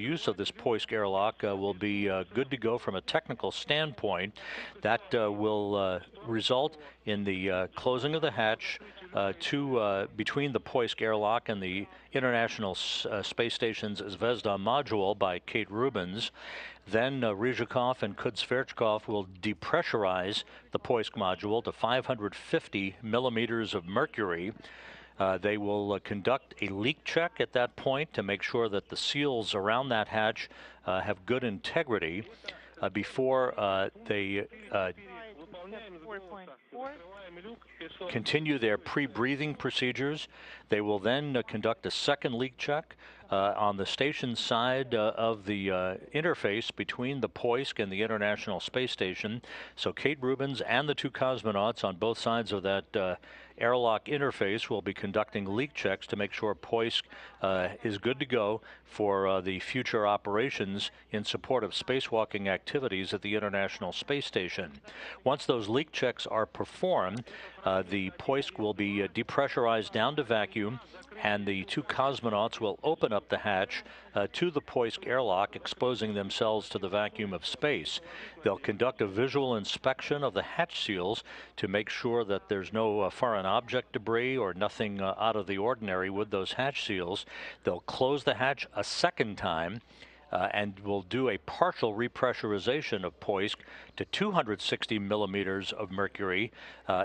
use of this Poisk airlock will be good to go from a technical standpoint. That will result in the closing of the hatch between the Poisk airlock and the International Space Station's Zvezda module by Kate Rubins. Then Rыжикov and Kudь-Sverchkov will depressurize the Poisk module to 550 millimeters of mercury. They will conduct a leak check at that point to make sure that the seals around that hatch have good integrity before they continue their pre-breathing procedures. They will then conduct a second leak check on the station side of the interface between the Poisk and the International Space Station. So Kate Rubins and the two cosmonauts on both sides of that airlock interface will be conducting leak checks to make sure Poisk is good to go for the future operations in support of spacewalking activities at the International Space Station. Once those leak checks are performed, the Poisk will be depressurized down to vacuum, and the two cosmonauts will open up the hatch to the Poisk airlock, exposing themselves to the vacuum of space. They'll conduct a visual inspection of the hatch seals to make sure that there's no foreign object debris or nothing out of the ordinary with those hatch seals. They'll close the hatch a second time and will do a partial repressurization of Poisk to 260 millimeters of mercury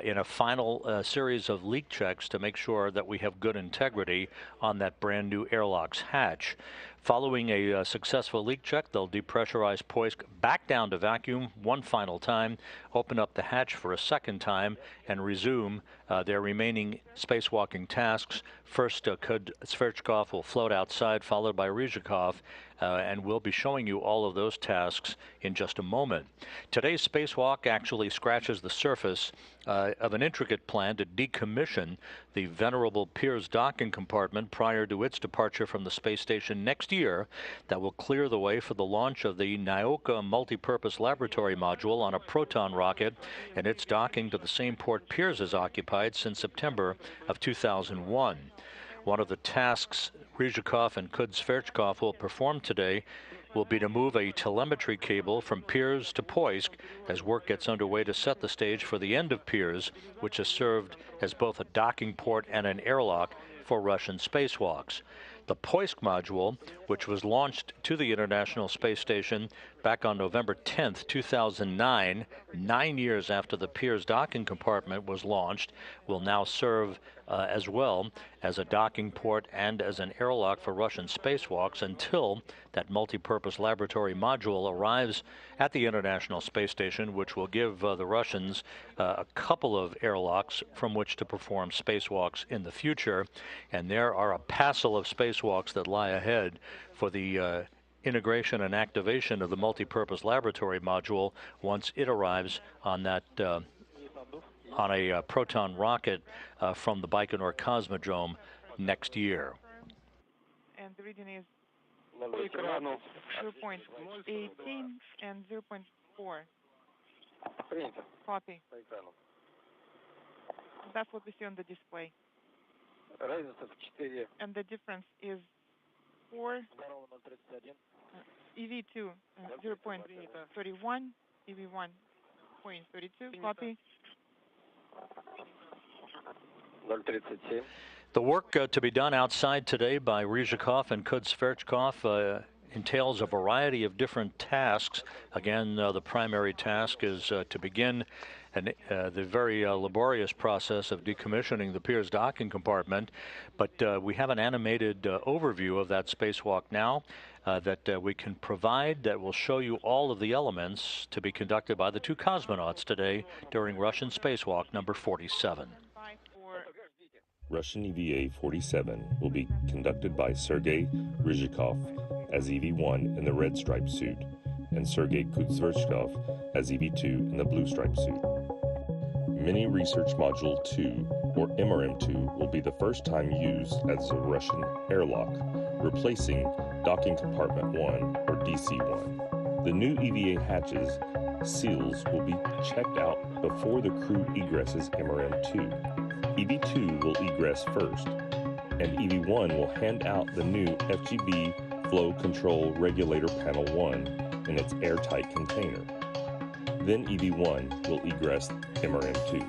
in a final series of leak checks to make sure that we have good integrity on that brand new airlock's hatch. Following a successful leak check, they'll depressurize Poisk back down to vacuum one final time, open up the hatch for a second time, and resume their remaining spacewalking tasks. First, Kudь-Sverchkov will float outside, followed by Rыжикov, and we'll be showing you all of those tasks in just a moment. Today's spacewalk actually scratches the surface of an intricate plan to decommission the venerable Pirs docking compartment prior to its departure from the space station next year. That will clear the way for the launch of the Nauka multipurpose laboratory module on a Proton rocket and its docking to the same port Pirs has occupied since September of 2001. One of the tasks Rыжикov and Kudь-Sverchkov will perform today will be to move a telemetry cable from Pirs to Poisk as work gets underway to set the stage for the end of Pirs, which has served as both a docking port and an airlock for Russian spacewalks. The Poisk module, which was launched to the International Space Station back on November 10th, 2009, 9 years after the Pirs docking compartment was launched, will now serve as well as a docking port and as an airlock for Russian spacewalks until that multipurpose laboratory module arrives at the International Space Station, which will give the Russians a couple of airlocks from which to perform spacewalks in the future. And there are a passel of spacewalks that lie ahead for the integration and activation of the multipurpose laboratory module once it arrives on that on a Proton rocket from the Baikonur Cosmodrome next year. And the reading is 0.18 and 0.4. Copy. That's what we see on the display. And the difference is 4 EV2 0.31, EV1 0.32. Copy. The work to be done outside today by Rыжикov and Kudь-Sverchkov entails a variety of different tasks. Again, the primary task is to begin the very laborious process of decommissioning the Pirs docking compartment. But we have an animated overview of that spacewalk now that we can provide that will show you all of the elements to be conducted by the two cosmonauts today during Russian spacewalk number 47. Russian EVA 47 will be conducted by Sergei Rыжikov as EV1 in the red striped suit and Sergei Kudь-Sverchkov as EV2 in the blue striped suit. Mini Research Module 2, or MRM2, will be the first time used as a Russian airlock, replacing Docking Compartment 1, or DC-1. The new EVA hatches seals will be checked out before the crew egresses MRM2. EV2 will egress first, and EV1 will hand out the new FGB Flow Control Regulator Panel 1 in its airtight container. Then EV1 will egress MRM2.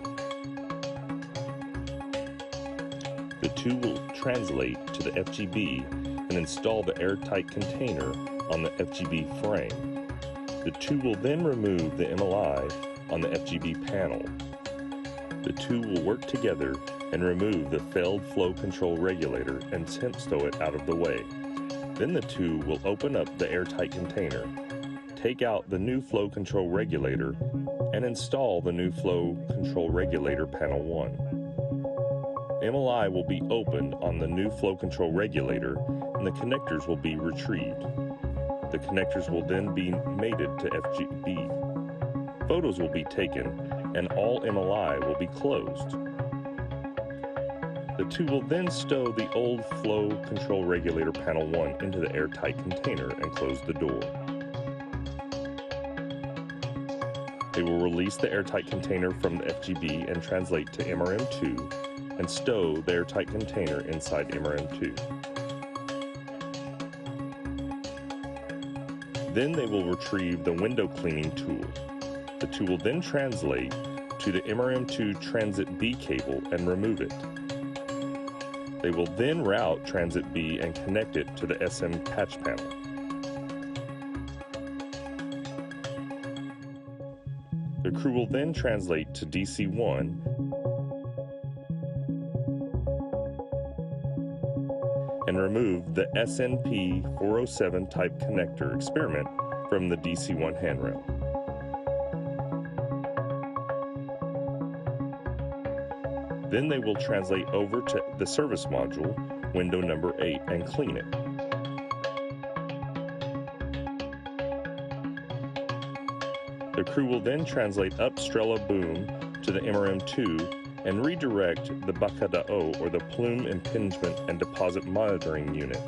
The two will translate to the FGB and install the airtight container on the FGB frame. The two will then remove the MLI on the FGB panel. The two will work together and remove the failed flow control regulator and temp stow it out of the way. Then the two will open up the airtight container, take out the new flow control regulator, and install the new flow control regulator panel 1. MLI will be opened on the new flow control regulator and the connectors will be retrieved. The connectors will then be mated to FGB. Photos will be taken and all MLI will be closed. The two will then stow the old flow control regulator panel 1 into the airtight container and close the door. They will release the airtight container from the FGB and translate to MRM2 and stow the airtight container inside MRM2. Then they will retrieve the window cleaning tool. The two will then translate to the MRM2 Transit B cable and remove it. They will then route Transit B and connect it to the SM patch panel. The crew will then translate to DC1 and remove the SNP 407 type connector experiment from the DC1 handrail. Then they will translate over to the service module, window number 8, and clean it. The crew will then translate up Strela boom to the MRM2 and redirect the Bakadao, or the plume impingement and deposit monitoring unit.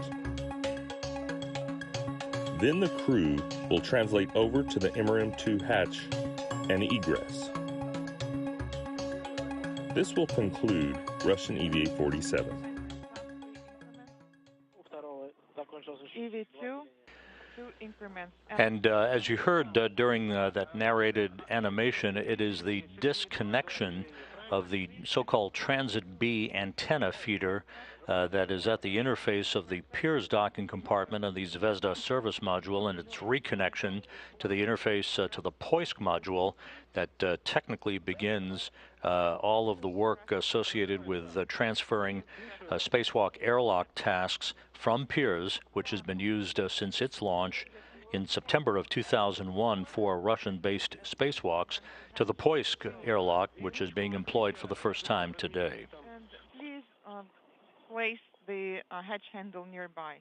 Then the crew will translate over to the MRM2 hatch and egress. This will conclude Russian EVA 47. EV2, 2 increments. And as you heard during that narrated animation, it is the disconnection of the so-called Transit B antenna feeder that is at the interface of the Pirs docking compartment and the Zvezda service module, and its reconnection to the interface to the Poisk module that technically begins all of the work associated with transferring spacewalk airlock tasks from Pirs, which has been used since its launch in September of 2001 for Russian-based spacewalks, to the Poisk airlock, which is being employed for the first time today. And please place the hatch handle nearby.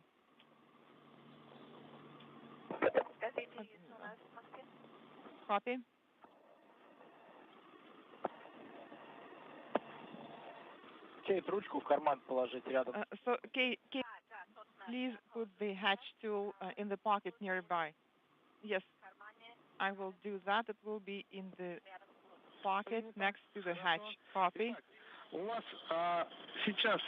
Copy. Кейт, ручку в карман положить рядом. So, Kate, please put the hatch tool in the pocket nearby. Yes, I will do that. It will be in the pocket next to the hatch. Copy. У вас сейчас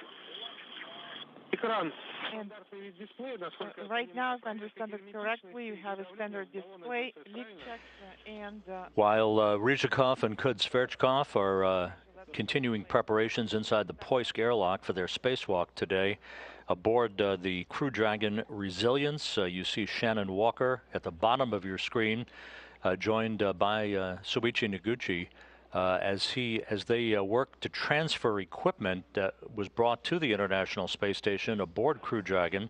экран And дисплей, насколько right now, if I understand it correctly, you have a standard display, leak checks, and While Rыжикov and Kudь-Sverchkov are continuing preparations inside the Poisk airlock for their spacewalk today, aboard the Crew Dragon Resilience, you see Shannon Walker at the bottom of your screen, joined by Soichi Noguchi, as they work to transfer equipment that was brought to the International Space Station aboard Crew Dragon.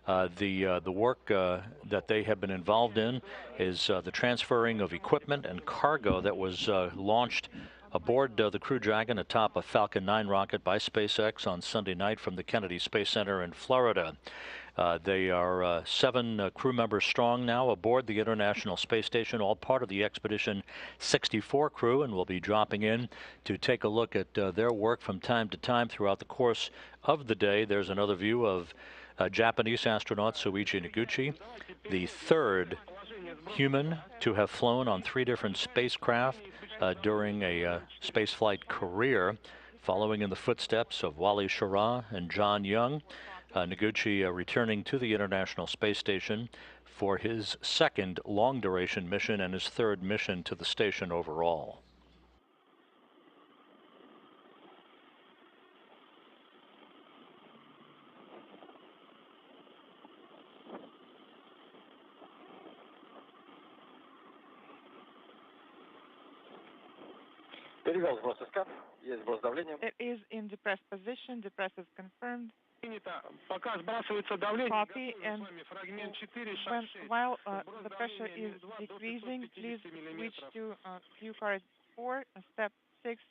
The work that they have been involved in is the transferring of equipment and cargo that was launched aboard the Crew Dragon atop a Falcon 9 rocket by SpaceX on Sunday night from the Kennedy Space Center in Florida. They are 7 crew members strong now aboard the International Space Station, all part of the Expedition 64 crew, and will be dropping in to take a look at their work from time to time throughout the course of the day. There's another view of Japanese astronaut Soichi Noguchi, the 3rd human to have flown on 3 different spacecraft during a spaceflight career, following in the footsteps of Wally Schirra and John Young. Noguchi returning to the International Space Station for his second long-duration mission and his third mission to the station overall. Перевел сброс СК. Есть сброс давления. It is in depressed position. Depress is confirmed. Пока сбрасывается давление, Copy, and фрагмент 4, шаг 6. while the pressure is decreasing, please switch to cue card 4, step 6,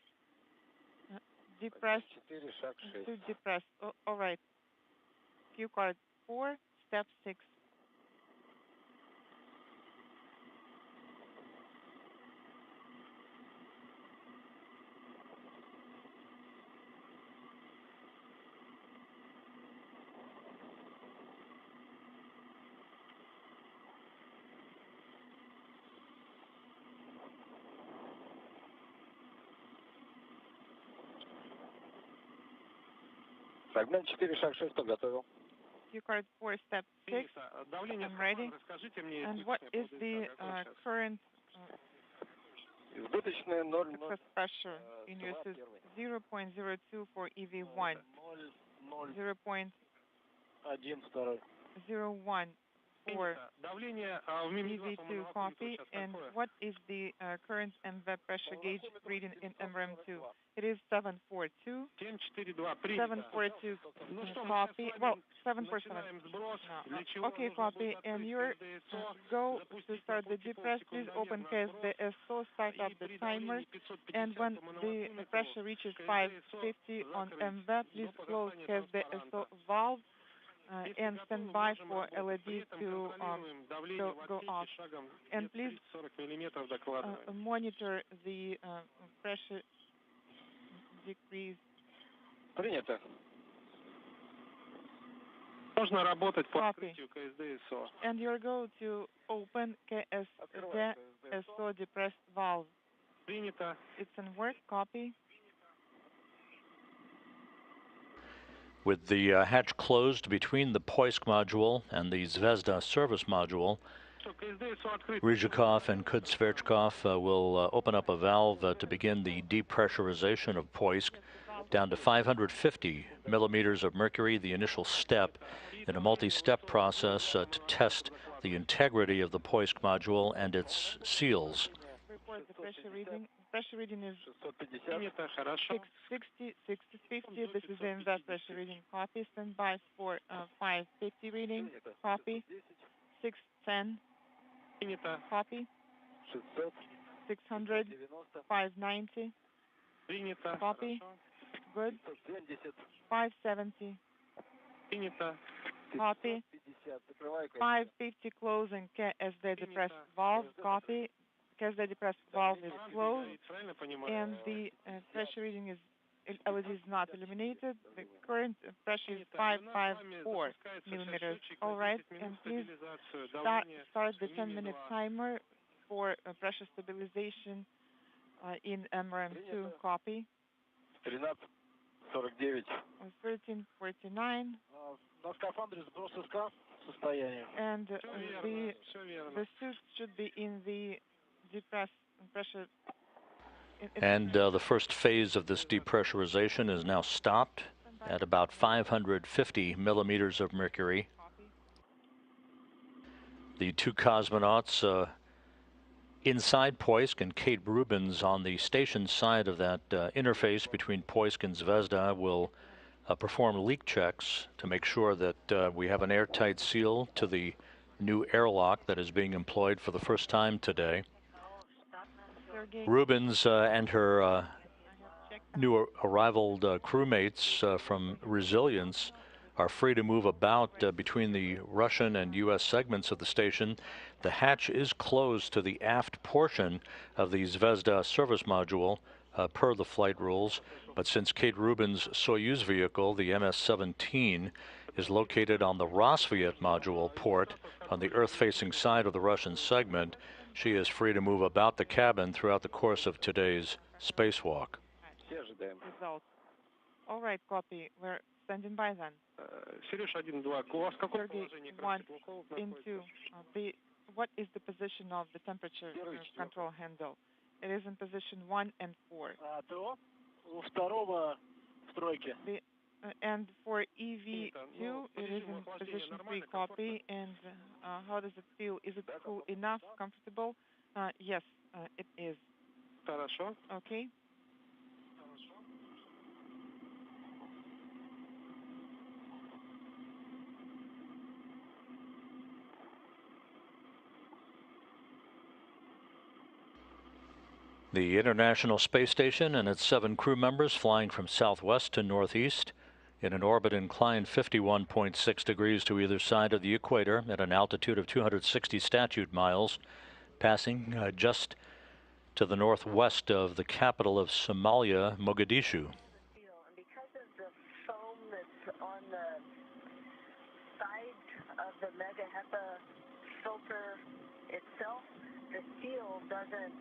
depress to depress. All right. Cue card 4, step 6. Фрагмент 4, шаг 6 подготовил. Cue card 4, step 6. I'm ready. And what is the current Избыточный 0,0. excess pressure in USS 0.02 for EV1, 0.01 for EV2 copy, and what is the current MV pressure gauge reading in MRM2? It is 742. 742 copy. Well, 747. No. Okay, copy. And your go to start the depress. Please open KSDSO, start up the timer. And when the pressure reaches 550 on MV, please close KSDSO valve and stand by for LED to go off. And please monitor the pressure decrease. Принято. Можно работать по Copy. открытию КСДСО. And you're going to open KSDSO depressed valve. Принято. It's in work. Copy. With the hatch closed between the Poisk module and the Zvezda service module, Rыжикov and Kudь-Sverchkov will open up a valve to begin the depressurization of Poisk down to 550 millimeters of mercury, the initial step in a multi-step process to test the integrity of the Poisk module and its seals. Report the pressure reading. Pressure reading is 650. 650. This is the MV pressure reading. Copy. Stand by for 550 reading. Copy. 610. Copy. 600. 590. Copy. Good. 570. Copy. 550 closing KSD depressed valve. Copy. KSD depressed valve is closed. And the pressure reading is LED is not illuminated. The current pressure is 554 millimeters. All right, and please start the 10-minute timer for pressure stabilization in MRM2. Copy. 13:49. 13:49. На скафандре сброс СК состояние. And the suit should be in the depressed pressure. And the first phase of this depressurization is now stopped at about 550 millimeters of mercury. The two cosmonauts inside Poisk and Kate Rubins on the station side of that interface between Poisk and Zvezda will perform leak checks to make sure that we have an airtight seal to the new airlock that is being employed for the first time today. Rubins and her new arrival crewmates from Resilience are free to move about between the Russian and U.S. segments of the station. The hatch is closed to the aft portion of the Zvezda service module per the flight rules, but since Kate Rubins' Soyuz vehicle, the MS-17, is located on the Rosviet module port on the Earth-facing side of the Russian segment, she is free to move about the cabin throughout the course of today's spacewalk. Results. All right, copy. We're standing by then. Сереж 1-2, у вас какое Sergey положение 1 красивого холода into находится? what is the position of the temperature control handle? It is in position 1 and 4. ТО у второго в тройке. And for EV2, it is in position 3 copy. And how does it feel? Is it cool enough, comfortable? Yes, it is. Хорошо. Okay. The International Space Station and its 7 crew members flying from southwest to northeast in an orbit inclined 51.6 degrees to either side of the equator at an altitude of 260 statute miles, passing just to the northwest of the capital of Somalia, Mogadishu. And because of the foam that's on the side of the mega HEPA filter itself, the seal doesn't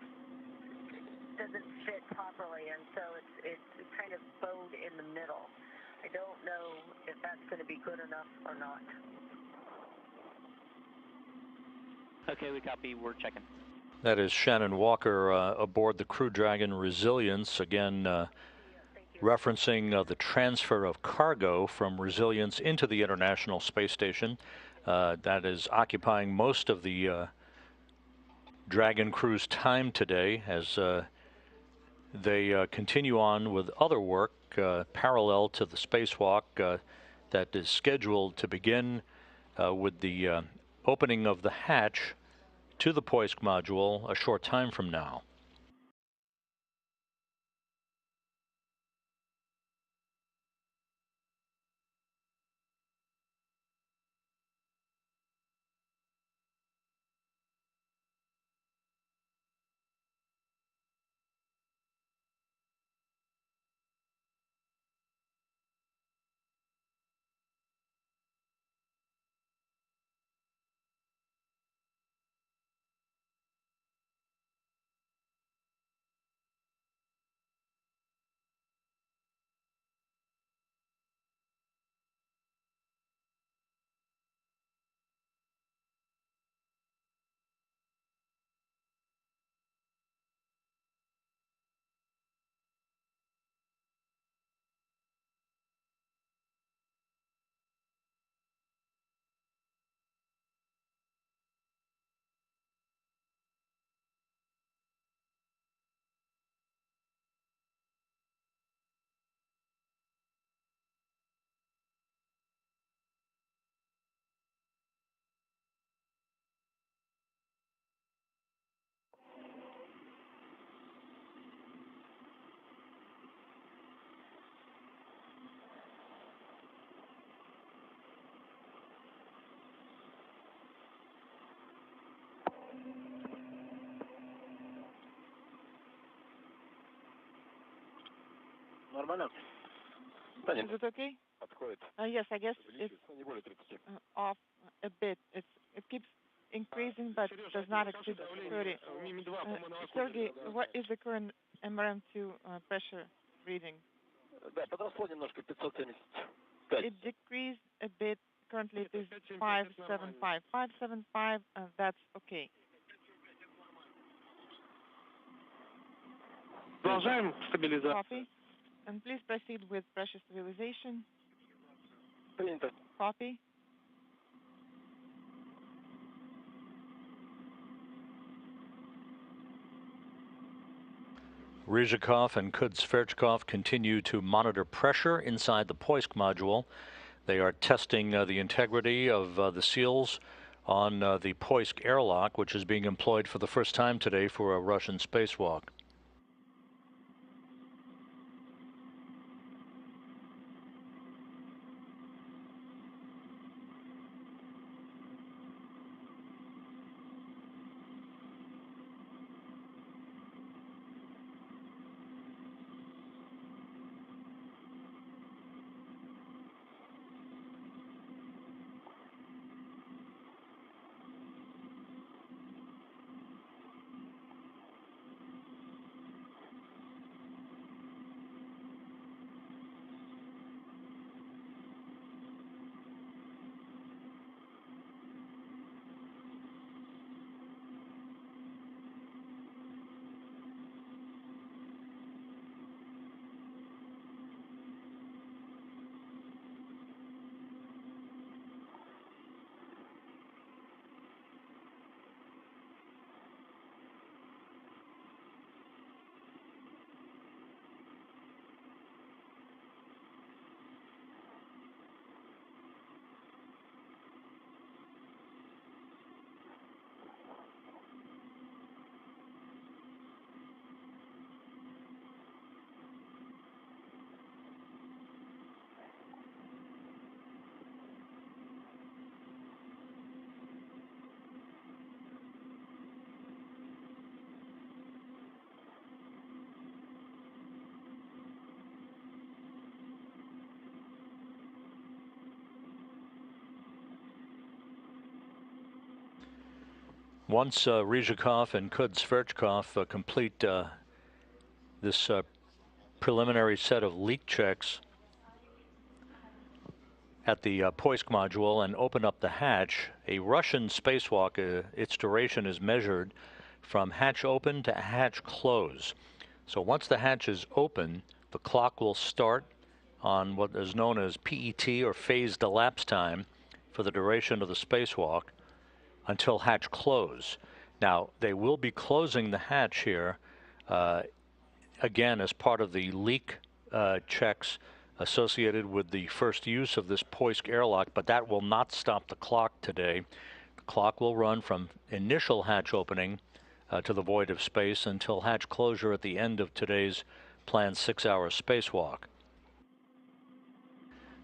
fit properly, and so it's kind of bowed in the middle. I don't know if that's going to be good enough or not. Okay, we copy. We're checking. That is Shannon Walker aboard the Crew Dragon Resilience, again referencing the transfer of cargo from Resilience into the International Space Station. That is occupying most of the Dragon crew's time today as they continue on with other work parallel to the spacewalk that is scheduled to begin with the opening of the hatch to the Poisk module a short time from now. Нормально? Is it okay? Подходит. Yes, I guess it's Не более 30. off a bit. It keeps increasing, but does not exceed 30. Sergey, what is the current MRM2 pressure reading? Да, подросло немножко, 575. It decreased a bit. Currently, it is 575. 575, that's okay. Продолжаем стабилизацию. Copy. And please proceed with pressure stabilization. Принято. Copy. Rыжикov and Kudь-Sverchkov continue to monitor pressure inside the Poisk module. They are testing the integrity of the seals on the Poisk airlock, which is being employed for the first time today for a Russian spacewalk. Once Rыжиков and Kudь-Sverchkov complete this preliminary set of leak checks at the Poisk module and open up the hatch, a Russian spacewalk, its duration is measured from hatch open to hatch close. So once the hatch is open, the clock will start on what is known as PET, or phased elapsed time, for the duration of the spacewalk until hatch close. Now, they will be closing the hatch here again as part of the leak checks associated with the first use of this Poisk airlock, but that will not stop the clock today. The clock will run from initial hatch opening to the void of space until hatch closure at the end of today's planned 6-hour spacewalk.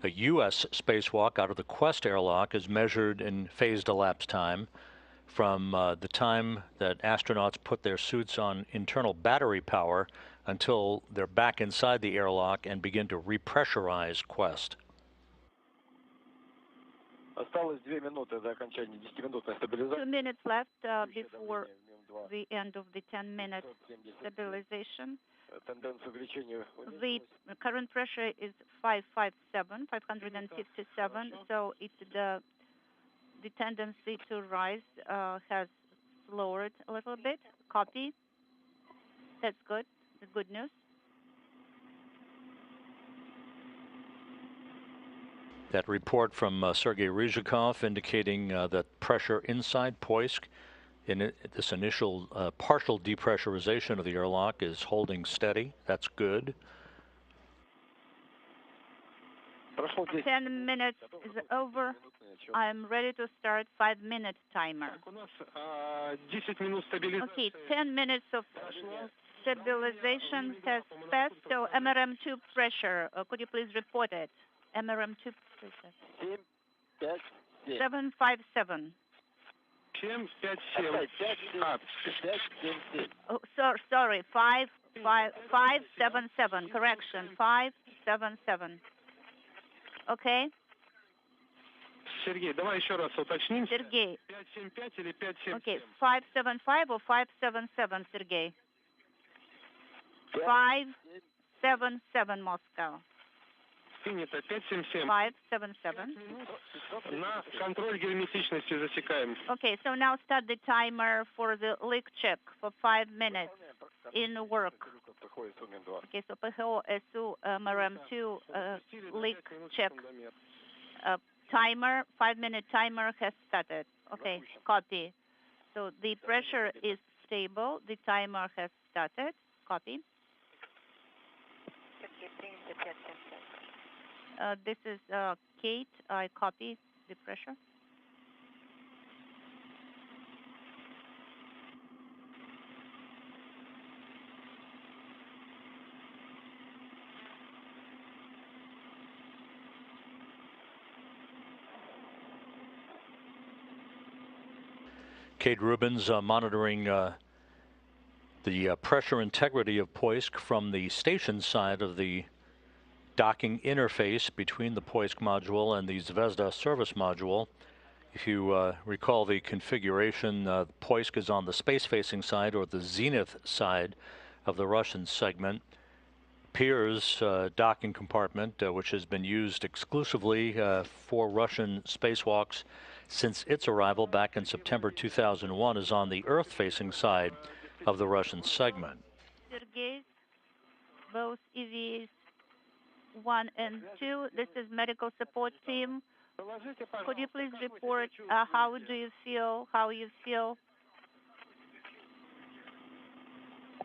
A U.S. spacewalk out of the Quest airlock is measured in phased elapsed time from the time that astronauts put their suits on internal battery power until they're back inside the airlock and begin to repressurize Quest. Осталось 2 минуты до окончания 10-минутной 2 стабилизации. minutes left before the end of the 10-minute stabilization. Тенденция увеличения. The current pressure is 557, so the tendency to rise has lowered a little bit. Copy. That's good. The good news. That report from Sergei Rыжikov indicating that pressure inside Poisk in this initial partial depressurization of the airlock is holding steady. That's good. 10 minutes is over. I'm ready to start 5-minute timer. У нас 10 минут стабилизации. Okay, 10 minutes of stabilization has passed. So MRM2 pressure, could you please report it? MRM2 pressure. 757. 757. Oh, sorry, 577. Correction, 577. Okay. Сергей, давай еще раз уточним. Сергей. 575 или 577? Okay, 575 or 577, Сергей? 577 Moscow. Принято. 577. 577. На контроль герметичности засекаем. Okay, so now start the timer for the leak check for 5 minutes in work. Okay, so PHO SU MRM2 leak check timer, 5-minute timer has started. Okay, copy. So the pressure is stable. The timer has started. Copy. This is Kate. I copy the pressure. Kate Rubins monitoring the pressure integrity of Poisk from the station side of the docking interface between the Poisk module and the Zvezda service module. If you recall the configuration, Poisk is on the space-facing side, or the zenith side of the Russian segment. Pirs docking compartment, which has been used exclusively for Russian spacewalks since its arrival back in September 2001, is on the Earth-facing side of the Russian segment. Sergei, both EVs 1 and 2, this is medical support team. Could you please report how you feel?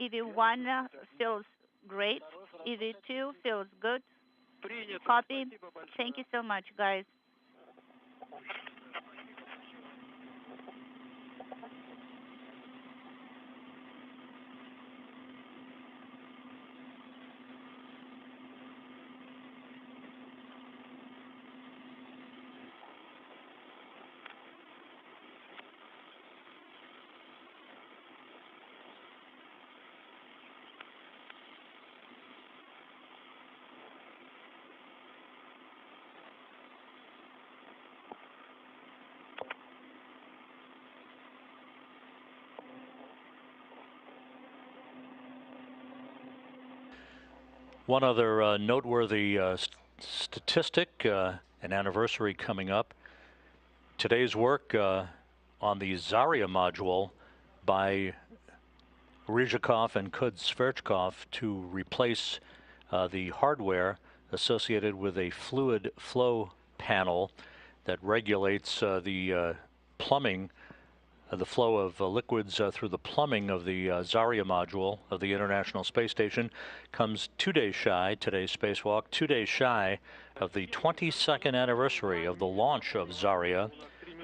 EV1 feels great. EV2 feels good. Copy. Thank you so much, guys. One other noteworthy statistic, an anniversary coming up. Today's work on the Zarya module by Rыжиков and Kudь-Sverchkov to replace the hardware associated with a fluid flow panel that regulates the plumbing, the flow of liquids through the plumbing of the Zarya module of the International Space Station, comes 2 days shy, today's spacewalk, 2 days shy of the 22nd anniversary of the launch of Zarya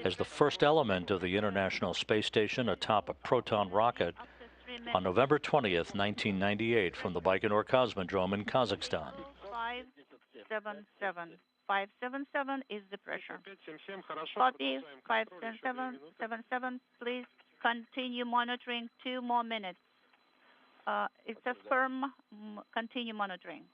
as the first element of the International Space Station atop a Proton rocket on November 20th, 1998, from the Baikonur Cosmodrome in Kazakhstan. 577. 577 is the pressure. Copy 577. Please continue monitoring 2 more minutes. It's a firm continue monitoring.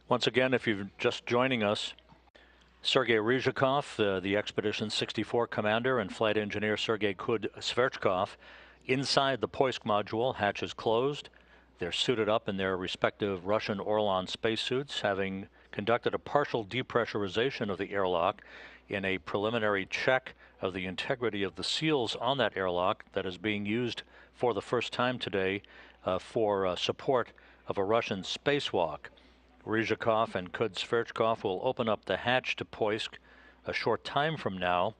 Once again, if you're just joining us, Sergei Rыжикov, the Expedition 64 commander, and flight engineer Sergei Kudь-Sverchkov, inside the Poisk module, hatches closed. They're suited up in their respective Russian Orlan spacesuits, having conducted a partial depressurization of the airlock in a preliminary check of the integrity of the seals on that airlock that is being used for the first time today for support of a Russian spacewalk. Rыжикov and Kudь-Sverchkov will open up the hatch to Poisk a short time from now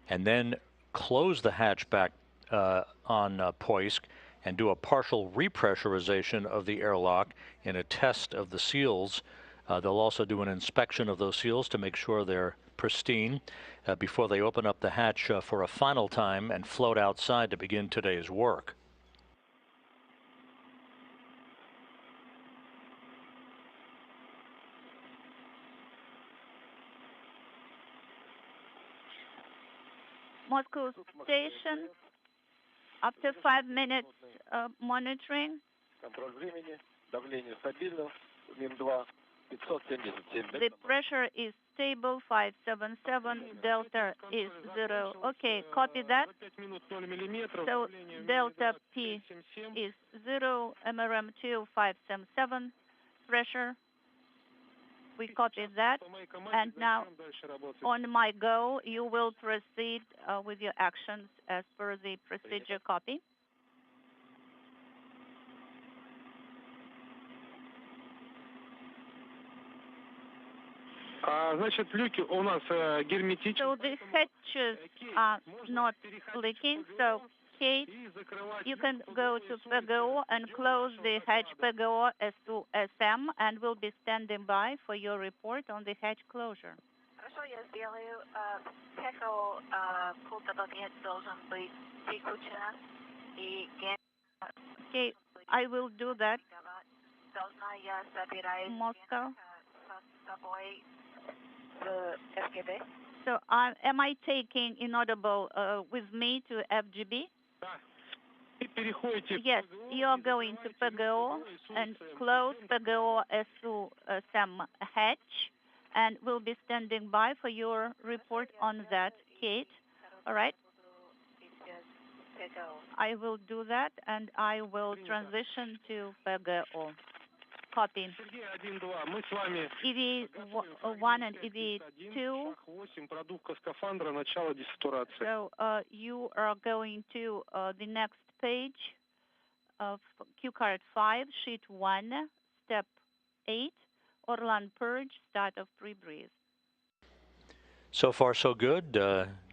and then close the hatch back on Poisk and do a partial repressurization of the airlock in a test of the seals. They'll also do an inspection of those seals to make sure they're pristine before they open up the hatch for a final time and float outside to begin today's work. Moscow station, after 5 minutes monitoring. The pressure is stable, 577, delta is 0. Okay, copy that. So delta P is 0, MRM2 577, pressure. We copied that, and now on my go, you will proceed with your actions as per the procedure. Copy. Значит, люки у нас герметичны. So the hatches are not leaking, so Kate, you can go to PGO and close the hatch PGO S2SM, and we'll be standing by for your report on the hatch closure. Хорошо, я сделаю. PGO полтора должен быть выключен и Okay, I will do that. должна я собирать Moscow. с собой в FGB. So am I taking Inaudible with me to FGB? Yes, you are going to PGO and close PGO S2SM hatch, and we'll be standing by for your report on that, Kate. All right? I will do that, and I will transition to PGO. Copy. EV1 and EV2. So you are going to the next page of Q card 5, sheet 1, step 8, Orlan purge, start of pre-breathe. So far, so good.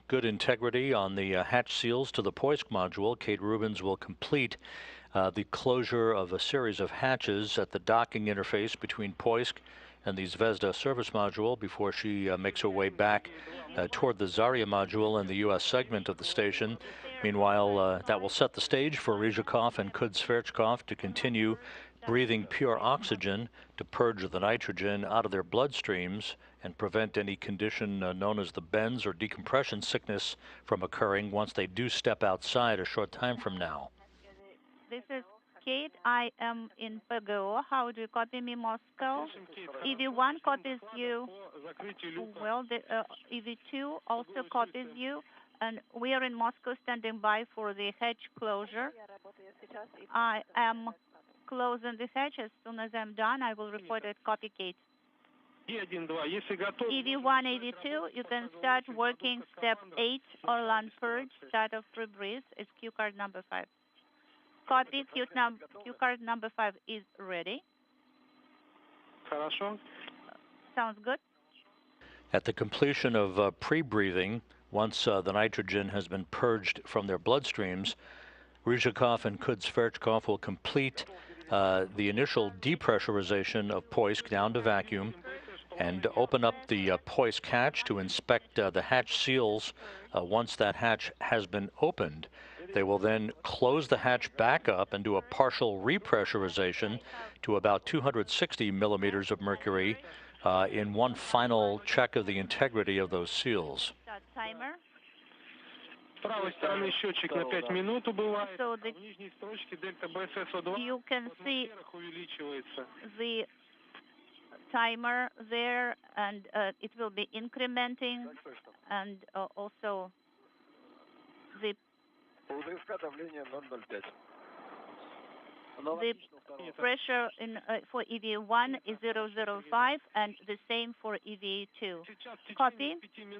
Good integrity on the hatch seals to the Poisk module. Kate Rubins will complete the closure of a series of hatches at the docking interface between Poisk and the Zvezda service module before she makes her way back toward the Zarya module and the U.S. segment of the station. Meanwhile, that will set the stage for Rыжикov and Kudь-Sverchkov to continue breathing pure oxygen to purge the nitrogen out of their bloodstreams and prevent any condition known as the bends or decompression sickness from occurring once they do step outside a short time from now. This is Kate. I am in PGO. How do you copy me, Moscow? EV1 copies you. Well, the EV2 also copies you. And we are in Moscow standing by for the hatch closure. I am closing the hatch. As soon as I'm done, I will report it. Copy, Kate. EV1, EV2, you can start working step 8 or land purge, start of pre-breathe. It's Q card number 5. Copy, Q card number 5 is ready. Sounds good. At the completion of pre-breathing, once the nitrogen has been purged from their bloodstreams, Rыжиков and Kudь-Sverchkov will complete the initial depressurization of Poisk down to vacuum and open up the Poisk hatch to inspect the hatch seals. Once that hatch has been opened, they will then close the hatch back up and do a partial repressurization to about 260 millimeters of mercury in one final check of the integrity of those seals. Timer. So you can see the timer there, and it will be incrementing, and also the pressure for EV1 is 005, and the same for EV2. Copy.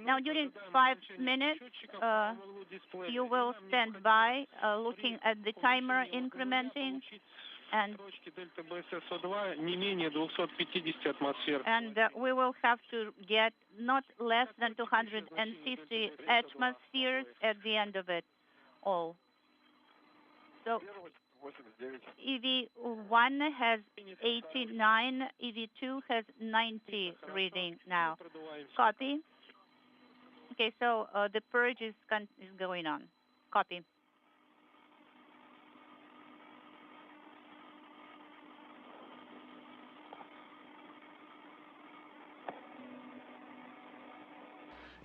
Now, during 5 minutes, you will stand by looking at the timer incrementing, and we will have to get not less than 250 atmospheres at the end of it all. So EV1 has 89, EV2 has 90 reading now. Copy. Okay, so the purge is going on. Copy.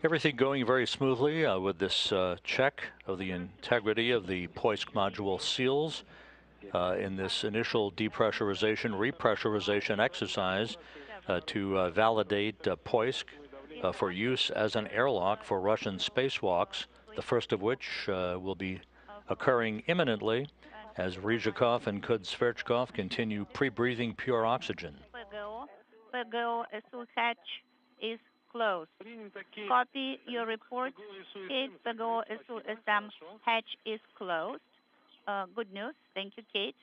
Everything going very smoothly with this check of the integrity of the Poisk module seals in this initial depressurization, repressurization exercise to validate Poisk for use as an airlock for Russian spacewalks, the first of which will be occurring imminently as Rыжиков and Kudь-Sverchkov continue pre-breathing pure oxygen. PGO hatch is closed. Copy your report. Kate, PGO hatch is closed. Good news. Thank you, Kate.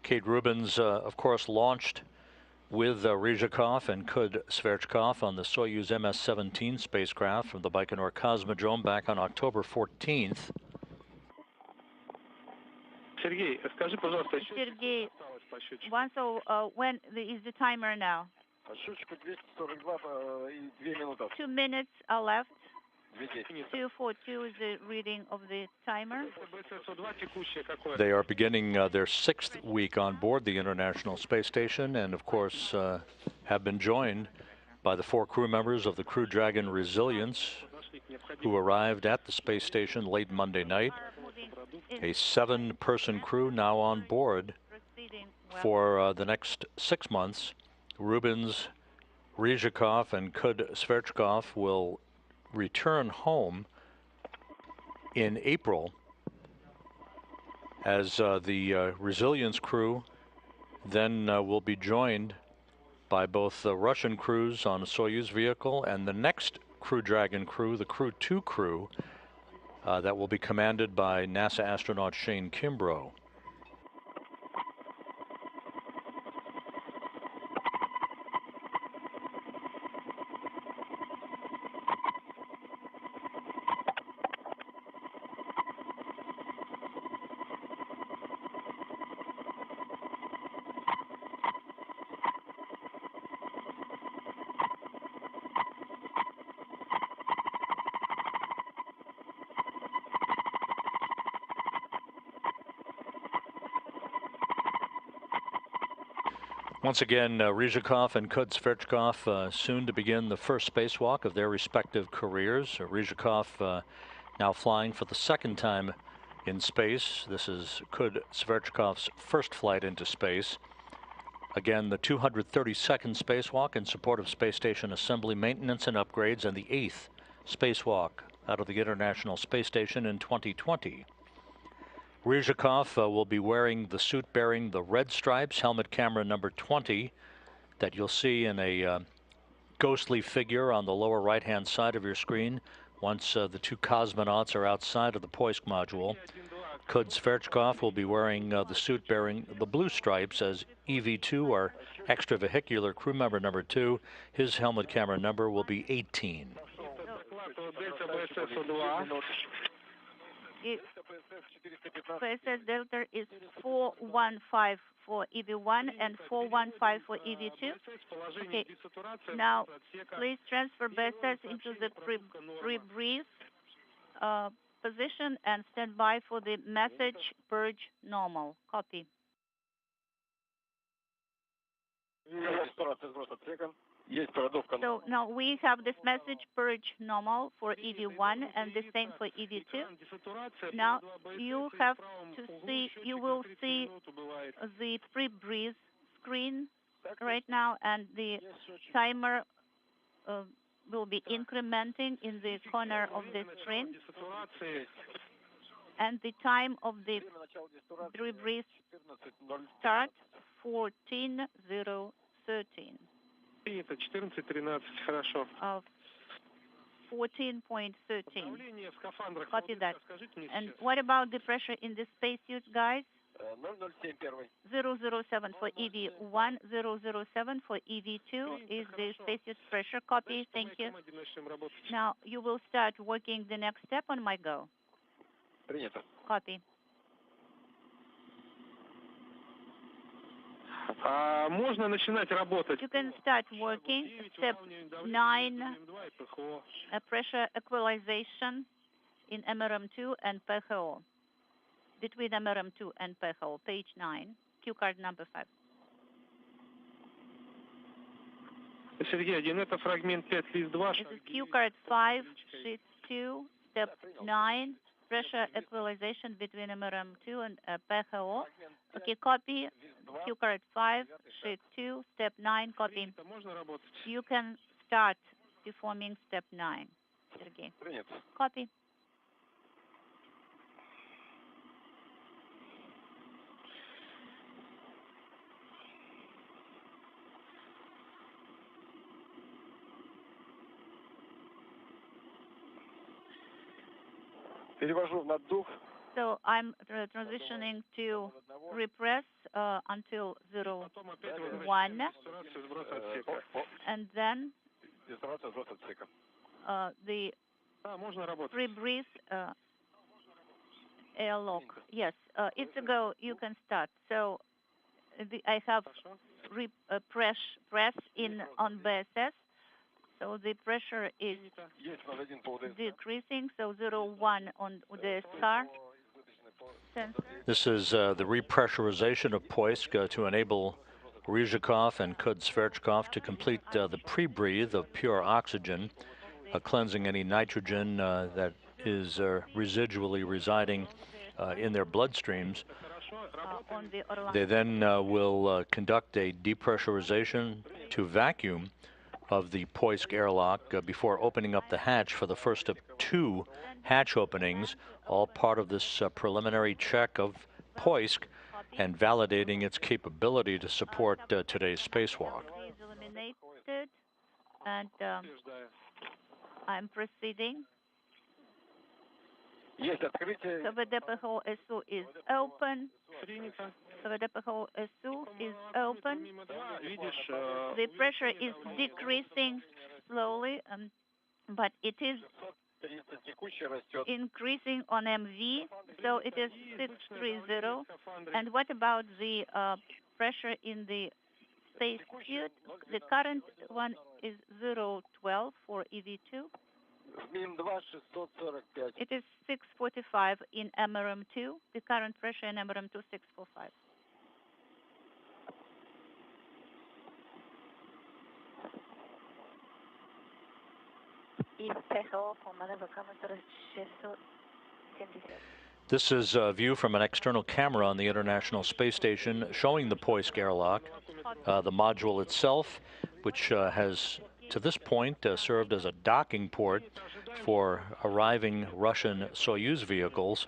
Kate Rubins, of course, launched with Rыжикov and Kudь-Sverchkov on the Soyuz MS-17 spacecraft from the Baikonur Cosmodrome back on October 14th. Sergey, скажи, пожалуйста, Sergey, when is the timer now? 2 minutes are left. 242 is the reading of the timer. They are beginning their 6th week on board the International Space Station, and of course have been joined by the 4 crew members of the Crew Dragon Resilience, who arrived at the space station late Monday night. A 7-person crew now on board for the next 6 months. Rubins, Rыжикov, and Kudь-Sverchkov will return home in April as the Resilience crew then will be joined by both the Russian crews on a Soyuz vehicle and the next Crew Dragon crew, the Crew 2 crew, that will be commanded by NASA astronaut Shane Kimbrough. Once again, Rыжиков and Kudь-Sverchkov soon to begin the first spacewalk of their respective careers. Rыжикov now flying for the second time in space. This is Kudь-Sverchkov's first flight into space. Again, the 232nd spacewalk in support of space station assembly, maintenance, and upgrades, and the 8th spacewalk out of the International Space Station in 2020. Rыжикov will be wearing the suit bearing the red stripes, helmet camera number 20, that you'll see in a ghostly figure on the lower right-hand side of your screen once the two cosmonauts are outside of the Poisk module. Kudь-Sverchkov will be wearing the suit bearing the blue stripes as EV2, or extravehicular crew member number 2. His helmet camera number will be 18. PSS Delta is 415 for EV1 and 415 for EV2. Okay. Now, please transfer PSS into the pre-breathe position and stand by for the message purge normal. Copy. So now we have this message purge normal for EV1 and the same for EV2. Now you have to see, you will see the pre-breathe screen right now, and the timer will be incrementing in the corner of the screen. And the time of the pre-breathe start 14:013. 14:13, хорошо. 14.13. Copy that. And what about the pressure in the spacesuit, guys? 007 for EV1, 007 for EV2 is the spacesuit pressure. Copy. Thank you. Now you will start working the next step on my go. Copy. Можно начинать работать. You can start working. Step 9, pressure equalization in MRM2 and PHO. Between MRM2 and PHO, page 9, Q card number 5. Сергей, 1, это фрагмент 5, лист 2. This is Q card 5, sheet 2, step 9, pressure equalization between MRM2 and PHO. Okay, copy. Q card 5, sheet 2, step 9, copy. You can start performing step 9, Sergey. Copy. So I'm transitioning to repress until 01, and then the pre-breathe airlock. Yes, it's a go. You can start. So I have press in on BSS. So the pressure is decreasing, so 01 on the SCAR sensor. This is the repressurization of Poisk to enable Rыжикov and Kudь-Sverchkov to complete the pre-breathe of pure oxygen, cleansing any nitrogen that is residually residing in their bloodstreams. They then will conduct a depressurization to vacuum of the Poisk airlock before opening up the hatch for the first of 2 hatch openings, all part of this preliminary check of Poisk and validating its capability to support today's spacewalk. Is eliminated, and I'm proceeding. КВД-ПХО СУ is open. КВД-ПХО СУ is open. The pressure is decreasing slowly, but it is increasing on MV, so it is 630. And what about the pressure in the spacesuit? The current one is 012 for EV2. It is 645 in MRM2. The current pressure in MRM2 645. This is a view from an external camera on the International Space Station showing the Poisk airlock, the module itself, which has, to this point, served as a docking port for arriving Russian Soyuz vehicles.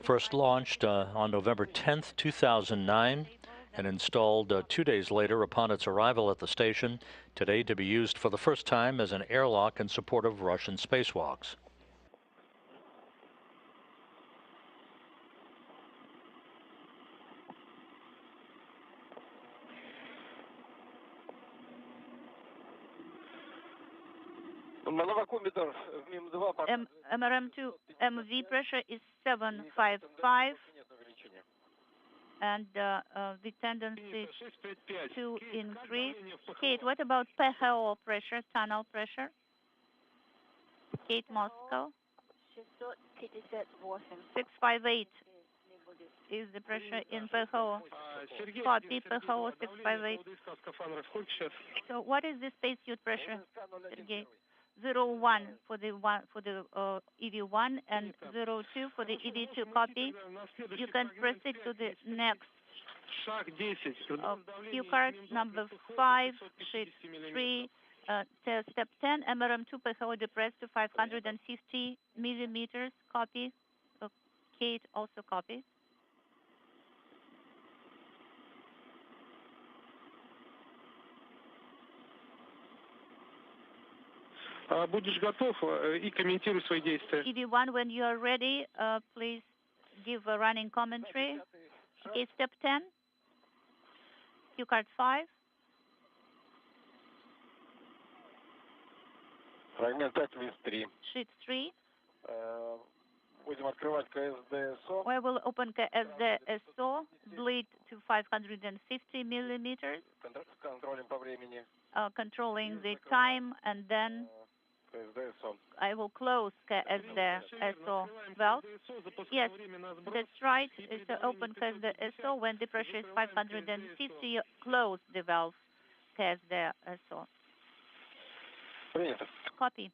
First launched on November 10th, 2009, and installed 2 days later upon its arrival at the station, today to be used for the first time as an airlock in support of Russian spacewalks. MRM2 MV pressure is 755, and the tendency to increase. Kate, what about PHO pressure, tunnel pressure? Kate, Moscow. 658 is the pressure in PHO. Copy, PHO 658. So what is the spacesuit pressure, Sergey? 01 for the EV1 and 02 for the EV2. Copy. You can proceed to the next Q card number 5, sheet 3, step 10, MRM2 PHO depressed to 550 millimeters. Copy. Kate also copy. Будешь готов и комментируй свои действия. EV1, when you are ready, please give a running commentary. Okay, step 10. Q card 5. Фрагмент 5, лист 3. Sheet 3. Будем открывать КСДСО. We will open KSDSO, bleed to 550 millimeters. Контролем по времени. Controlling the time, and then I will close KSDSO valve. Yes, that's right. It's open KSDSO. When the pressure is 550, you close the valve KSDSO. Copy.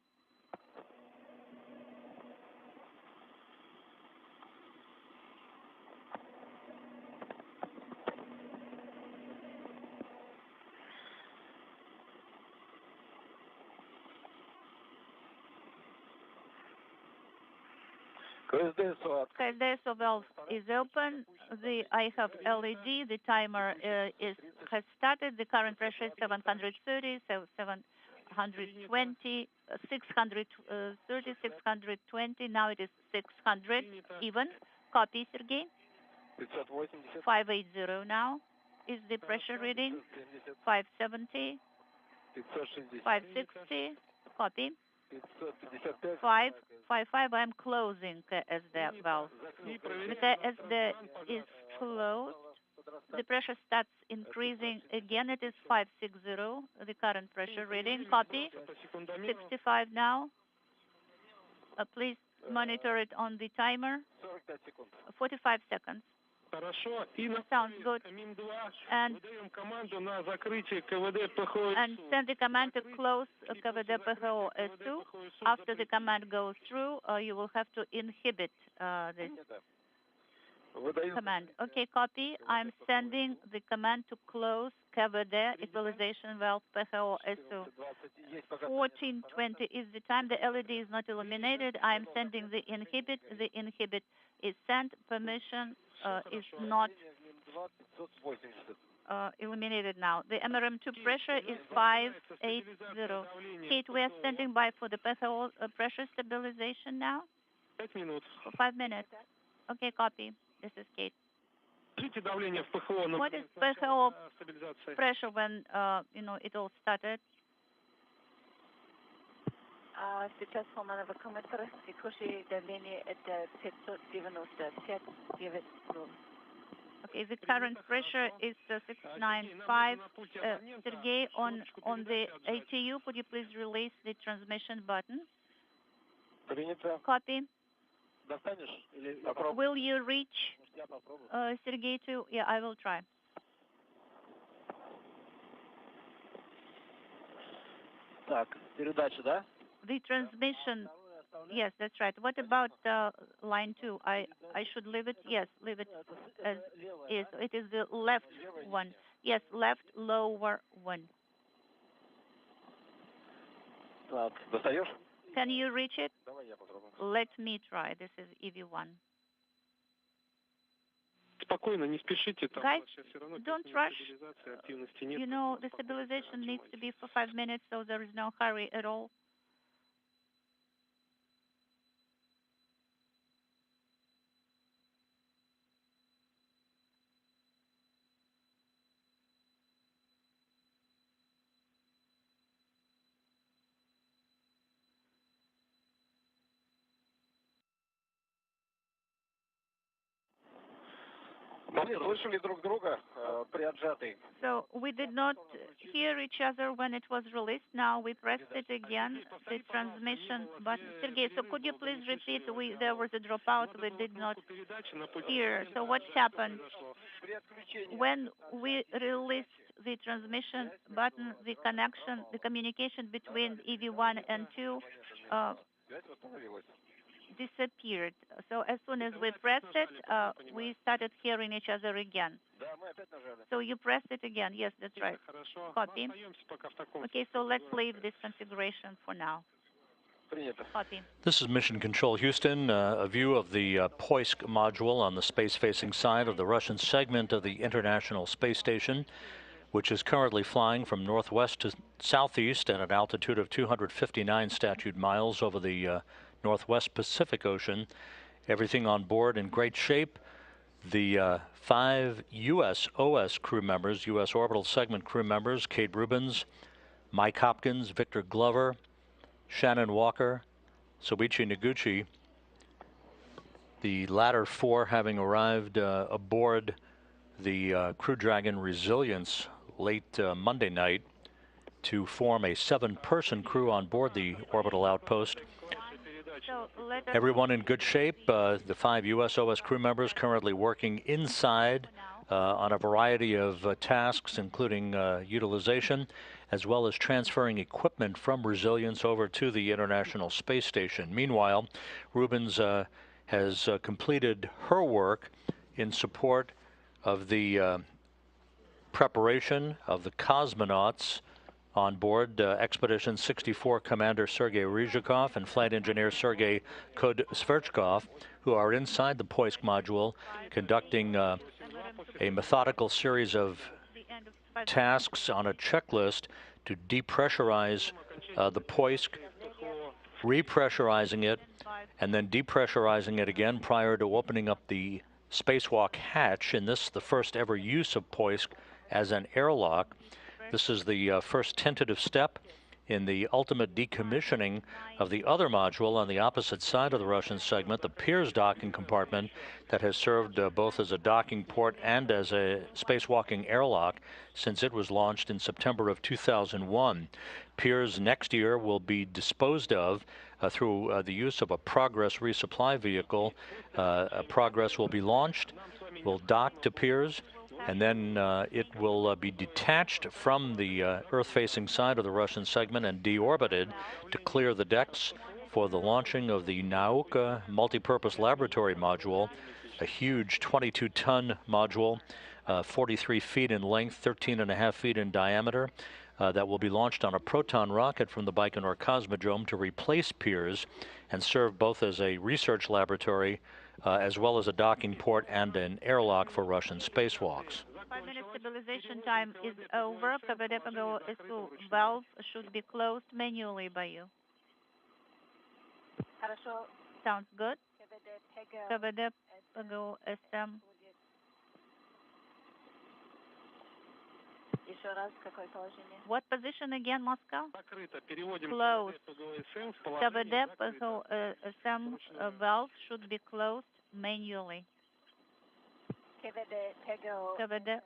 KSDSO valve is open. I have LED. The timer has started. The current pressure is 730, so 720, 630, 620. Now it is 600 even. Copy, Sergey. 580 now is the pressure reading. 570, 560. Copy. 555. I'm closing KSD valve. The KSD is closed. The pressure starts increasing again. It is 560. The current pressure reading. Copy. 65 now. Please monitor it on the timer. 45 seconds. Sounds good. And send the command to close KVD PHO S2. After the command goes through, you will have to inhibit this command. Okay, copy. I'm sending the command to close KVD equalization valve PHO S2. 14:20 is the time. The LED is not illuminated. I'm sending the inhibit. The inhibit is sent. Permission is not illuminated now. The MRM2 pressure is 580. Kate, we are standing by for the PHO pressure stabilization now. 5 минут. For 5 minutes. Okay, copy. This is Kate. What is PHO pressure when it all started? Сейчас хомоновокометр, текущее давление это 595,9. Okay, the current pressure is 695. Sergey, on the ATU, could you please release the transmission button? Copy. Will you reach Sergey to? Yeah, I will try. Так, передача, да? The transmission, yes, that's right. What about line 2? I should leave it? Yes, leave it as is. It is the left one. Yes, left lower one. Достаешь? Can you reach it? Let me try. This is EV1. Спокойно, не спешите. Там Guys, сейчас все равно don't rush. активности нет. You know, the stabilization needs to be for 5 minutes, so there is no hurry at all. Мы слышали друг друга при отжатый. So we did not hear each other when it was released. Now we pressed it again, the transmission button. Sergey, so could you please repeat? There was a dropout. We did not hear. So what happened? When we released the transmission button, the connection, the communication between EV1 and 2 disappeared. So as soon as we pressed it, we started hearing each other again. So you pressed it again. Yes, that's right. Copy. Okay, so let's leave this configuration for now. Copy. This is Mission Control Houston, a view of the Poisk module on the space-facing side of the Russian segment of the International Space Station, which is currently flying from northwest to southeast at an altitude of 259 statute miles over the Northwest Pacific Ocean. Everything on board in great shape. The 5 U.S. OS crew members, U.S. Orbital Segment crew members, Kate Rubins, Mike Hopkins, Victor Glover, Shannon Walker, Soichi Noguchi, the latter 4 having arrived aboard the Crew Dragon Resilience late Monday night to form a 7-person crew on board the orbital outpost. Everyone in good shape. The 5 U.S. OS crew members currently working inside on a variety of tasks, including utilization, as well as transferring equipment from Resilience over to the International Space Station. Meanwhile, Rubins has completed her work in support of the preparation of the cosmonauts on board Expedition 64 Commander Sergei Rыжikov and Flight Engineer Sergei Kudь-Sverchkov, who are inside the Poisk module conducting a methodical series of tasks on a checklist to depressurize the Poisk, repressurizing it, and then depressurizing it again prior to opening up the spacewalk hatch. In this, the first ever use of Poisk as an airlock. This is the first tentative step in the ultimate decommissioning of the other module on the opposite side of the Russian segment, the Pirs docking compartment that has served both as a docking port and as a spacewalking airlock since it was launched in September of 2001. Pirs next year will be disposed of through the use of a Progress resupply vehicle. Progress will be launched, will dock to Pirs, and then it will be detached from the Earth-facing side of the Russian segment and deorbited to clear the decks for the launching of the Nauka multipurpose laboratory module, a huge 22-ton module, 43 feet in length, 13.5 feet in diameter, that will be launched on a Proton rocket from the Baikonur Cosmodrome to replace Pirs and serve both as a research laboratory as well as a docking port and an airlock for Russian spacewalks. 5-minute stabilization time is over. KVD PGO S2 valve should be closed manually by you. Sounds good. KVD PGO SM. What position again, Moscow? Closed. KVD PGO SM valve should be closed manually. KVD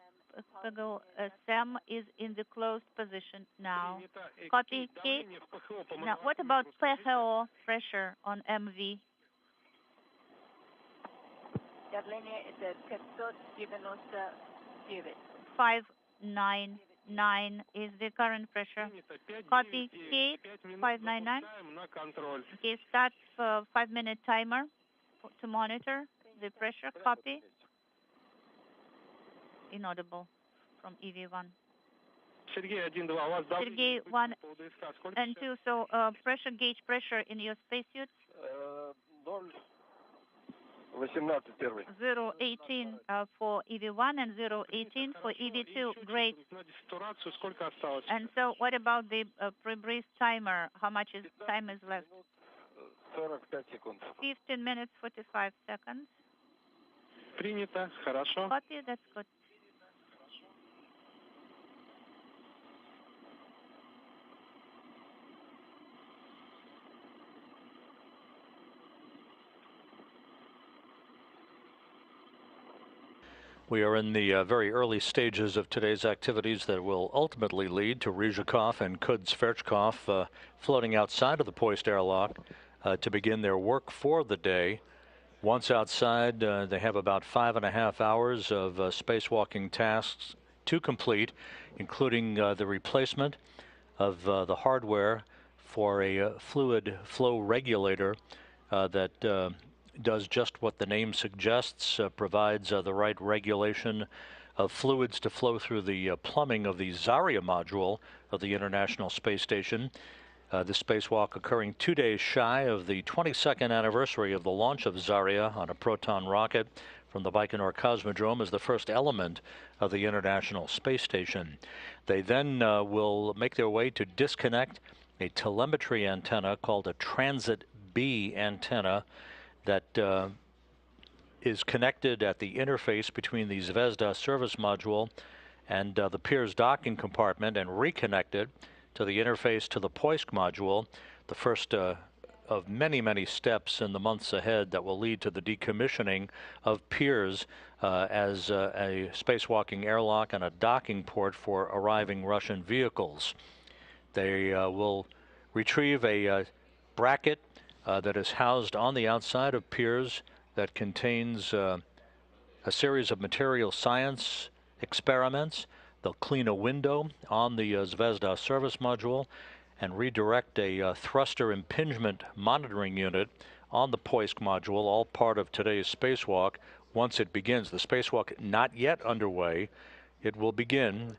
PGO SM is in the closed position now. Copy, Kate. Now, what about PHO pressure on MV? 590. 599 is the current pressure. Copy, Kate, 599. Okay, start 5-minute timer to monitor the pressure. Copy. Inaudible from EV1. Sergey 1 and 2, so pressure gauge pressure in your spacesuit? 018 for EV1 and 018 for EV2. Great. And so what about the pre-breeze timer? How much time is left? 15 minutes, 45 seconds. Принято, хорошо. Copy, that's good. We are in the very early stages of today's activities that will ultimately lead to Rыжикov and Kudь-Sverchkov floating outside of the Poist airlock to begin their work for the day. Once outside, they have about 5.5 hours of spacewalking tasks to complete, including the replacement of the hardware for a fluid flow regulator that does just what the name suggests, provides the right regulation of fluids to flow through the plumbing of the Zarya module of the International Space Station. The spacewalk occurring 2 days shy of the 22nd anniversary of the launch of Zarya on a Proton rocket from the Baikonur Cosmodrome as the first element of the International Space Station. They then will make their way to disconnect a telemetry antenna called a Transit B antenna that is connected at the interface between the Zvezda service module and the Pirs docking compartment and reconnected to the interface to the Poisk module, the first of many, many steps in the months ahead that will lead to the decommissioning of Pirs as a spacewalking airlock and a docking port for arriving Russian vehicles. They will retrieve a bracket that is housed on the outside of Pirs that contains a series of material science experiments. They'll clean a window on the Zvezda service module and redirect a thruster impingement monitoring unit on the Poisk module, all part of today's spacewalk. Once it begins, the spacewalk not yet underway, it will begin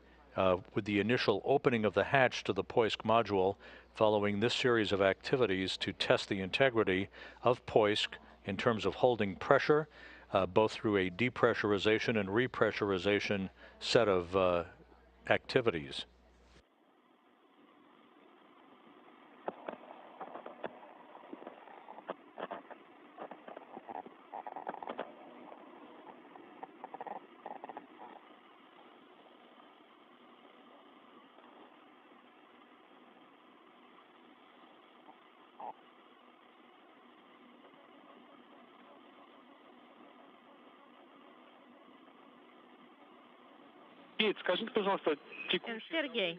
with the initial opening of the hatch to the Poisk module, following this series of activities to test the integrity of Poisk in terms of holding pressure, both through a depressurization and repressurization set of activities. Скажите, пожалуйста, Sergey,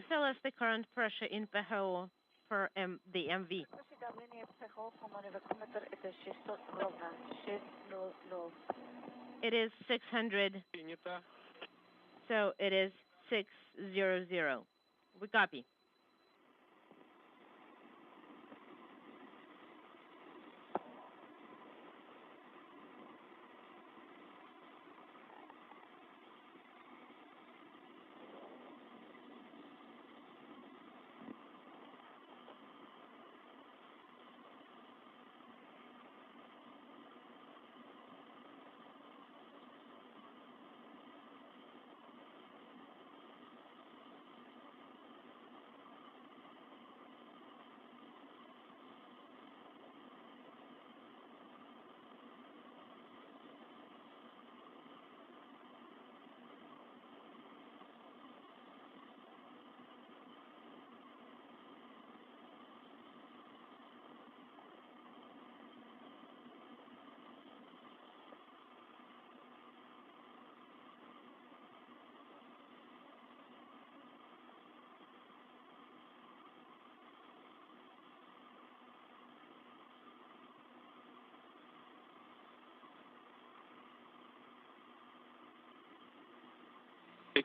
tell us the current pressure in PHO for the MV. It is 600. So it is 600. We copy.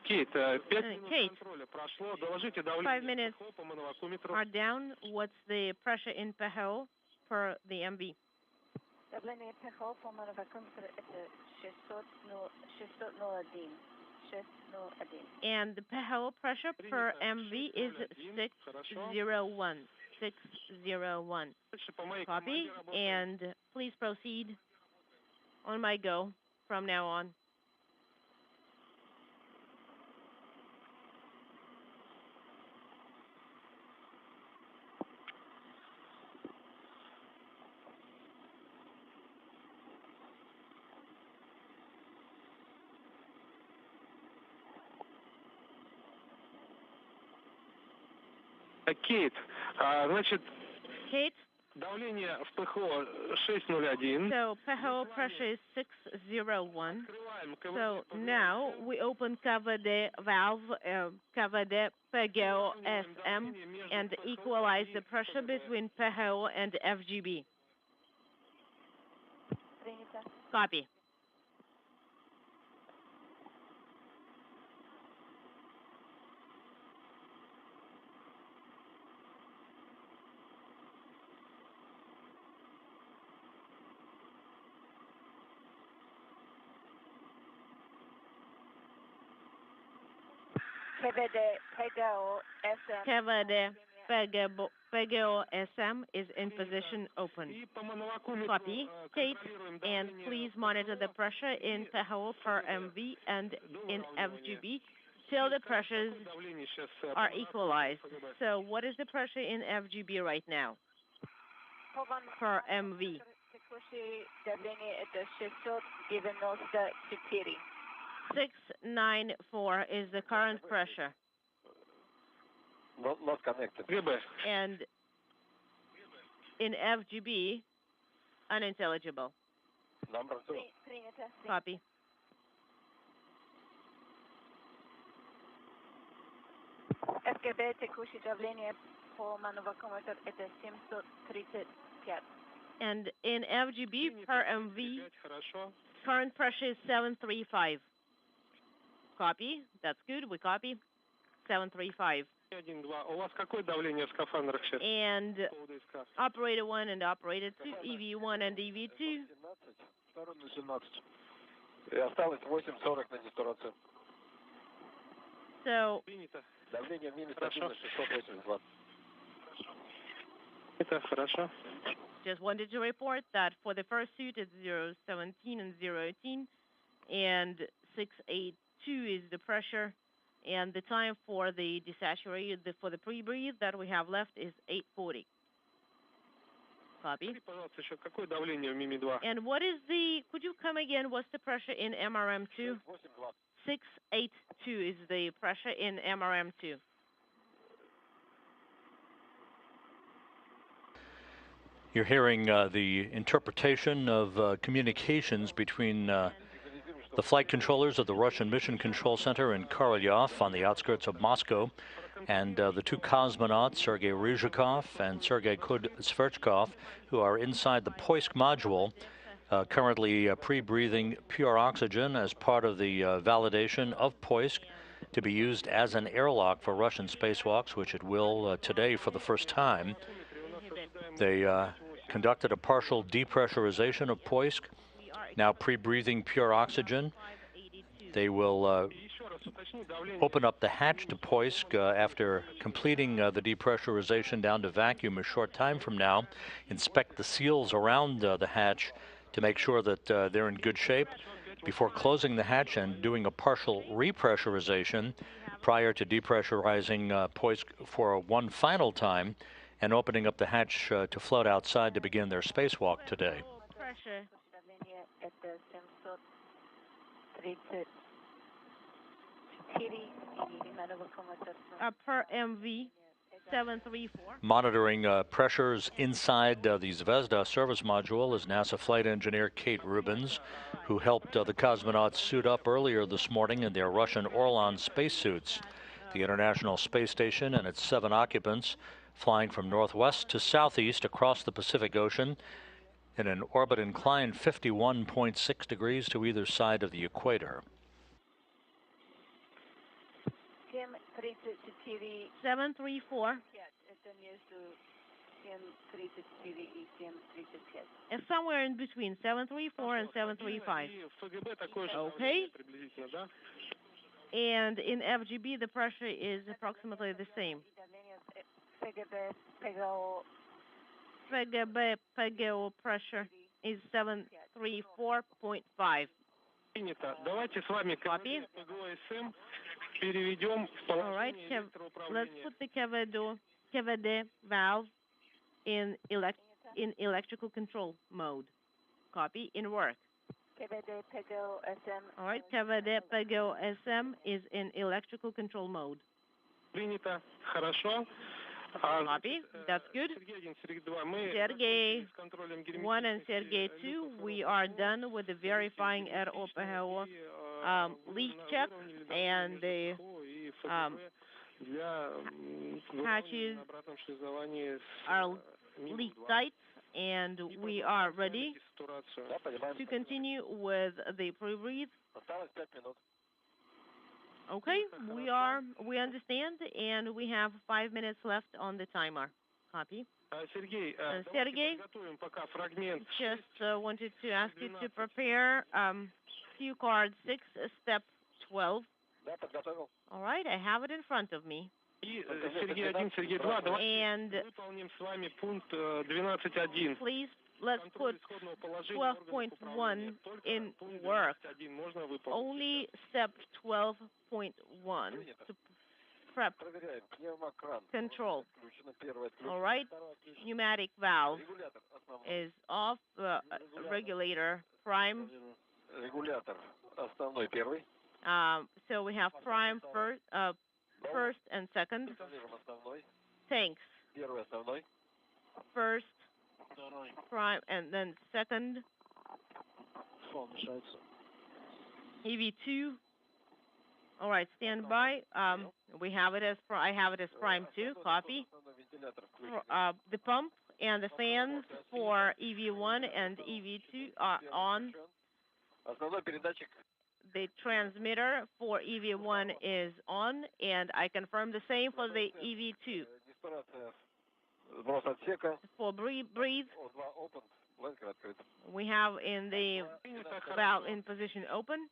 Кейт, 5 минут Kate, контроля прошло. Доложите 5 давление minutes ПХО по мановокометру. are down. What's the pressure in PHO per the MV? Давление ПХО по мановокометру это 601. 601. And the PHO pressure per MV is 601. 601. Copy. And please proceed on my go from now on. Кейт, значит, Kate, давление в ПХО 601. so PHO pressure is 601. So now we open KVD valve, KVD PGO SM, and equalize the pressure between PHO and FGB. Copy. KVD PGO SM is in position open. Copy. Kate, and please monitor the pressure in PHO per MV and in FGB till the pressures are equalized. So what is the pressure in FGB right now per MV? 694 is the current pressure. Not connected. And in FGB, unintelligible. Number 2. Copy. ФГБ текущее давление по мановокометру это 735. And in FGB per MV, current pressure is 735. Copy. That's good. We copy. 735. У вас какое давление в скафандрах сейчас? And operator 1 and operator 2, EV1 and EV2. 17. И осталось 840 на десторацию. So, давление минус 682. Это хорошо. just wanted to report that for the first suit it's 017 and 018, and 682 is the pressure, and the time for the desaturated, for the pre-breathe that we have left is 8:40. Copy. Пожалуйста, еще какое давление в МИМИ-2? And what is the, could you come again, what's the pressure in MRM2? 682 is the pressure in MRM2. You're hearing the interpretation of communications between the flight controllers of the Russian Mission Control Center in Korolyov on the outskirts of Moscow and the two cosmonauts, Sergei Rыжikov and Sergei Kudь-Sverchkov, who are inside the Poisk module, currently pre-breathing pure oxygen as part of the validation of Poisk to be used as an airlock for Russian spacewalks, which it will today for the first time. They conducted a partial depressurization of Poisk, now pre-breathing pure oxygen. They will open up the hatch to Poisk after completing the depressurization down to vacuum a short time from now, inspect the seals around the hatch to make sure that they're in good shape before closing the hatch and doing a partial repressurization prior to depressurizing Poisk for one final time and opening up the hatch to float outside to begin their spacewalk today. Per MV, 734. Monitoring pressures inside the Zvezda service module is NASA flight engineer Kate Rubins, who helped the cosmonauts suit up earlier this morning in their Russian Orlan spacesuits. The International Space Station and its 7 occupants flying from northwest to southeast across the Pacific Ocean in an orbit inclined 51.6 degrees to either side of the equator. 734. It's somewhere in between 734 and 735. Okay. And in FGB, the pressure is approximately the same. FGB PGO pressure is 734.5. Давайте с вами Copy. ПГО-СМ переведем в All right. Let's put the KVD valve in electrical control mode. Copy. In work. All right. KVD PGO-SM is in electrical control mode. Принято. Хорошо. Copy. That's good. Sergey 1 and Sergey 2, we are done with the verifying at OPHO leak check and the hatches are leak tight, and we are ready to continue with the pre-breathe. Okay, we understand, and we have 5 minutes left on the timer. Copy. Sergey, just wanted to ask you to prepare cue card 6, step 12. All right, I have it in front of me. Сергей 1, Сергей 2, давайте выполним с вами пункт 12.1. Please, let's put 12.1 in work. Only step 12.1 to prep control. All right, pneumatic valve is off, regulator prime. So we have prime first and second. Tanks. First, prime, and then second. EV2. All right, stand by. We have it as I have it as prime 2. Copy. The pump and the fans for EV1 and EV2 are on. The transmitter for EV1 is on, and I confirm the same for the EV2. For breathe, we have in the valve in position open.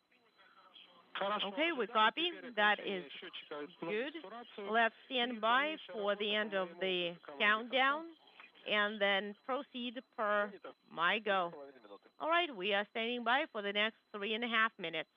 Okay, we copy. That is good. Let's stand by for the end of the countdown, and then proceed per my go. All right, we are standing by for the next 3.5 minutes.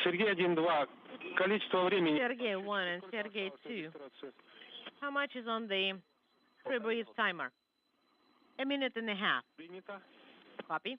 Сергей 1, 2. Количество времени. Sergey 1 and Sergey 2. How much is on the pre-breathe timer? 1.5 minutes. Copy.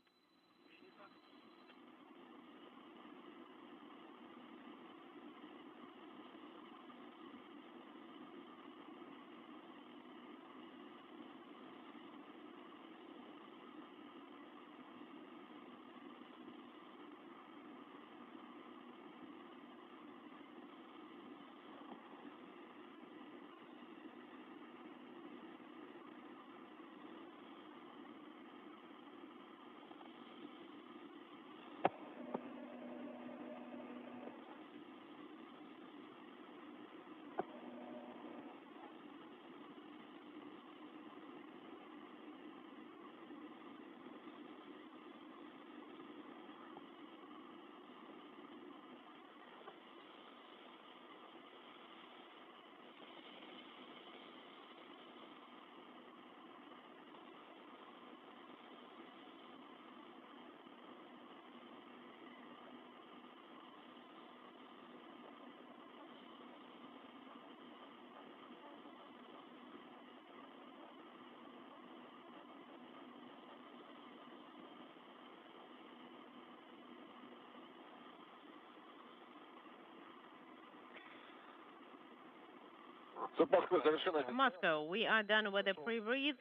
Moscow, we are done with the pre-breathe,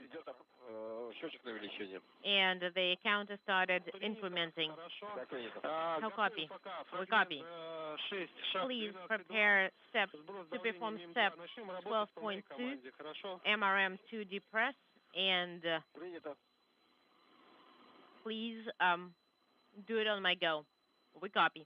and the counter started implementing. How copy? We copy. Please prepare steps to perform step 12.2, MRM2 depress, and please do it on my go. We copy.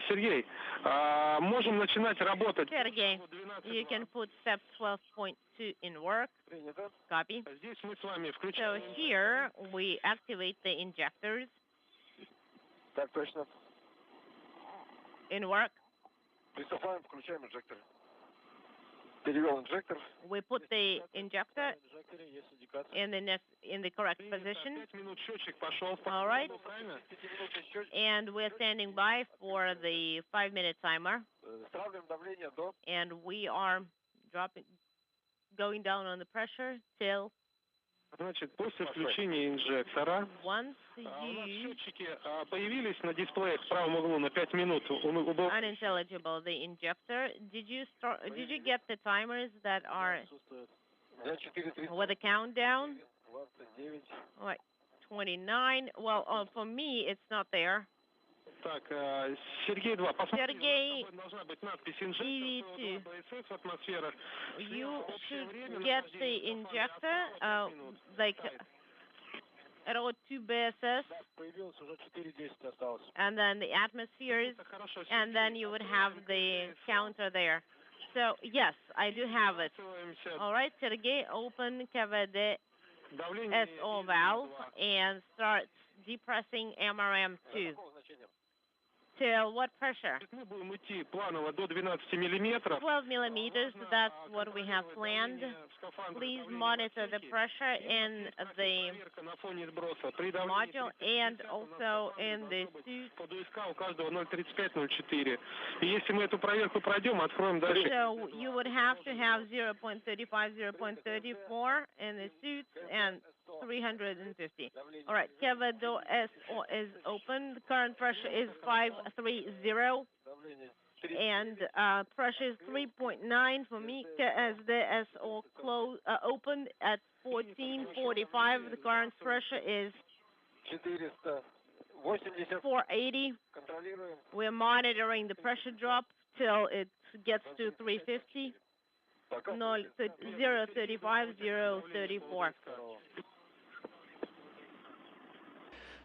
Сергей, можем начинать работать. Sergey, you can put step 12.2 in work. Copy. Здесь мы с вами So включаем. here we activate the injectors Так точно. in work. Приступаем, включаем инжектор. Перевел инжектор. We put the injector in the correct position. 5 минут счетчик пошел. All right. Правильно? And we're standing by for the 5-minute timer. Стравливаем давление до. And we are going down on the pressure till Значит, после включения инжектора once у нас you счетчики появились на дисплее в правом углу на 5 минут. unintelligible the injector. Did you get the timers that are with a countdown? 29. Like 29. Well, for me it's not there. Так, Сергей 2, посмотрите, Сергей, должна быть надпись инжектор, EV2. БСС в атмосферах. You should get the injector, like RO2 BSS, Появилось уже 4:10 осталось. and then the atmospheres, Это хорошо. and then you would have the counter there. So yes, I do have it. All right, Sergey, open KVD Давление SO valve and start depressing MRM2. Till what pressure? Мы будем идти планово до 12 миллиметров. 12 millimeters, that's what we have planned. Please monitor the pressure in the На фоне сброса. При module and also in the suit. Под УСК у каждого 0,35-0,4. И если мы эту проверку пройдем, откроем дальше. So you would have to have 0.35, 0.34 in the suits and 350. All right, Kevedo SO is open. The current pressure is 530, and pressure is 3.9 for me as the SO opened at 1445. The current pressure is 480. We're monitoring the pressure drop till it gets to 350. 035, 034.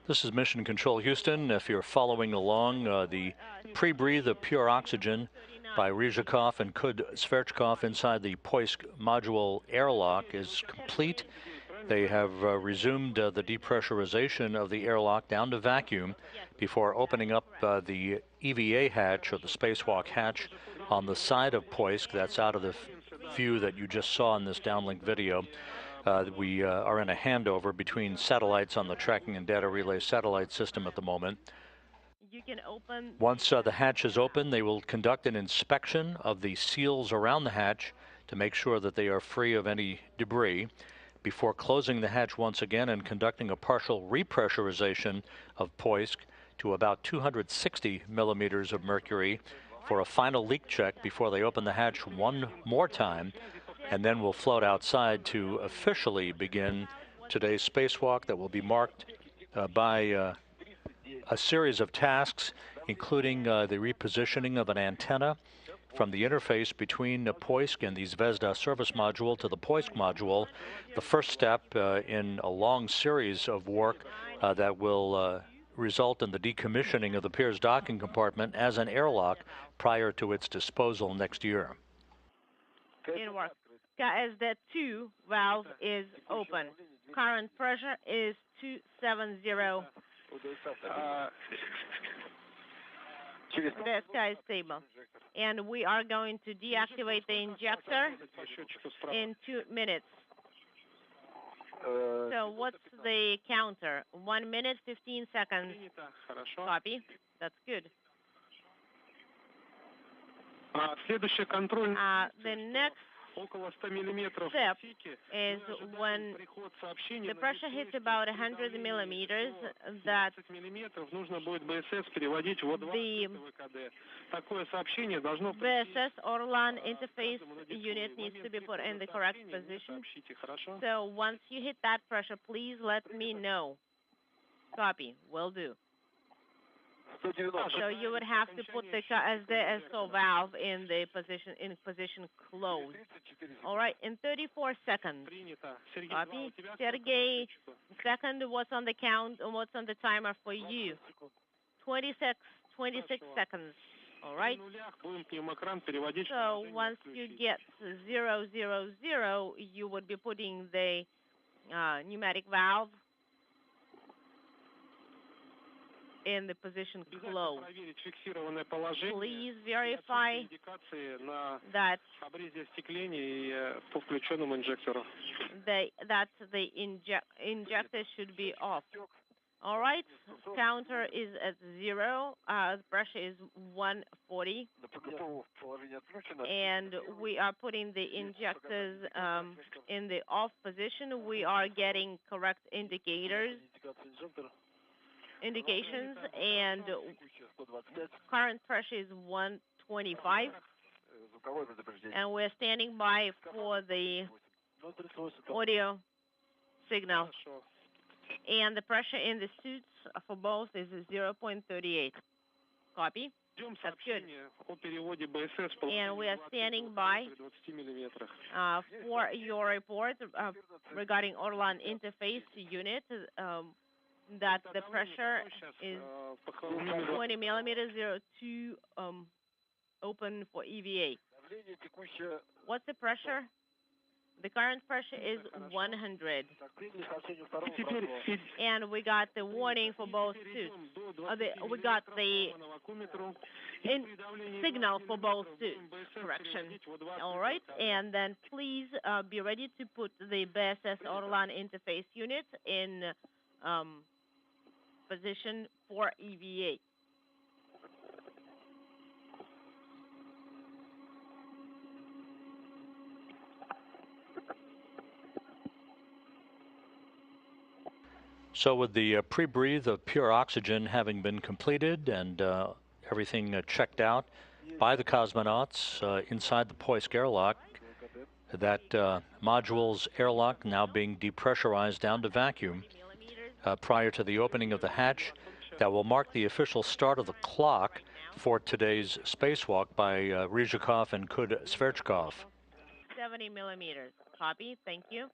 This is Mission Control Houston. If you're following along, the pre-breathe of pure oxygen by Rыжикov and Kudь-Sverchkov inside the Poisk module airlock is complete. They have resumed the depressurization of the airlock down to vacuum before opening up the EVA hatch, or the spacewalk hatch, on the side of Poisk. That's out of the view that you just saw in this downlink video. We are in a handover between satellites on the tracking and data relay satellite system at the moment. You can open. Once the hatch is open, they will conduct an inspection of the seals around the hatch to make sure that they are free of any debris before closing the hatch once again and conducting a partial repressurization of Poisk to about 260 millimeters of mercury for a final leak check before they open the hatch one more time, and then we'll float outside to officially begin today's spacewalk that will be marked by a series of tasks, including the repositioning of an antenna from the interface between the Poisk and the Zvezda service module to the Poisk module, the first step in a long series of work that will result in the decommissioning of the Piers docking compartment as an airlock prior to its disposal next year. In work. As the 2 valve is open. Current pressure is 270. The sky is stable. And we are going to deactivate the injector in 2 minutes. So what's the counter? 1 minute, 15 seconds. Copy. That's good. Следующая контрольная The next около 100 миллиметров step пики. is when Приход сообщения. the pressure hits about 100 millimeters, that 20 миллиметров нужно будет БСС переводить в 20 ВКД. Такое сообщение должно BSS or LAN interface unit needs to be put in the correct position. сообщите, хорошо? So once you hit that pressure, please let me know. Copy. Will do. So you would have to put the SO valve in the position closed. All right, in 34 seconds. Принято. Сергей, Copy. Sergey, second, what's on the count and what's on the timer for you? 26 seconds. All right. будем пневмокран переводить. So once you get 0, 0, 0, you would be putting the pneumatic valve in the position closed. Проверить фиксированное положение. Please verify Индикации на that обрезе остекления и по включенному инжектору. that the injector should be off. All right, counter is at 0, pressure is 140, and we are putting the injectors in the off position. We are getting correct indications, and current pressure is 125, and we're standing by for the audio signal. And the pressure in the suits for both is 0.38. Copy? That's good. And we are standing by for your report regarding Orlan interface unit, that the pressure is 20 millimeters, 02 open for EVA. What's the pressure? The current pressure is 100. And we got the warning for both suits. We got the signal for both suits. Correction. All right. And then please be ready to put the BSS Orlan interface unit in position for EVA. So with the pre-breathe of pure oxygen having been completed and everything checked out by the cosmonauts inside the Poisk airlock, that module's airlock now being depressurized down to vacuum prior to the opening of the hatch, that will mark the official start of the clock for today's spacewalk by Rыжикov and Kudь-Sverchkov. 70 millimeters. Copy. Thank you.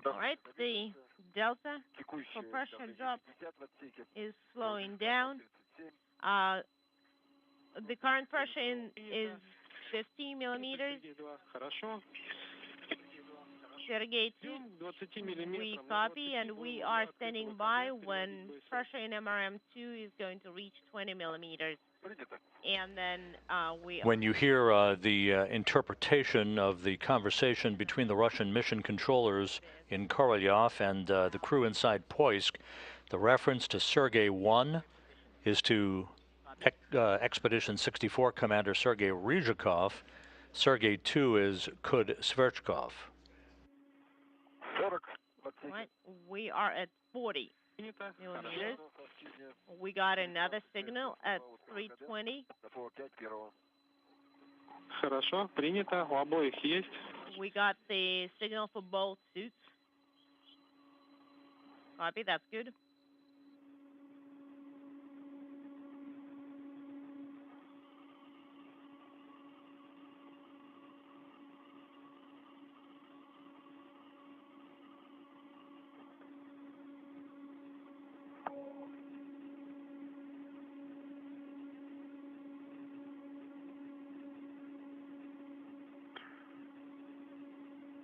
All right, the delta for pressure drop is slowing down. The current pressure is 50 millimeters. Sergey 2, we copy, and we are standing by when pressure in MRM2 is going to reach 20 millimeters. And then when you hear the interpretation of the conversation between the Russian mission controllers in Korolyov and the crew inside Poisk, the reference to Sergey 1 is to Expedition 64 Commander Sergei Rыжikov. Sergey 2 is Kudь-Sverchkov. Right. We are at 40 millimeters. We got another signal at 320. Хорошо, принято. У обоих есть. We got the signal for both suits. Copy, that's good.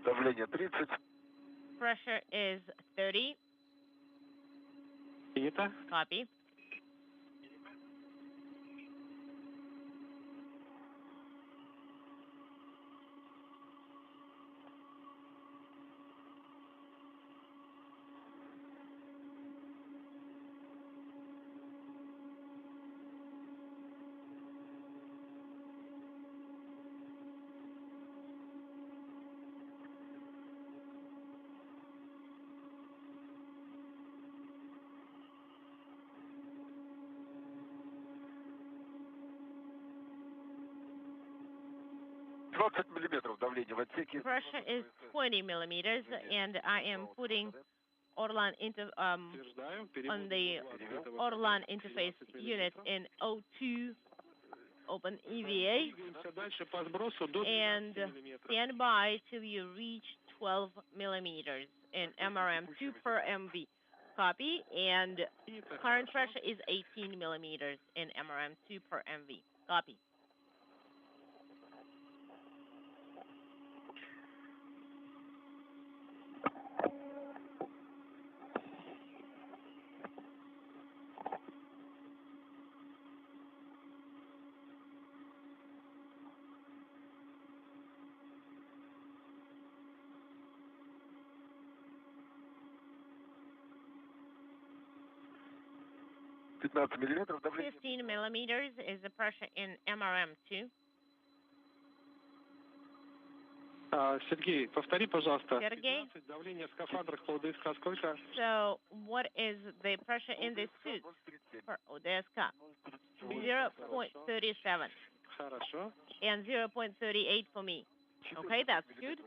Давление 30. Pressure is 30. Принято. Copy. Миллиметров давление в отсеке. Pressure is 20 millimeters, and I am putting Orlan into on the Orlan interface unit in O2 open EVA, and stand by till you reach 12 millimeters in MRM2 per MV. Copy, and current pressure is 18 millimeters in MRM2 per MV. Copy. Миллиметров давление. 15 millimeters is the pressure in MRM2. Сергей, повтори, пожалуйста. Сергей? Давление в скафандрах по ОДСК сколько? So, what is the pressure in the suit for ОДСК? 0.37. Хорошо. And 0.38 for me. Okay, that's good.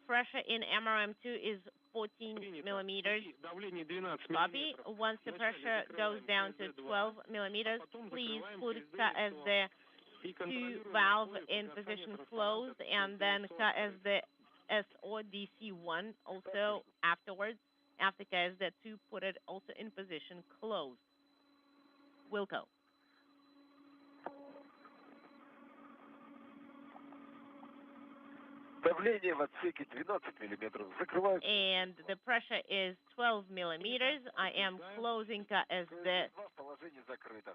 Pressure in MRM2 is 14 millimeters. Copy. Once the pressure goes down to 12 millimeters, please put as the 2 valve in position closed, and then as the S or DC1 also afterwards. After the 2, put it also in position closed. Wilco. Давление в отсеке 12 миллиметров. Закрываю. And the pressure is 12 millimeters. I am closing as the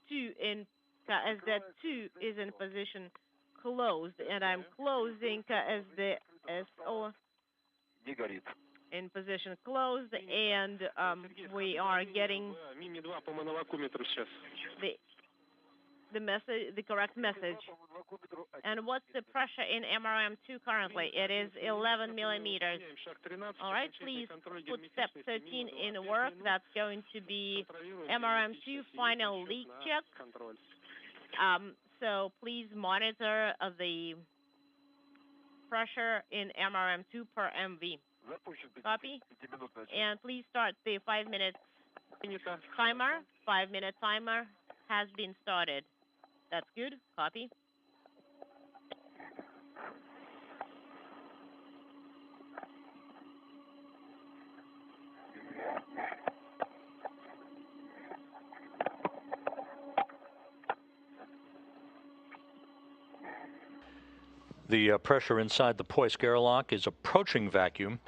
2 in as the 2 is in position closed, and I'm closing as the SO in position closed, and we are getting the message, the correct message. And what's the pressure in MRM2 currently? It is 11 millimeters. All right, please put step 13 in work. That's going to be MRM2 final leak check. So please monitor the pressure in MRM2 per MV. Copy. And please start the 5-minute timer. 5-minute timer has been started. That's good. Copy. The pressure inside the Poisk airlock is approaching vacuum,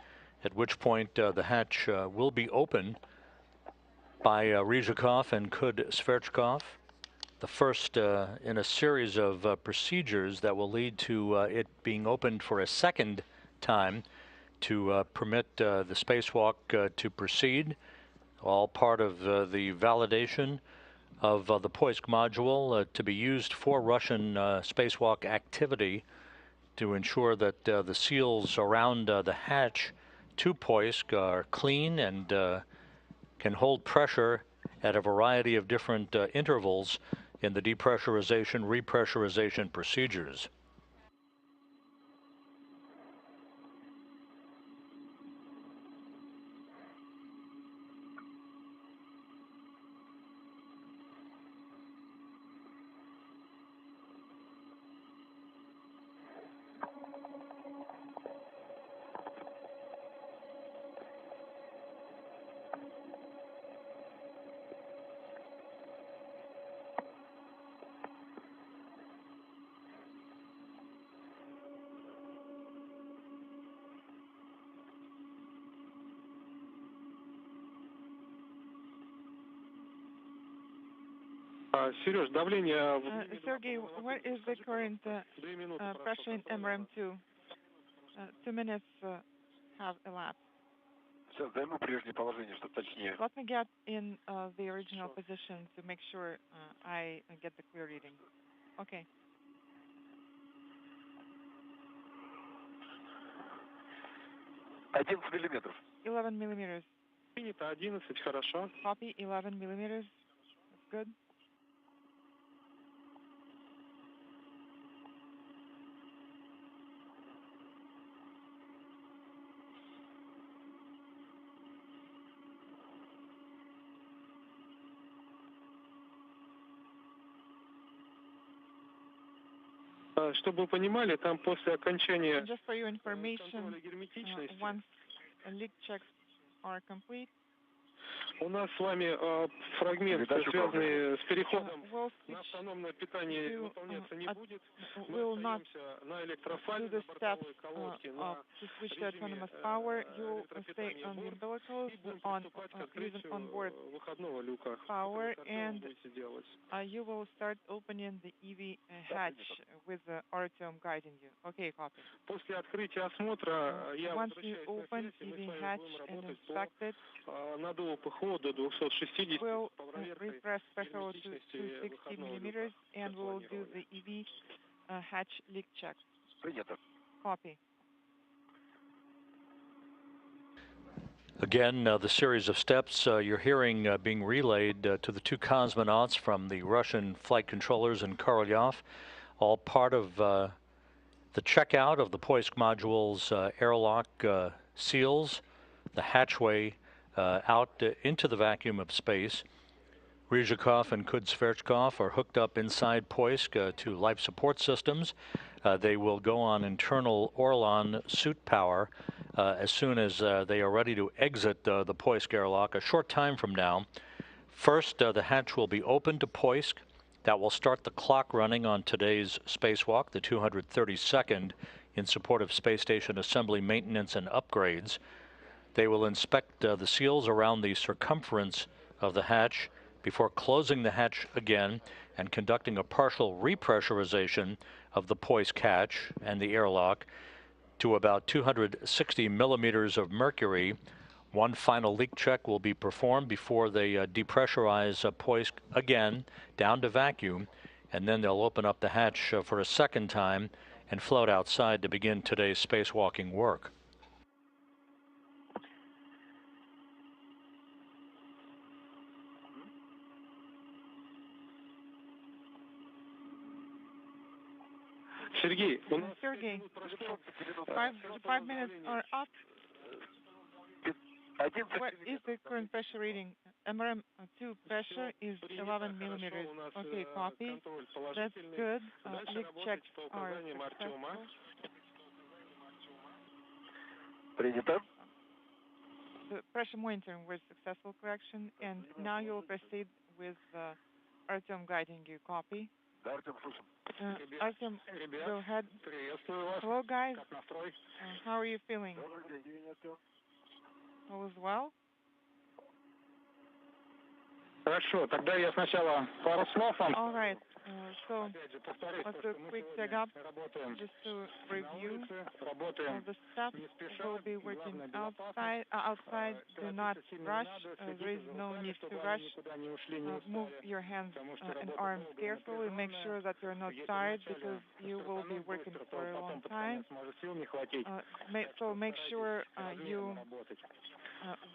at which point the hatch will be open by Rыжикov and Kudь-Sverchkov, the first in a series of procedures that will lead to it being opened for a second time to permit the spacewalk to proceed, all part of the validation of the Poisk module to be used for Russian spacewalk activity, to ensure that the seals around the hatch to Poisk are clean and can hold pressure at a variety of different intervals in the depressurization, repressurization procedures. Сереж, давление... Sergey, what is the current pressure in MRM2? 2 minutes have elapsed. Сейчас займу прежнее положение, чтобы точнее. Let me get in the original position to make sure I get the clear reading. Okay. 11 миллиметров. 11 millimeters. Принято 11, хорошо. Copy, 11 millimeters. That's good. Чтобы вы понимали, там после окончания Just for your information, герметичности once leak checks are complete, у нас с вами фрагмент, связанный с переходом на автономное питание, выполняться не будет. Мы остаемся на электрофазе, колодке, на режиме выходного люка. power, and you will start opening the EV hatch with the Artyom guiding you. Okay, copy. После открытия осмотра я Once you возвращаюсь open на связь, и EV мы с hatch вами and будем inspect it, работать на ДОПХО до 260 we'll по проверке refresh threshold to герметичности 260 выходного millimeters, люка. and we'll do the EV hatch leak check. Принято. Copy. Again, the series of steps you're hearing being relayed to the two cosmonauts from the Russian flight controllers in Korolyov, all part of the checkout of the Poisk module's airlock seals, the hatchway out into the vacuum of space. Rыжикov and Kudь-Sverchkov are hooked up inside Poisk to life support systems. They will go on internal Orlan suit power as soon as they are ready to exit the Poisk airlock a short time from now. First, the hatch will be opened to Poisk. That will start the clock running on today's spacewalk, the 232nd, in support of space station assembly, maintenance, and upgrades. They will inspect the seals around the circumference of the hatch before closing the hatch again and conducting a partial repressurization of the Poisk hatch and the airlock to about 260 millimeters of mercury. One final leak check will be performed before they depressurize Poisk again down to vacuum, and then they'll open up the hatch for a second time and float outside to begin today's spacewalking work. Сергей, Sergey, 5 minutes are up. What is the current pressure reading? MRM2 pressure is 11 millimeters. Okay, copy. That's good. Leak checks are successful. Принято. The pressure monitoring was successful correction, and now you'll proceed with Artyom guiding you. Copy. Artyom, go ahead. Hello, guys. How are you feeling? All is well? Хорошо, тогда я сначала пару слов вам. All right. So let's do a quick check up just to review the steps. We'll be working outside. Do not rush. There is no need to rush. Move your hands and arms carefully. Make sure that you're not tired because you will be working for a long time. So make sure you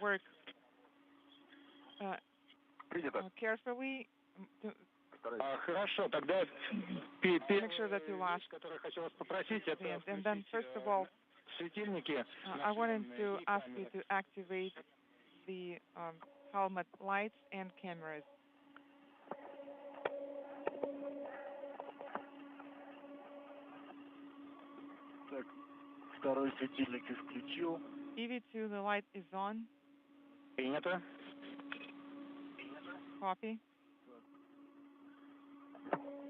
work carefully. Хорошо, тогда который хочу вас попросить, это and then first of all, светильники. I wanted to ask you to activate the helmet lights and cameras. Так, второй светильник исключил. EV2, the light is on. Принято. Copy.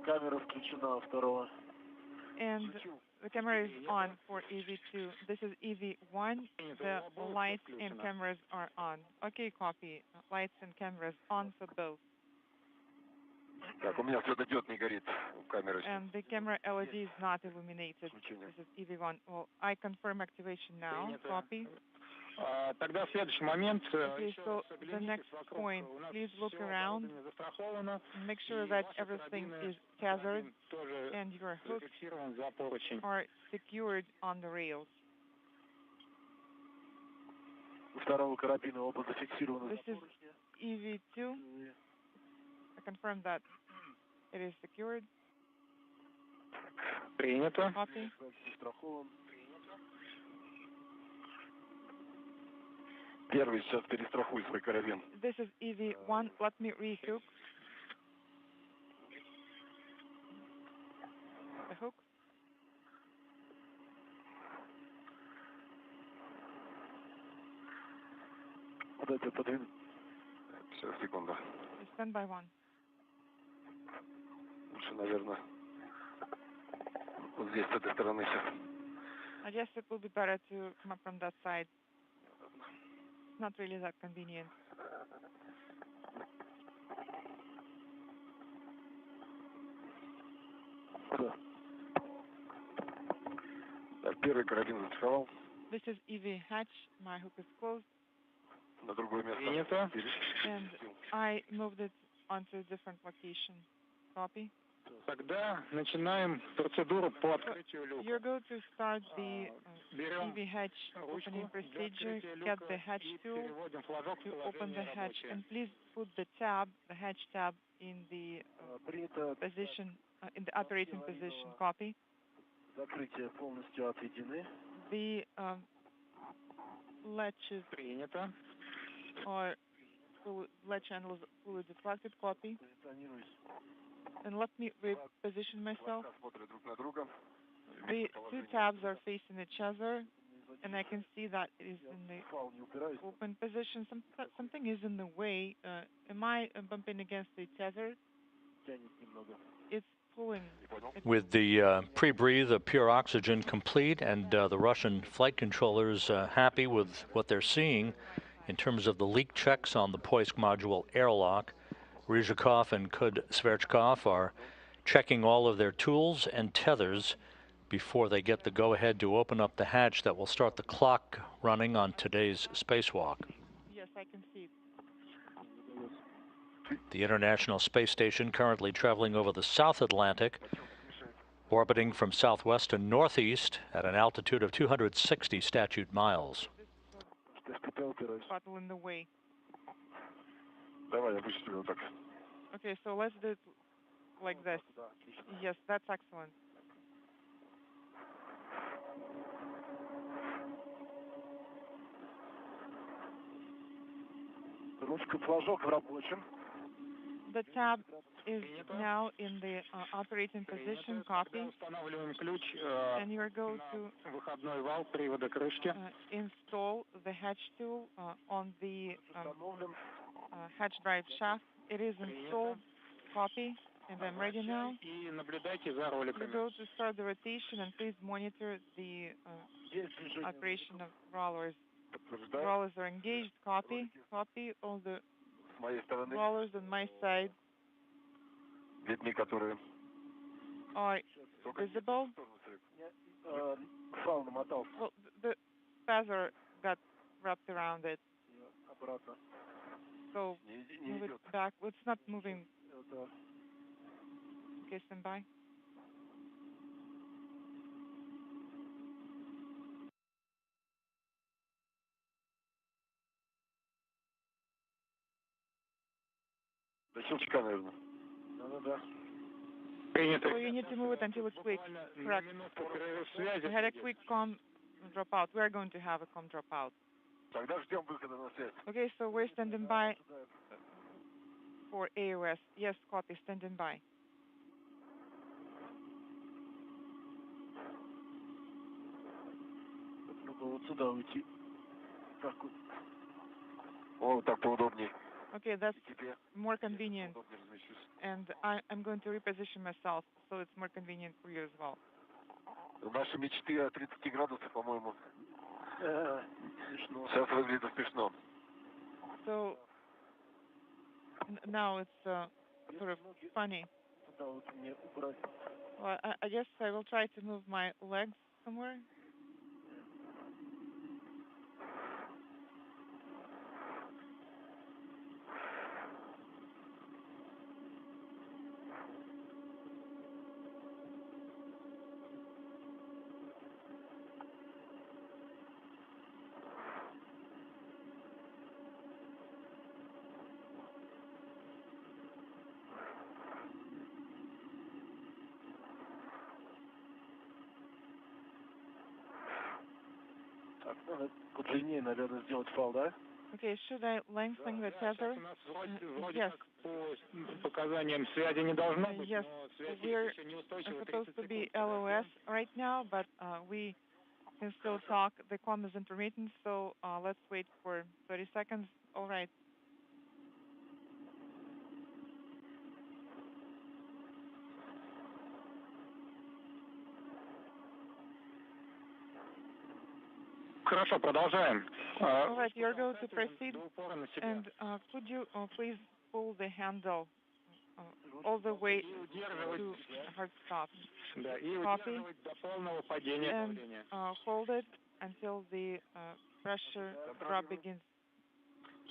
Камера включена второго. And the camera is on for EV2. This is EV1. The lights and cameras are on. Okay, copy. Lights and cameras on for both. Так, у меня светодиод не горит у камеры. And the camera LED is not illuminated. This is EV1. Well, I confirm activation now. Copy. Тогда следующий момент. Okay, so the next point, please look around and make sure that everything is tethered and your hooks are secured on the rails. This is EV2. I confirm that it is secured. Принято. Copy. Первый сейчас перестрахуй свой карабин. This is EV1. Let me rehook the hook. Подайте, подвинь. Сейчас, секунду. Stand by one. Лучше, наверное, вот здесь, с этой стороны сейчас. I guess it will be better to come up from that side. It's not really that convenient. Да. Так, первый карабин застраховал. This is EV hatch. My hook is closed. На другое место. Принято. And I moved it onto a different location. Copy. Тогда начинаем процедуру по открытию люка. You're going to start the EV hatch opening procedure. Get the hatch tool to open the hatch, and please put the hatch tab, in the position, in the operating position. Copy. Закрытие полностью отведены. The latches or latch handles fully deflected. Copy. And let me reposition myself. The two tabs are facing each other, and I can see that it is in the open position. Something is in the way. Am I bumping against the tether? It's pulling. With the pre-breathe, the pure oxygen complete, and the Russian flight controllers happy with what they're seeing in terms of the leak checks on the Poisk module airlock, Rыжикov and Kudь-Sverchkov are checking all of their tools and tethers before they get the go-ahead to open up the hatch that will start the clock running on today's spacewalk. Yes, I can see it. The International Space Station currently traveling over the South Atlantic, orbiting from southwest to northeast at an altitude of 260 statute miles. Bottle in the way. Давай, я вычислю вот так. Okay, so let's do it like this. Yes, that's excellent. Ручка флажок в рабочем. The tab is now in the operating position. Copy. And you're going to install the hatch tool on the hatch drive shaft. It is installed. Copy. And I'm ready now. You go to start the rotation, and please monitor the operation of rollers. Rollers are engaged. Copy. Copy. All the rollers on my side are visible. Well, the feather got wrapped around it. So move it back. It's not moving. Okay, stand by. До щелчка, наверное. Да. So you need to move it until it's quick. Correct. We had a quick comm dropout. We are going to have a comm dropout. Тогда ждем выхода на связь. Okay, so we're standing by for AOS. Yes, copy. Standing by. Вот сюда уйти. Так вот. О, так поудобнее. Okay, that's more convenient. And I'm going to reposition myself, so it's more convenient for you as well. Наши мечты о 30 градусах, по-моему. Сейчас выглядит смешно. So now it's sort of funny. Well, I guess I will try to move my legs somewhere. Подлиннее, наверное, сделать фал, да? Okay, should I lengthen the tether? Yes. Yes, we're supposed to be LOS right now, but we can still talk. The comm is intermittent, so let's wait for 30 seconds. All right. Хорошо, продолжаем. All right, you're going to proceed. And could you please pull the handle all the way to hard stop? Copy. And hold it until the pressure drop begins.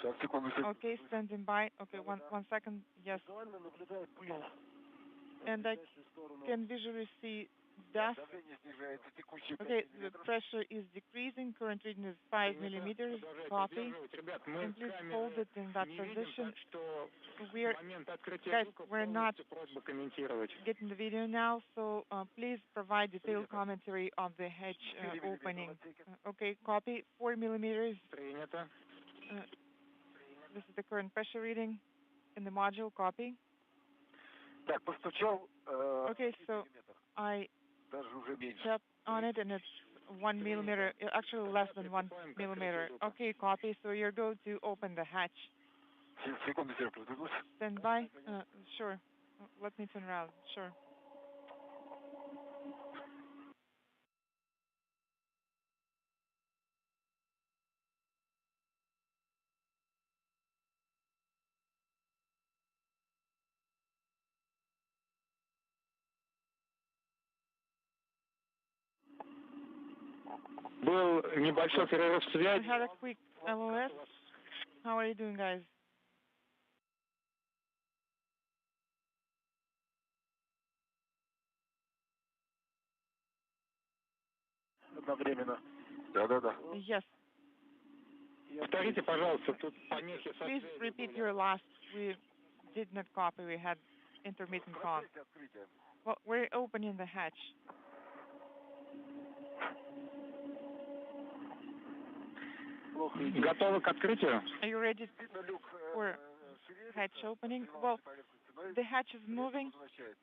Okay, standing by. Okay, one second. Yes. And I can visually see dust. Okay, the pressure is decreasing. Current reading is 5 millimeters. Copy. And please hold it in that position. We're not getting the video now, so please provide detailed commentary on the hatch opening. Okay, copy. 4 millimeters. This is the current pressure reading in the module. Copy. Okay, so I tapped on it and it's 1 millimeter, actually less than 1 millimeter. Okay, copy. So you're going to open the hatch. Stand by. Sure. Let me turn around. Sure. Был небольшой перерыв в связи. We had a quick LOS. How are you doing, guys? Одновременно. Да. Yes. Повторите, пожалуйста, тут помехи со Please repeat your last. We did not copy. We had intermittent comm. Well, we're opening the hatch. Готовы к открытию? Are you ready for hatch opening? Well, the hatch is moving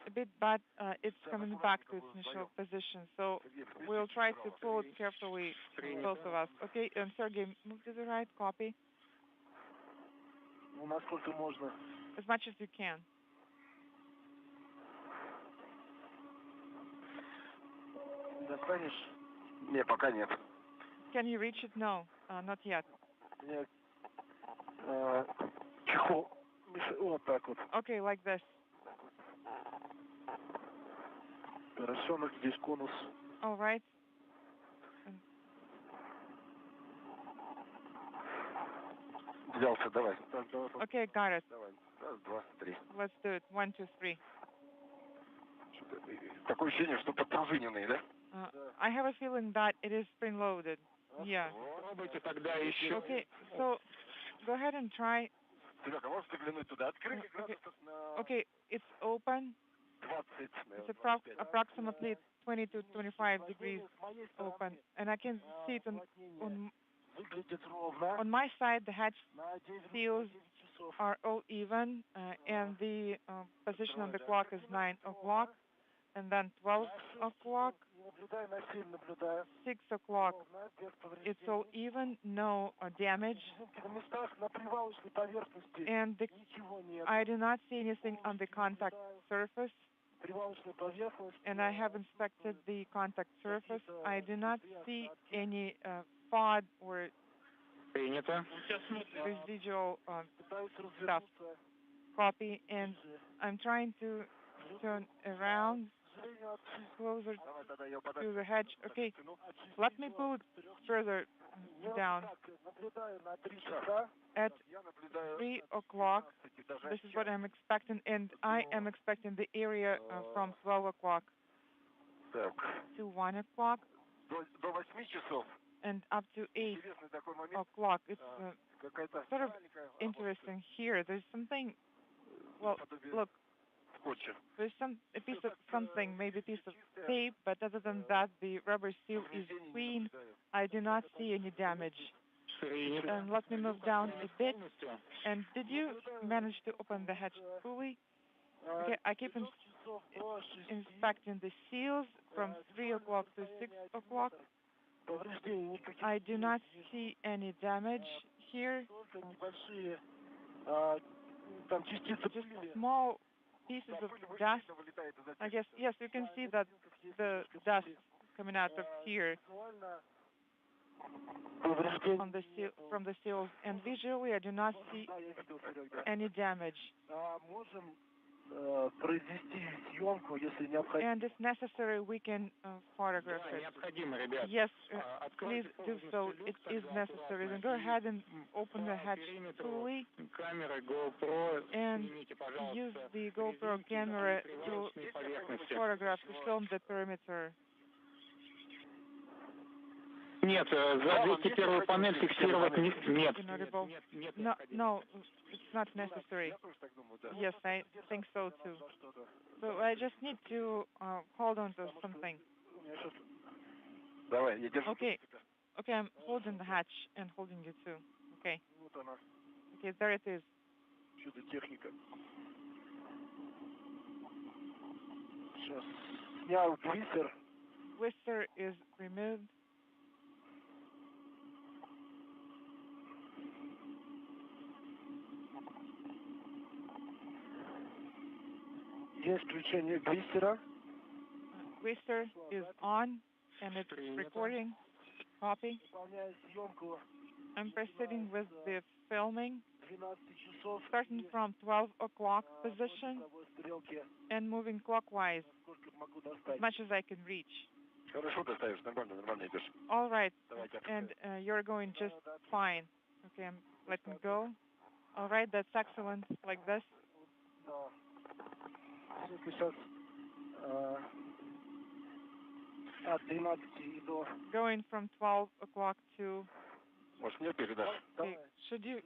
a bit, but it's coming back to its initial position. So we'll try to pull it carefully, both of us. Okay, and Sergey, move to the right. Copy. Насколько можно? As much as you can. Достанешь? Не, пока нет. Can you reach it? No, not yet. Нет. Чехол. Вот так вот. Okay, like this. Хорошо, но здесь конус. All right. Взялся, давай. Okay, got it. Давай. Раз, два, три. Let's do it. 1, 2, 3. Такое ощущение, что подпружиненный, да? I have a feeling that it is spring-loaded. Yeah. Пробуйте тогда еще. Okay, so go ahead and try. Серега, можешь заглянуть туда? Открытый градусов на... Okay, it's open. 20. It's approximately 20 to 25 degrees open. And I can see it on my side, the hatch seals are all even, and the position on the clock is 9 o'clock, and then 12 o'clock, 6 o'clock. It's all even, no damage. And I do not see anything on the contact surface. And I have inspected the contact surface. I do not see any pod or residual stuff. Copy, and I'm trying to turn around closer to the hatch. Okay, let me pull it further down. At 3 o'clock, this is what I'm expecting, and I am expecting the area from 12 o'clock to 1 o'clock and up to 8 o'clock. It's sort of interesting here. There's something, well, look, there's a piece of something, maybe a piece of tape, but other than that, the rubber seal is clean. I do not see any damage. And let me move down a bit. And did you manage to open the hatch fully? Okay, I keep inspecting the seals from 3 o'clock to 6 o'clock. I do not see any damage here. Just small pieces of dust. I guess, yes, you can see that the dust coming out of here on the from the seals, and visually I do not see any damage. And if necessary, we can photograph it. Yes, please do so. It is necessary. Then go ahead and open the hatch fully and use the GoPro camera to photograph, to film the perimeter. Нет, за 201 панель фиксировать нет. No, it's not necessary. Yes, I think so too. So I just need to hold on to something. Okay, I'm holding the hatch and holding you too. Okay, there it is. Twister is removed. Twister is on and it's recording. Copy. I'm proceeding with the filming, starting from 12 o'clock position and moving clockwise as much as I can reach. All right, and you're going just fine. Okay, I'm letting go. All right, that's excellent, like this. Going from 12 o'clock to... Okay, should you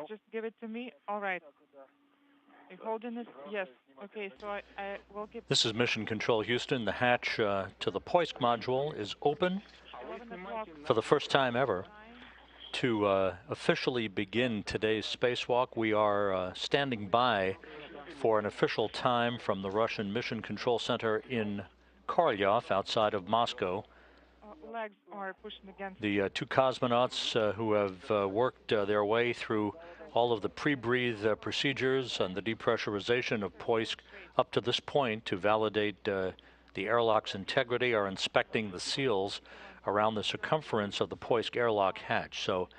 just give it to me? All right. Are you holding it? Yes. Okay, so I will keep... This is Mission Control Houston. The hatch to the Poisk module is open for the first time ever. To officially begin today's spacewalk, we are standing by for an official time from the Russian Mission Control Center in Korolyov, outside of Moscow. Legs are pushing against the two cosmonauts who have worked their way through all of the pre-breathe procedures and the depressurization of Poisk up to this point to validate the airlock's integrity are inspecting the seals around the circumference of the Poisk airlock hatch. So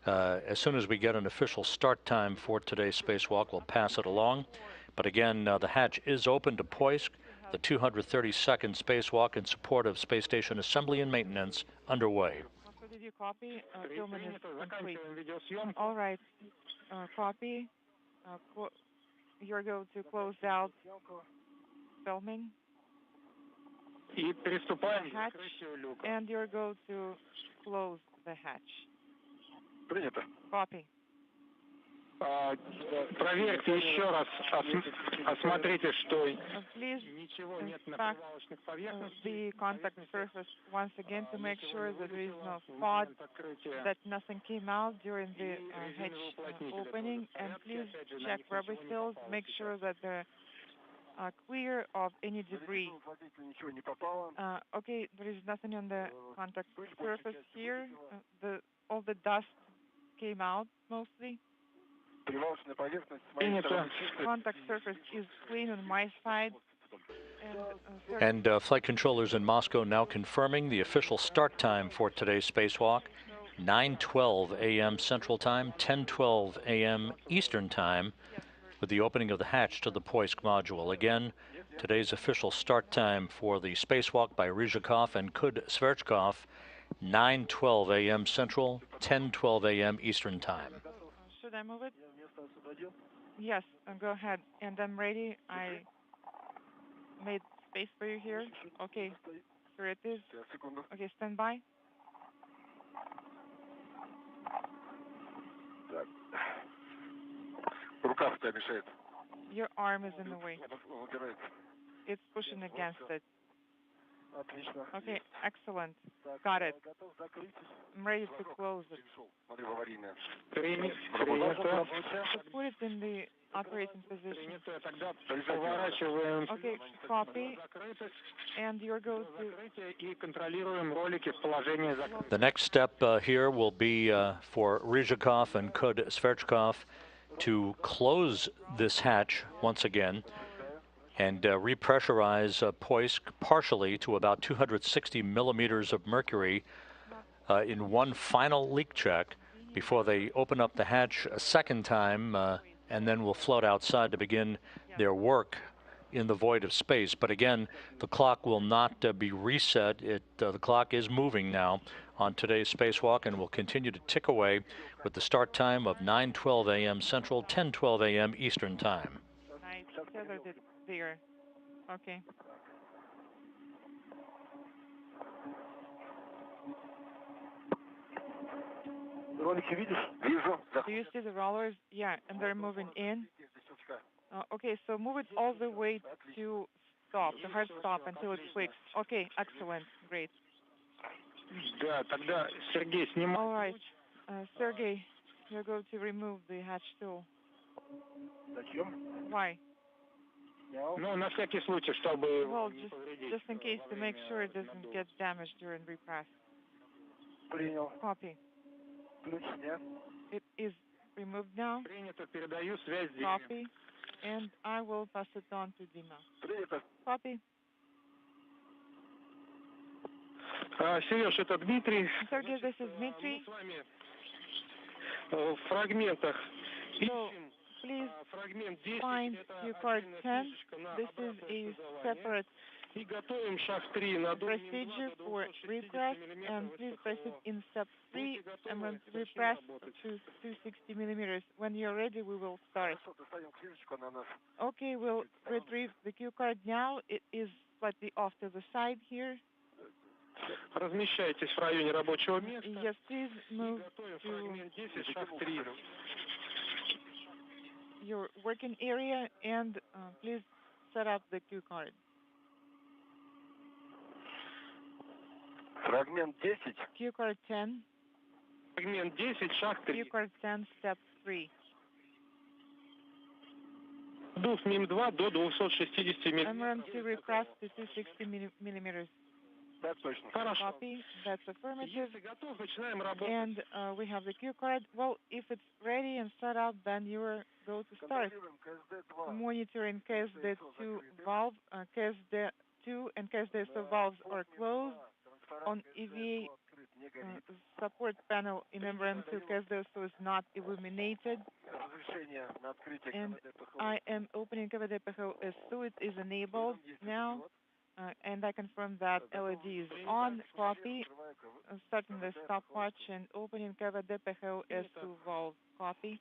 as soon as we get an official start time for today's spacewalk, we'll pass it along. But again, the hatch is open to Poisk, the 232nd spacewalk in support of space station assembly and maintenance underway. Did you copy? Filming is complete. All right. Copy. You're going to close out filming. The hatch, and you're going to close the hatch. Copy. Проверьте еще раз, осмотрите, что ничего нет на прибавочных поверхностях. The contact surface once again to make sure that there is no spot, that nothing came out during the hatch opening, and please check rubber seals, make sure that they're clear of any debris. Okay, there is nothing on the contact surface here. All the dust came out mostly. Contact surface is clean on my side. And flight controllers in Moscow now confirming the official start time for today's spacewalk, 9:12 a.m. Central Time, 10:12 a.m. Eastern Time. with the opening of the hatch to the Poisk module. Again, today's official start time for the spacewalk by Rыжиков and Kudь-Sverchkov, 9:12 a.m. Central, 10:12 a.m. Eastern Time. Should I move it? Yes, go ahead. And I'm ready. I made space for you here. Okay, here it is. Okay, stand by. Your arm is in the way. It's pushing against it. Okay, excellent. Got it. I'm ready to close it. Put it in the operating position. Okay, copy. And you're going to... The next step here will be for Rыжикov and Kudь-Sverchkov to close this hatch once again and repressurize Poisk partially to about 260 millimeters of mercury in one final leak check before they open up the hatch a second time and then will float outside to begin their work in the void of space. But again, the clock will not be reset. The clock is moving now on today's spacewalk and will continue to tick away with the start time of 9:12 a.m. Central, 10:12 a.m. Eastern Time. I tethered it there. Okay. Do you see the rollers? Yeah, and they're moving in. Okay, so move it all the way to stop, the hard stop until it's fixed. Okay, excellent, great. All right, Sergey, you're going to remove the hatch tool. Why? Well, just in case, to make sure it doesn't get damaged during repress. Copy. It is removed now. Copy. And I will pass it on to Dima. Copy. Sergey, this is Dmitry. So, please find your card 10. This is a separate procedure for repress, and please press it in step 3 and then repress to 260 millimeters. When you're ready, we will start. Okay, we'll retrieve the cue card now. It is slightly off to the side here. Yes, please move to your working area and please set up the cue card. Cue card 10. Cue card 10, step 3. MRM to repress to 260 millimeters. Copy. That's affirmative. And we have the cue card. Well, if it's ready and set up, then you are going to start. Monitoring KSD2 valve. KSD2 and KSD2 valves are closed. On EVA support panel in MRM2, KSD2 is not illuminated. And I am opening KVD-PHO S2. It is enabled now. And I confirm that LED is on. Copy. Starting the stopwatch and opening KVD-PHO S2 valve. Copy.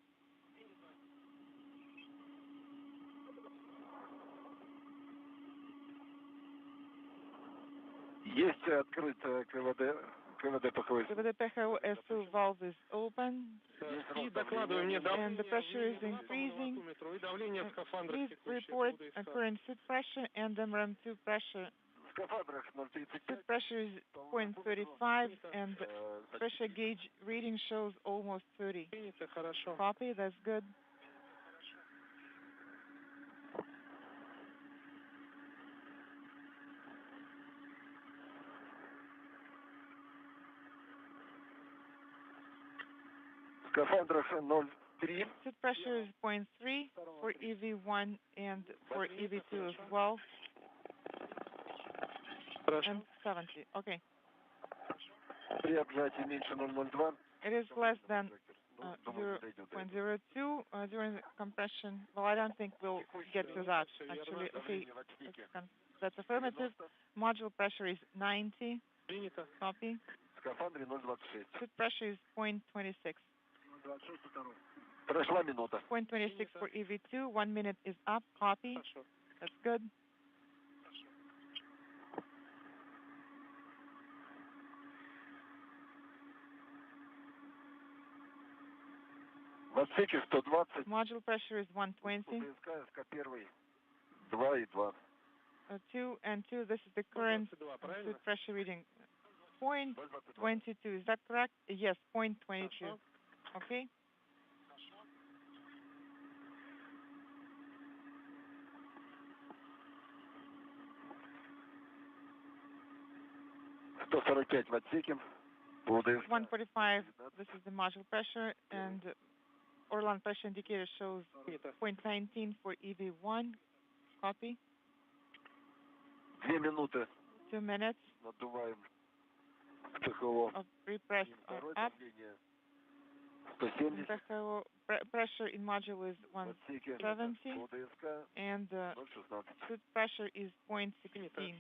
KVD-PHO S2 valve is open. And the pressure is increasing. Please report current suit pressure and MRM2 pressure. Suit pressure is 0.35 and pressure gauge reading shows almost 30. Copy, that's good. Suit pressure is 0.3 for EV1 and for EV2 as well. And 70. Okay. It is less than 0.02 during the compression. Well, I don't think we'll get to that, actually. Okay, that's affirmative. Module pressure is 90. Copy. Suit pressure is 0.26. 0.26 for EV2. 1 minute is up. Copy. That's good. Module pressure is 120. 2 and 2. This is the current suit pressure reading. 0.22. Is that correct? Yes, 0.22. Okay. УДС. 145. This is the module pressure, and Orlan pressure indicator shows 0.19 for EV1. Copy. 2 минуты. 2 minutes. Надуваем ПХО. Of repress up. 170. PHO pressure in module is 170, and suit pressure is 0.16.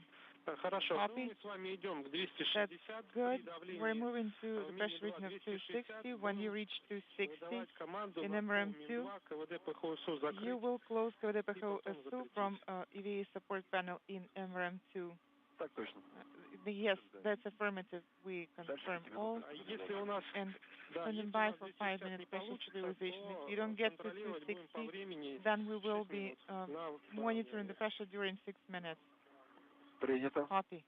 Хорошо. Copy. Мы с вами идем к 260. That's good. We're moving to the pressure reading of 260. When you reach 260 in MRM2, you will close KVD PHO from EVA support panel in MRM2. Так точно. Yes, that's affirmative. We confirm all. And standing by for 5 minutes pressure stabilization. If you don't get to 260, then we will be monitoring the pressure during 6 minutes. Принято. Copy.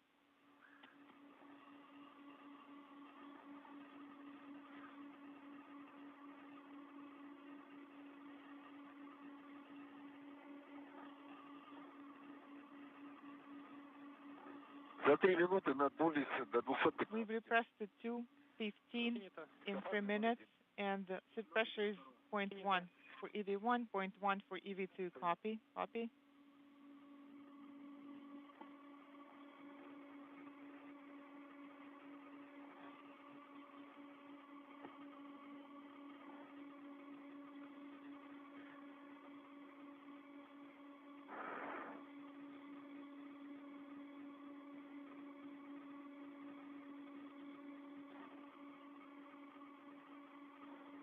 За 3 минуты надулись до 215. We've repressed to 215 in 3 minutes, and suit pressure is 0.1 for EV1, 0.1 for EV2. Copy. Copy.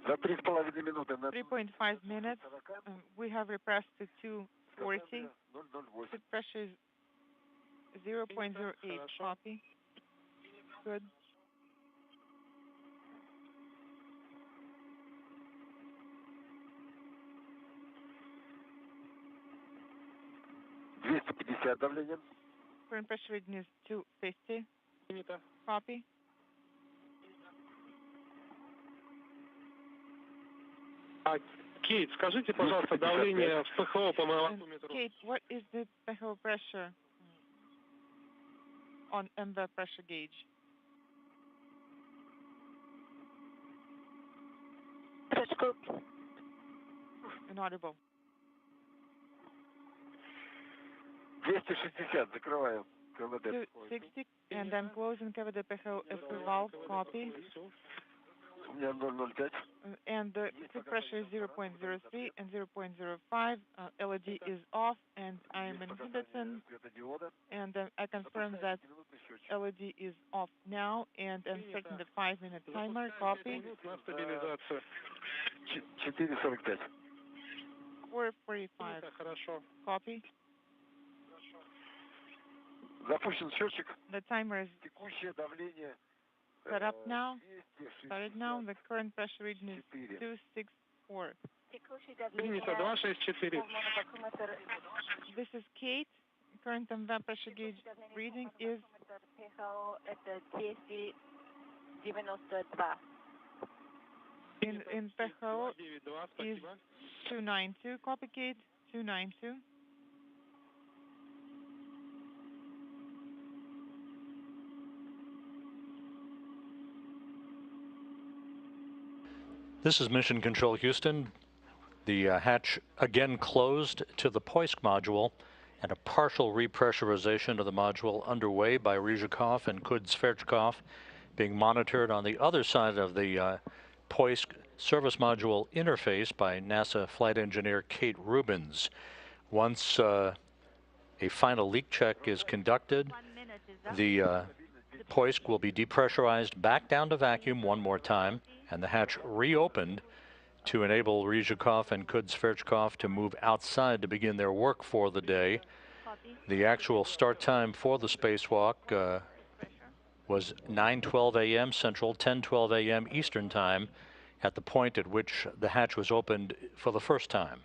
За 3,5 минуты 3.5 minutes. We have repressed to 240. Suit pressure is 0.08. Copy. Good. давление. Current pressure reading is 250. Copy. Кейт, скажите, пожалуйста, давление в ПХО по молокометру. Kate, what is the PHO pressure on MV pressure gauge? Inaudible. 260, закрываю. КВД. 260, and I'm closing KVD PHO F2 valve. Copy. У меня 0,05. And the suit pressure is 0.03 and 0.05. LED is off, and I'm in Henderson. And I confirm that LED is off now, and I'm setting the 5-minute timer. Copy. 4,45. 4:45. Copy. Запущен счетчик. The timer is Текущее давление. set up now. Started now. The current pressure reading is 264. Принято 264. This is Kate. Current MV pressure gauge reading is in PHO is 292. Copy, Kate. 292. This is Mission Control Houston. The hatch again closed to the Poisk module, and a partial repressurization of the module underway by Rыжикov and Kudь-Sverchkov, being monitored on the other side of the Poisk service module interface by NASA flight engineer Kate Rubins. Once a final leak check is conducted, the Poisk will be depressurized back down to vacuum one more time, and the hatch reopened to enable Rыжиков and Kudь-Sverchkov to move outside to begin their work for the day. The actual start time for the spacewalk was 9:12 a.m. Central, 10:12 a.m. Eastern Time, at the point at which the hatch was opened for the first time.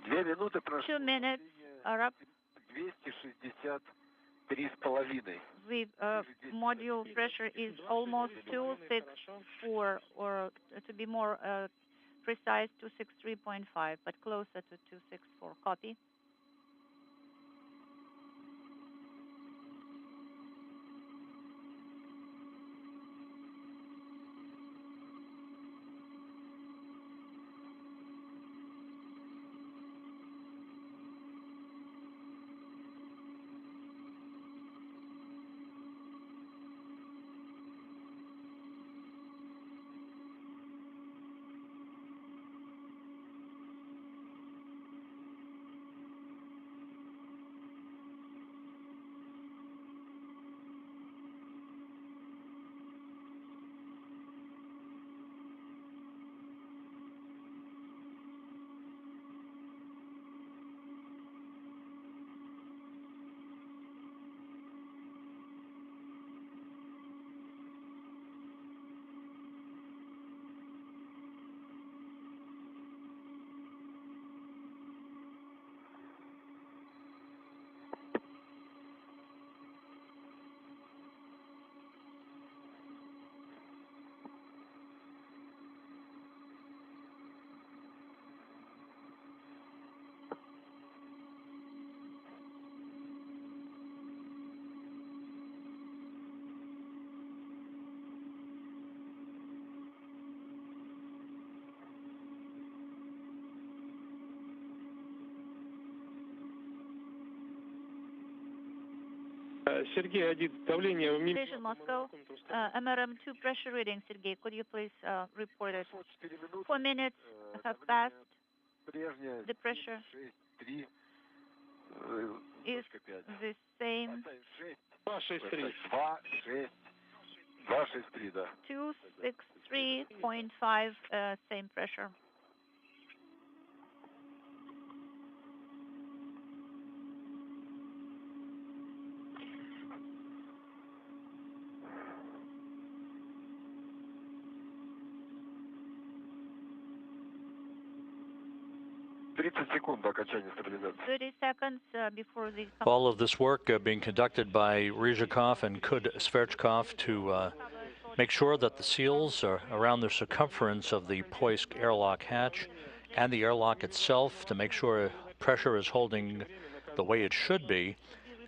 Две минуты прошло. 2 minutes are up. 263,5. The module pressure is almost 264, or to be more precise, 263.5, but closer to 264. Copy. Сергей, один давление в мире. Station Moscow, MRM2 pressure reading. Sergey, could you please report it? 4 minutes have passed. The pressure is the same. 263.5, same pressure. Секунд до окончания стабилизации. 30 seconds before the... All of this work being conducted by Rыжикov and Kudь-Sverchkov to make sure that the seals are around the circumference of the Poisk airlock hatch and the airlock itself, to make sure pressure is holding the way it should be,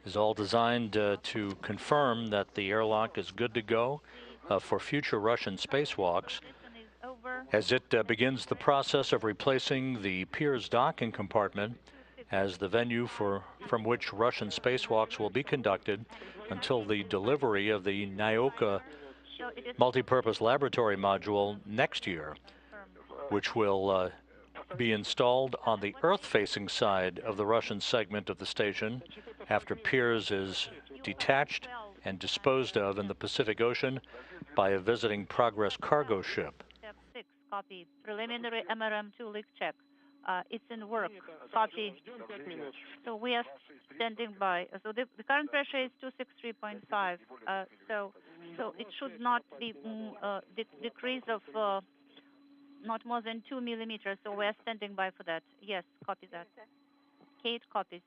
is all designed to confirm that the airlock is good to go for future Russian spacewalks, as it begins the process of replacing the Pirs docking compartment as the venue from which Russian spacewalks will be conducted until the delivery of the Nyoka multipurpose laboratory module next year, which will be installed on the Earth-facing side of the Russian segment of the station after Pirs is detached and disposed of in the Pacific Ocean by a visiting Progress cargo ship. Step 6, copy. Preliminary MRM2 leak check. It's in work. Copy. So we are standing by. So the current pressure is 263.5. So it should not be decrease of not more than 2 millimeters. So we are standing by for that. Yes, copy that. Kate copies.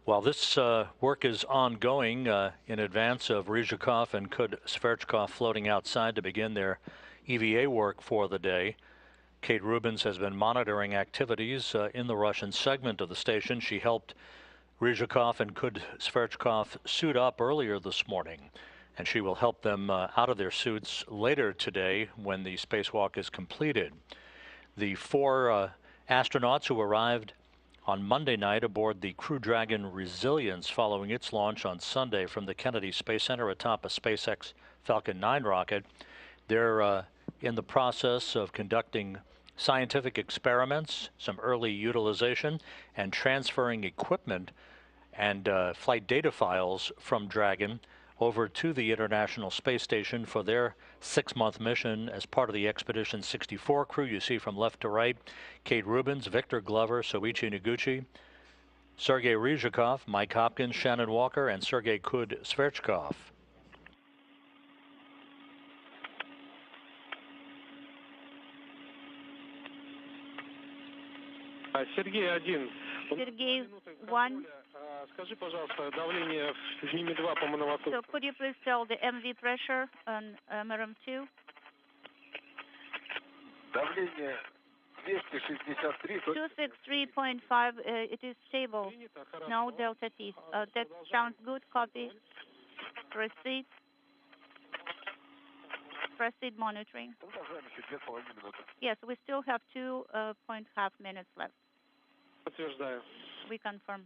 While this work is ongoing in advance of Rыжикov and Kudь-Sverchkov floating outside to begin their EVA work for the day, Kate Rubins has been monitoring activities in the Russian segment of the station. She helped Rыжиков and Kudь-Sverchkov suit up earlier this morning, and she will help them out of their suits later today when the spacewalk is completed. The 4 astronauts who arrived on Monday night aboard the Crew Dragon Resilience following its launch on Sunday from the Kennedy Space Center atop a SpaceX Falcon 9 rocket. They're in the process of conducting scientific experiments, some early utilization, and transferring equipment and flight data files from Dragon over to the International Space Station for their 6-month mission as part of the Expedition 64 crew. You see from left to right, Kate Rubins, Victor Glover, Soichi Noguchi, Sergei Rыжикov, Mike Hopkins, Shannon Walker, and Sergei Kudь-Sverchkov. Сергей 1. Сергей 1. Скажи, пожалуйста, давление в МИМе-2 по Моноваку. So could you please tell the MV pressure on MRM2? Давление 263. 263.5. It is stable. No delta T. That sounds good. Copy. Proceed. Proceed monitoring. Yes, we still have 2.5 minutes left. Подтверждаю. We confirm.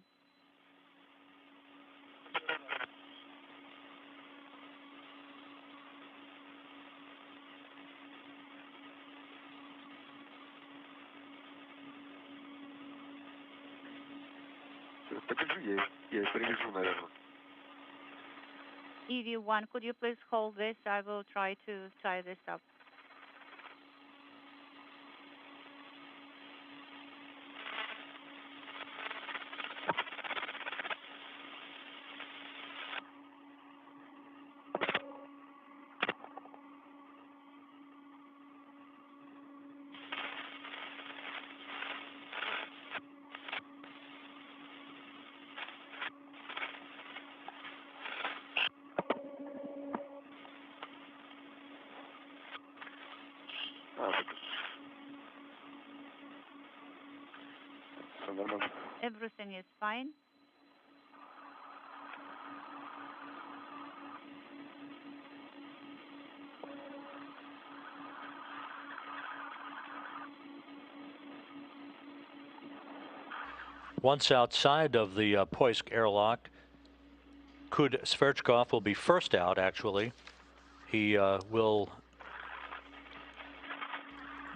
Подержи, я привяжу, наверное. EV1, could you please hold this? I will try to tie this up. Everything is fine. Once outside of the Poisk airlock, Kudь-Sverchkov will be first out, actually. He will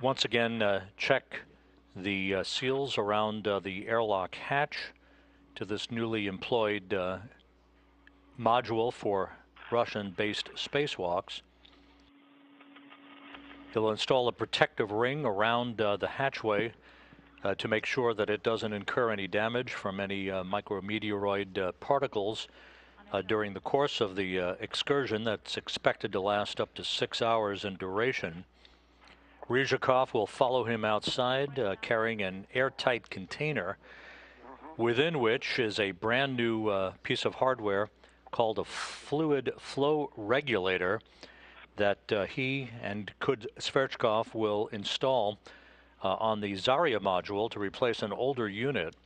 once again check the seals around the airlock hatch to this newly employed module for Russian-based spacewalks. He'll install a protective ring around the hatchway to make sure that it doesn't incur any damage from any micrometeoroid particles during the course of the excursion that's expected to last up to 6 hours in duration. Rыжикov will follow him outside, carrying an airtight container, within which is a brand new piece of hardware called a fluid flow regulator that he and Kudь-Sverchkov will install on the Zarya module to replace an older unit.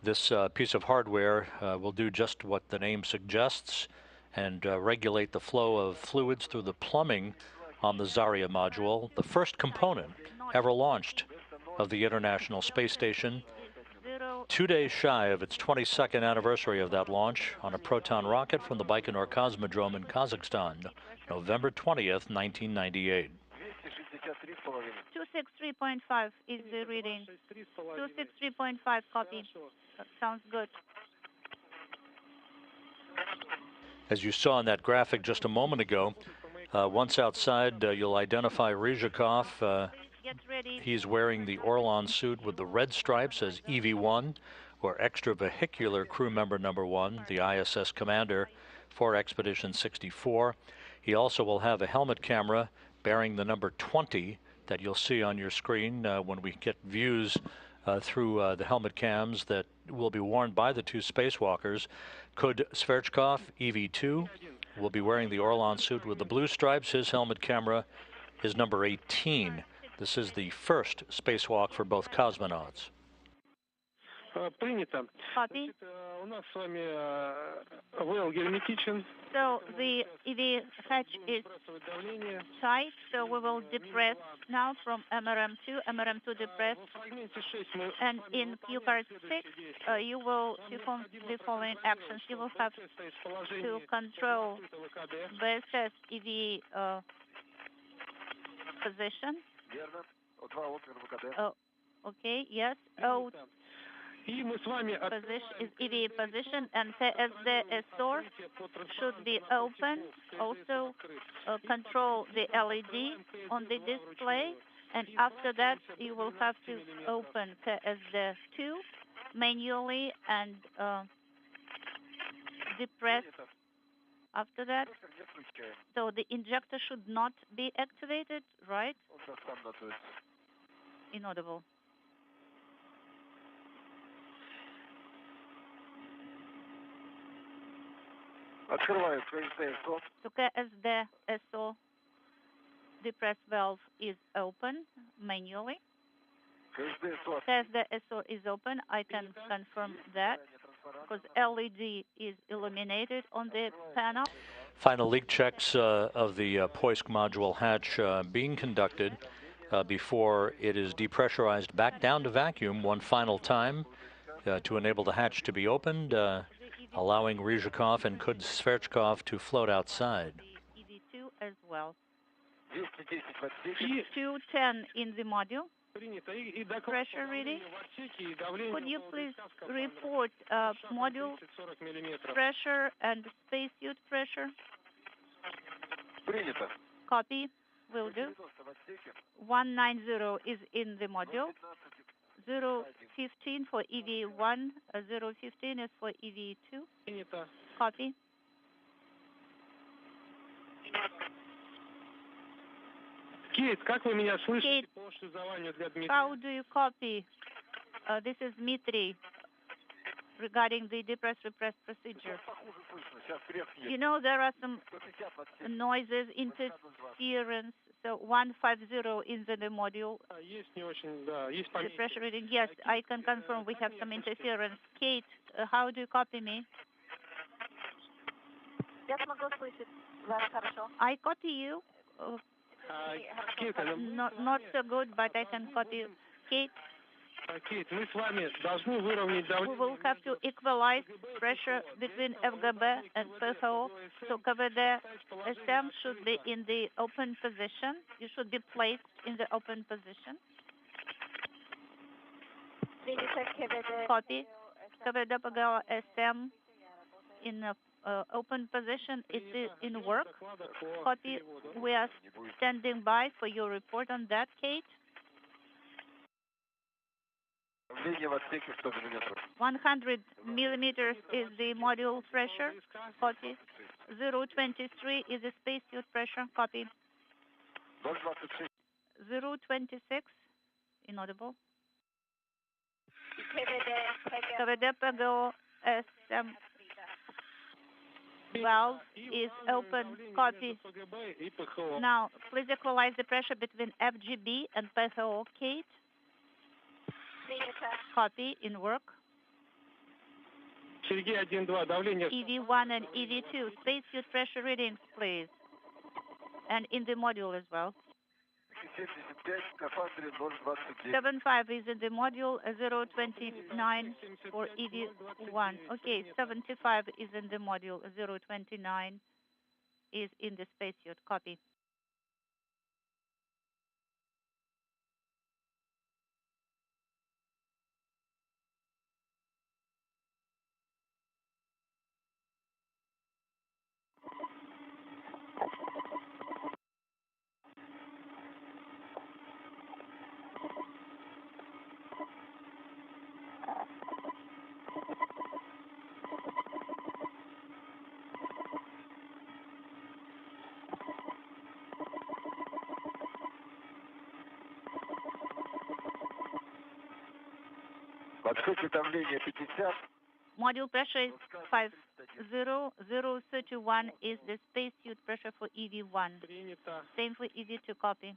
This piece of hardware will do just what the name suggests and regulate the flow of fluids through the plumbing on the Zarya module, the first component ever launched of the International Space Station, 2 days shy of its 22nd anniversary of that launch on a Proton rocket from the Baikonur Cosmodrome in Kazakhstan, November 20th, 1998. 263.5 is the reading. 263.5 copy. Sounds good. As you saw in that graphic just a moment ago, once outside, you'll identify Rыжикov. He's wearing the Orlan suit with the red stripes as EV1, or extravehicular crew member number 1, the ISS commander for Expedition 64. He also will have a helmet camera bearing the number 20 that you'll see on your screen when we get views through the helmet cams that will be worn by the 2 spacewalkers. Kudь-Sverchkov, EV2, will be wearing the Orlan suit with the blue stripes. His helmet camera is number 18. This is the first spacewalk for both cosmonauts. Принято. Copy. У нас с вами ВЛ герметичен. So the EV hatch is tight, so we will depress now from MRM2, MRM2 depress. And in Q card 6, you will perform the following actions. You will have to control BSS EV position. Okay, yes. Position is EV position, and TSD SOR should be open. Also, control the LED on the display, and after that, you will have to open TSD2 manually and depress after that. So the injector should not be activated, right? Inaudible. Открываю КСД СО. So KSD SO depress valve is open manually. KSD SO is open. I can confirm that because LED is illuminated on the panel. Final leak checks of the Poisk module hatch being conducted before it is depressurized back down to vacuum one final time to enable the hatch to be opened, allowing Rыжикov and Kudь-Sverchkov to float outside. EV2 as well. 210 in the module. Pressure reading. Could you please report module pressure and spacesuit pressure? Copy. Will do. 190 is in the module. 015 for EV1, 015 is for EV2. Copy. Кейт, как вы меня слышите? How do you copy? This is Dmitry regarding the depress-repress procedure. You know, there are some noises, interference. So 150 in the module. The pressure reading, yes, I can confirm we have some interference. Kate, how do you copy me? I copy you. Not so good, but I can copy you. Kate? Мы с вами должны выровнять давление. We will have to equalize pressure between FGB and PHO. So KVD SM should be in the open position. You should be placed in the open position. Copy. KVD PGO SM in open position. It is in work. Copy. We are standing by for your report on that, Kate. 100 millimeters is the module pressure. Copy. 023 is the spacesuit pressure. Copy. 026. Inaudible. KVD PGO SM valve is open. Copy. Now, please equalize the pressure between FGB and PHO. Kate. Copy, in work. EV1 and EV2, spacesuit pressure readings, please. And in the module as well. 75 is in the module, 029 for EV1. Okay, 75 is in the module, 029 is in the spacesuit. Copy. Открытие давление 50. Module pressure is 50031 is the spacesuit pressure for EV1. Same for EV2. Copy.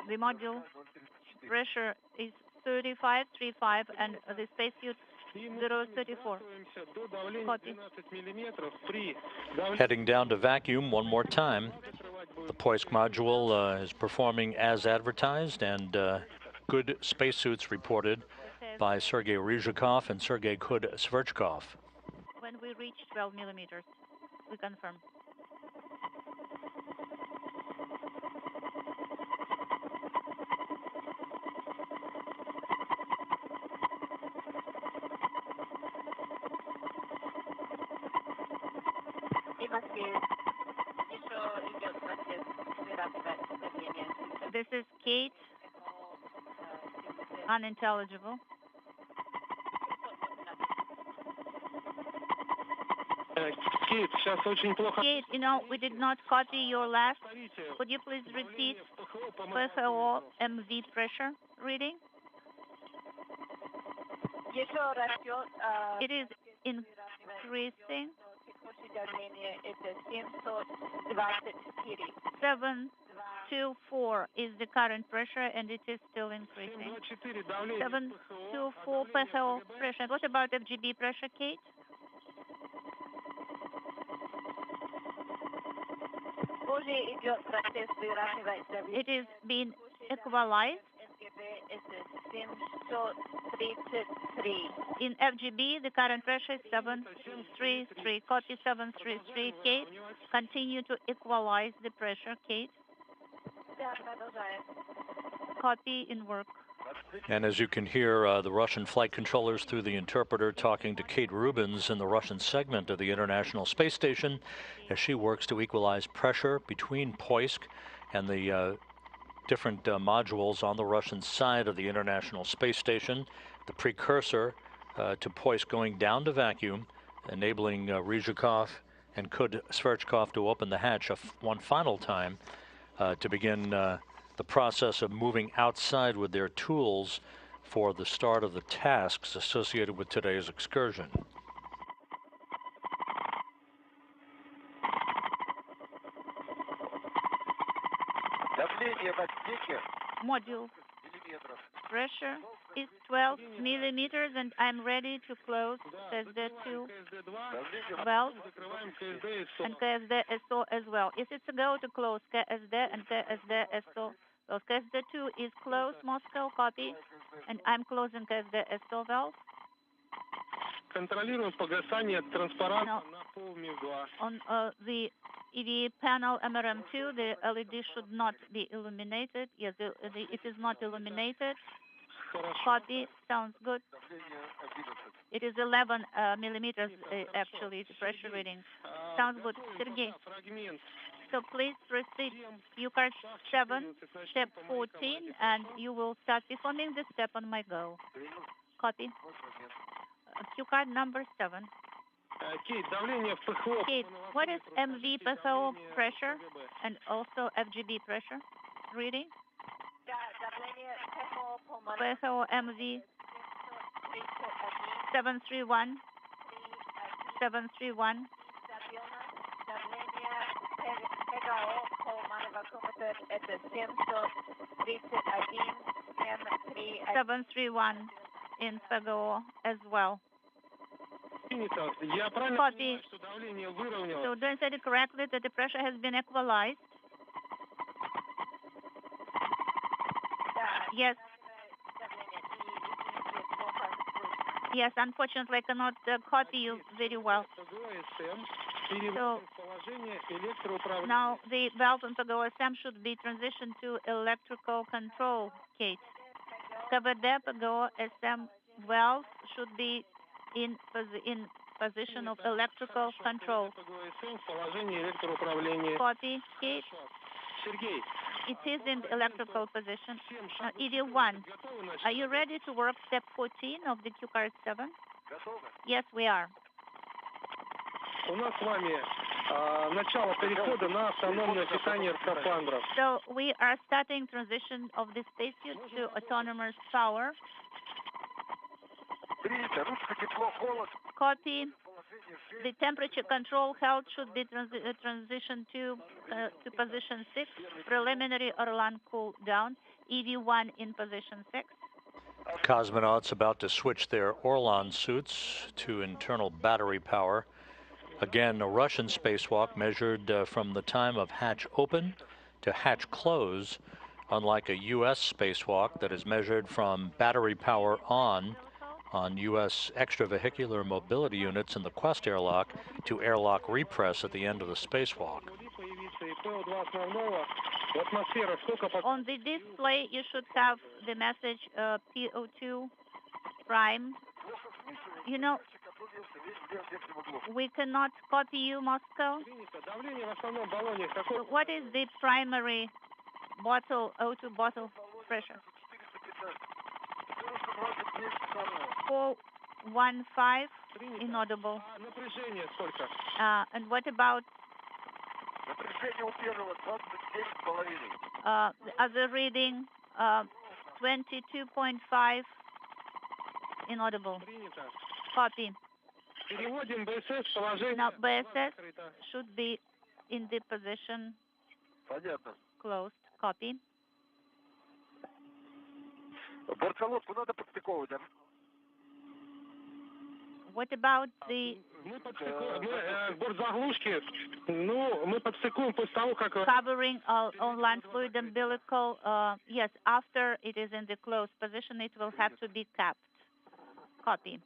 The module pressure is 35.35 and the spacesuit 034. Copy. Heading down to vacuum one more time. The Poisk module is performing as advertised, and good spacesuits reported by Sergei Rыжикov and Sergei Kudь-Sverchkov. When we reach 12 millimeters, we confirm. This is Kate. Unintelligible. Kate, you know, we did not copy your last. Could you please repeat PHO MV pressure reading? It is increasing. 724 is the current pressure, and it is still increasing. 724 PHO pressure. What about FGB pressure, Kate? It is being equalized. In FGB, the current pressure is 733. Copy 733. Kate, continue to equalize the pressure, Kate. Copy in work. And as you can hear, the Russian flight controllers through the interpreter talking to Kate Rubins in the Russian segment of the International Space Station as she works to equalize pressure between Poisk and the different modules on the Russian side of the International Space Station, the precursor to Poisk going down to vacuum, enabling Rыжикov and Kudь-Sverchkov to open the hatch one final time to begin the process of moving outside with their tools for the start of the tasks associated with today's excursion. Module pressure is 12 millimeters, and I'm ready to close KSD2 valve and KSD-SO as well. Is it a go to close KSD and KSD-SO? So KSD2 is closed, Moscow, copy, and I'm closing KSD-SO valve. On the EV panel MRM2, the LED should not be illuminated. Yes, it is not illuminated. Copy, sounds good. It is 11 millimeters, actually, the pressure reading. Sounds good. Sergey, so please proceed. Cue card 7, step 14, and you will start performing the step on my go. Copy. Cue card number 7. Kate, what is MV PHO pressure and also FGB pressure reading? PHO MV 731. 731. 731 in PHO as well. Copy. So do I say it correctly that the pressure has been equalized? Yes. Yes, unfortunately, I cannot copy you very well. So now the valve on PGO-SM should be transitioned to electrical control, Kate. КВД PGO-SM valve should be in position of electrical control. Copy, Kate. It is in the electrical position. EV1, are you ready to work step 14 of the Q-Card 7? Yes, we are. У нас с вами начало перехода на автономное питание скафандров. So we are starting transition of the spacesuit to autonomous power. Copy. The temperature control held should be transitioned to position 6. Preliminary Orlan cool down. EV1 in position 6. Cosmonauts about to switch their Orlan suits to internal battery power. Again, a Russian spacewalk measured from the time of hatch open to hatch close, unlike a U.S. spacewalk that is measured from battery power on U.S. extravehicular mobility units in the Quest airlock to airlock repress at the end of the spacewalk. On the display, you should have the message PO2 prime. You know, we cannot copy you, Moscow. What is the primary bottle, O2 bottle pressure? 415, inaudible. And what about the other reading? 22.5, inaudible. Copy. Now BSS should be in the position closed. Copy. What about the covering on land fluid umbilical? Yes, after it is in the closed position, it will have to be capped. Copy.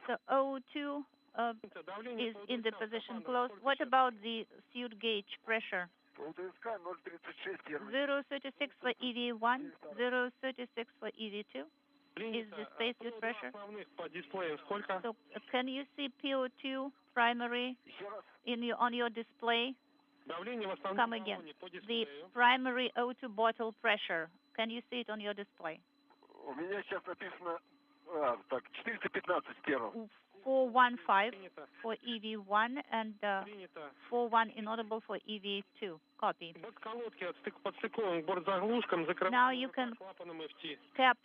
So O2 is in the position closed. What about the suit gauge pressure? 036 for EV1, 036 for EV2 is the spacesuit pressure. So can you see PO2 primary on your display? Come again. The primary O2 bottle pressure. Can you see it on your display? 415 for EV1 and 41 inaudible for EV2. Copy. Now you can cap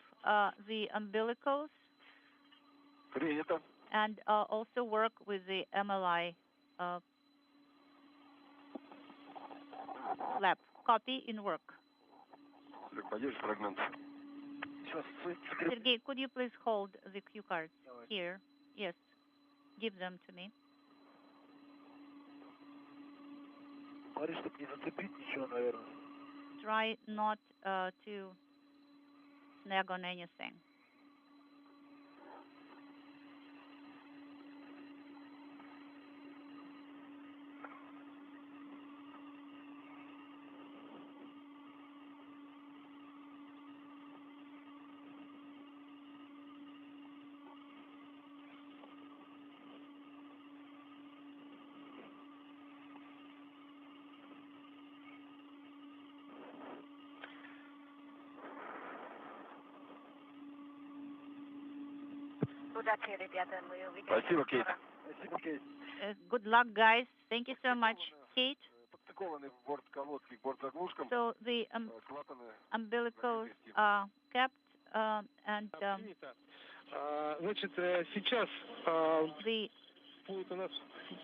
the umbilicals and also work with the MLI flap. Copy in work. Sergey, could you please hold the cue cards here? Yes, give them to me. Try not to snag on anything. Good luck, guys. Thank you so much, Kate. So the umbilicals are kept and the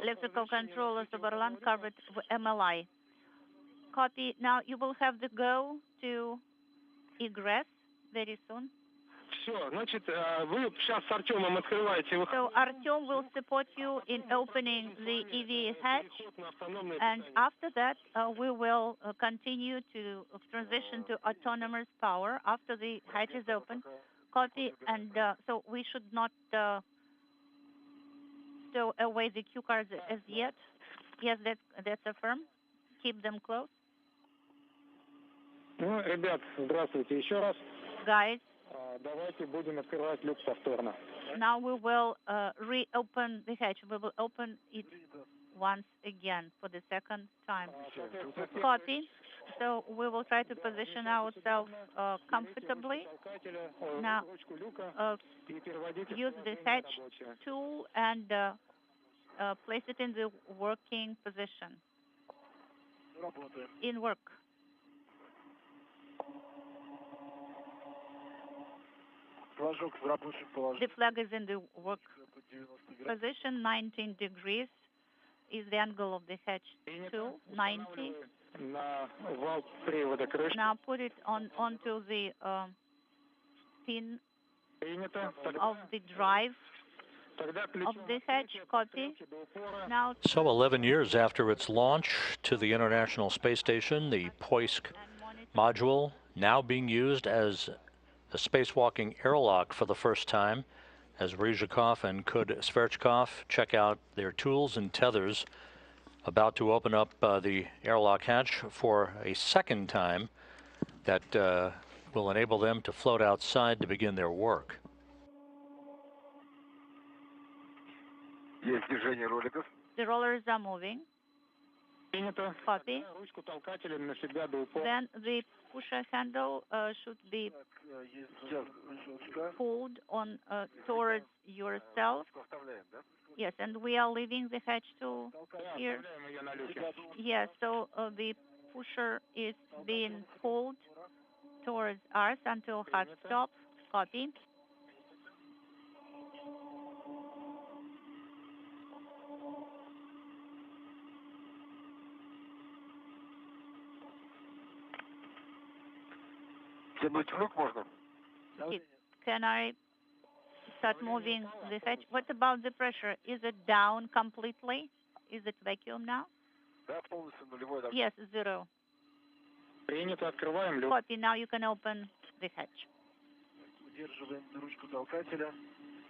electrical controllers of Orlan covered with MLI. Copy. Now you will have to go to egress very soon. Все, значит, вы сейчас с Артемом открываете. So Artyom will support you in opening the EV hatch, and after that we will continue to transition to autonomous power after the hatch is open. Copy, and so we should not stow away the cue cards as yet. Yes, that's affirmed. Keep them close. Ну, ребят, здравствуйте еще раз. Guys, давайте будем открывать люк повторно. now we will reopen the hatch. We will open it once again for the second time. Copy. So we will try to position ourselves comfortably. Now, use the hatch tool and place it in the working position. In work. The flag is in the work position. 19 degrees is the angle of the hatch tool. 90. Now put it onto the pin of the drive of the hatch. Copy. Now. So 11 years after its launch to the International Space Station, the POISC module now being used as a spacewalking airlock for the first time, as Rыжикov and Kudь-Sverchkov check out their tools and tethers, about to open up the airlock hatch for a second time that will enable them to float outside to begin their work. The rollers are moving. Copy. Then the pusher handle should be pulled on towards yourself. Yes, and we are leaving the hatch tool here. Yes, so the pusher is being pulled towards us until hard stop. Copy. Can I start moving the hatch? What about the pressure? Is it down completely? Is it vacuum now? Yes, 0. Copy. Now you can open the hatch.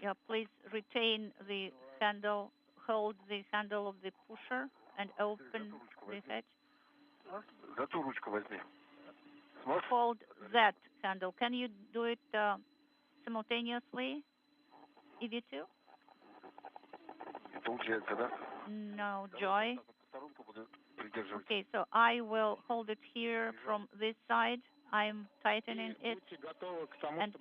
Yeah, please retain the handle, hold the handle of the pusher and open the hatch. Hold that handle. Can you do it simultaneously, EV2? No, Joy. Okay, so I will hold it here from this side. I'm tightening it. And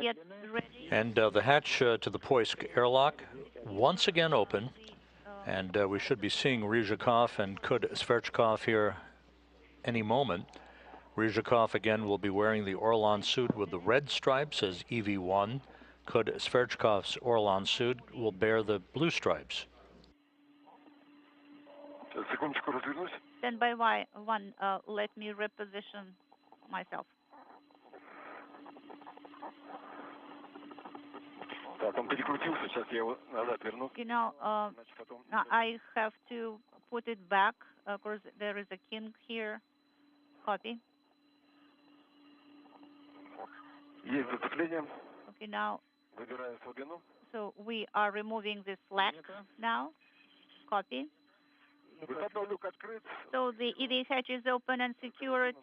get ready. And the hatch to the POISC airlock once again open. And we should be seeing Rыжикov and Kudь-Sverchkov here any moment. Rыжикov again will be wearing the Orlan suit with the red stripes as EV1. Kudь-Sverchkov's Orlan suit will bear the blue stripes. Stand by one. Let me reposition myself. You know, I have to put it back. Of course, there is a kink here. Copy. Okay, now. So we are removing the slack now. Copy. So the EV hatch is open and secured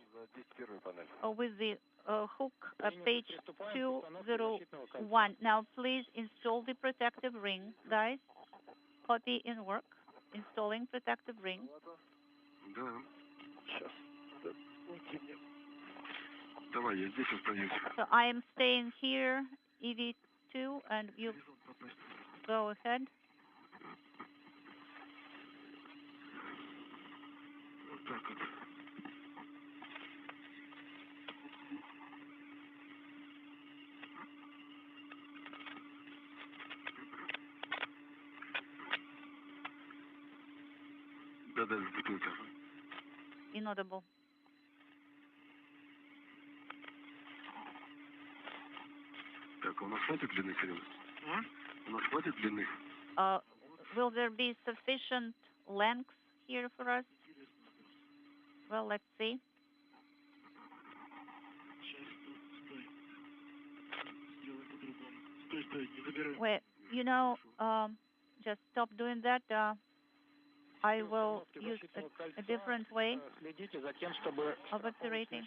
with the hook page 201. Now please install the protective ring, guys. Copy in work. Installing protective ring. So I am staying here, EV2, and you go ahead. Inaudible. Так, у нас хватит длины, Кирилл? У нас хватит длины? Will there be sufficient length here for us? Well, let's see. Wait, just stop doing that. I will use a different way of operating.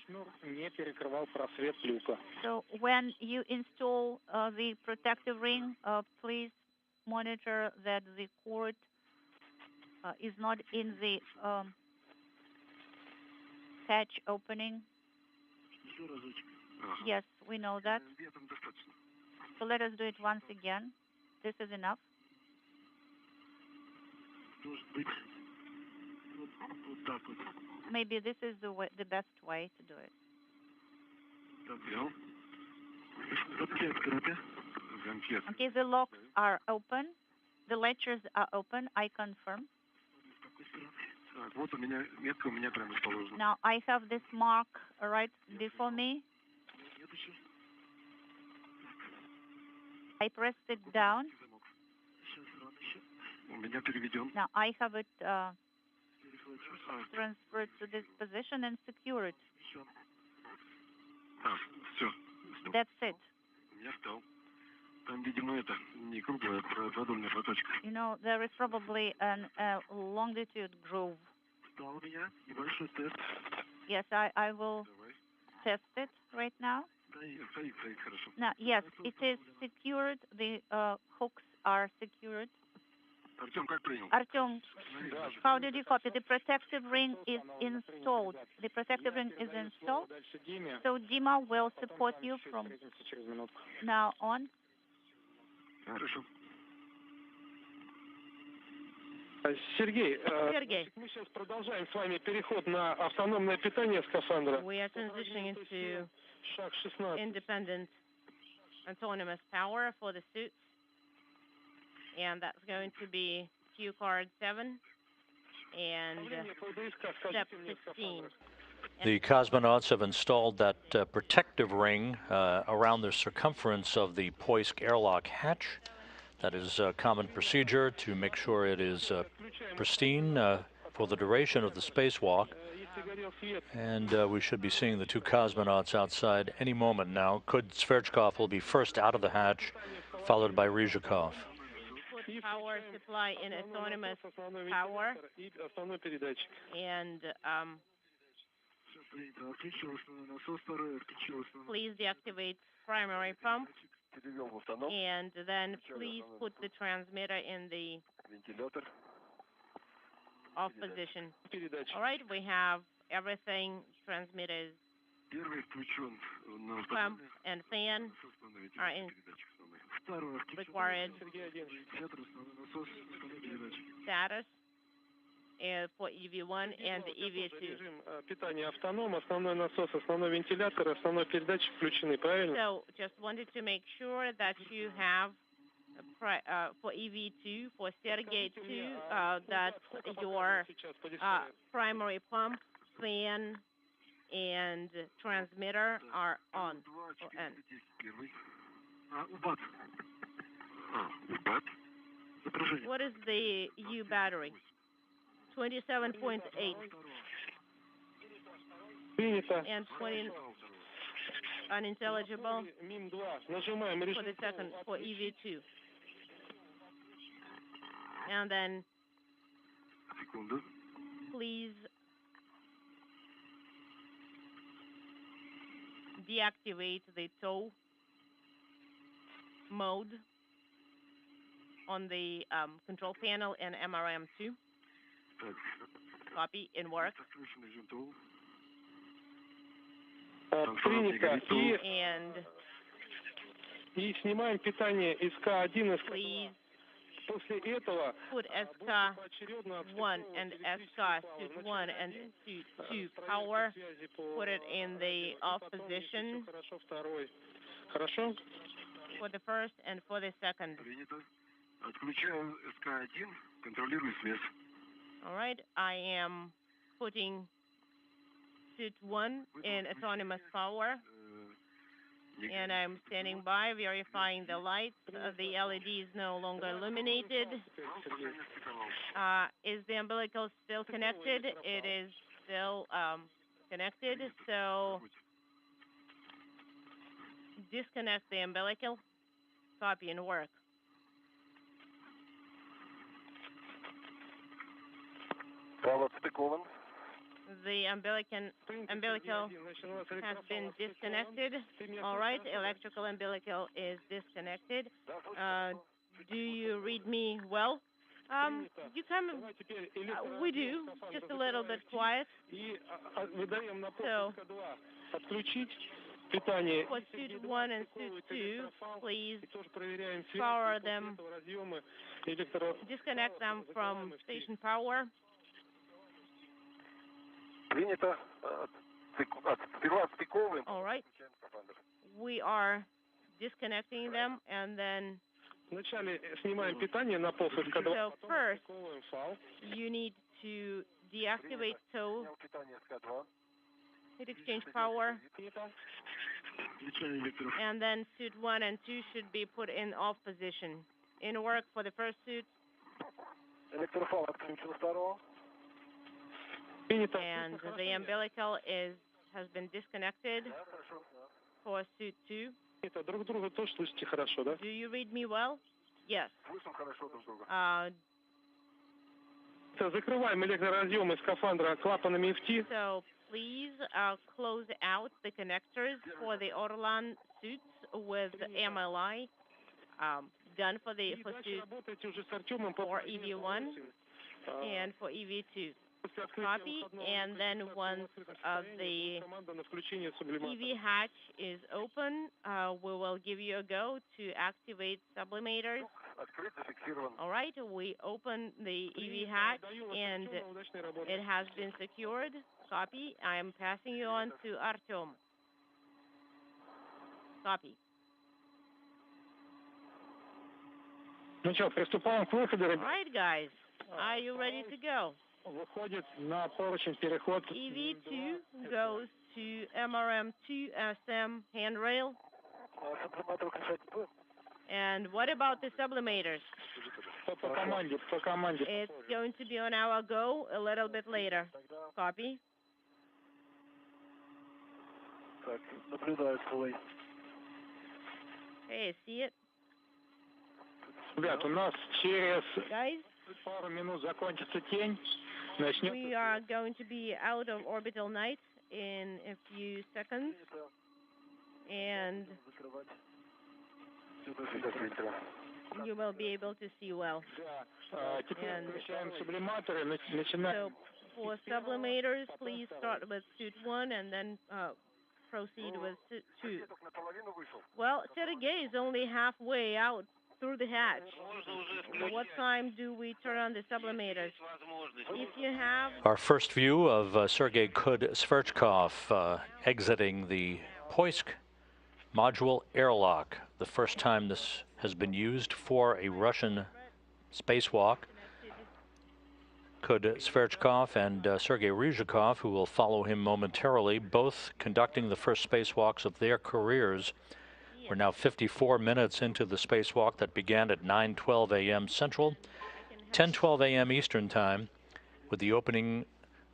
So when you install the protective ring, please monitor that the cord is not in the hatch opening. Yes, we know that. So let us do it once again. This is enough. Maybe this is the best way to do it. Okay, the locks are open. The latches are open. I confirm. Now I have this mark right before me. I pressed it down. Now I have it transferred to this position and secured. That's it. There is probably a longitude groove. Yes, I will test it right now. Now, yes, it is secured. The hooks are secured. Artyom, how did you copy? The protective ring is installed. The protective ring is installed. So Dima will support you from now on. Сергей, мы сейчас продолжаем с вами переход на автономное питание скафандра. We are transitioning into independent autonomous power for the suits, and that's going to be Q card 7 and step 16. The cosmonauts have installed that protective ring around the circumference of the Poisk airlock hatch. That is a common procedure to make sure it is pristine for the duration of the spacewalk. And we should be seeing the two cosmonauts outside any moment now. Kudь-Sverchkov will be first out of the hatch, followed by Rыжикov. Put power supply in autonomous power. And please deactivate primary pump. And then please put the transmitter in the off position. All right, we have everything. Transmitters, pump and fan are in required status for EV1 and EV2. Питание автоном, основной насос, основной вентилятор, основной передатчик включены, правильно? So just wanted to make sure that you have for EV2, for Sergei 2, that your primary pump, fan, and transmitter are on. What is the U battery? 27.8 and 20 unintelligible for the second, for EV2. And then please deactivate the tow mode on the control panel in MRM2. Copy in work. Принято. И снимаем питание из К1 и после этого put SK1 and SK1 and 2 power, put it in the off position Хорошо. For the first and for the second. Отключаю СК1, контролирую связь. All right, I am putting suit 1 in autonomous power. And I'm standing by, verifying the lights. The LED is no longer illuminated. Is the umbilical still connected? It is still connected, so disconnect the umbilical, copy and work. The umbilical has been disconnected. All right, electrical umbilical is disconnected. Do you read me well? You come, we do, just a little bit quiet. So, for suit 1 and suit 2, please power them, disconnect them from station power. All right. We are disconnecting them and then. So first, you need to deactivate tow, heat exchange power, and then suit 1 and 2 should be put in off position. In work for the first suit. And the umbilical has been disconnected for suit 2. Do you read me well? Yes. So please close out the connectors for the Orlan suits with MLI. Done for suit for EV1 and for EV2. Copy, and then once the EV hatch is open, we will give you a go to activate sublimators. All right, we open the EV hatch and it has been secured. Copy. I am passing you on to Artem. Copy. All right, guys. Are you ready to go? EV2 goes to MRM2SM handrail. And what about the sublimators? It's going to be on our go a little bit later. Copy. Hey, see it? Guys? We are going to be out of orbital night in a few seconds, and you will be able to see well. And so for sublimators, please start with suit 1 and then proceed with suit 2. Well, Sergei is only halfway out through the hatch. What time do we turn on the sublimators? If you have... Our first view of Sergei Kudь-Sverchkov exiting the Poisk module airlock, the first time this has been used for a Russian spacewalk. Kudь-Sverchkov and Sergei Rыжикov, who will follow him momentarily, both conducting the first spacewalks of their careers. We're now 54 minutes into the spacewalk that began at 9:12 a.m. Central, 10:12 a.m. Eastern Time, with the opening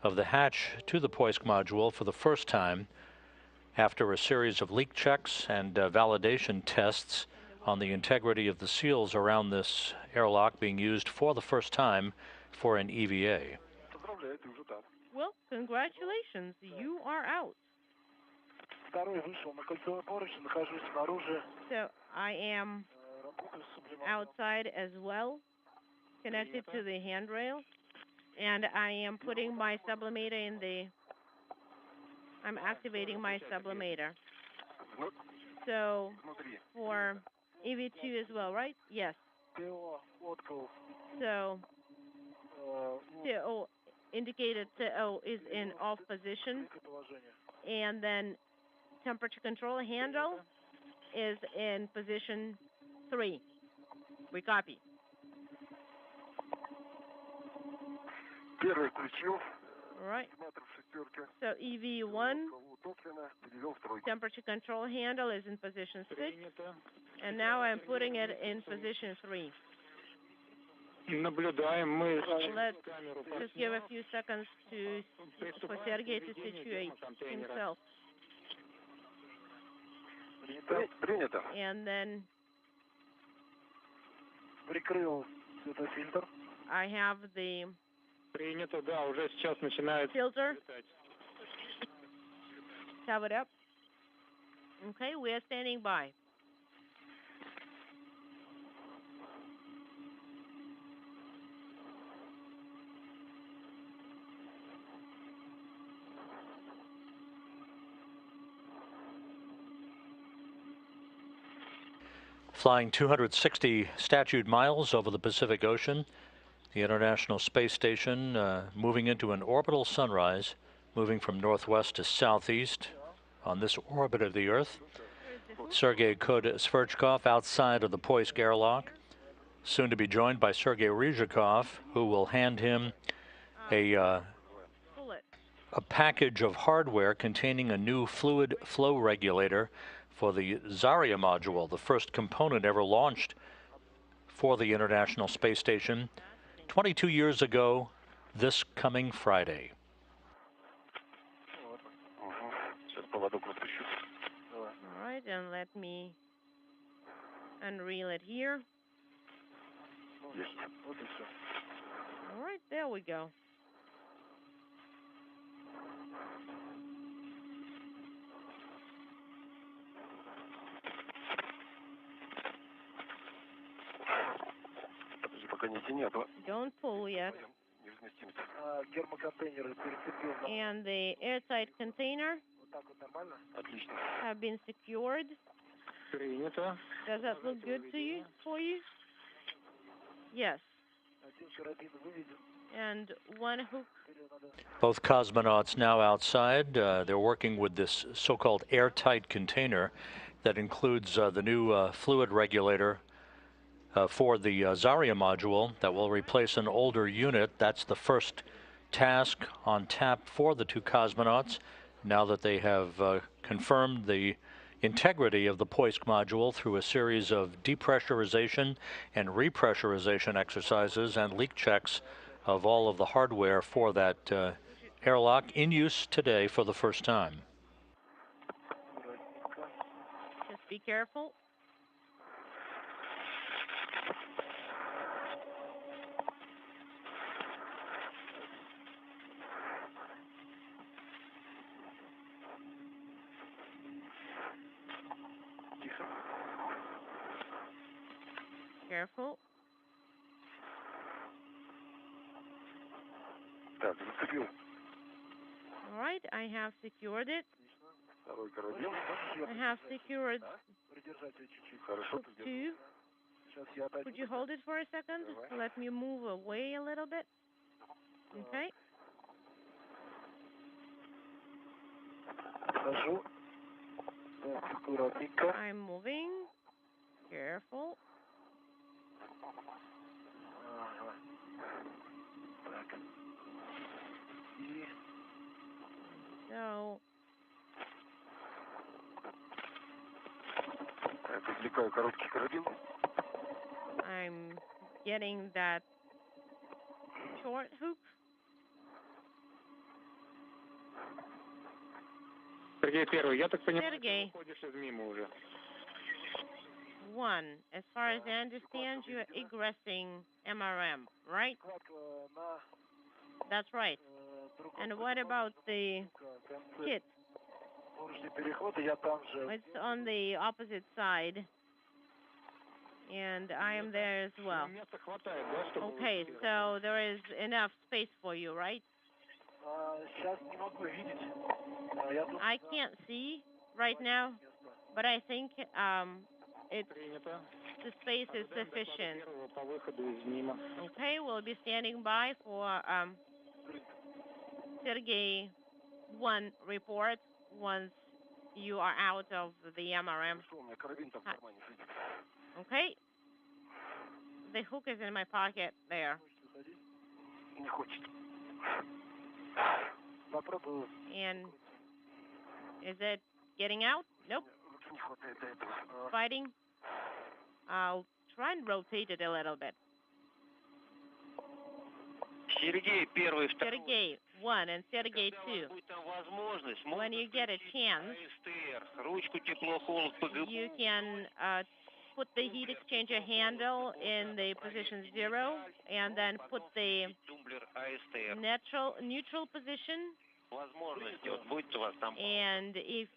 of the hatch to the Poisk module for the first time after a series of leak checks and validation tests on the integrity of the seals around this airlock being used for the first time for an EVA. Well, congratulations. You are out. So I am outside as well, connected to the handrail, and I am putting my sublimator in the... I'm activating my sublimator. So for EV2 as well, right? Yes. So TO indicated TO is in off position, and then temperature control handle is in position 3. We copy. All right. So EV1, temperature control handle is in position 6, and now I'm putting it in position 3. Let's just give a few seconds for Sergey to situate himself. And then I have the filter covered up. Okay, we are standing by. Flying 260 statute miles over the Pacific Ocean, the International Space Station moving into an orbital sunrise, moving from northwest to southeast on this orbit of the Earth. Sergei Kudь-Sverchkov outside of the Poisk airlock, soon to be joined by Sergei Rыжикov, who will hand him a package of hardware containing a new fluid flow regulator for the Zarya module, the first component ever launched for the International Space Station 22 years ago this coming Friday. All right, and let me unreel it here. All right, there we go. Don't pull yet. And the airtight container have been secured. Does that look good to you? For you? Yes. And one hook. Both cosmonauts now outside. They're working with this so-called airtight container that includes the new fluid regulator for the Zarya module that will replace an older unit. That's the first task on tap for the two cosmonauts, now that they have confirmed the integrity of the Poisk module through a series of depressurization and repressurization exercises and leak checks of all of the hardware for that airlock in use today for the first time. Just be careful. Careful. All right, I have secured it. I have secured hook 2. Could you hold it for a second? Let me move away a little bit. Okay. I'm moving. Careful. So I'm getting that short hook. Сергей Первый, я так понимаю, Sergey. ты выходишь из мимо уже. 1. As far as I understand, you are egressing MRM, right? That's right. And what about the kit? It's on the opposite side. And I am there as well. Okay, so there is enough space for you, right? I can't see right now, but I think the space is sufficient. Okay, we'll be standing by for Sergey 1 report once you are out of the MRM. Okay. The hook is in my pocket there. And is it getting out? Nope. Fighting. I'll try and rotate it a little bit. Sergey 1 and Sergey 2. When you get a chance, you can put the heat exchanger handle in the position 0 and then put the neutral position. And if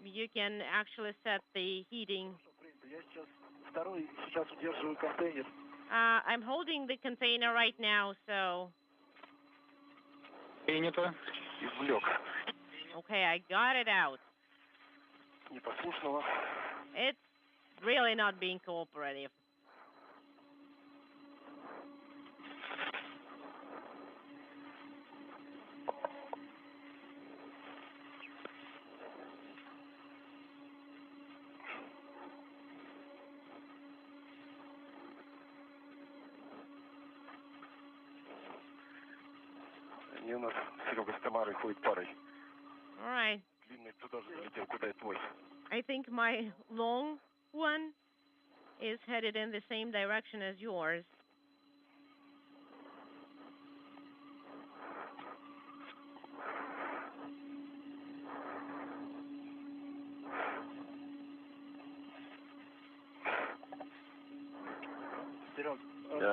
you can actually set the heating. I'm holding the container right now, so. Okay, I got it out. It's really not being cooperative. All right. I think my long one is headed in the same direction as yours.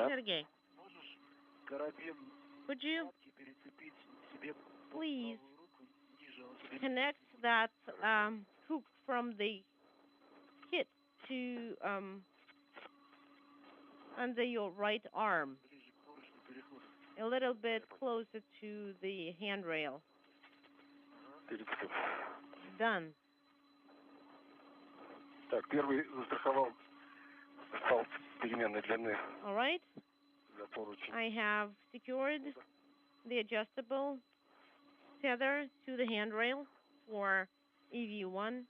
Sergey, could you please connect that hook from the kit to under your right arm, a little bit closer to the handrail. Done. All right. I have secured the adjustable tether to the handrail for EV1.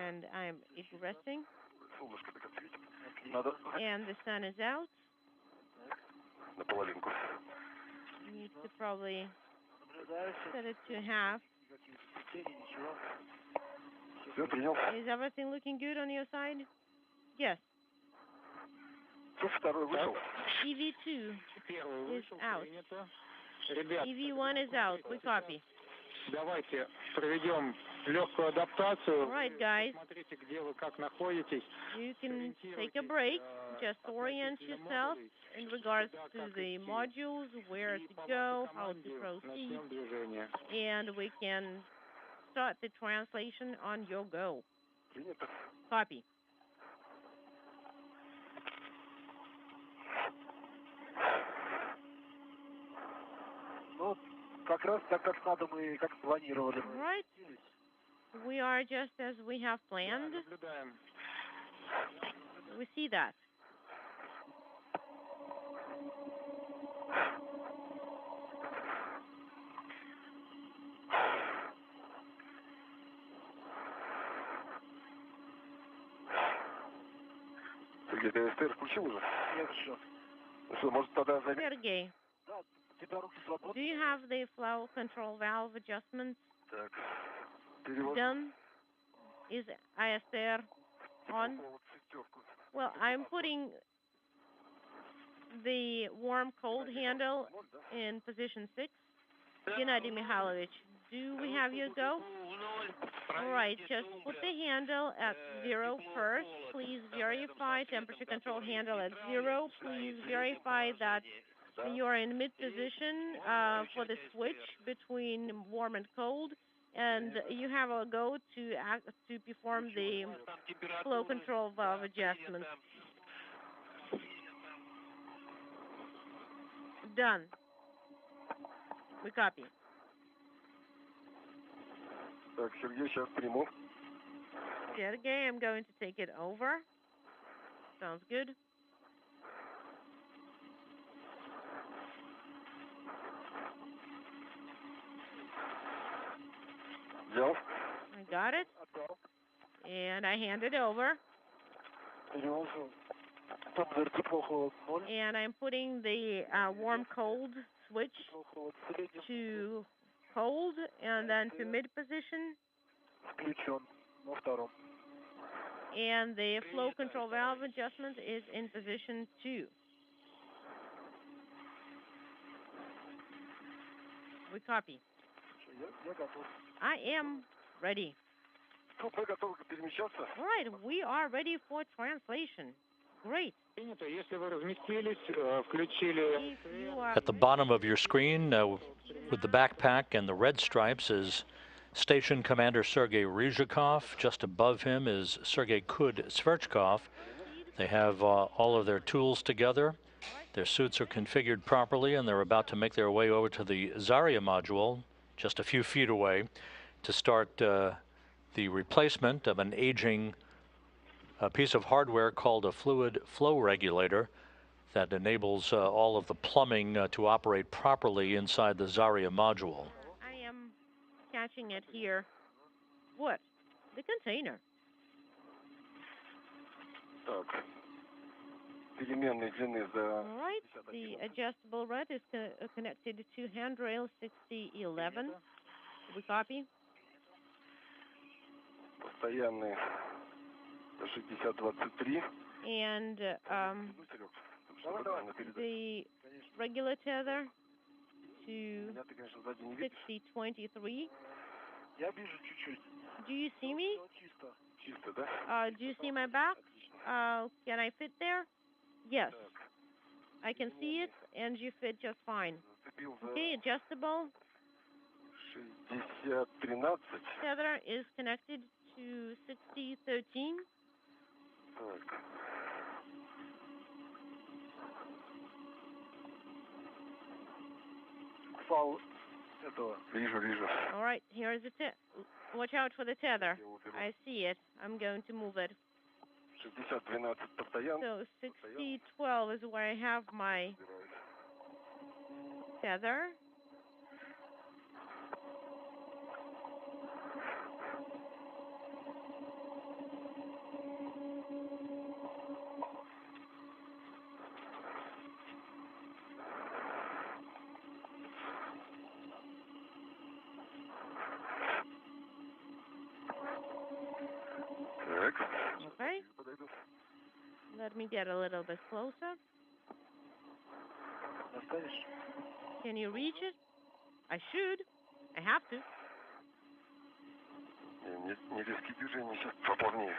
And I'm egressing. And the sun is out. Need to probably set it to half. Is everything looking good on your side? Yes. EV2 is out. EV1 is out. We copy. Давайте проведем легкую адаптацию. All right, guys. Смотрите, где вы, как находитесь. You can take a break. Just orient yourself in regards to the modules, where to go, how to proceed, and we can start the translation on your go. Copy. Right. We are just as we have planned. We see that. Sergey, do you have the flow control valve adjustments done? Is ISR on? Well, I'm putting the warm-cold handle in position 6. Gennady Mikhailovich, do we have you go? All right, just put the handle at 0 first. Please verify temperature control handle at 0. Please verify that you're in mid-position for the switch between warm and cold, and you have a go to perform the flow control valve adjustment. Done. We copy. Sergey, I'm going to take it over. Sounds good. Взял. I got it. And I hand it over. And I'm putting the warm-cold switch to cold and then to mid position. And the flow control valve adjustment is in position 2. We copy. I am ready. All right, we are ready for translation. Great. At the bottom of your screen, with the backpack and the red stripes, is Station Commander Sergei Rыжikov. Just above him is Sergei Kudь-Sverchkov. They have all of their tools together. Their suits are configured properly, and they're about to make their way over to the Zarya module, just a few feet away, to start the replacement of an aging piece of hardware called a fluid flow regulator that enables all of the plumbing to operate properly inside the Zarya module. I am catching it here. What? The container. Так. Переменной длины за... All right. The adjustable rod is connected to handrail 6011. We copy. Постоянный 6023. And the regular tether to 6023. Do you see me? Do you see my back? Can I fit there? Yes. I can see it, and you fit just fine. Okay, adjustable. Tether is connected to 6013. Вижу. All right, here is the tether. Watch out for the tether. I see it. I'm going to move it. 6012 постоянно. So 6012 is where I have my tether. Okay. Let me get a little bit closer. Can you reach it? I should. I have to. Не резкие движения, сейчас поплавнее.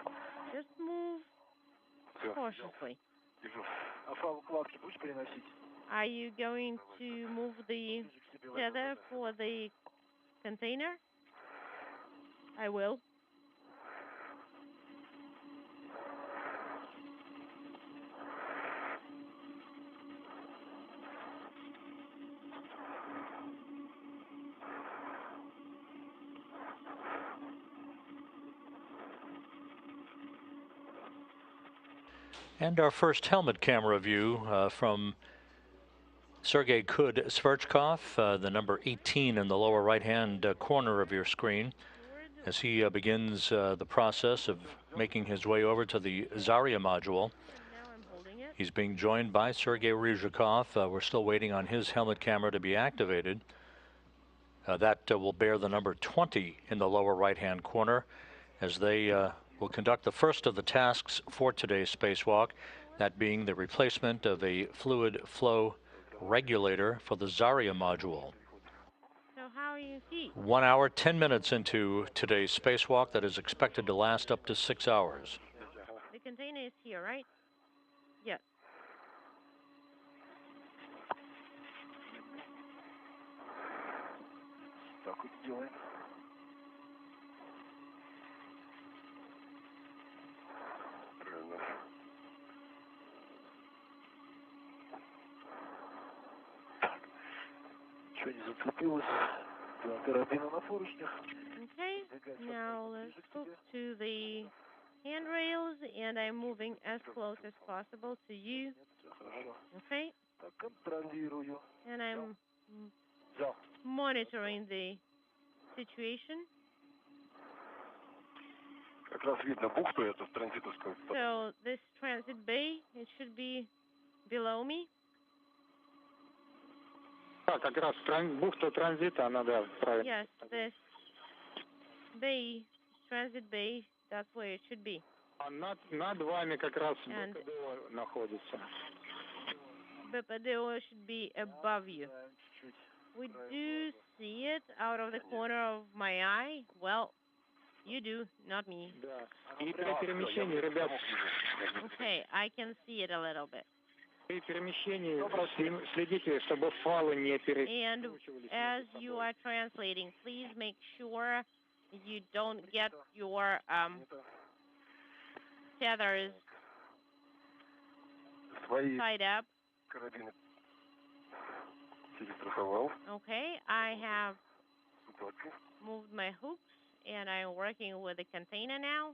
Just move cautiously. Are you going to move the tether for the container? I will. And our first helmet camera view from Sergei Kudь-Sverchkov, the number 18 in the lower right-hand corner of your screen, as he begins the process of making his way over to the Zarya module. He's being joined by Sergei Rыжikov. We're still waiting on his helmet camera to be activated. That will bear the number 20 in the lower right-hand corner, as they will conduct the first of the tasks for today's spacewalk, that being the replacement of a fluid flow regulator for the Zarya module. So how are you feet? 1 hour, 10 minutes into today's spacewalk that is expected to last up to 6 hours. The container is here, right? Yes. Okay, now let's hook to the handrails, and I'm moving as close as possible to you. Okay? And I'm monitoring the situation. So this transit bay, it should be below me. Как раз бухта транзита, она, да, правильно. Yes, this bay, transit bay, that's where it should be. А над вами как раз БПДО находится. BPDO should be above you. We do see it out of the corner of my eye. Well, you do, not me. Да. И при перемещении, ребят... Okay, I can see it a little bit. При перемещении следите, чтобы фалы не перекручивались. And as you are translating, please make sure you don't get your tethers tied up. Okay, I have moved my hooks and I'm working with the container now.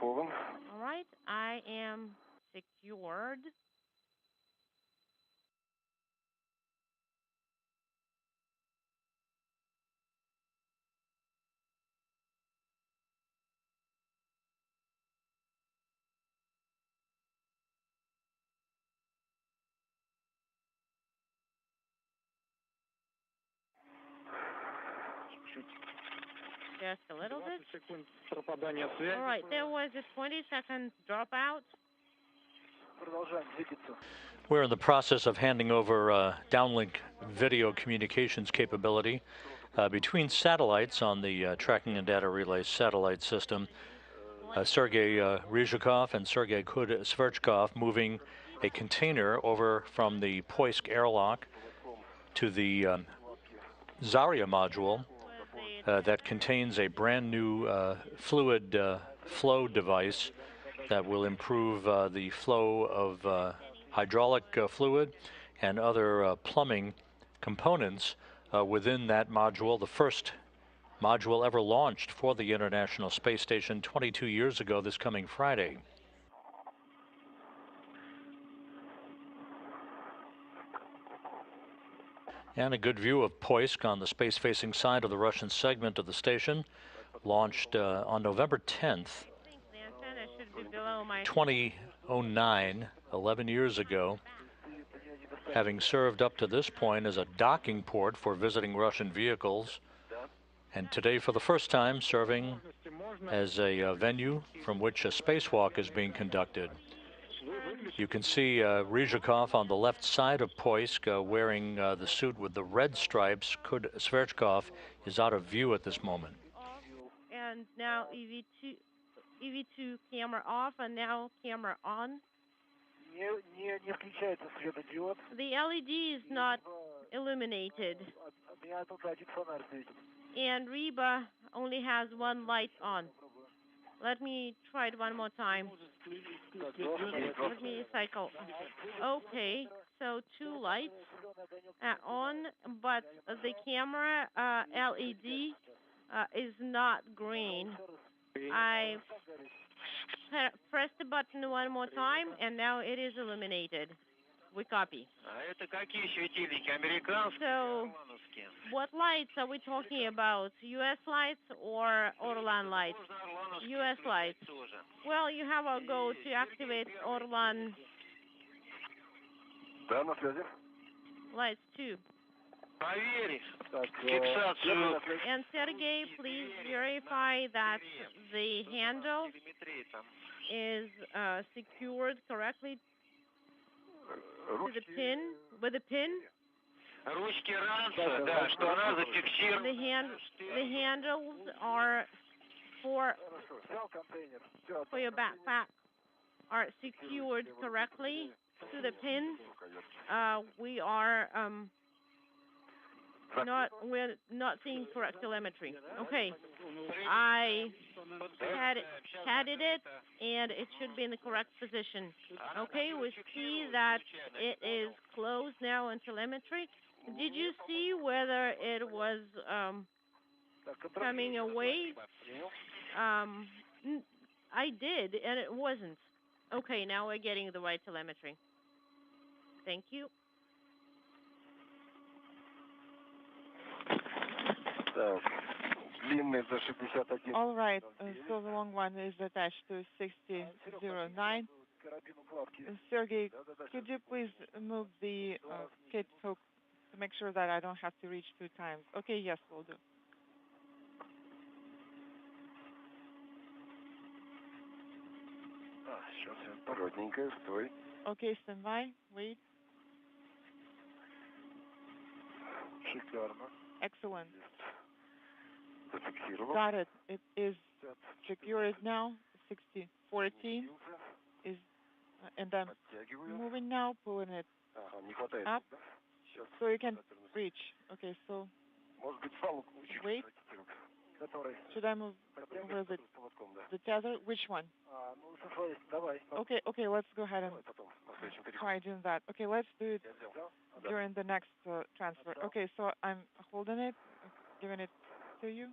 All right, I am secured. Just a little bit. All right, there was a 20-second dropout. We're in the process of handing over downlink video communications capability between satellites on the tracking and data relay satellite system. Sergei Rыжikov and Sergei Kudь-Sverchkov moving a container over from the Poisk airlock to the Zarya module that contains a brand new fluid flow device that will improve the flow of hydraulic fluid and other plumbing components within that module, the first module ever launched for the International Space Station 22 years ago this coming Friday. And a good view of Poisk on the space-facing side of the Russian segment of the station, launched on November 10th, 2009, 11 years ago, having served up to this point as a docking port for visiting Russian vehicles, and today for the first time serving as a venue from which a spacewalk is being conducted. You can see Rыжикov on the left side of Poisk wearing the suit with the red stripes. Kudь-Sverchkov is out of view at this moment. And now EV2 camera off and now camera on. The LED is not illuminated. And Reba only has one light on. Let me try it one more time. Let me cycle. Okay, so two lights on, but the camera LED is not green. I pressed the button one more time, and now it is illuminated. We copy. So, what lights are we talking about? U.S. lights or Orlan lights? U.S. lights. Well, you have a go to activate Orlan lights too. And Sergei, please verify that the handle is secured correctly to the pin, with a pin. The handles are for your backpack are secured correctly to the pin. We're not seeing correct telemetry. Okay, I added it, and it should be in the correct position. Okay, we see that it is closed now in telemetry. Did you see whether it was coming away? I did, and it wasn't. Okay, now we're getting the right telemetry. Thank you. All right, so the long one is attached to 6009. Sergey, could you please move the kit hook to make sure that I don't have to reach 2 times? Okay, yes, we'll do. Okay, stand by, wait. Excellent. Got it. It is secured now. 6014 is, and I'm moving now, pulling it up so you can reach. Okay, so wait. Should I move over the tether? Which one? Okay, let's go ahead and try doing that. Okay, let's do it during the next transfer. Okay, so I'm holding it, giving it to you.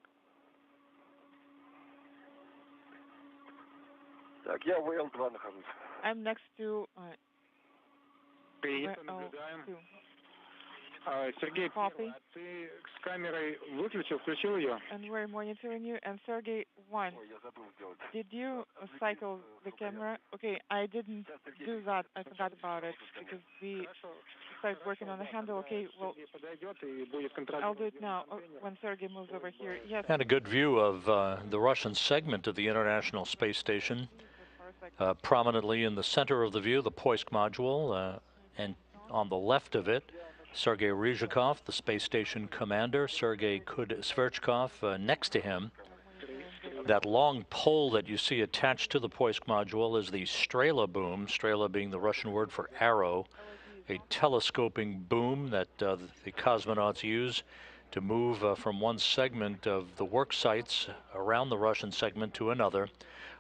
I'm next to Сергей, Copy. ты с камерой выключил, включил ее? And we're monitoring you. And Sergey 1, did you cycle the camera? Okay, I didn't do that. I forgot about it because we started working on the handle. Okay, well, I'll do it now when Sergey moves over here. Yes. And a good view of the Russian segment of the International Space Station. Prominently in the center of the view, the Poisk module, and on the left of it, Sergei Rыжikov, the space station commander, Sergei Kudь-Sverchkov next to him. That long pole that you see attached to the Poisk module is the Strela boom, Strela being the Russian word for arrow, a telescoping boom that the cosmonauts use to move from one segment of the work sites around the Russian segment to another.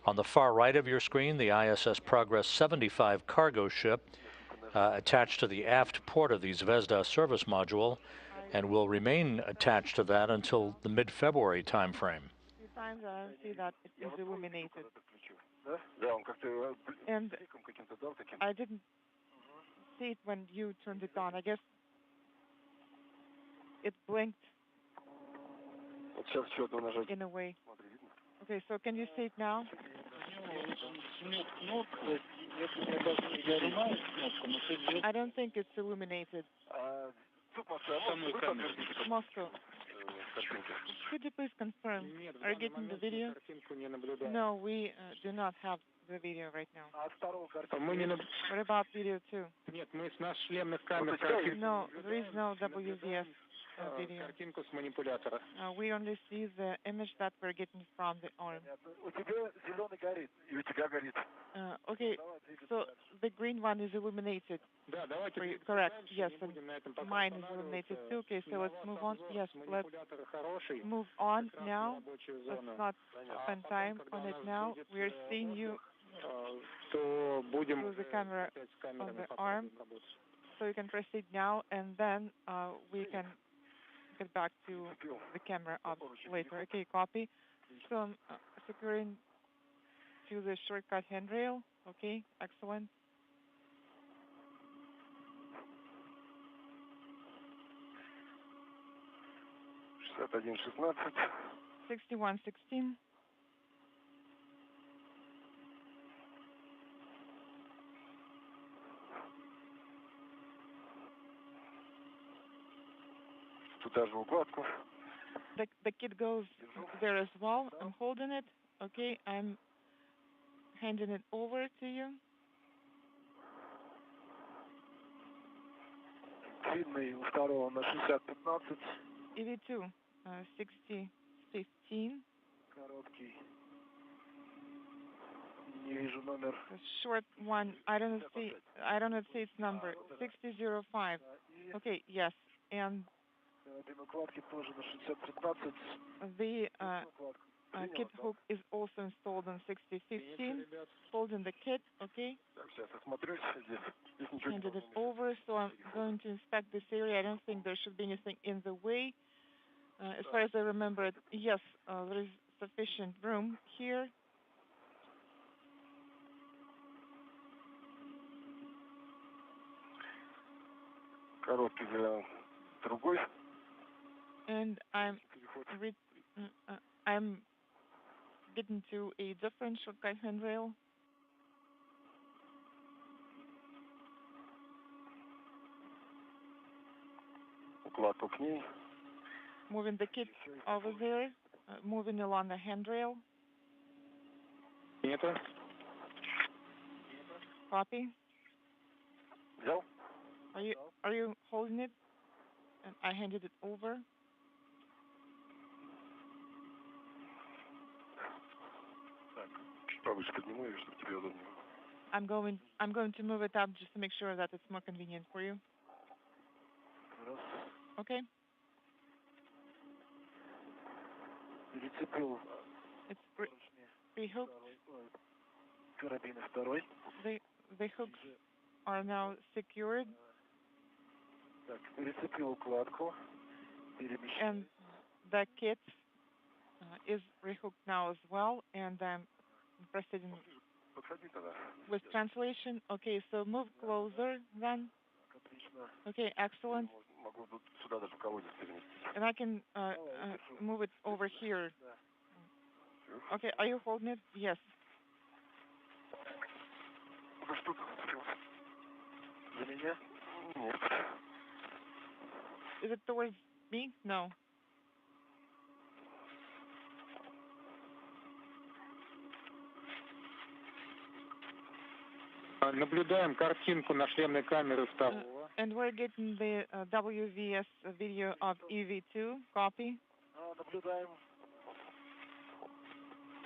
On the far right of your screen, the ISS Progress 75 cargo ship attached to the aft port of the Zvezda service module, and will remain attached to that until the mid-February time frame. Times I see that it is illuminated. And I didn't see it when you turned it on. I guess it blinked in a way. Okay, so can you see it now? I don't think it's illuminated. Moscow. Could you please confirm? Are you getting the video? No, we do not have the video right now. What about video too? No, there is no WVS video. We only see the image that we're getting from the arm. Okay, so the green one is illuminated. Correct, yes, and mine is illuminated too. Okay, so let's move on. Yes, let's move on now. Let's not spend time on it now. We're seeing you through the camera on the arm. So you can proceed now, and then we can get back to the camera up later. Okay, copy. So I'm securing to the shortcut handrail. Okay, excellent. $6116. 6116. The kit goes there as well. I'm holding it. Okay, I'm handing it over to you. длинный у второго на 60-15. EV2, 60-15. Короткий. Не вижу номер. The short one, I don't see its number. 6005. Okay, yes. And накладки тоже на 60-15. the kit hook is also installed on 6015. Installed in the kit, okay? Handed it over, so I'm going to inspect this area. I don't think there should be anything in the way. As far as I remember it, yes, there is sufficient room here. Короткий для другой. And I'm getting to a different shortcut handrail. Укладку к ней. Moving the kit over there, moving along the handrail. Нету. Copy. Взял? Are you holding it? And I handed it over. Чуть повыше подниму ее, чтобы тебе удобнее. I'm going to move it up just to make sure that it's more convenient for you. Okay. Перецепил. It's pre-hooked. Карабины второй. The hooks are now secured. Так, перецепил укладку. And the kit is rehooked now as well, and I'm proceeding with translation. Okay, so move closer then. Okay, excellent. And I can move it over here. Okay, are you holding it? Yes. Is it towards me? No. Наблюдаем картинку на шлемной камере второго. And we're getting the WVS video of EV2. Copy. Наблюдаем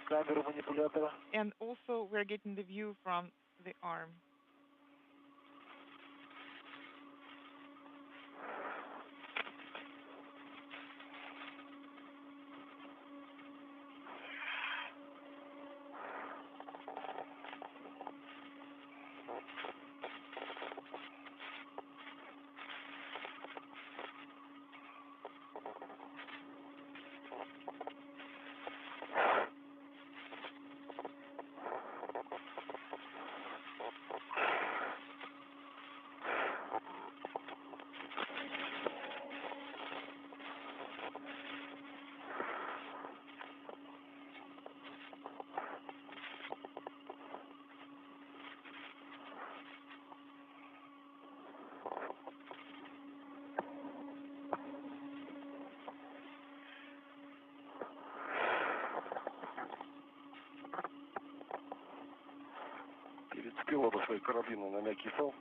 камеру манипулятора. And also we're getting the view from the arm.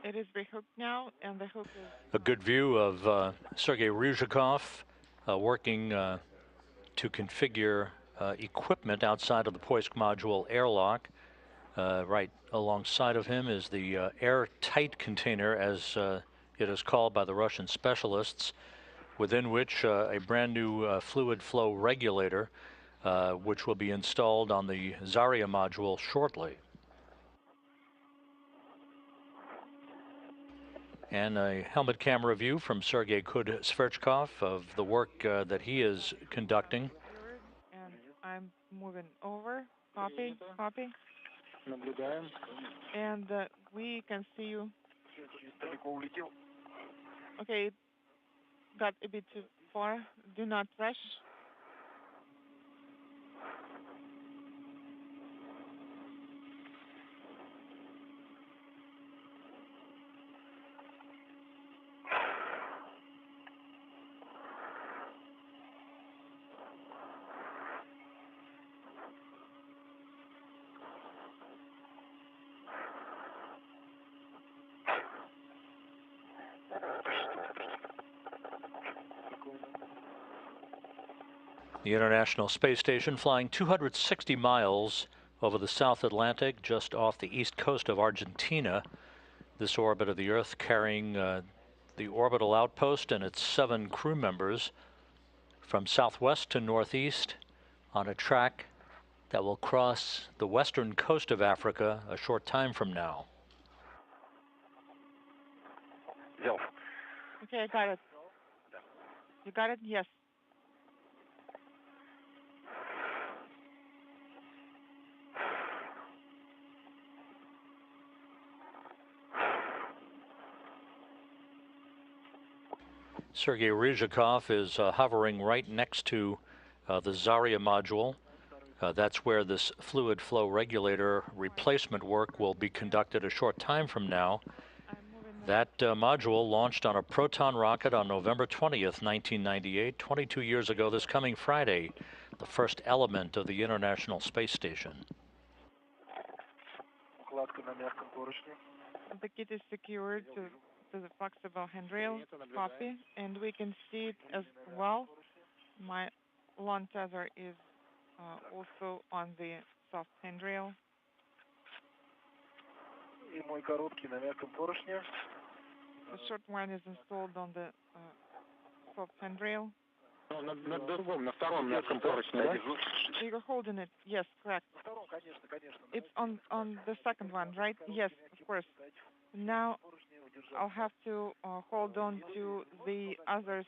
It is rehooked now, and the hook is... A good view of Sergei Rыжikov working to configure equipment outside of the Poisk module airlock. Right alongside of him is the airtight container, as it is called by the Russian specialists, within which a brand new fluid flow regulator, which will be installed on the Zarya module shortly. And a helmet camera view from Sergei Kudь-Sverchkov of the work that he is conducting. And I'm moving over. Copy, copy. And we can see you. Okay, got a bit too far. Do not rush. The International Space Station flying 260 miles over the South Atlantic, just off the east coast of Argentina. This orbit of the Earth carrying the orbital outpost and its 7 crew members from southwest to northeast on a track that will cross the western coast of Africa a short time from now. Okay, I got it. You got it? Yes. Sergei Rыжикov is hovering right next to the Zarya module. That's where this fluid flow regulator replacement work will be conducted a short time from now. That module launched on a Proton rocket on November 20th, 1998, 22 years ago this coming Friday, the first element of the International Space Station. The kit is secured to the flexible handrail, copy, and we can see it as well. My lawn tether is also on the soft handrail. The short one is installed on the soft handrail. You're holding it, yes, correct. It's on the second one, right? Yes, of course. Now I'll have to hold on to the other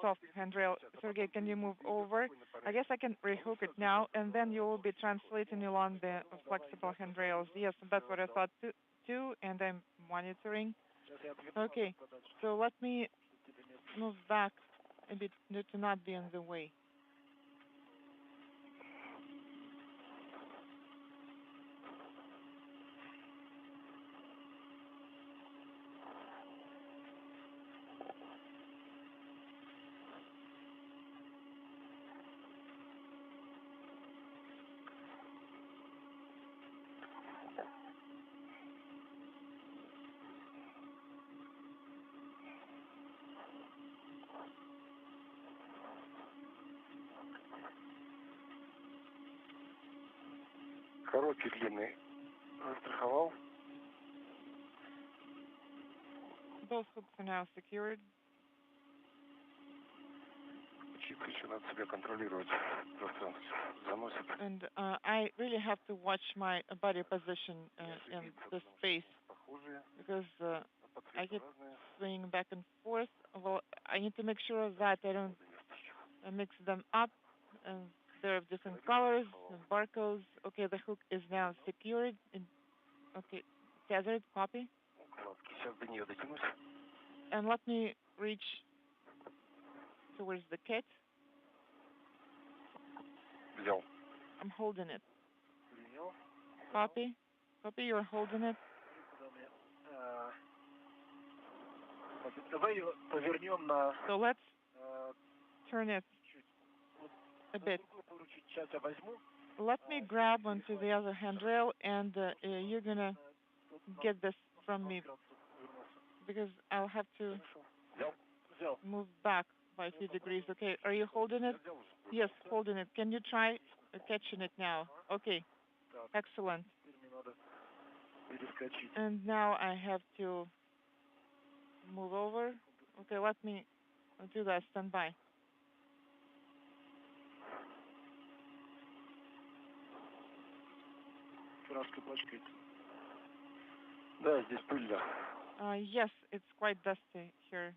soft handrail. Sergei, can you move over? I guess I can rehook it now, and then you will be translating along the flexible handrails. Yes, that's what I thought too, and I'm monitoring. Okay, so let me move back a bit to not be in the way. Короткий, длинный. Застраховал. Those hooks are now secured. Еще надо себя контролировать. Просто заносит. And I really have to watch my body position in the space because I keep swinging back and forth. Well, I need to make sure that I don't mix them up. And they're of different colors and barcodes. Okay, the hook is now secured. Okay, tethered, copy. And let me reach towards the kit. I'm holding it. Copy. Copy, you're holding it. So let's turn it a bit. Let me grab onto the other handrail, and you're gonna get this from me because I'll have to move back by a few degrees. Okay, are you holding it? Yes, holding it. Can you try catching it now? Okay, excellent. And now I have to move over. Okay, let me do that. Stand by. Да, здесь пыльно. Yes, it's quite dusty here.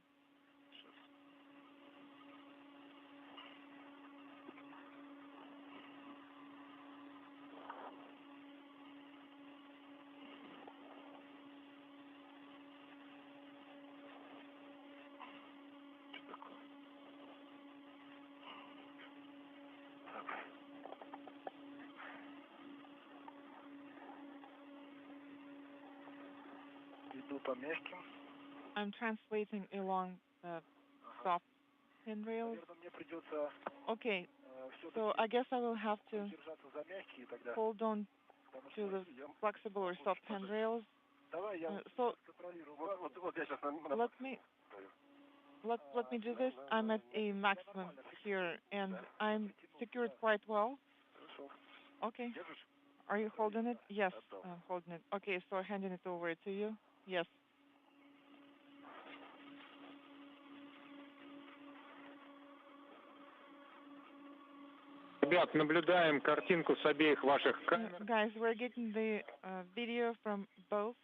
I'm translating along the soft handrails. Okay, so I guess I will have to hold on to the flexible or soft handrails. So let me let me do this. I'm at a maximum here, and I'm secured quite well. Okay. Are you holding it? Yes, I'm holding it. Okay, so handing it over to you. Yes. Ребят, наблюдаем картинку с обеих ваших камер. Guys, we're getting the video from both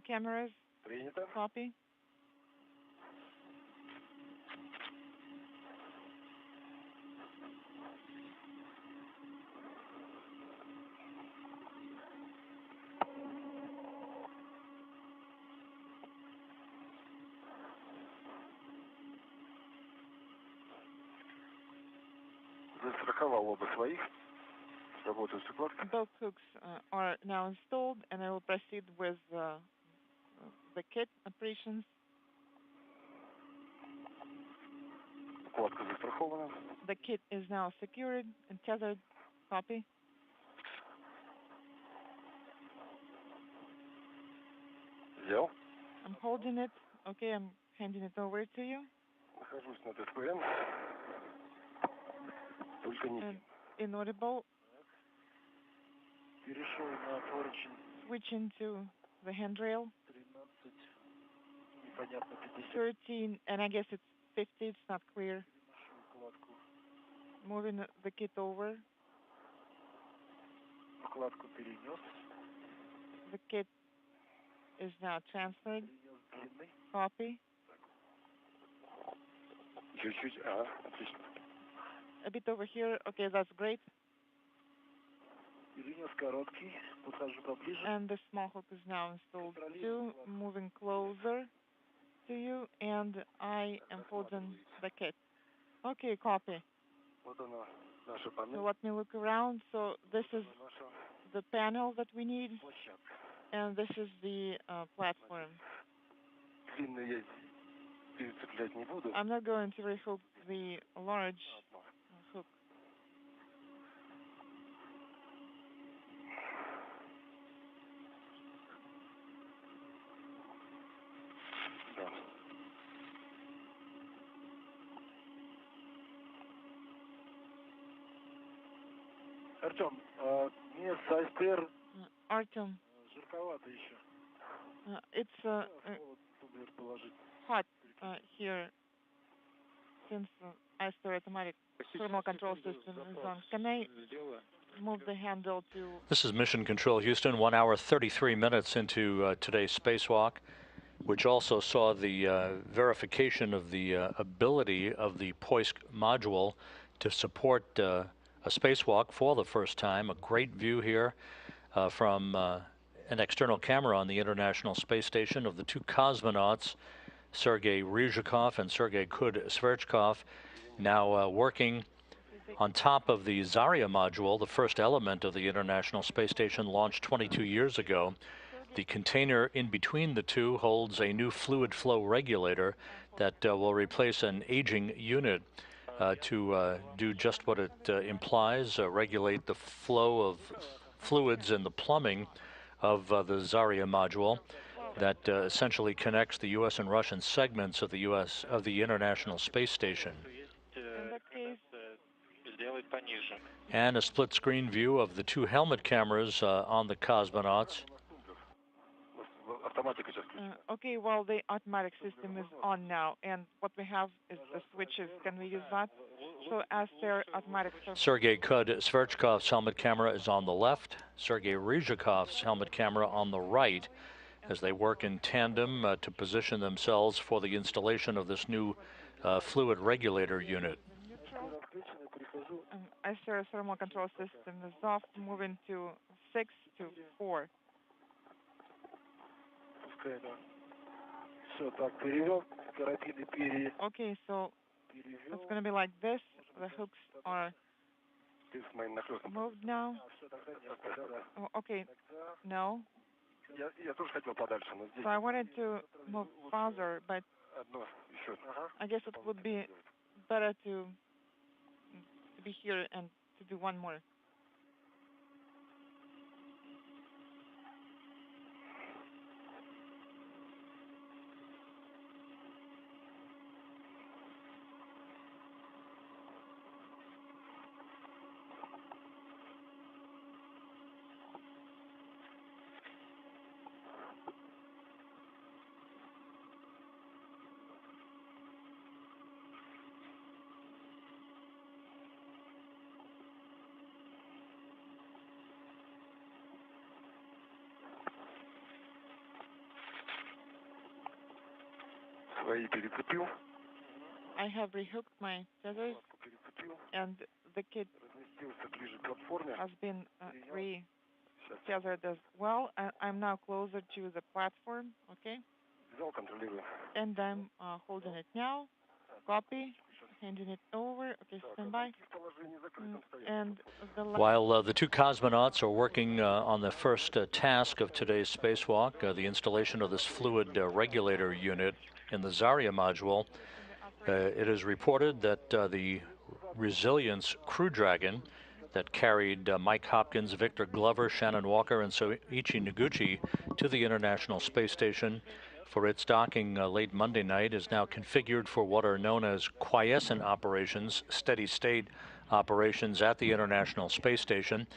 cameras. Copy. Both hooks are now installed, and I will proceed with the kit operations. The kit is now secured and tethered. Copy. I'm holding it. Okay, I'm handing it over to you. And inaudible. Switching to the handrail. 13, and I guess it's 50, it's not clear. Moving the kit over. The kit is now transferred. Copy. A bit over here. Okay, that's great. And the small hook is now installed too. Moving closer to you, and I am holding the kit. Okay, copy. So let me look around. So this is the panel that we need, and this is the platform. I'm not going to rehook the large hook. Artem, it's hot here since ISTER automatic thermal control system is on. Can I move the handle to... This is Mission Control Houston, 1 hour 33 minutes into today's spacewalk, which also saw the verification of the ability of the POISC module to support a spacewalk for the first time. A great view here from an external camera on the International Space Station of the two cosmonauts, Sergei Rыжikov and Sergei Kudь-Sverchkov, now working on top of the Zarya module, the first element of the International Space Station launched 22 years ago. The container in between the two holds a new fluid flow regulator that will replace an aging unit to do just what it implies, regulate the flow of fluids and the plumbing of the Zarya module that essentially connects the U.S. and Russian segments of the International Space Station. And a split screen view of the two helmet cameras on the cosmonauts. Okay, well, the automatic system is on now, and what we have is the switches. Can we use that? So as their automatic... Sergei Kudь-Sverchkov's helmet camera is on the left, Sergei Rыжиkov's helmet camera on the right, as they work in tandem to position themselves for the installation of this new fluid regulator unit. As their thermal control system is off, moving to 6 to 4. Okay, so it's going to be like this. The hooks are moved now. Oh, okay, no. So I wanted to move farther, but I guess it would be better to be here and to do one more. I have rehooked my tethers, and the kit has been re-tethered as well. I'm now closer to the platform, okay? And I'm holding it now. Copy, handing it over. Okay, stand by. And while the two cosmonauts are working on the first task of today's spacewalk, the installation of this fluid regulator unit in the Zarya module, it is reported that the Resilience Crew Dragon that carried Mike Hopkins, Victor Glover, Shannon Walker, and Soichi Noguchi to the International Space Station for its docking late Monday night is now configured for what are known as quiescent operations, steady-state operations at the International Space Station.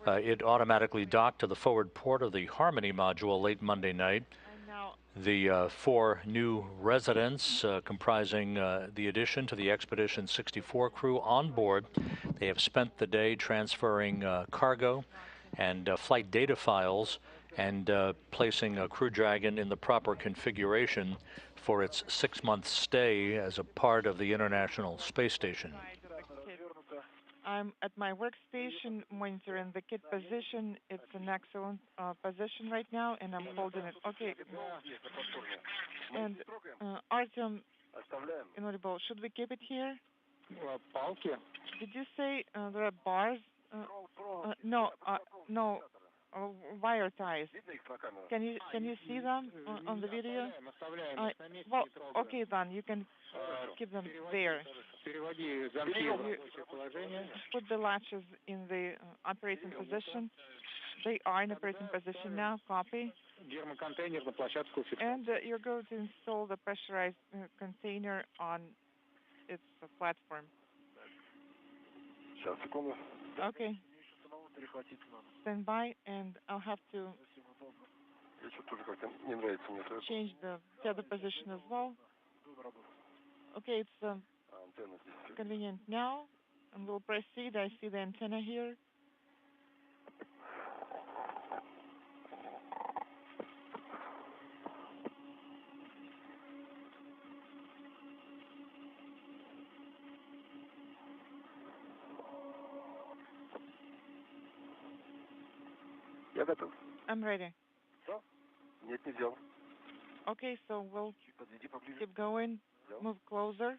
It automatically docked to the forward port of the Harmony module late Monday night. The four new residents comprising the addition to the Expedition 64 crew on board. They have spent the day transferring cargo and flight data files and placing a Crew Dragon in the proper configuration for its 6-month stay as a part of the International Space Station. I'm at my workstation monitoring the kit position. It's an excellent position right now, and I'm holding it. Okay. And Artem, inaudible, should we keep it here? Did you say there are bars? No, wire ties. Can you see them on the video? Well, okay then, you can keep them there. Put the latches in the operating position. They are in operating position now. Copy. And you're going to install the pressurized container on its platform. Okay. Stand by, and I'll have to change the tether position as well. Okay, it's convenient now, and we'll proceed. I see the antenna here. I'm ready. Okay, so we'll keep going. Move closer.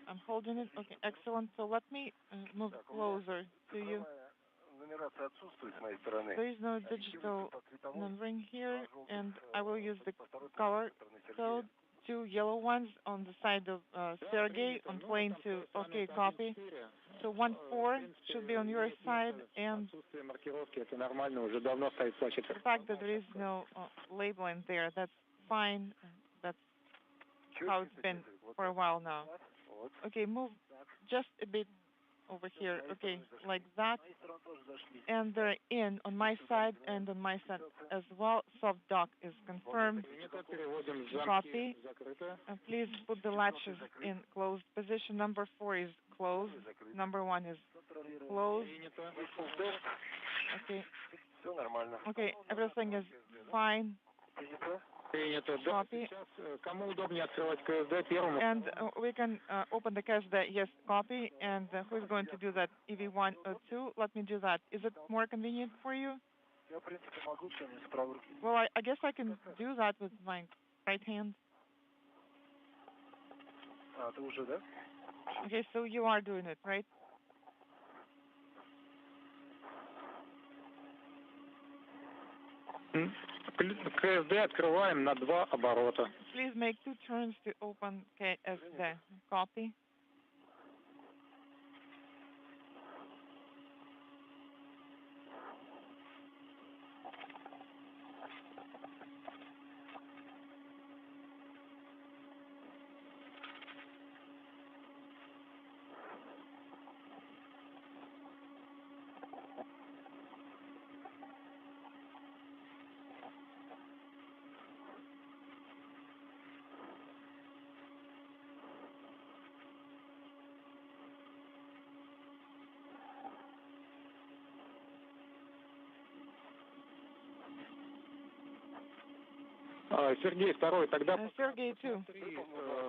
I'm holding it. Okay, excellent. So let me move closer to you. There is no digital numbering here, and I will use the color code. 2 yellow ones on the side of Sergey on plane 2. Okay, copy. So 1-4 should be on your side, and the fact that there is no labeling there, that's fine. That's how it's been for a while now. Okay, move just a bit over here. Okay, like that. And they're in on my side and on my side as well. Soft dock is confirmed. Copy. Please put the latches in closed position. Number 4 is closed. Number 1 is closed. Okay. Okay, everything is fine. Copy. And we can open the KSD. Yes, copy. And who's going to do that? EV1 or 2? Let me do that. Is it more convenient for you? Well, I guess I can do that with my right hand. Okay, so you are doing it, right? КСД открываем на 2 оборота. Please make 2 turns to open KSD. Copy. Сергей, второй, тогда Sergey, too.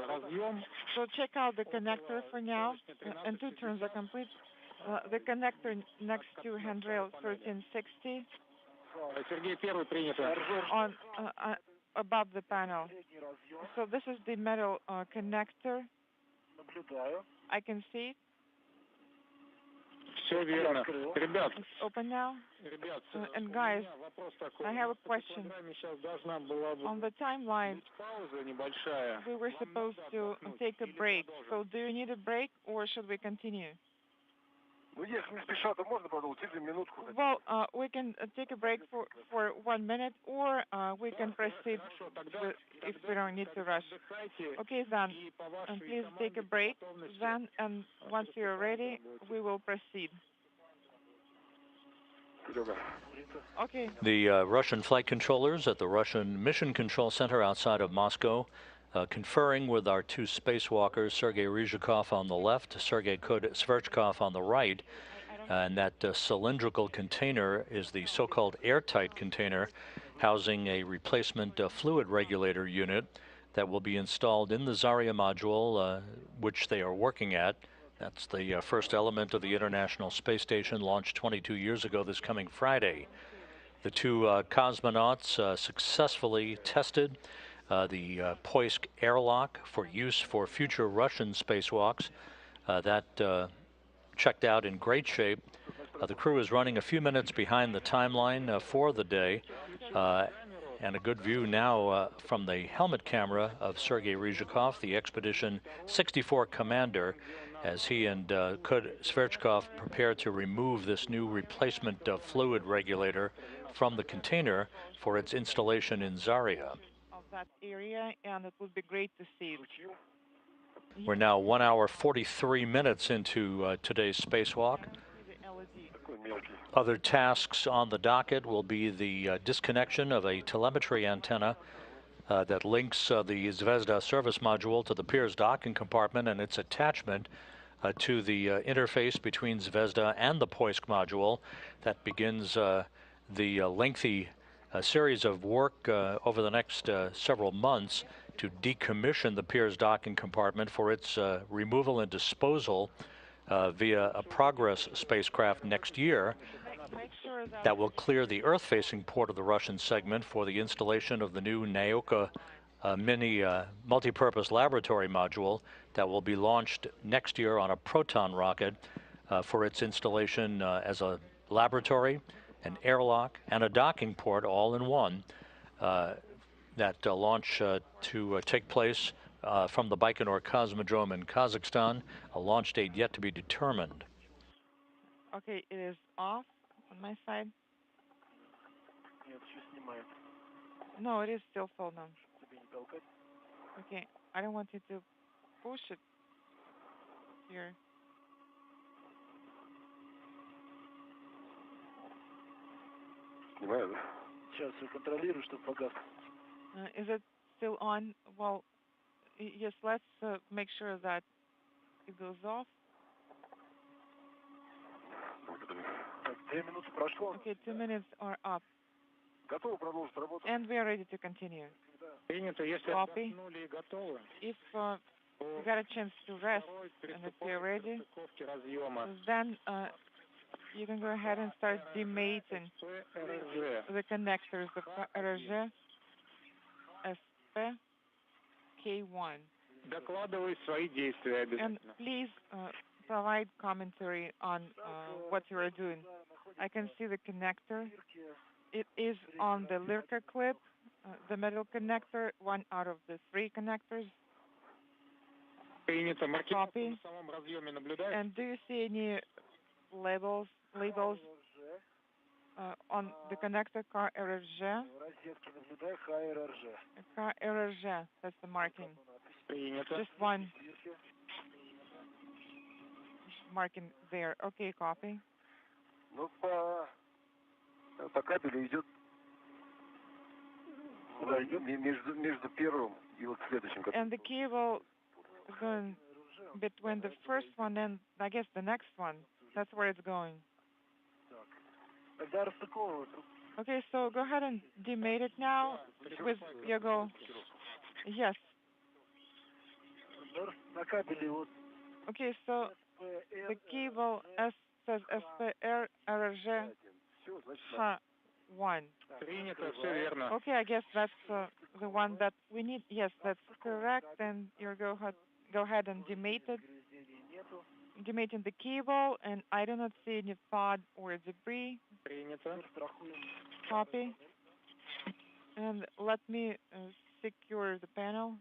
разъем. So check out the connector for now, and 2 turns are complete. The connector next to handrail 1360 Сергей, первый принято. on above the panel. So this is the metal connector. I can see it. Все верно. Ребят, It's open now. And guys, I have a question. On the timeline, we were supposed to take a break. So do you need a break or should we continue? Well, we can take a break for 1 minute, or we can proceed if we don't need to rush. Okay, then, please take a break. Then, and once you're ready, we will proceed. Okay. The Russian flight controllers at the Russian Mission Control Center outside of Moscow conferring with our 2 spacewalkers, Sergei Rыжikov on the left, Sergei Kudь-Sverchkov on the right. And that cylindrical container is the so-called airtight container housing a replacement fluid regulator unit that will be installed in the Zarya module, which they are working at. That's the first element of the International Space Station, launched 22 years ago this coming Friday. The 2 cosmonauts successfully tested the Poisk airlock for use for future Russian spacewalks. That checked out in great shape. The crew is running a few minutes behind the timeline for the day. And a good view now from the helmet camera of Sergei Rыжikov, the Expedition 64 commander, as he and Kudь-Sverchkov prepare to remove this new replacement fluid regulator from the container for its installation in Zarya. Of that area, and it would be great to see it. We're now 1 hour 43 minutes into today's spacewalk. Other tasks on the docket will be the disconnection of a telemetry antenna that links the Zvezda service module to the Pirs docking compartment and its attachment to the interface between Zvezda and the Poisk module. That begins the lengthy series of work over the next several months to decommission the Pirs docking compartment for its removal and disposal via a Progress spacecraft next year. That will clear the Earth-facing port of the Russian segment for the installation of the new Nauka mini multi-purpose laboratory module that will be launched next year on a Proton rocket for its installation as a laboratory, an airlock, and a docking port all in one. That launch to take place from the Baikonur Cosmodrome in Kazakhstan, a launch date yet to be determined. Okay, it is off on my side. No, it is still full now. Okay, I don't want you to push it here. Is it still on? Well, yes, let's make sure that it goes off. Okay, 2 minutes are up. And we are ready to continue. Copy. If you got a chance to rest and if you're ready, then you can go ahead and start demating the connectors of RG, SP, K1. And please provide commentary on what you are doing. I can see the connector. It is on the Lirka clip, the metal connector, 1 out of the 3 connectors. Copy. And do you see any labels on the connector KRG? KRG, that's the marking. Just one marking there. Okay, copy. По кабелю идет между первым и вот следующим. And the cable is going between the first one and I guess the next one. That's where it's going. Okay, so go ahead and demate it now with your go. Yes. Okay, so the cable says SPR RG H1. Okay, I guess that's the one that we need. Yes, that's correct. And you go ahead and demate it. Demating the cable, and I do not see any pod or debris. Copy. And let me secure the panel.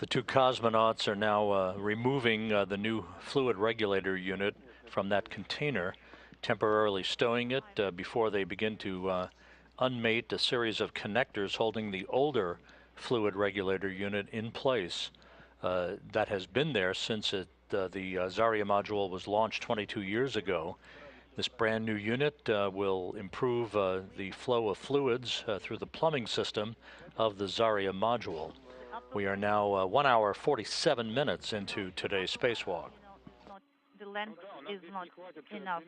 The two cosmonauts are now removing the new fluid regulator unit from that container, temporarily stowing it before they begin to unmate a series of connectors holding the older fluid regulator unit in place. That has been there since the Zarya module was launched 22 years ago. This brand new unit will improve the flow of fluids through the plumbing system of the Zarya module. We are now 1 hour 47 minutes into today's spacewalk. The length is not enough.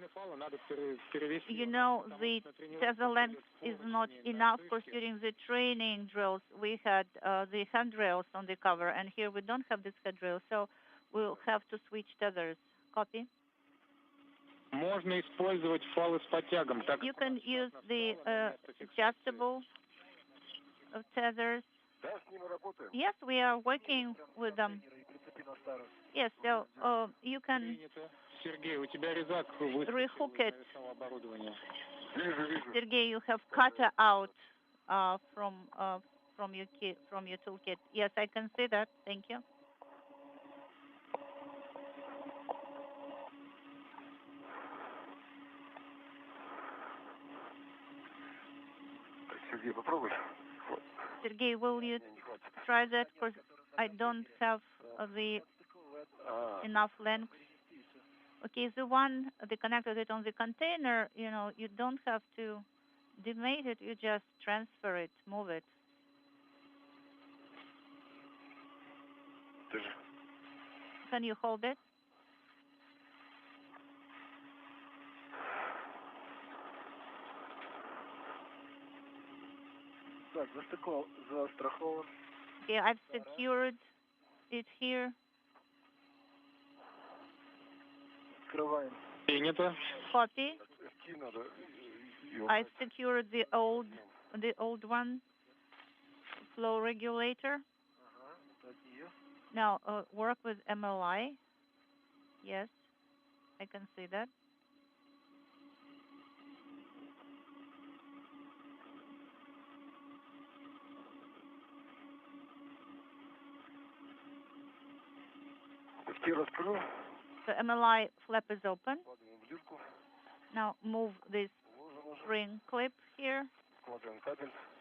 You know, the tether length is not enough because during the training drills we had the handrails on the cover, and here we don't have this handrail, so we'll have to switch tethers. Copy? You can use the adjustable tethers. Yes, we are working with them. Yes, so you can rehook it. Sergey, you have cut out from your toolkit. Yes, I can see that. Thank you. Sergey, will you try that? Because I don't have the enough length. Okay, the connector that's on the container, you know, you don't have to demate it, you just transfer it, move it. Can you hold it? Okay, I've secured it here. Copy. I secured the old one, flow regulator. Now work with MLI. Yes, I can see that. The MLI flap is open. Now move this spring clip here.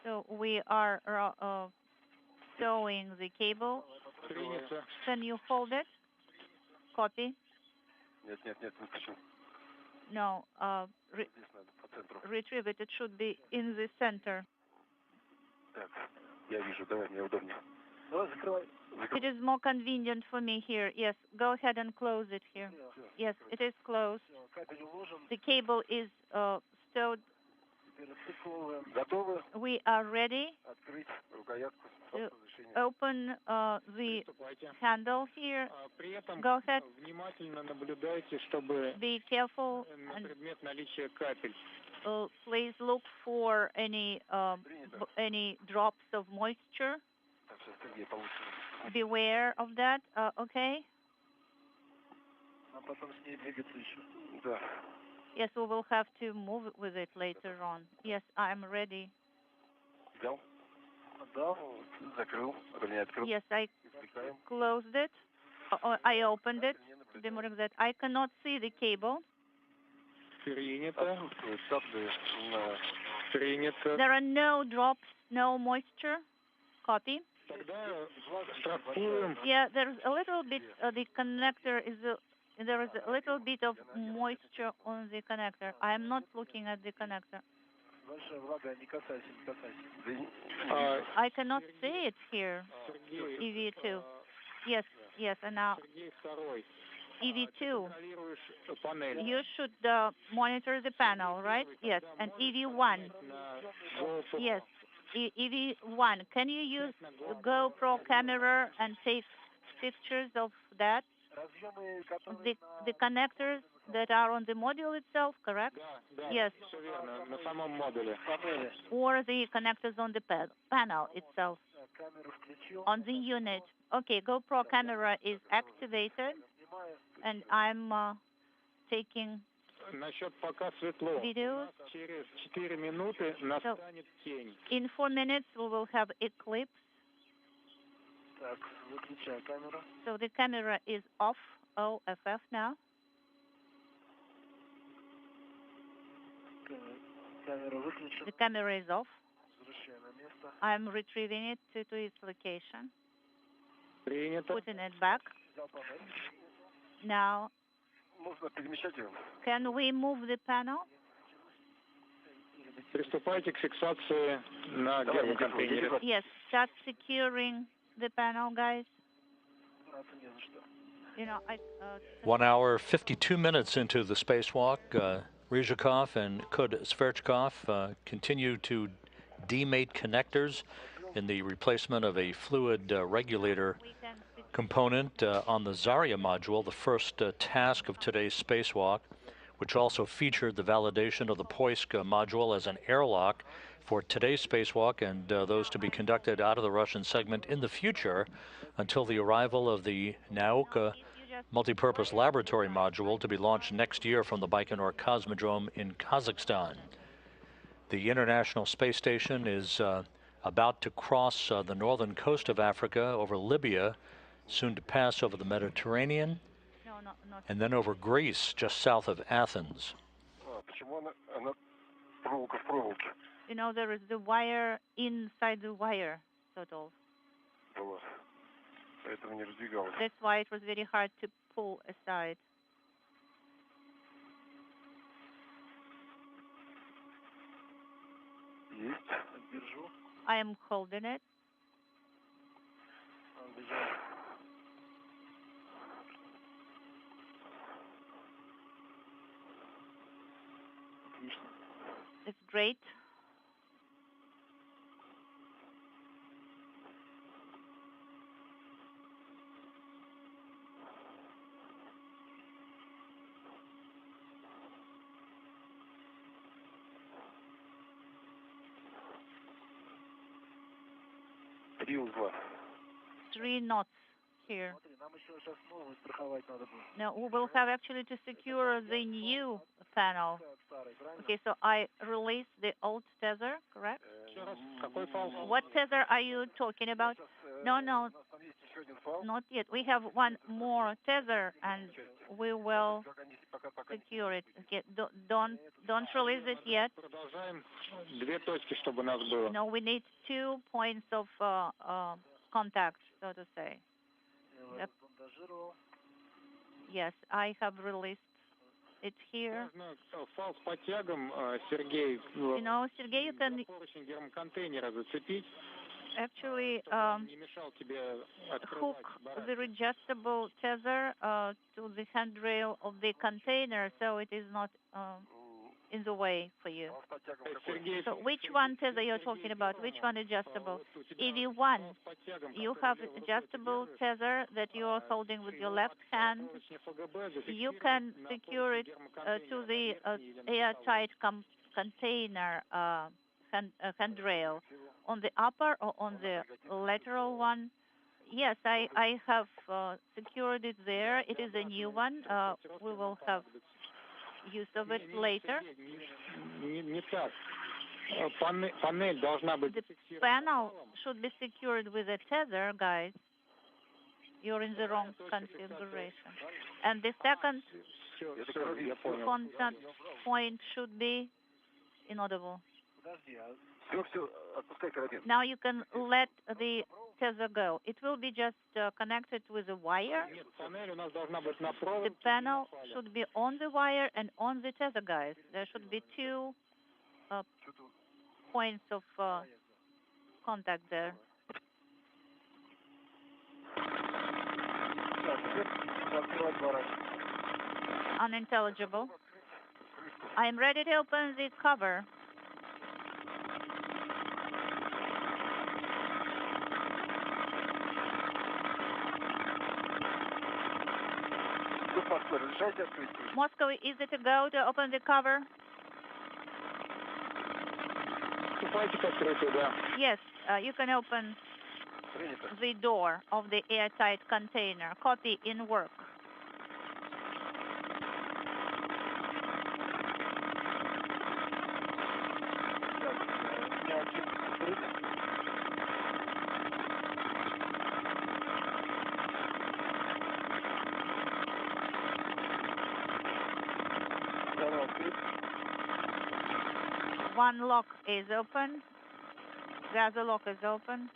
So we are stowing the cable. Can you hold it? Copy. No, retrieve it. It should be in the center. It is more convenient for me here. Yes, go ahead and close it here. Yes, it is closed. The cable is stowed. We are ready to open the handle here. Go ahead. Be careful. And please look for any drops of moisture. Beware of that. Okay. Yes, we will have to move with it later on. Yes, I'm ready. Yes, I closed it. I opened it. That I cannot see the cable. There are no drops, no moisture. Copy. Yeah, there's a little bit. The connector is. There is a little bit of moisture on the connector. I am not looking at the connector. I cannot see it here. EV2. Yes, Yes, and now EV2. You should monitor the panel, right? Yes, and EV1. Yes, EV1. Can you use GoPro camera and take pictures of that? The connectors that are on the module itself, correct? Yes. Or the connectors on the panel itself. On the unit. Okay, GoPro camera is activated, and I'm taking videos. So, in 4 minutes, we will have eclipse. So the camera is off, OFF now. The camera is off. I'm retrieving it to its location. Putting it back. Now, can we move the panel? Yes, start securing the panel, guys. You know, 1 hour, 52 minutes into the spacewalk, Rыжикov and Kudь-Sverchkov continue to demate connectors in the replacement of a fluid regulator component on the Zarya module, the first task of today's spacewalk, which also featured the validation of the Poisk module as an airlock for today's spacewalk and those to be conducted out of the Russian segment in the future until the arrival of the Nauka multipurpose laboratory module to be launched next year from the Baikonur Cosmodrome in Kazakhstan. The International Space Station is about to cross the northern coast of Africa over Libya, soon to pass over the Mediterranean, and then over Greece, just south of Athens. You know, there is the wire inside the wire, sort of. That's why it was very hard to pull aside. I am holding it. It's great. Three knots here. Now we will have actually to secure the new panel. Okay, so I released the old tether, correct? What tether are you talking about? No, not yet. We have one more tether, and we will secure it. Okay, don't release it yet. No, we need 2 points of contact, so to say. Yep. Yes, I have released it here. You know, Sergey, you can actually hook the adjustable tether to the handrail of the container, so it is not in the way for you. So which one tether you're talking about? Which one adjustable? EV1. You have adjustable tether that you are holding with your left hand. You can secure it to the airtight container handrail on the upper or on the lateral one. Yes, I have secured it there. It is a new one. We will have use of it later. The panel should be secured with a tether, guys. You're in the wrong configuration. And the second contact point should be inaudible. Now you can let the tether go. It will be just connected with a wire. The panel should be on the wire and on the tether, guys. There should be 2 points of contact there. Unintelligible. I am ready to open the cover. Moscow, is it a go to open the cover? Yes, you can open the door of the airtight container. Copy in work. One lock is open. The other lock is open.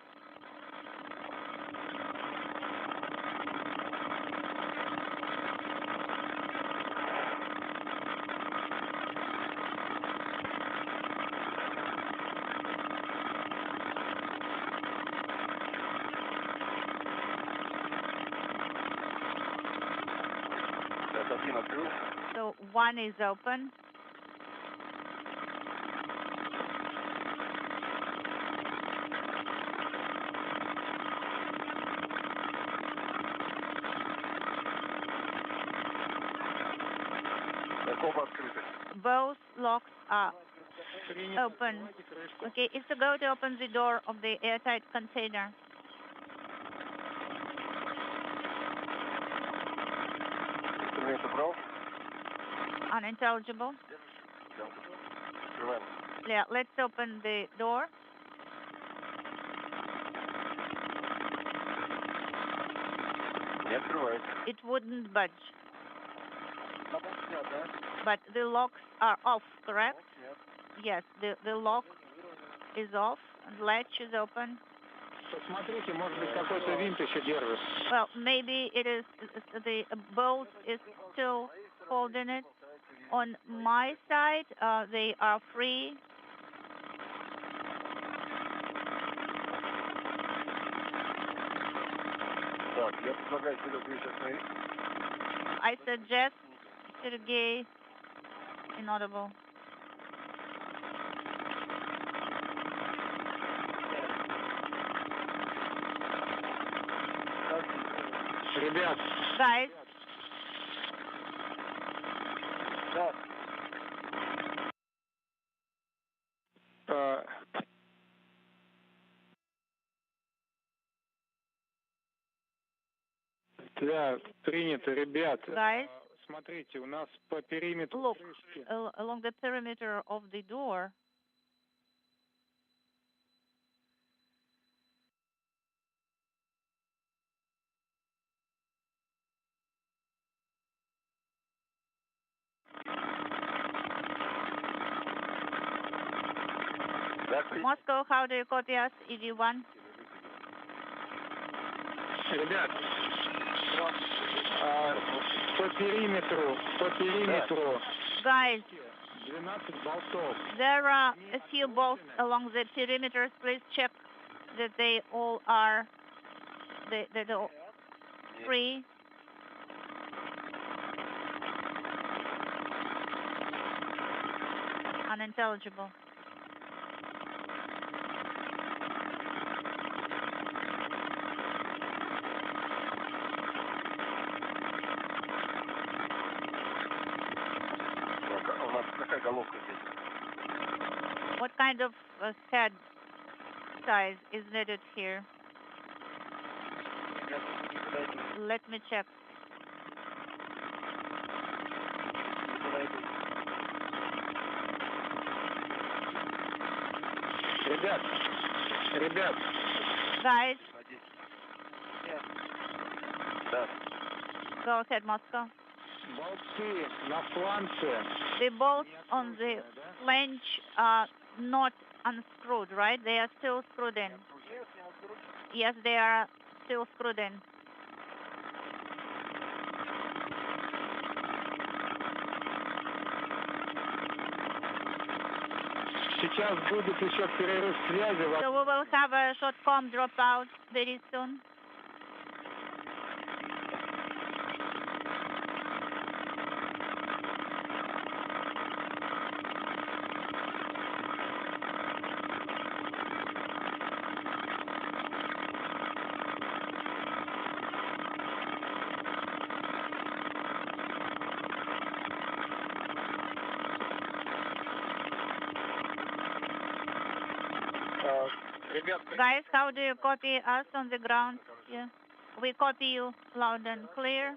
So one is open. Both locks are open. Okay, it's a go to open the door of the airtight container. Unintelligible. Yeah, let's open the door. It wouldn't budge. But the locks are off, correct? Yes, the lock is off and latch is open. Well, maybe it is the bolt is still holding it. On my side, they are free. I suggest Sergei inaudible. Guys. Да, принято, ребят. Guys. Смотрите, у нас по периметру. Look, along the perimeter of the door. Moscow, how do you copy us, EV1? Ребят, по периметру. Guys, 12 болтов. there are a few bolts along the perimeters. Please check that they all are free. Unintelligible. What kind of head size is needed here? Let me check. Ребят. Guys. Go ahead, Moscow. Болты на фланце. The bolts on the flange are not unscrewed, right? They are still screwed in. Yes, they are still screwed in. Сейчас будет еще перерыв связи. So we will have a short com dropout very soon. Guys, how do you copy us on the ground? Yeah. We copy you loud and clear.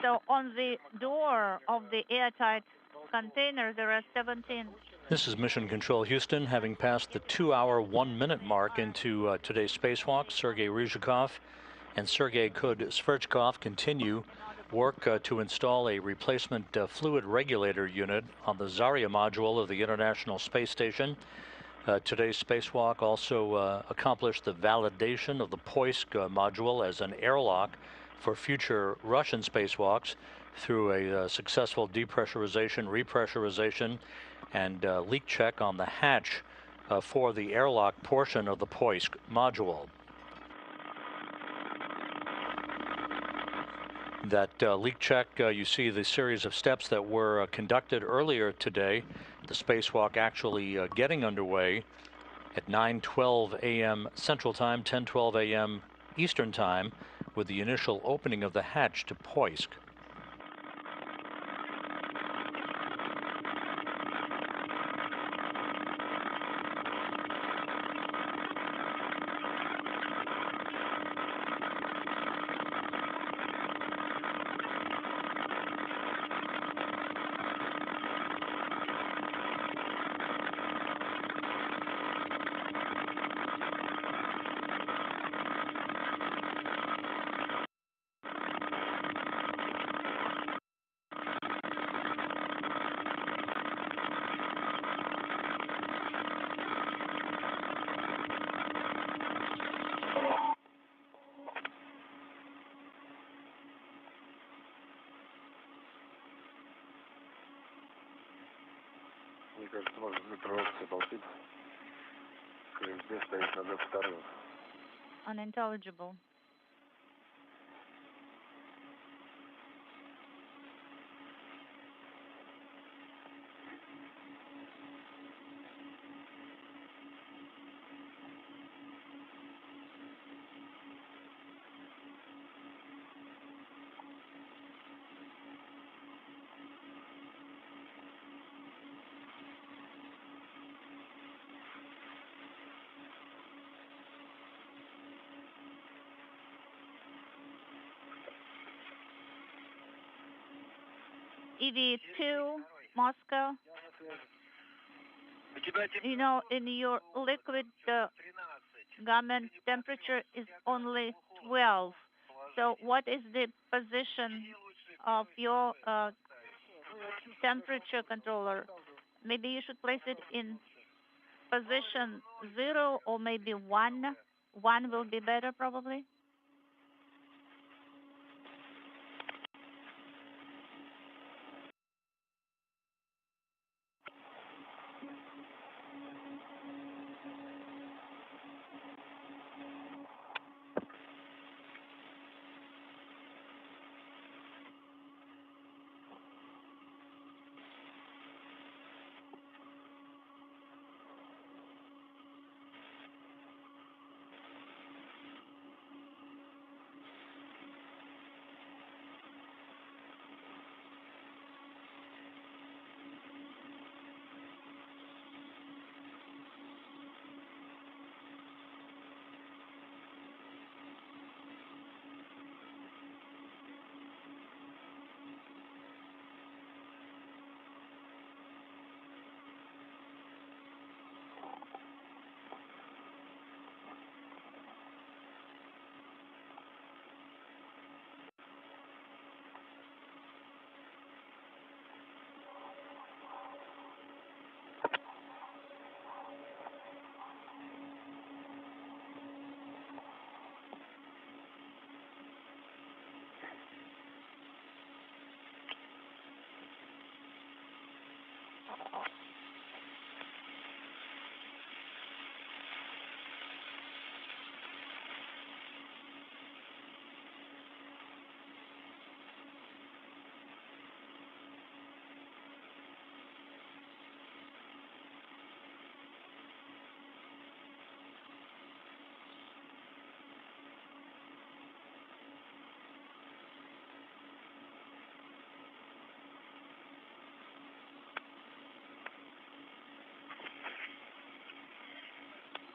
So on the door of the airtight container, there are 17. This is Mission Control Houston, having passed the 2-hour, 1-minute mark into today's spacewalk. Sergei Rыжikov and Sergei Kudь-Sverchkov continue work to install a replacement fluid regulator unit on the Zarya module of the International Space Station. Today's spacewalk also accomplished the validation of the Poisk module as an airlock for future Russian spacewalks through a successful depressurization, repressurization, and leak check on the hatch for the airlock portion of the Poisk module. That leak check, you see the series of steps that were conducted earlier today. The spacewalk actually getting underway at 9:12 a.m. Central Time, 10:12 a.m. Eastern Time, with the initial opening of the hatch to Poisk. Мне кажется, можно прорваться толпить. КСД стоит на 22-м. Unintelligible. EV2, Moscow. You know, in your liquid garment, temperature is only 12. So what is the position of your temperature controller? Maybe you should place it in position 0 or maybe 1. 1 will be better, probably.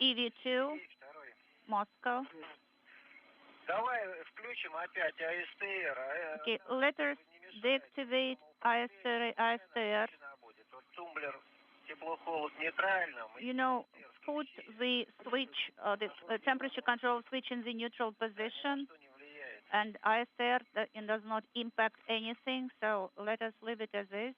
EV2, Moscow. Okay, let us deactivate ISTR. You know, put the switch, the temperature control switch in the neutral position, and ISTR does not impact anything, so let us leave it as is.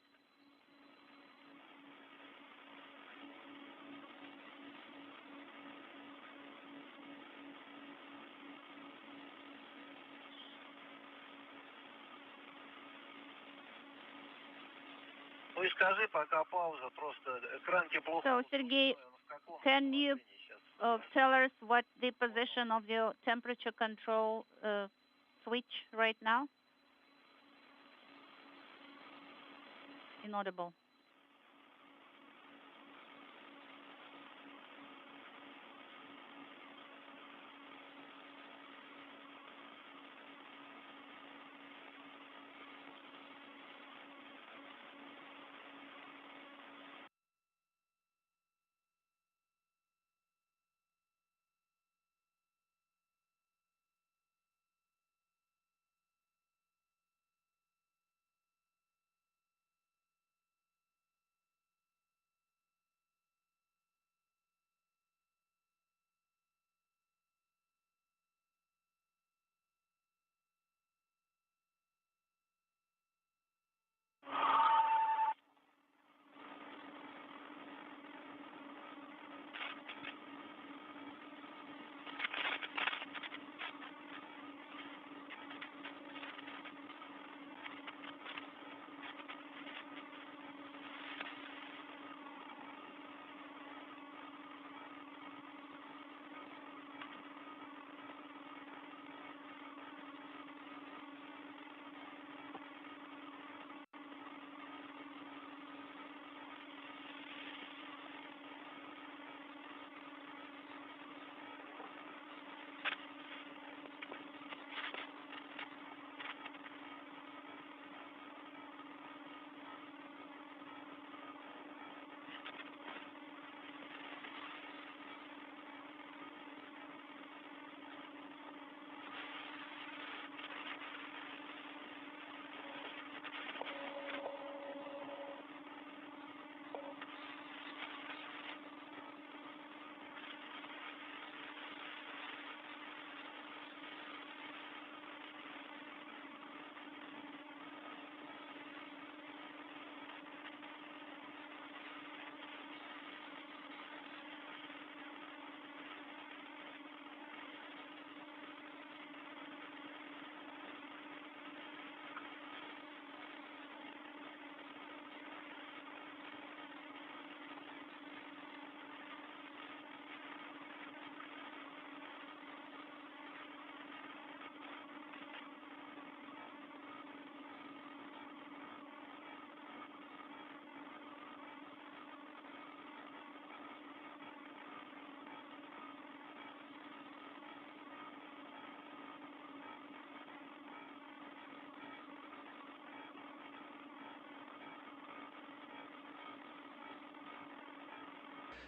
So, Sergey, can you tell us what the position of your temperature control switch right now? Inaudible.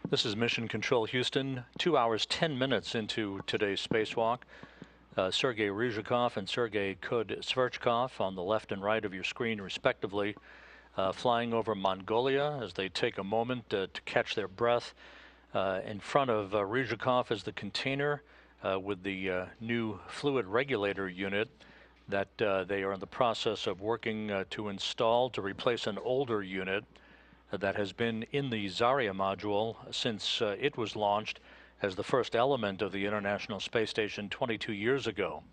This is Mission Control Houston, 2 hours, 10 minutes into today's spacewalk. Sergei Rыжикov and Sergei Kudь-Sverchkov on the left and right of your screen, respectively, flying over Mongolia as they take a moment to catch their breath. In front of Rыжикov is the container with the new fluid regulator unit that they are in the process of working to install to replace an older unit that has been in the Zarya module since it was launched as the first element of the International Space Station 22 years ago.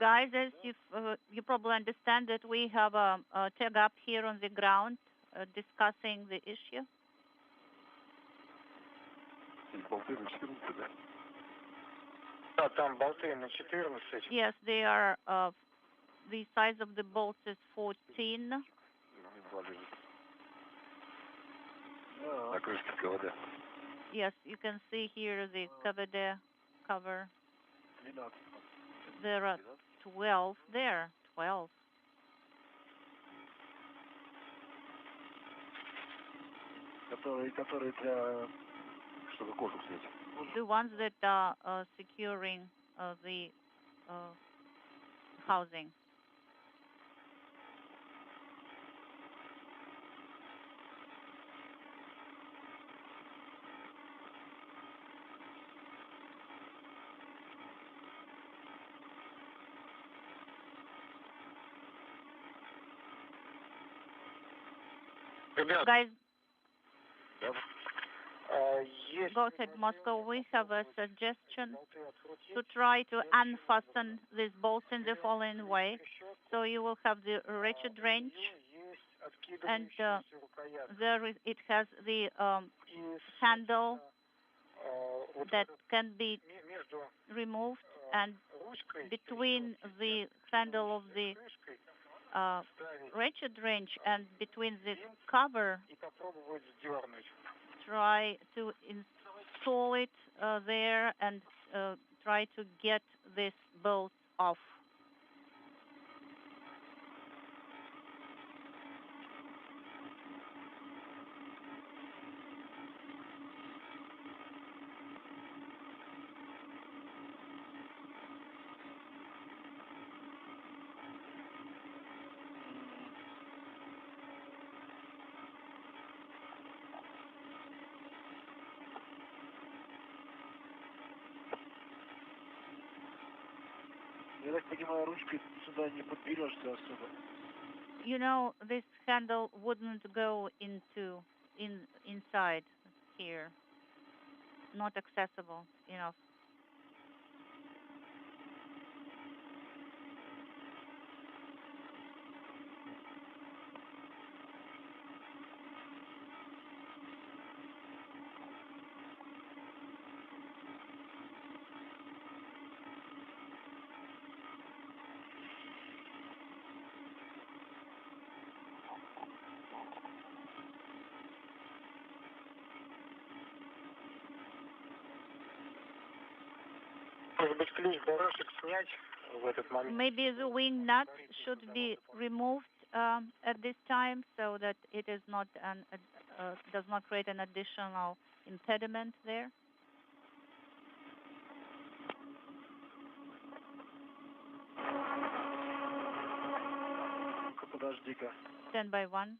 Guys, as you probably understand that we have a tag up here on the ground discussing the issue. Yes, they are. The size of the bolts is 14. На крышке КВД. Yes, you can see here the KVD cover. There are 12 there. 12. Которые для... чтобы кожу снять. The ones that are securing the housing. Guys, go ahead, Moscow. We have a suggestion to try to unfasten these bolts in the following way. So you will have the ratchet wrench, and there it has the handle that can be removed, and between the handle of the ratchet wrench and between the cover, try to install it there and try to get this bolt off. Я так понимаю, ручкой сюда не подберешься особо. You know, this handle wouldn't go inside here. Not accessible enough. Может быть, ключ-барашек снять в этот момент? Maybe the wing nut should be removed at this time so that it is not does not create an additional impediment there. Подожди-ка. Stand by one.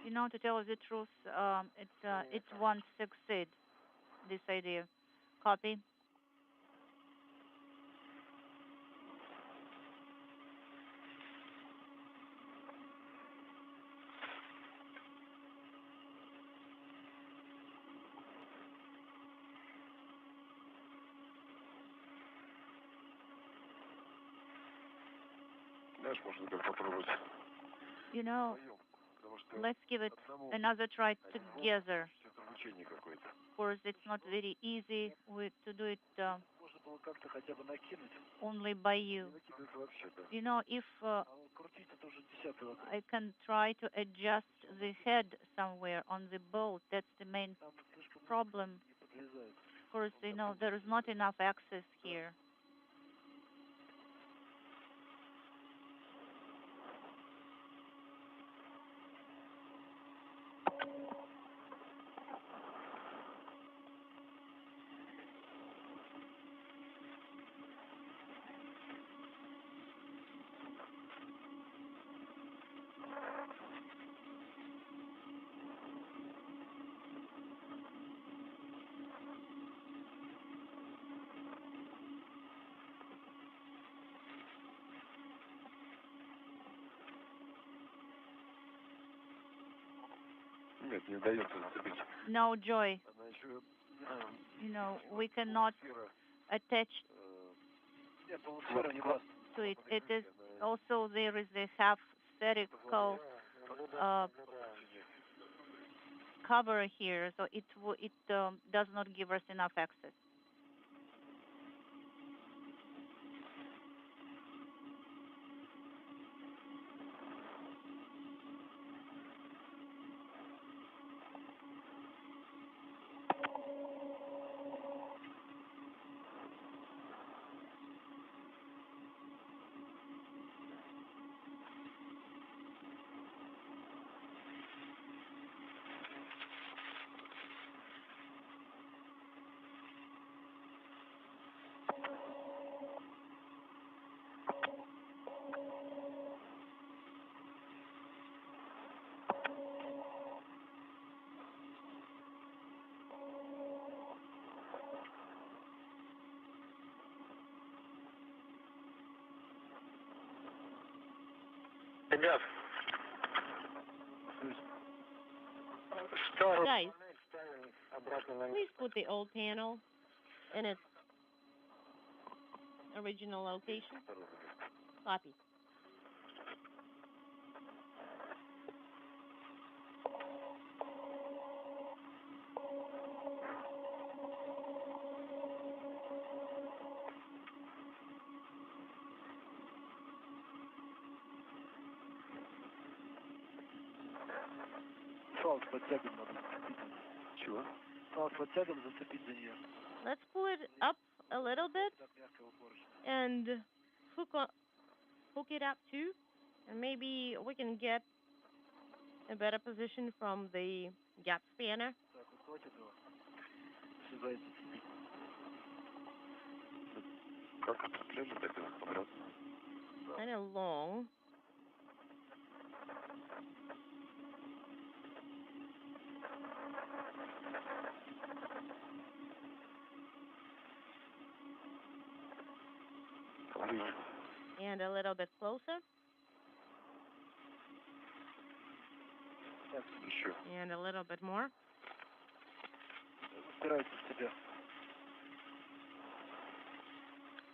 You know, to tell you the truth, it won't succeed, this idea. Copy. You know, let's give it another try together. Of course, it's not very easy to do it only by you. You know, if I can try to adjust the head somewhere on the bolt, that's the main problem. course, there is not enough access here. No, Joy. We cannot attach to it. It is also there is a half spherical cover here, so it does not give us enough access. Ребят, guys, please put the old panel in its original location. Copy. Let's pull it up a little bit and hook it up too, and maybe we can get a better position from the gap spanner. Kind of long. And a little bit closer. And a little bit more.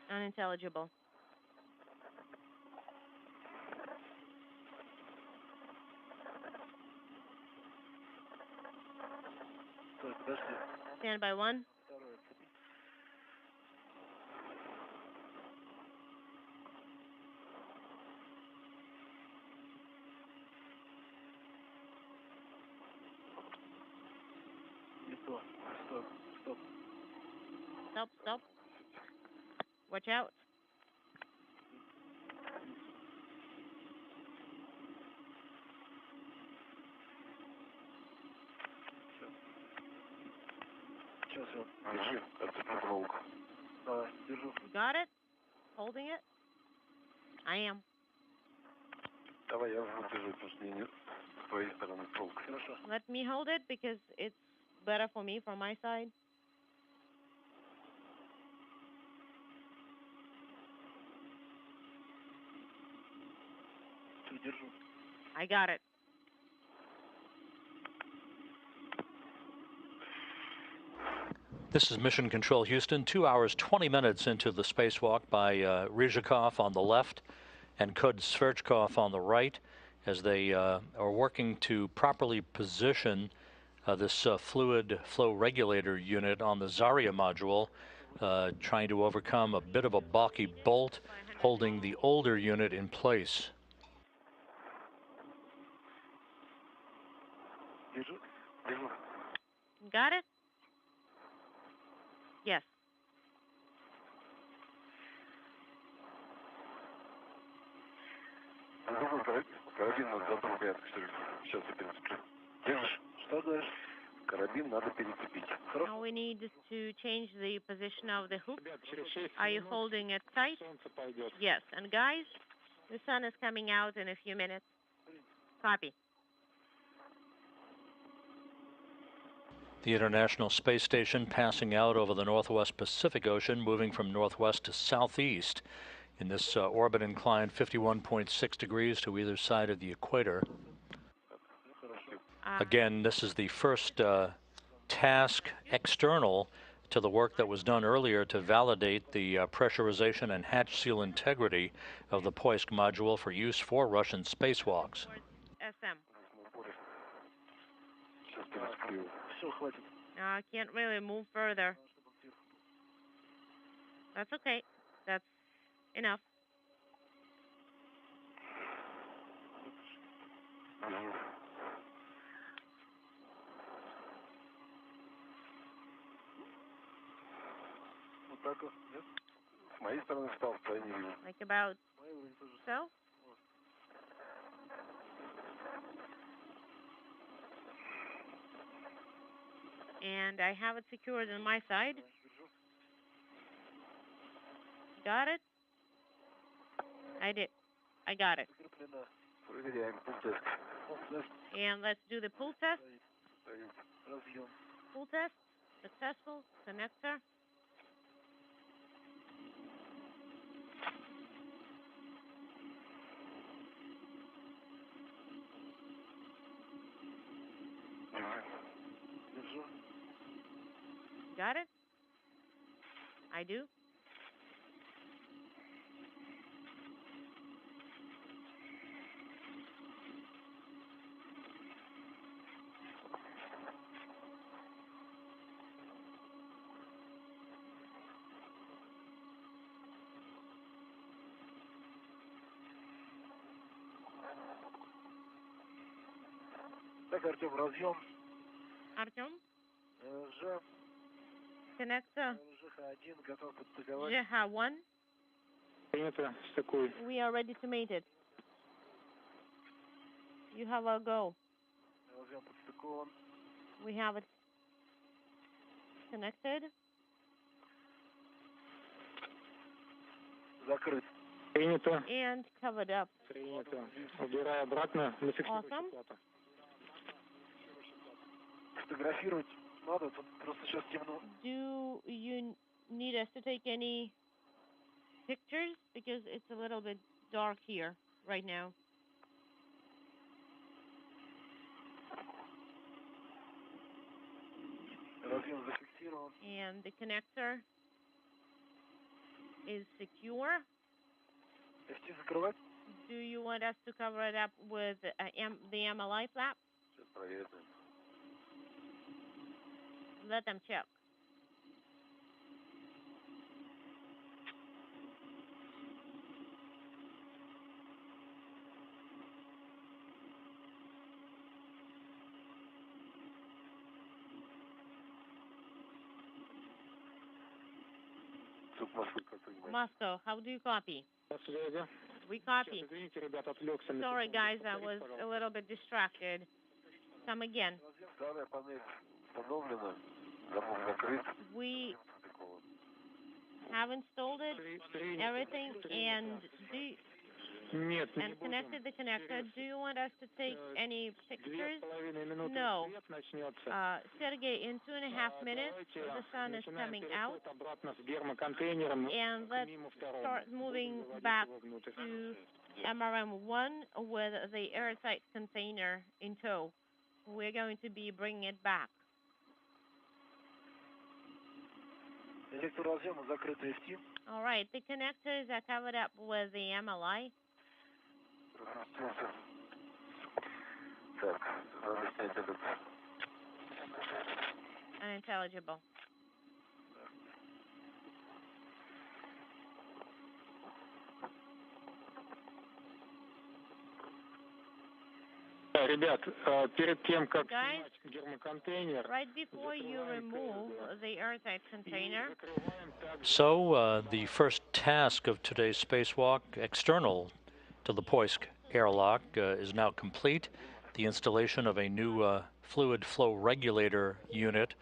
Unintelligible. Stand by one. Stop. Watch out. Got it? Holding it? I am. Let me hold it because it's better for me from my side. I got it. This is Mission Control Houston, 2 hours, 20 minutes into the spacewalk by Rыжикov on the left and Kudь-Sverchkov on the right as they are working to properly position this fluid flow regulator unit on the Zarya module, trying to overcome a bit of a balky bolt holding the older unit in place. Got it? Карабин надо забрать, Серега. Сейчас я перецеплю. Держишь? Что дальше? Карабин надо перецепить. Now we need to change the position of the hook. Are you holding it tight? Yes. And guys, the sun is coming out in a few minutes. Copy. The International Space Station passing out over the northwest Pacific Ocean, moving from northwest to southeast in this orbit inclined 51.6 degrees to either side of the equator. Again, this is the first task external to the work that was done earlier to validate the pressurization and hatch seal integrity of the Poisk module for use for Russian spacewalks. SM. I can't really move further. That's okay. That's enough. Like about so? And I have it secured on my side. Got it? I did. I got it. And let's do the pull test. Pull test. Successful. Connector. Got it? I do. Так, Артем, разъем. Артем? Connector. GH1. We are ready to mate it. You have a go. We have it connected. Закрыт. Принято. And covered up. Принято. Убирай обратно. Awesome. Фотографировать надо, тут просто сейчас темно. Do you need us to take any pictures? Because it's a little bit dark here right now. Разъем зафиксирован. And the connector is secure. Почти закрывать? Do you want us to cover it up with the MLI flap? Сейчас проверим. Let them check. Moscow, how do you copy? We copy. Sorry, guys, I was a little bit distracted. Come again. We have installed it, everything, and connected the connector. Do you want us to take any pictures? No. Sergey, in 2.5 minutes, the sun is coming out, and let's start moving back to MRM-1 with the airtight container in tow. We're going to be bringing it back. All right, the connectors are covered up with the MLI. Unintelligible. Ребят, перед тем, как снять гермоконтейнер, right before you remove the airtight container. So the first task of today's spacewalk, external to the Poisk airlock is now complete. The installation of a new fluid flow regulator unit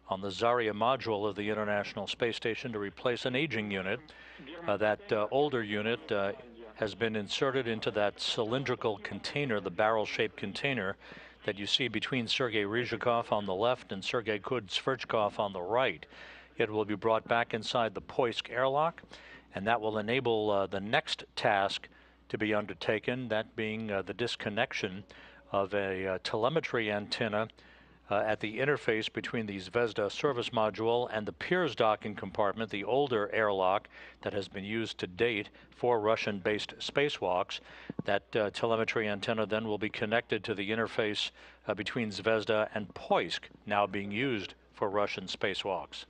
on the Zarya module of the International Space Station to replace an aging unit. That older unit has been inserted into that cylindrical container, the barrel-shaped container that you see between Sergei Rыжикov on the left and Sergei Kudь-Sverchkov on the right. It will be brought back inside the Poisk airlock, and that will enable the next task to be undertaken, that being the disconnection of a telemetry antenna at the interface between the Zvezda service module and the Pirs docking compartment, the older airlock that has been used to date for Russian-based spacewalks. That telemetry antenna then will be connected to the interface between Zvezda and Poisk, now being used for Russian spacewalks.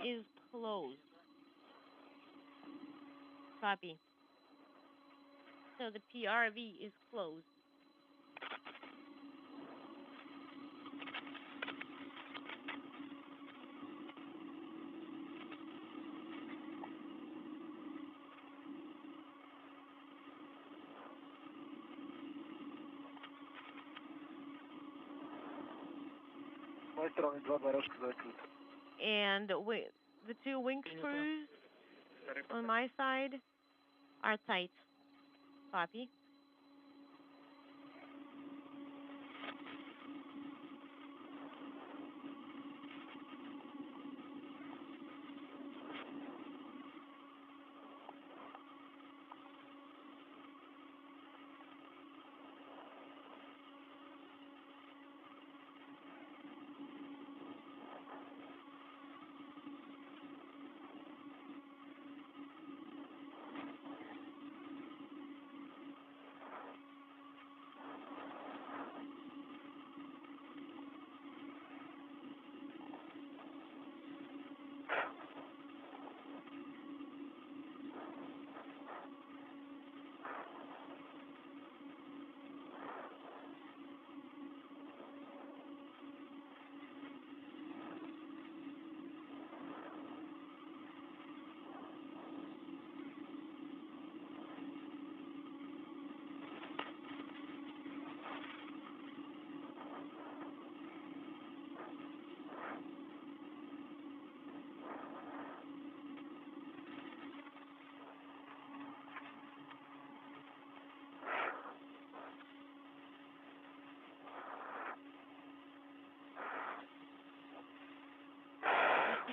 Is closed. Copy. So the PRV is closed. And the two wing screws on my side are tight. Copy.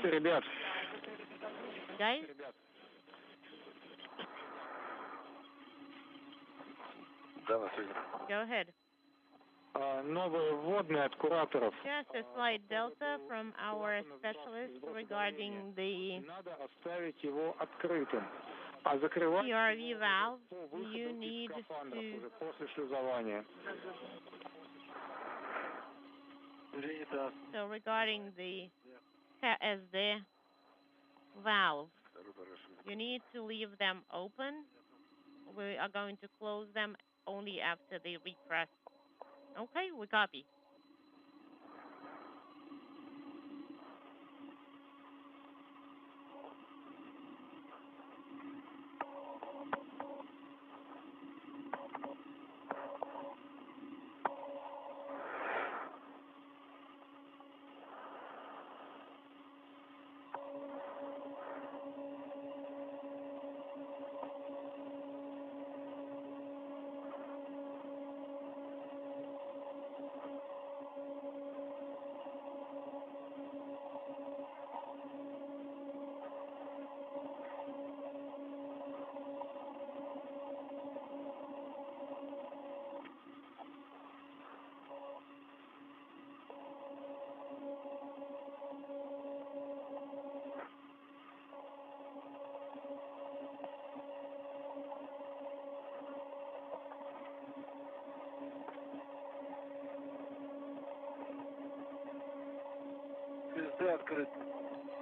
Ребят. Guys? Go ahead. Новые вводные от кураторов. Just a slight delta from our specialists regarding the Надо оставить его открытым. А закрывать PRV valve, you need to... уже после шлюзования. So regarding the KSD valve, you need to leave them open. We are going to close them only after they repress. Okay, we copy.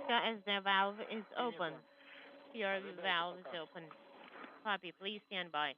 KSD valve is open. PRV valve is open. Copy, please stand by.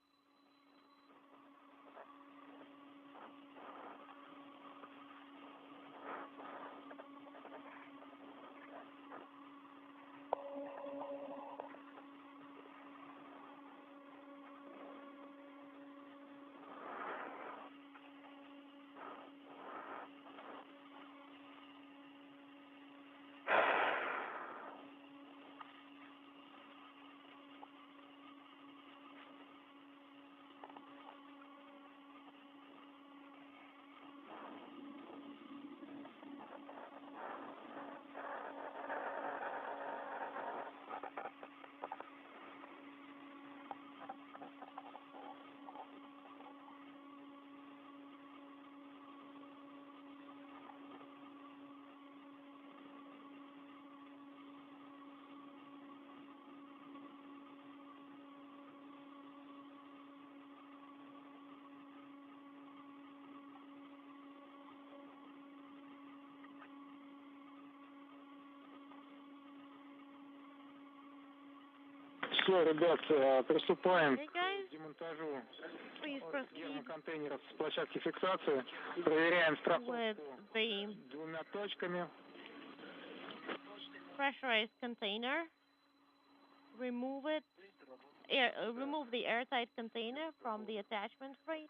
Все, ребят, приступаем Hey guys, к демонтажу please proceed гермоконтейнеров с площадки фиксации. Проверяем страховку with the двумя точками. pressurized container. Remove the airtight container from the attachment frame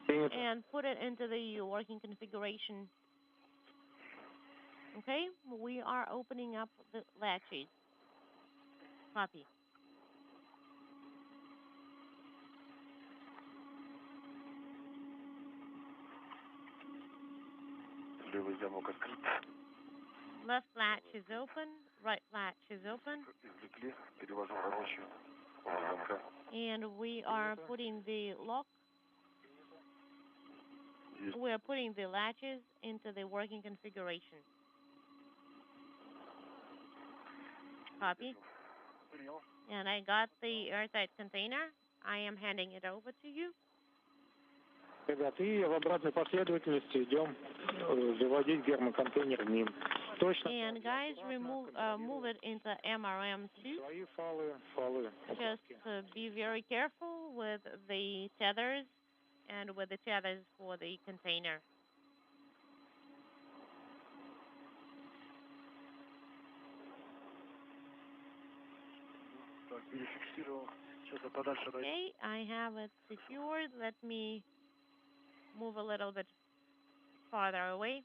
and put it into the working configuration. Okay, we are opening up the latches. Copy. Левый замок открыт. Left latch is open, right latch is open. Извлекли, перевожу рабочую замка. And we are putting the lock. We are putting the latches into the working configuration. Copy. And I got the airtight container. I am handing it over to you. Ребят, и в обратной последовательности идем выводить гермоконтейнер в МИМ. Точно. And guys, move it into MRM2. Свои фалы. Just be very careful with the tethers and with the tethers for the container. Okay, I have it secured. Let me move a little bit farther away.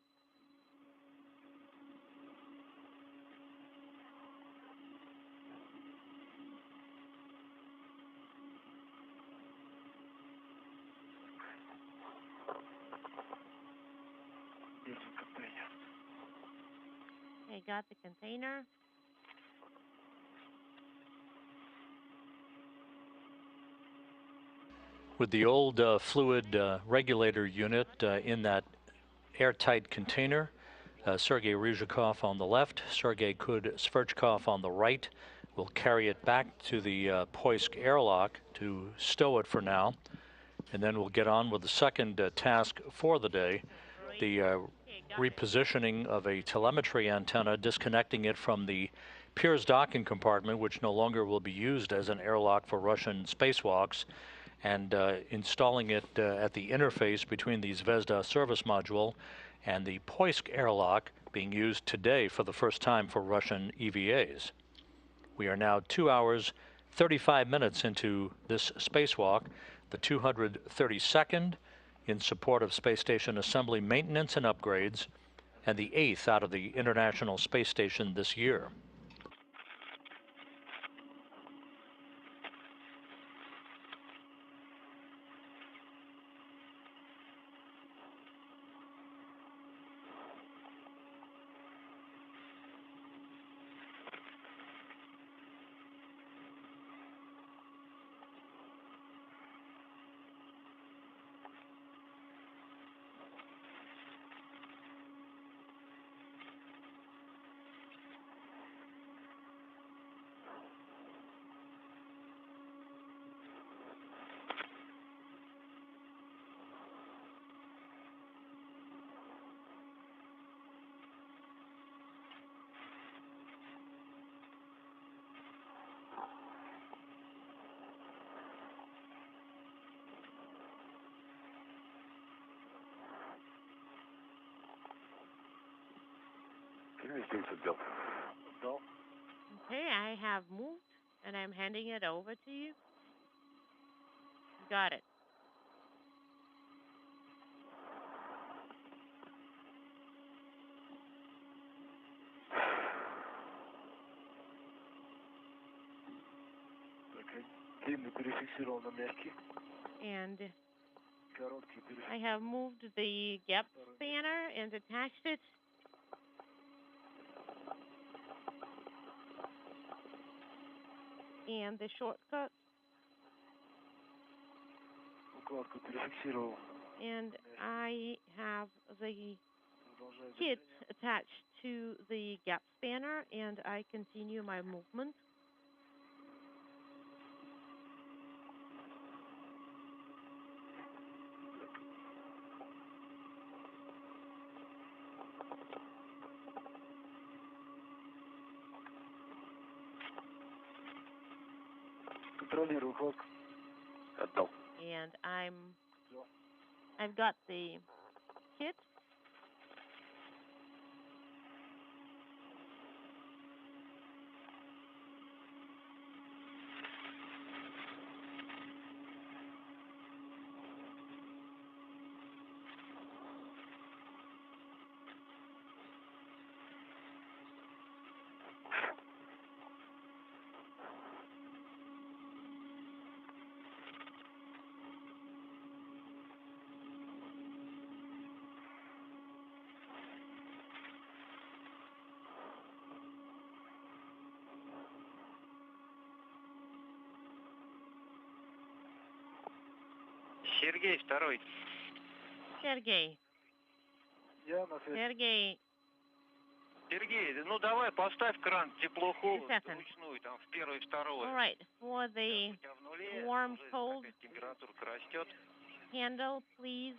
I got the container. With the old fluid regulator unit in that airtight container, Sergei Rыжикov on the left, Sergei Kudь-Sverchkov on the right, will carry it back to the Poisk airlock to stow it for now, and then we'll get on with the second task for the day, the repositioning of a telemetry antenna, disconnecting it from the Pirs docking compartment, which no longer will be used as an airlock for Russian spacewalks, and installing it at the interface between the Zvezda service module and the Poisk airlock, being used today for the first time for Russian EVAs. We are now 2 hours, 35 minutes into this spacewalk, the 232nd in support of space station assembly, maintenance, and upgrades, and the 8th out of the International Space Station this year. Okay, I have moved, and I'm handing it over to you. Got it. And I have moved the gap spanner and attached it. And the shortcut. And I have the kit attached to the gap spanner, and I continue my movement. Контролирую укладку. Отдал. And I've got the kit. Сергей, второй. Сергей. Я на связи. Сергей. Сергей, ну давай поставь кран тепло-холод вручную, там, в первый, второй. All right, for the warm cold температурка растет. handle, please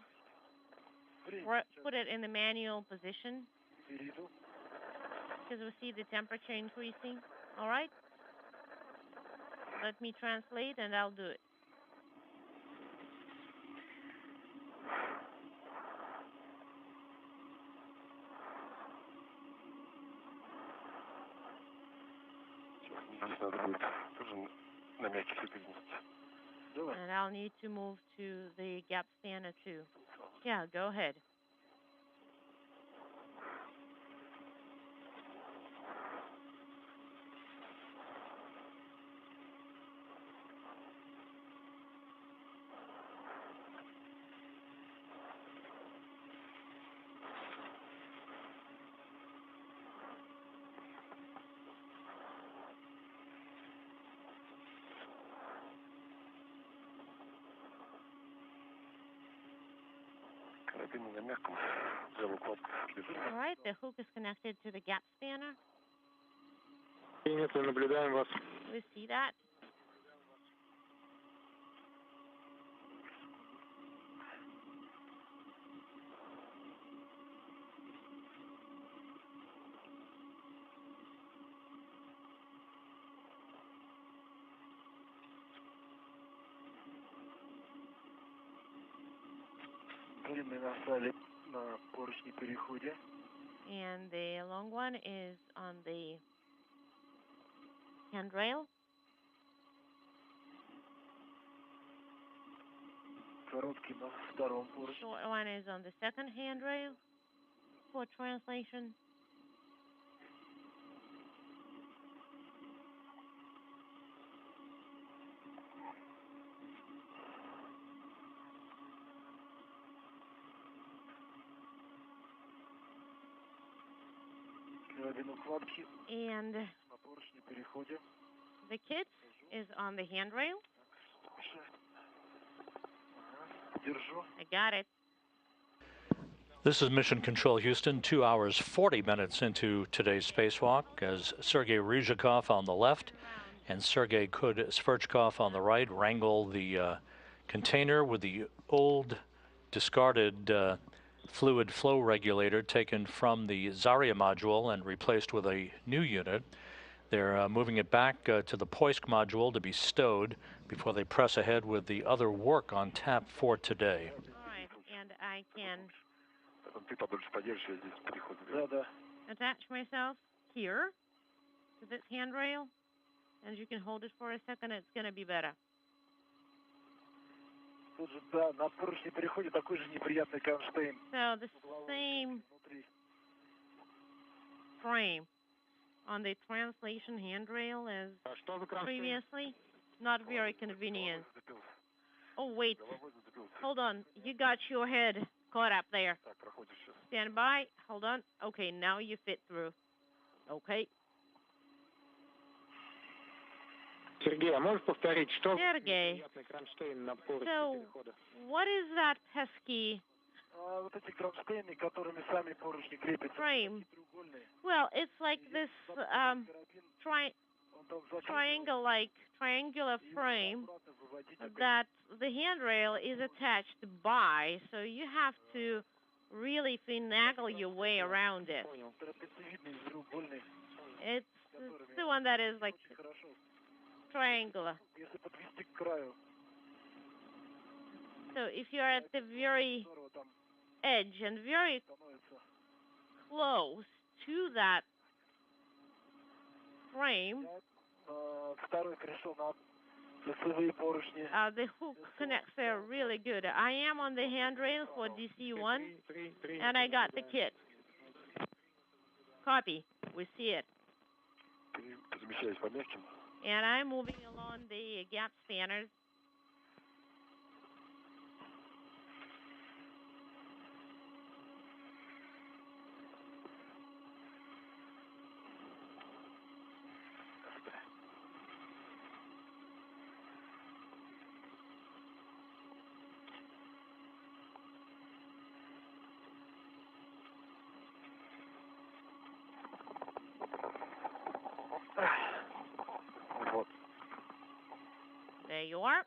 put it in the manual position because we see the temperature increasing. All right? Let me translate and I'll do it. And I'll need to move to the gap spanner too. Yeah, go ahead. All right, the hook is connected to the gap spanner. Принято, наблюдаем вас. We see that. Длинный настали на поручни переходе. And the long one is on the handrail. Короткий на втором поручне. Short one is on the second handrail for translation. And the kit is on the handrail. I got it. This is Mission Control Houston, 2 hours, 40 minutes into today's spacewalk as Sergei Rыжikov on the left and Sergei Kudь-Sverchkov on the right wrangle the container with the old discarded fluid flow regulator taken from the Zarya module and replaced with a new unit. They're moving it back to the Poisk module to be stowed before they press ahead with the other work on tap for today. All right, and I can attach myself here to this handrail. And you can hold it for a second, it's going to be better. Тут же, да, на поручни переходе такой же неприятный кронштейн. So the same frame on the translation handrail as previously. Not very convenient. Oh, wait. Hold on. You got your head caught up there. Stand by. Hold on. Okay, now you fit through. Okay. Сергей, а можешь повторить, что Sergey, so what is that pesky Вот эти кронштейны, которыми сами поручни крепятся. Frame? Well, it's like this triangular frame that the handrail is attached by, so you have to really finagle your way around it. It's the one that is like triangle. So if you're at the very edge and very close to that frame, the hook connects there really good. I am on the handrail for DC-1, and I got the kit. Copy. We see it. And I'm moving along the gap spanners. There you are.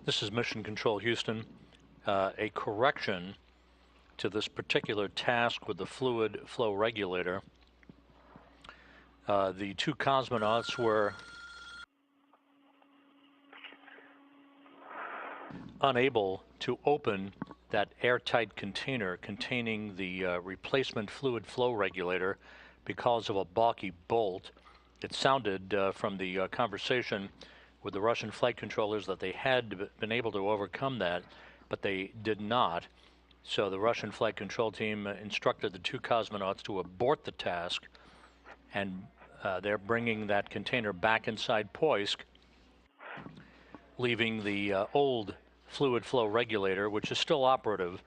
This is Mission Control Houston. A correction to this particular task with the fluid flow regulator. The two cosmonauts were unable to open that airtight container containing the replacement fluid flow regulator because of a balky bolt. It sounded from the conversation with the Russian flight controllers that they had been able to overcome that, but they did not. So the Russian flight control team instructed the two cosmonauts to abort the task, and they're bringing that container back inside Poisk, leaving the old fluid flow regulator, which is still operative,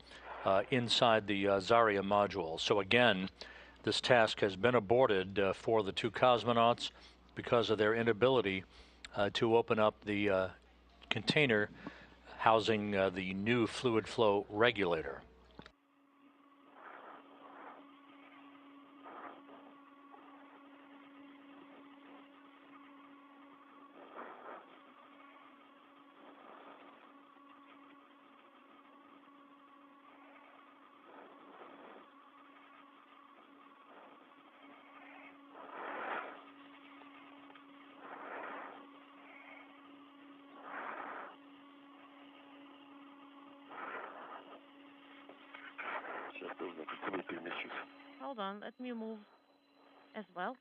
inside the Zarya module. So again, this task has been aborted for the two cosmonauts because of their inability to open up the container housing the new fluid flow regulator. Hold on, let me move as well.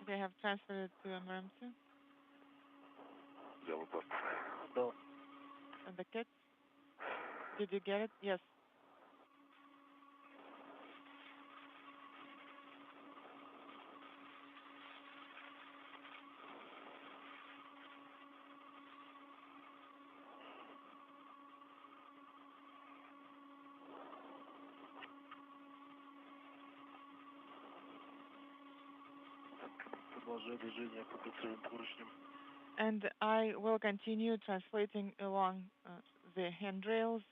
They have transferred it to NRM2. No. And the kit? Did you get it? Yes. And I will continue translating along the handrails.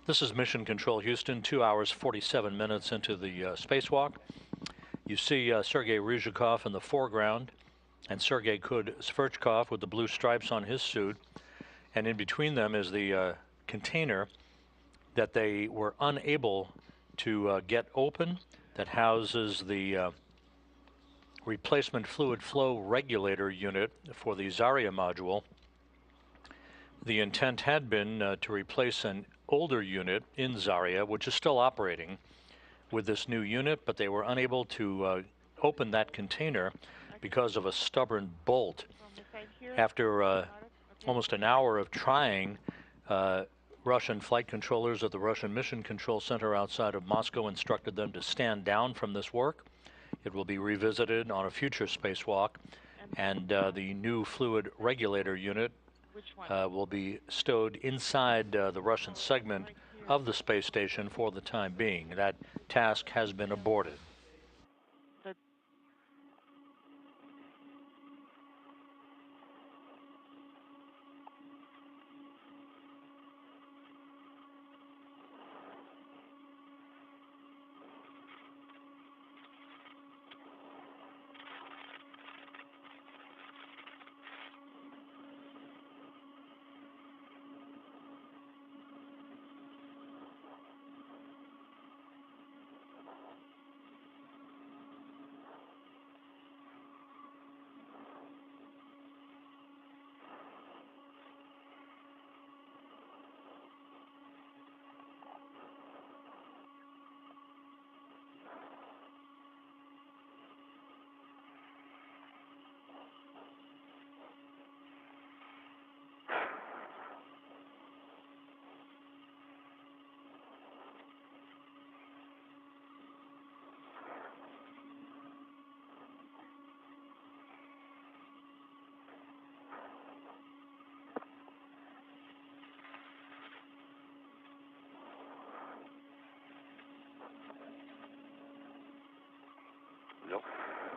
This is Mission Control Houston, 2 hours, 47 minutes into the spacewalk. You see Sergei Rыжикov in the foreground and Sergei Kudь-Sverchkov with the blue stripes on his suit. And in between them is the container that they were unable to get open that houses the replacement fluid flow regulator unit for the Zarya module. The intent had been to replace an older unit in Zarya, which is still operating with this new unit, but they were unable to open that container because of a stubborn bolt. After almost an hour of trying, Russian flight controllers at the Russian Mission Control Center outside of Moscow instructed them to stand down from this work. It will be revisited on a future spacewalk, and the new fluid regulator unit will be stowed inside the Russian segment of the space station for the time being. That task has been aborted.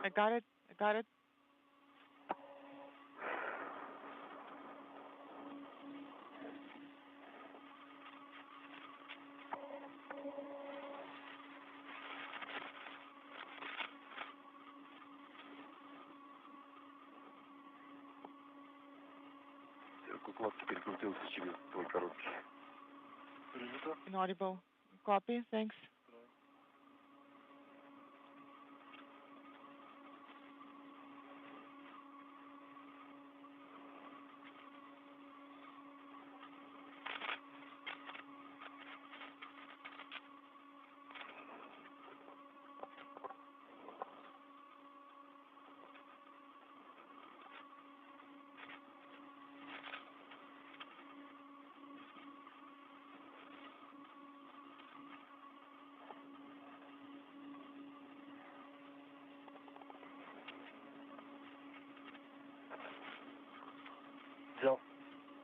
I got it. I got it. Inaudible. Copy. Thanks.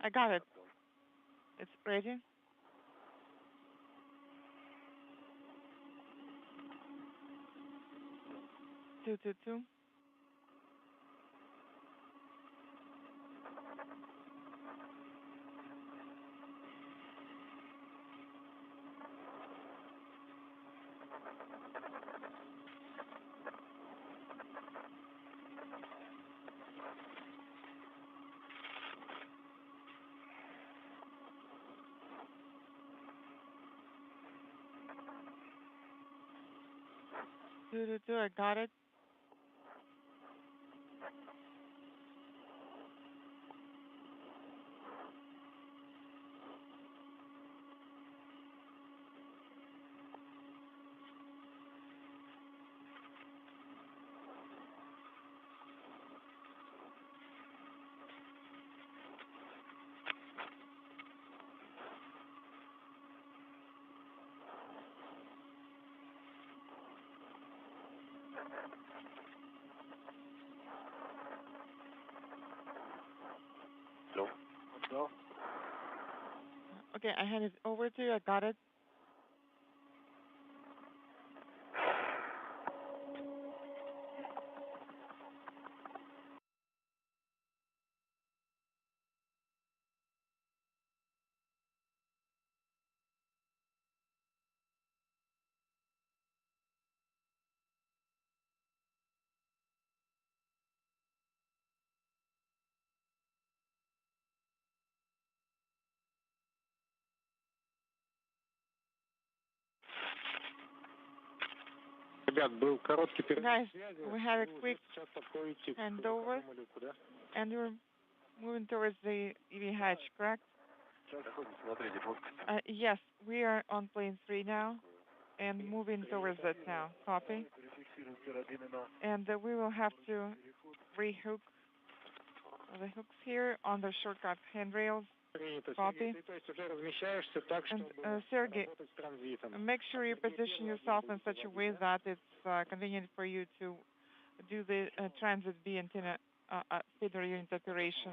I got it. It's ready. Two. Two. I got it. Okay, I hand it over to you. I got it. Guys, we have a quick handover, and you're moving towards the EV hatch, correct? Yes, we are on plane 3 now, and moving towards that now. Copy. And we will have to rehook the hooks here on the shortcut handrails. Copy. And Sergey, make sure you position yourself in such a way that it's convenient for you to do the transit B antenna feeder unit operation.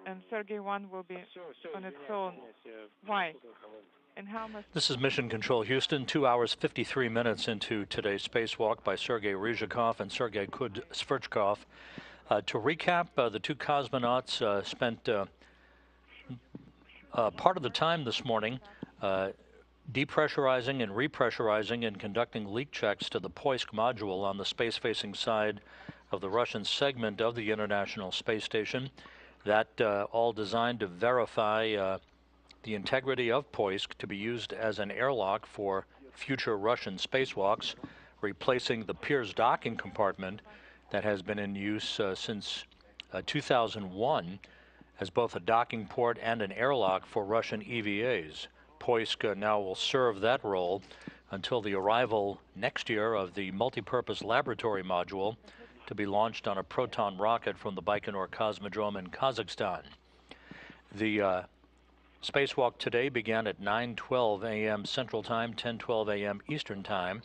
And Sergey 1 will be on its own. Why? And how much? This is Mission Control Houston, 2 hours 53 minutes into today's spacewalk by Sergei Rыжикov and Sergei Kudь-Sverchkov. To recap, the two cosmonauts spent part of the time this morning depressurizing and repressurizing and conducting leak checks to the Poisk module on the space-facing side of the Russian segment of the International Space Station. That all designed to verify the integrity of Poisk to be used as an airlock for future Russian spacewalks, replacing the Pirs docking compartment that has been in use since 2001 as both a docking port and an airlock for Russian EVAs. Poisk now will serve that role until the arrival next year of the multipurpose laboratory module to be launched on a Proton rocket from the Baikonur Cosmodrome in Kazakhstan. The spacewalk today began at 9:12 a.m. Central Time, 10:12 a.m. Eastern Time.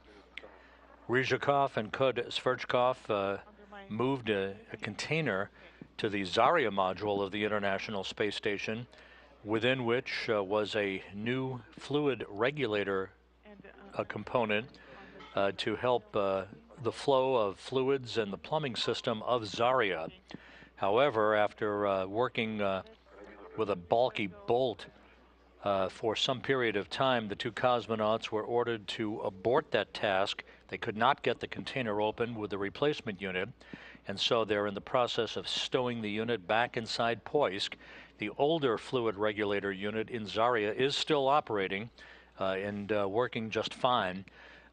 Rыжикov and Kudь-Sverchkov moved a container to the Zarya module of the International Space Station, within which was a new fluid regulator component to help the flow of fluids and the plumbing system of Zarya. However, after working with a bulky bolt for some period of time, the two cosmonauts were ordered to abort that task. They could not get the container open with the replacement unit, and so they're in the process of stowing the unit back inside Poisk. The older fluid regulator unit in Zarya is still operating and working just fine.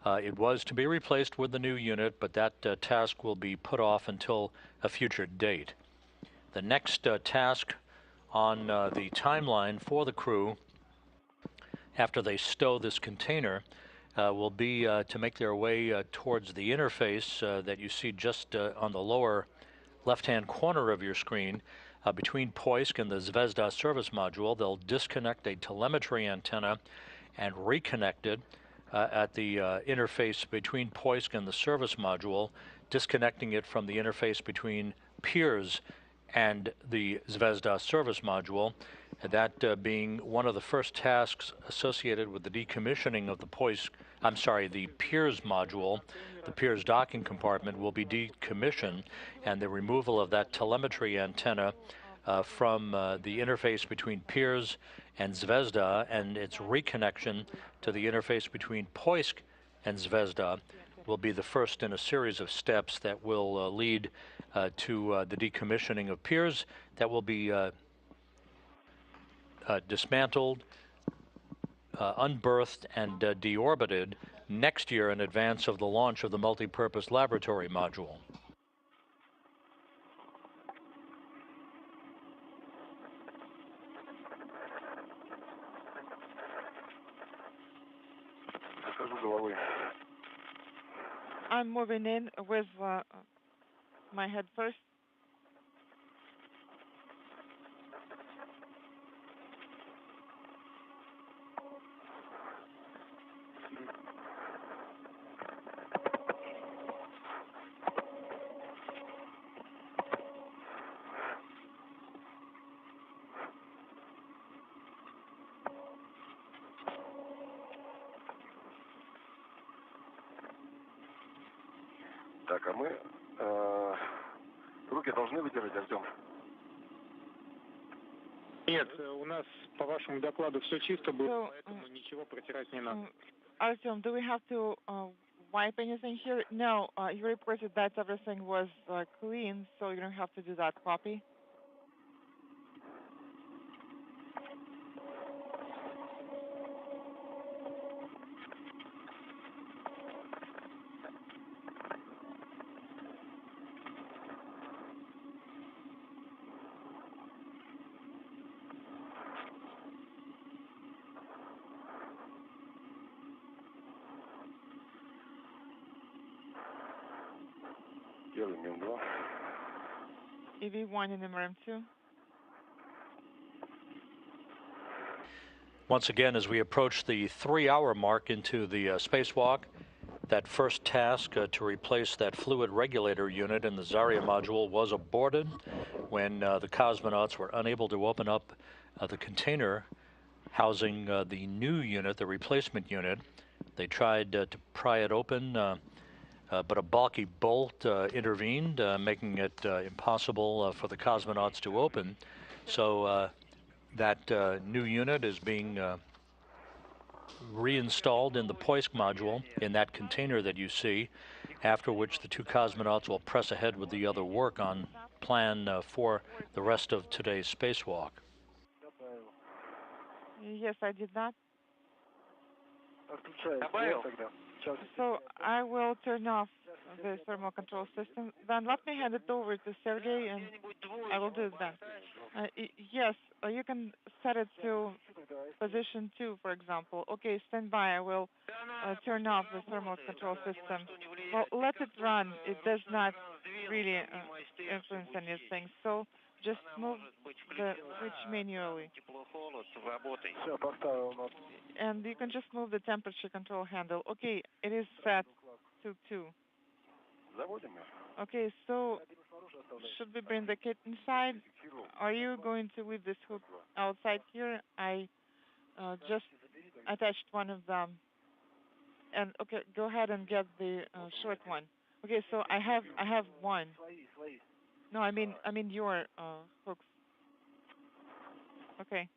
It was to be replaced with the new unit, but that task will be put off until a future date. The next task on the timeline for the crew, after they stow this container, will be to make their way towards the interface that you see just on the lower left-hand corner of your screen between Poisk and the Zvezda service module. They'll disconnect a telemetry antenna and reconnect it at the interface between Poisk and the service module, disconnecting it from the interface between Pirs and the Zvezda service module, that being one of the first tasks associated with the decommissioning of the the Pirs module. The Pirs docking compartment will be decommissioned, and the removal of that telemetry antenna from the interface between Pirs and Zvezda and its reconnection to the interface between Poisk and Zvezda will be the first in a series of steps that will lead to the decommissioning of Pirs, that will be dismantled, unberthed, and deorbited next year in advance of the launch of the multipurpose laboratory module. I'm moving in with my head first. Так, а мы руки должны выдержать, Артем? Нет, у нас по вашему докладу все чисто было, поэтому ничего протирать не надо. Artyom, do we have to wipe anything here? No, you reported that everything was clean, so you don't have to do that. Copy. EV1 in RM2. Once again, as we approach the 3-hour mark into the spacewalk, that first task to replace that fluid regulator unit in the Zarya module was aborted when the cosmonauts were unable to open up the container housing the new unit, the replacement unit. They tried to pry it open, but a bulky bolt intervened, making it impossible for the cosmonauts to open. So that new unit is being reinstalled in the Poisk module in that container that you see, after which the two cosmonauts will press ahead with the other work on plan for the rest of today's spacewalk. Yes, I did that. So I will turn off the thermal control system. Then let me hand it over to Sergey, and I will do it then. Yes, you can set it to position 2, for example. Okay, stand by. I will turn off the thermal control system. Well, let it run. It does not really influence anything. So just move the switch manually. And you can just move the temperature control handle. Okay, it is set to 2. Okay, so should we bring the kit inside? Are you going to leave this hook outside here? I just attached one of them. And okay, go ahead and get the short one. Okay, so I have one. No, I mean your hooks. Okay.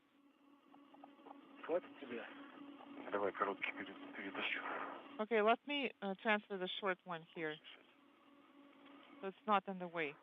Okay, let me transfer the short one here, so it's not in the way.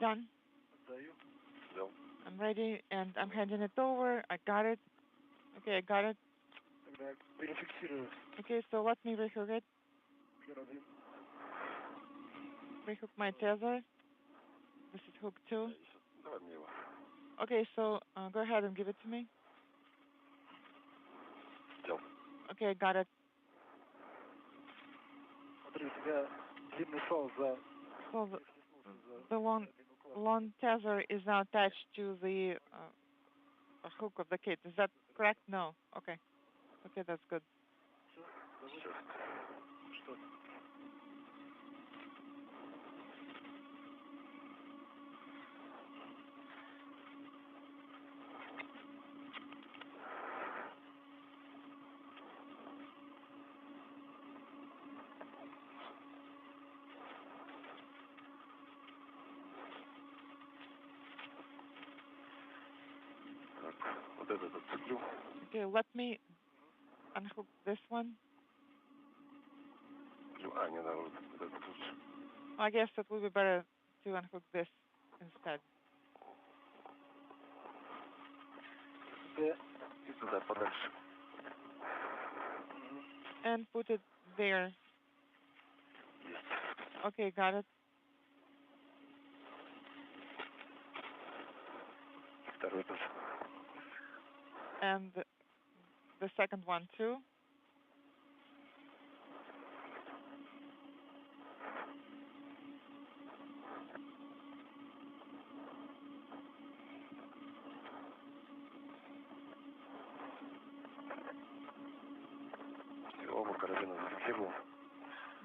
Done. I'm ready, and I'm handing it over. I got it. Okay, I got it. Okay, so let me rehook it. Rehook my tether. This is hook 2. Okay, so go ahead and give it to me. Okay, I got it. So the long tether is now attached to the hook of the kit. Is that correct? No. Okay. Okay, that's good. Okay, let me unhook this one. I guess it would be better to unhook this instead. And put it there. Okay, got it. And the second one too.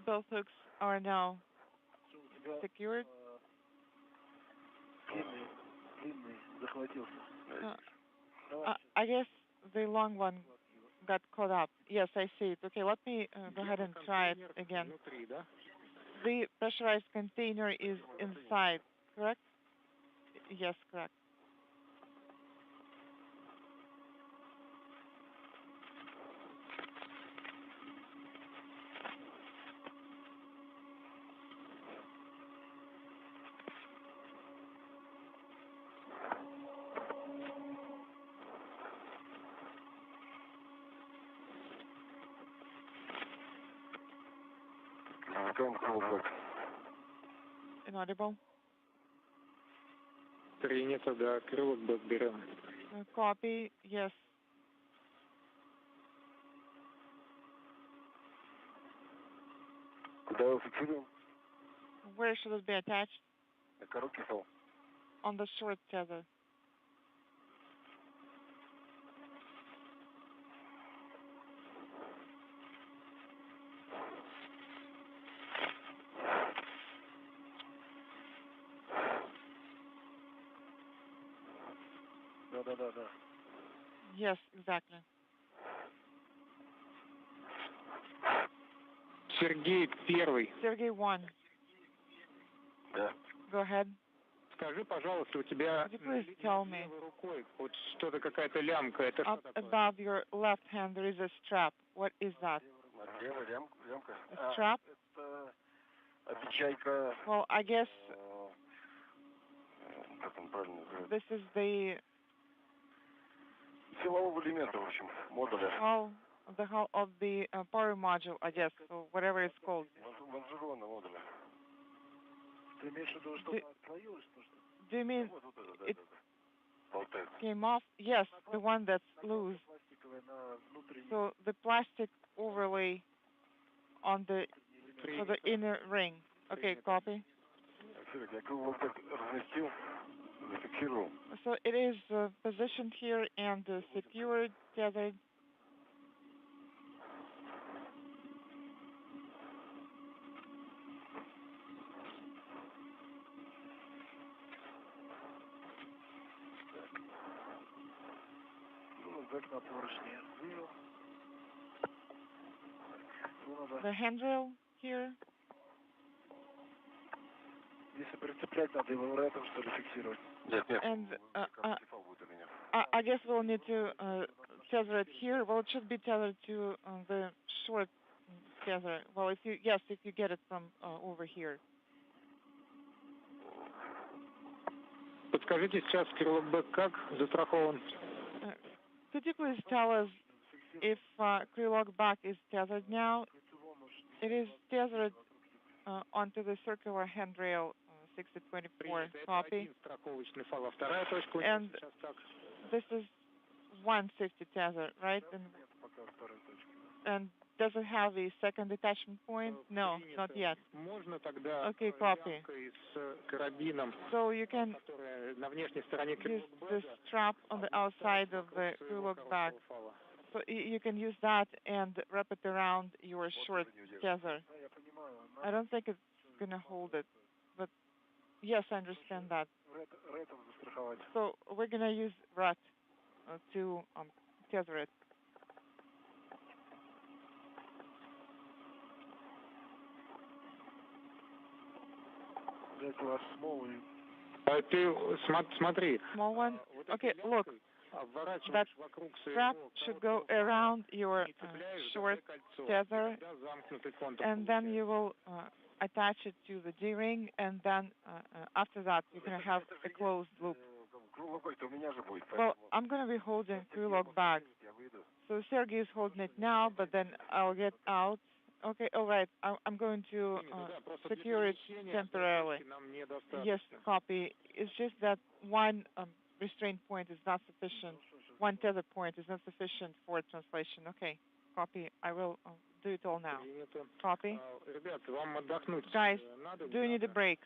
Both hooks are now secured. I guess the long one got caught up. Yes, I see it. Okay, let me go ahead and try it again. The pressurized container is inside, correct? Yes, correct. Inaudible. Принято, да. Крылок бэк берем. Copy, yes. Куда его фиксируем? Where should it be attached? На короткий фал. On the short tether. Да. Yes, exactly. Сергей первый. Сергей 1. Да. Go ahead. Скажи, пожалуйста, у тебя Could you please tell me? левой рукой вот что-то, какая-то лямка. Это Up что такое? above your left hand there is a strap. What is that? Лямка. A strap? Это обечайка. Well, I guess Как он правильно называется? this is the Силового элемента, в общем, модуля. hull of the power module, I guess, or whatever it's called. Лонжерона модуля. Ты имеешь в виду, что отклеилось? Do you mean it Болтается. came off? Yes, the one that's loose. So the plastic overlay on the for the inner ring. Okay, copy. Я кругло так разместил, зафиксировал. So it is positioned here and secured, tethered. The handrail here. Если прицеплять, надо его рэпом, что ли, фиксировать? Нет. And I guess we'll need to tether it here. Well, it should be tethered to the short tether. Well, if you get it from over here. Подскажите, сейчас крылок бэк как застрахован? Could you please tell us if Krylok back is tethered now? It is tethered onto the circular handrail 6024 copy. And this is one safety tether, right? And does it have a second attachment point? No, not yet. Okay, copy. So you can use the strap on the outside of the Krylok bag. So you can use that and wrap it around your short tether. I don't think it's going to hold it, but yes, I understand that. So we're going to use rat to tether it. Ты смотри. Small one? Okay, look. That strap should go around your short tether, and then you will attach it to the D-ring, and then after that you're going to have a closed loop. Well, I'm going to be holding Krylok bag. So Sergey is holding it now, but then I'll get out. Okay, all right. I'm going to secure it temporarily. Yes, copy. It's just that one restraint point is not sufficient. One tether point is not sufficient for translation. Okay, copy. I will do it all now. Copy. Guys, do you need a break?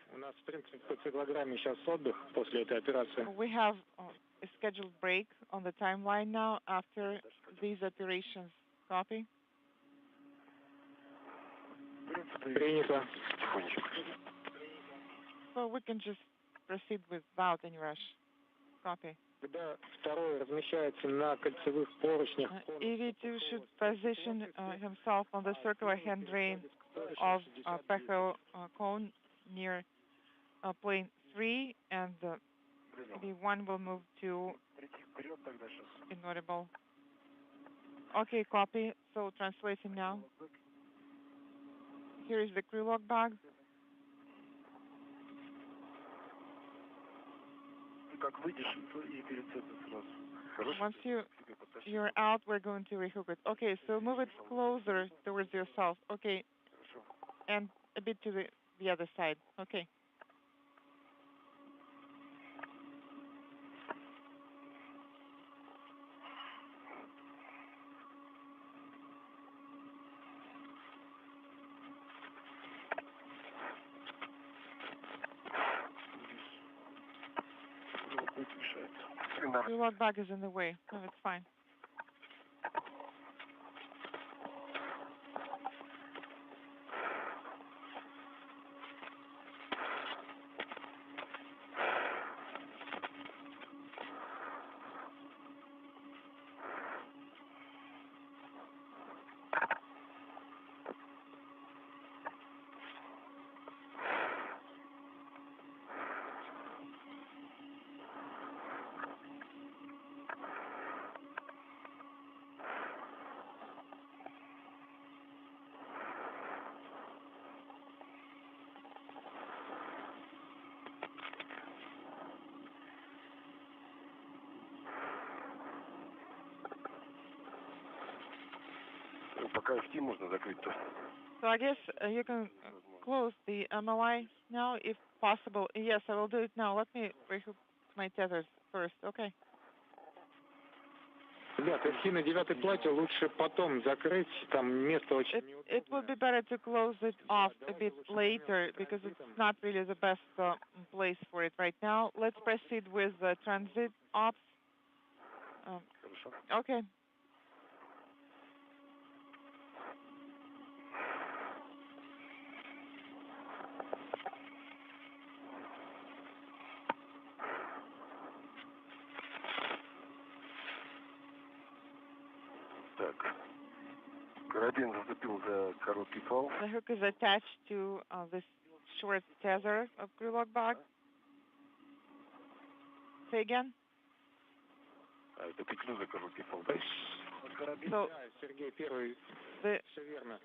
We have a scheduled break on the timeline now after these operations. Copy. So we can just proceed without any rush. Copy. Когда второй размещается на кольцевых поручнях, EV2 should position himself on the circular handrail of PHO cone near plane 3, and EV1 will move to inaudible. Okay, copy. So translating now. Here is the crew log bag. Once you're out, we're going to rehook it. Okay, so move it closer towards yourself. Okay, and a bit to the other side. Okay. Your log bag is in the way. No, it's fine. So I guess you can close the MLI now, if possible. Yes, I will do it now. Let me rehook my tethers first. Okay. Ребята, если на 9-й плате лучше потом закрыть, там место очень неудобное. It would be better to close it off a bit later because it's not really the best place for it right now. Let's proceed with transit ops. Okay. The hook is attached to this short tether of crew log bag. Say again? So, Сергей, первый, все верно.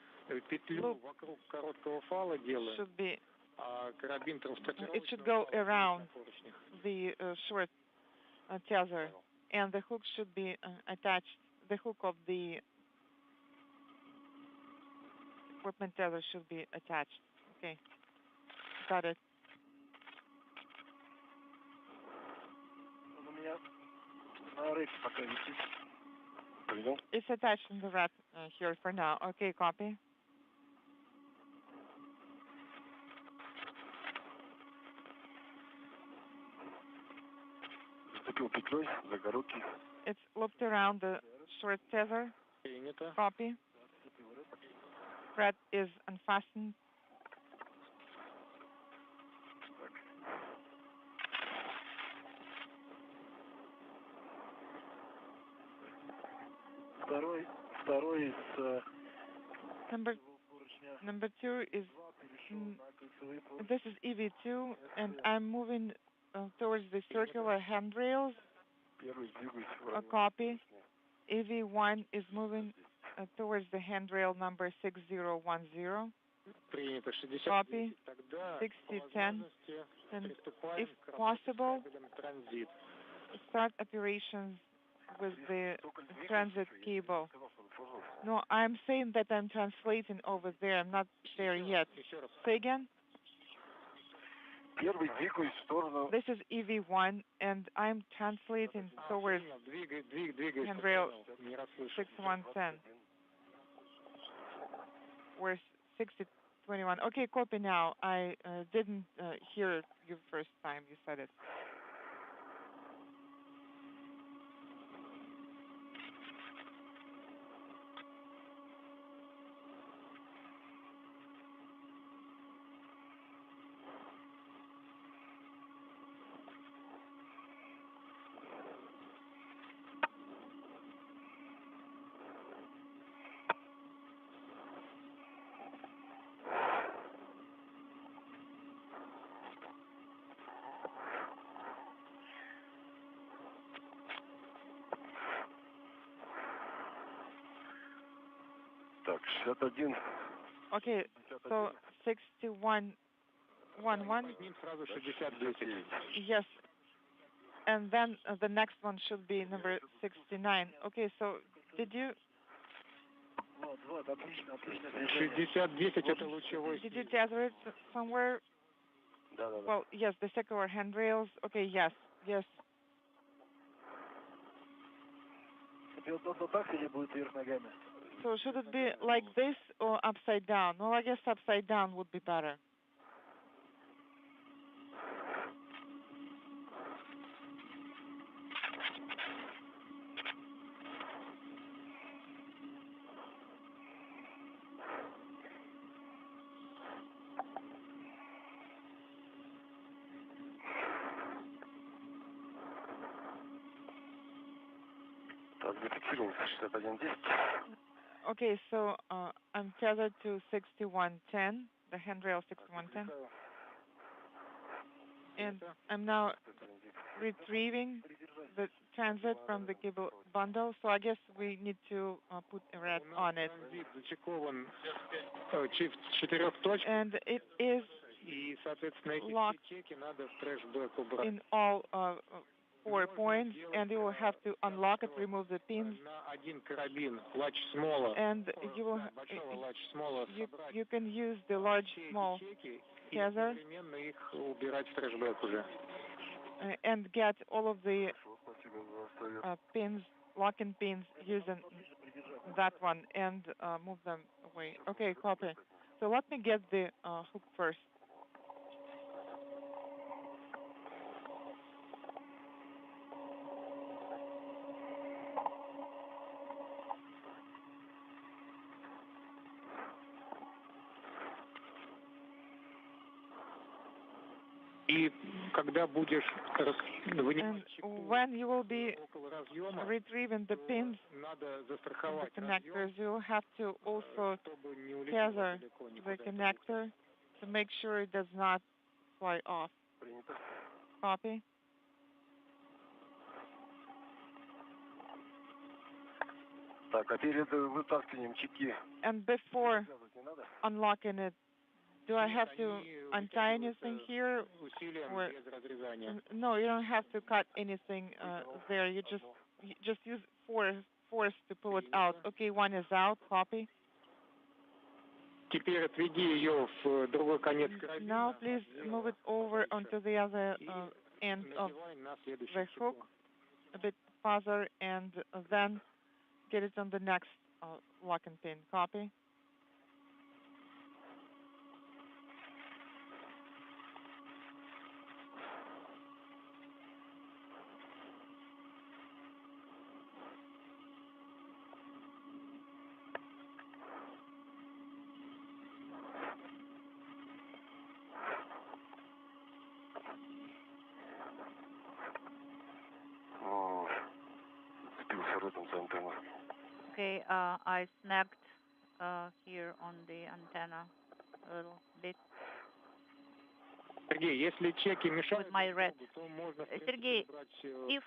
Петлю вокруг короткого фала делаем, should be, а карабин транспортировочного it should go around the short tether, and the hook should be attached. The hook of the equipment tether should be attached. Okay, got it. It's attached in the wrap here for now. Okay, copy. It's looped around the short tether. Copy. Thread is unfastened. Number two is this is EV2, and I'm moving towards the circular handrails. A copy. EV1 is moving towards the handrail number 6010. Copy. 6010. And if possible, start operations with the transit cable. No, I'm saying that I'm translating over there. I'm not there yet. Say again? This is EV1, and I'm translating towards handrail 6110. Or 6021. Okay, copy now. I didn't hear you first time you said it. Так, 61. Okay, so 61, 11. Yes, and then the next one should be number 69. Okay, so did you? Did you tether it somewhere? Well, yes, the circular handrails. Okay, yes, yes. So should it be like this or upside down? Well, I guess upside down would be better. Okay, so I'm tethered to 6110, the handrail 6110. And I'm now retrieving the transit from the cable bundle, so I guess we need to put a red on it. And it is locked in all 4 points, and you will have to unlock it, remove the pins, and you can use the large small tether and get all of the pins, lock-in pins, using that one and move them away. Okay, copy. So let me get the hook first. И когда будешь when you will be retrieving the pins, the connectors, you will have to also tether the connector to make sure it does not fly off. Copy. And before unlocking it, do I have to untie anything here? Or, no, you don't have to cut anything there. You just use force to pull it out. Okay, one is out. Copy. Now please move it over onto the other end of the hook a bit farther, and then get it on the next lock-in pin. Copy. Okay, I snagged here on the antenna a little bit. With my red. Sergey, if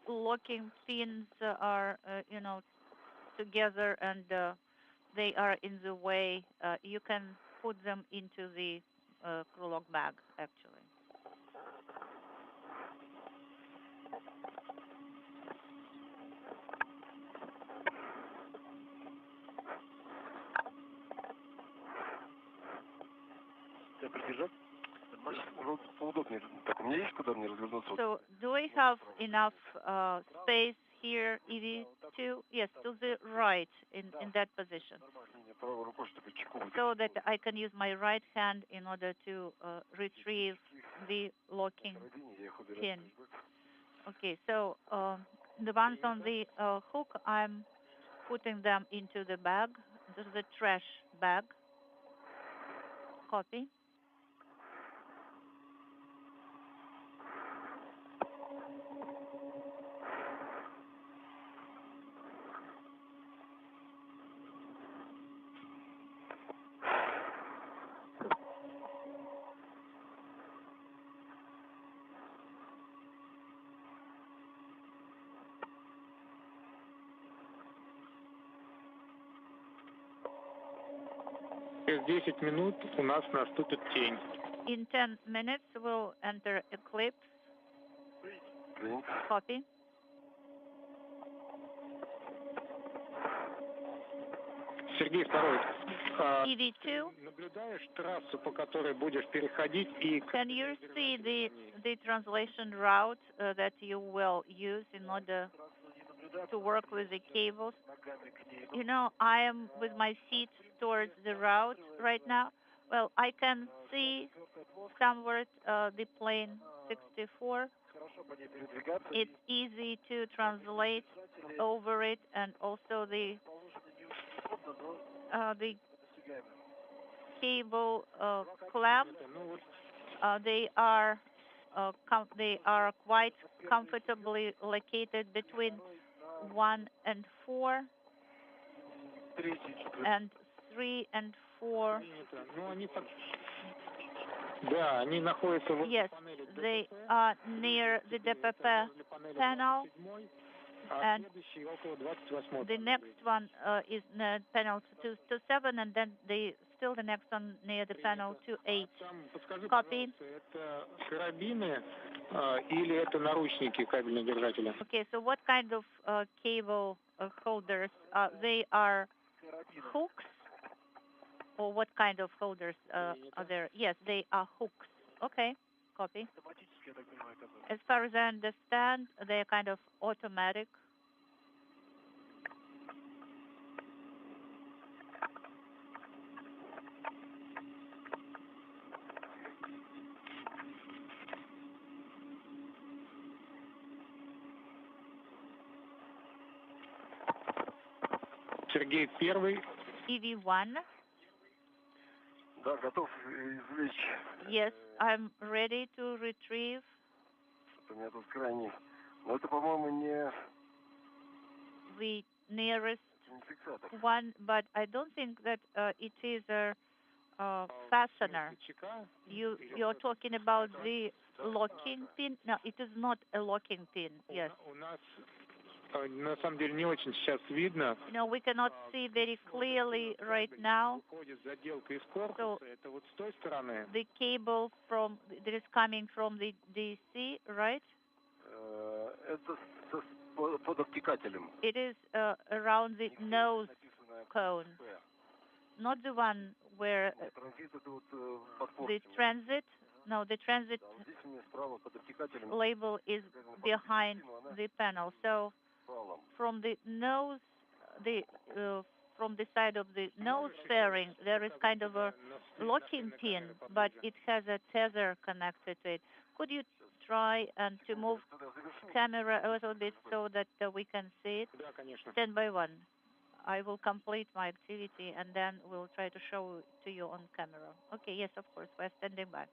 locking pins are, together and they are in the way, you can put them into the crew lock bag, actually. So, do we have enough space here, EV2? Yes, to the right in that position. So that I can use my right hand in order to retrieve the locking pin. Okay, so the ones on the hook, I'm putting them into the bag. This is the trash bag. Copy. через 10 минут у нас наступит тень. In 10 minutes, we'll enter eclipse. Copy. Сергей, второй. EV2. Наблюдаешь трассу, по которой будешь переходить и... Can you see the translation route that you will use in order to work with the cables? You know, I am with my feet towards the route right now. Well, I can see somewhere the plane 64. It's easy to translate over it, and also the cable clamps. They are quite comfortably located between 1 and 4, and 3 and 4. Yes, they are near the DPP panel, and the next one is near panel 227, and then still the next one near the panel 28. Copy. Okay, so what kind of cable holders? They are hooks, or what kind of holders are there? Yes, they are hooks. Okay, copy. As far as I understand, they're kind of automatic. Сергей, первый. EV1. Да, готов извлечь. Yes, I'm ready to retrieve. У меня тут крайний. Но это, по-моему, не... The nearest one, but I don't think that it is a fastener. You're talking about the locking pin? No, it is not a locking pin. Yes. На самом деле не очень сейчас видно. No, we cannot see very clearly right now. So the cable that is coming from the DC, right? Это под обтекателем. It is around the nose cone, not the one where the transit. No, the transit label is behind the panel. So from the nose, from the side of the nose fairing, there is kind of a locking pin, but it has a tether connected to it. Could you try and to move camera a little bit so that we can see it? 10 by 1. I will complete my activity and then we'll try to show it to you on camera. Okay, yes, of course, we're standing by.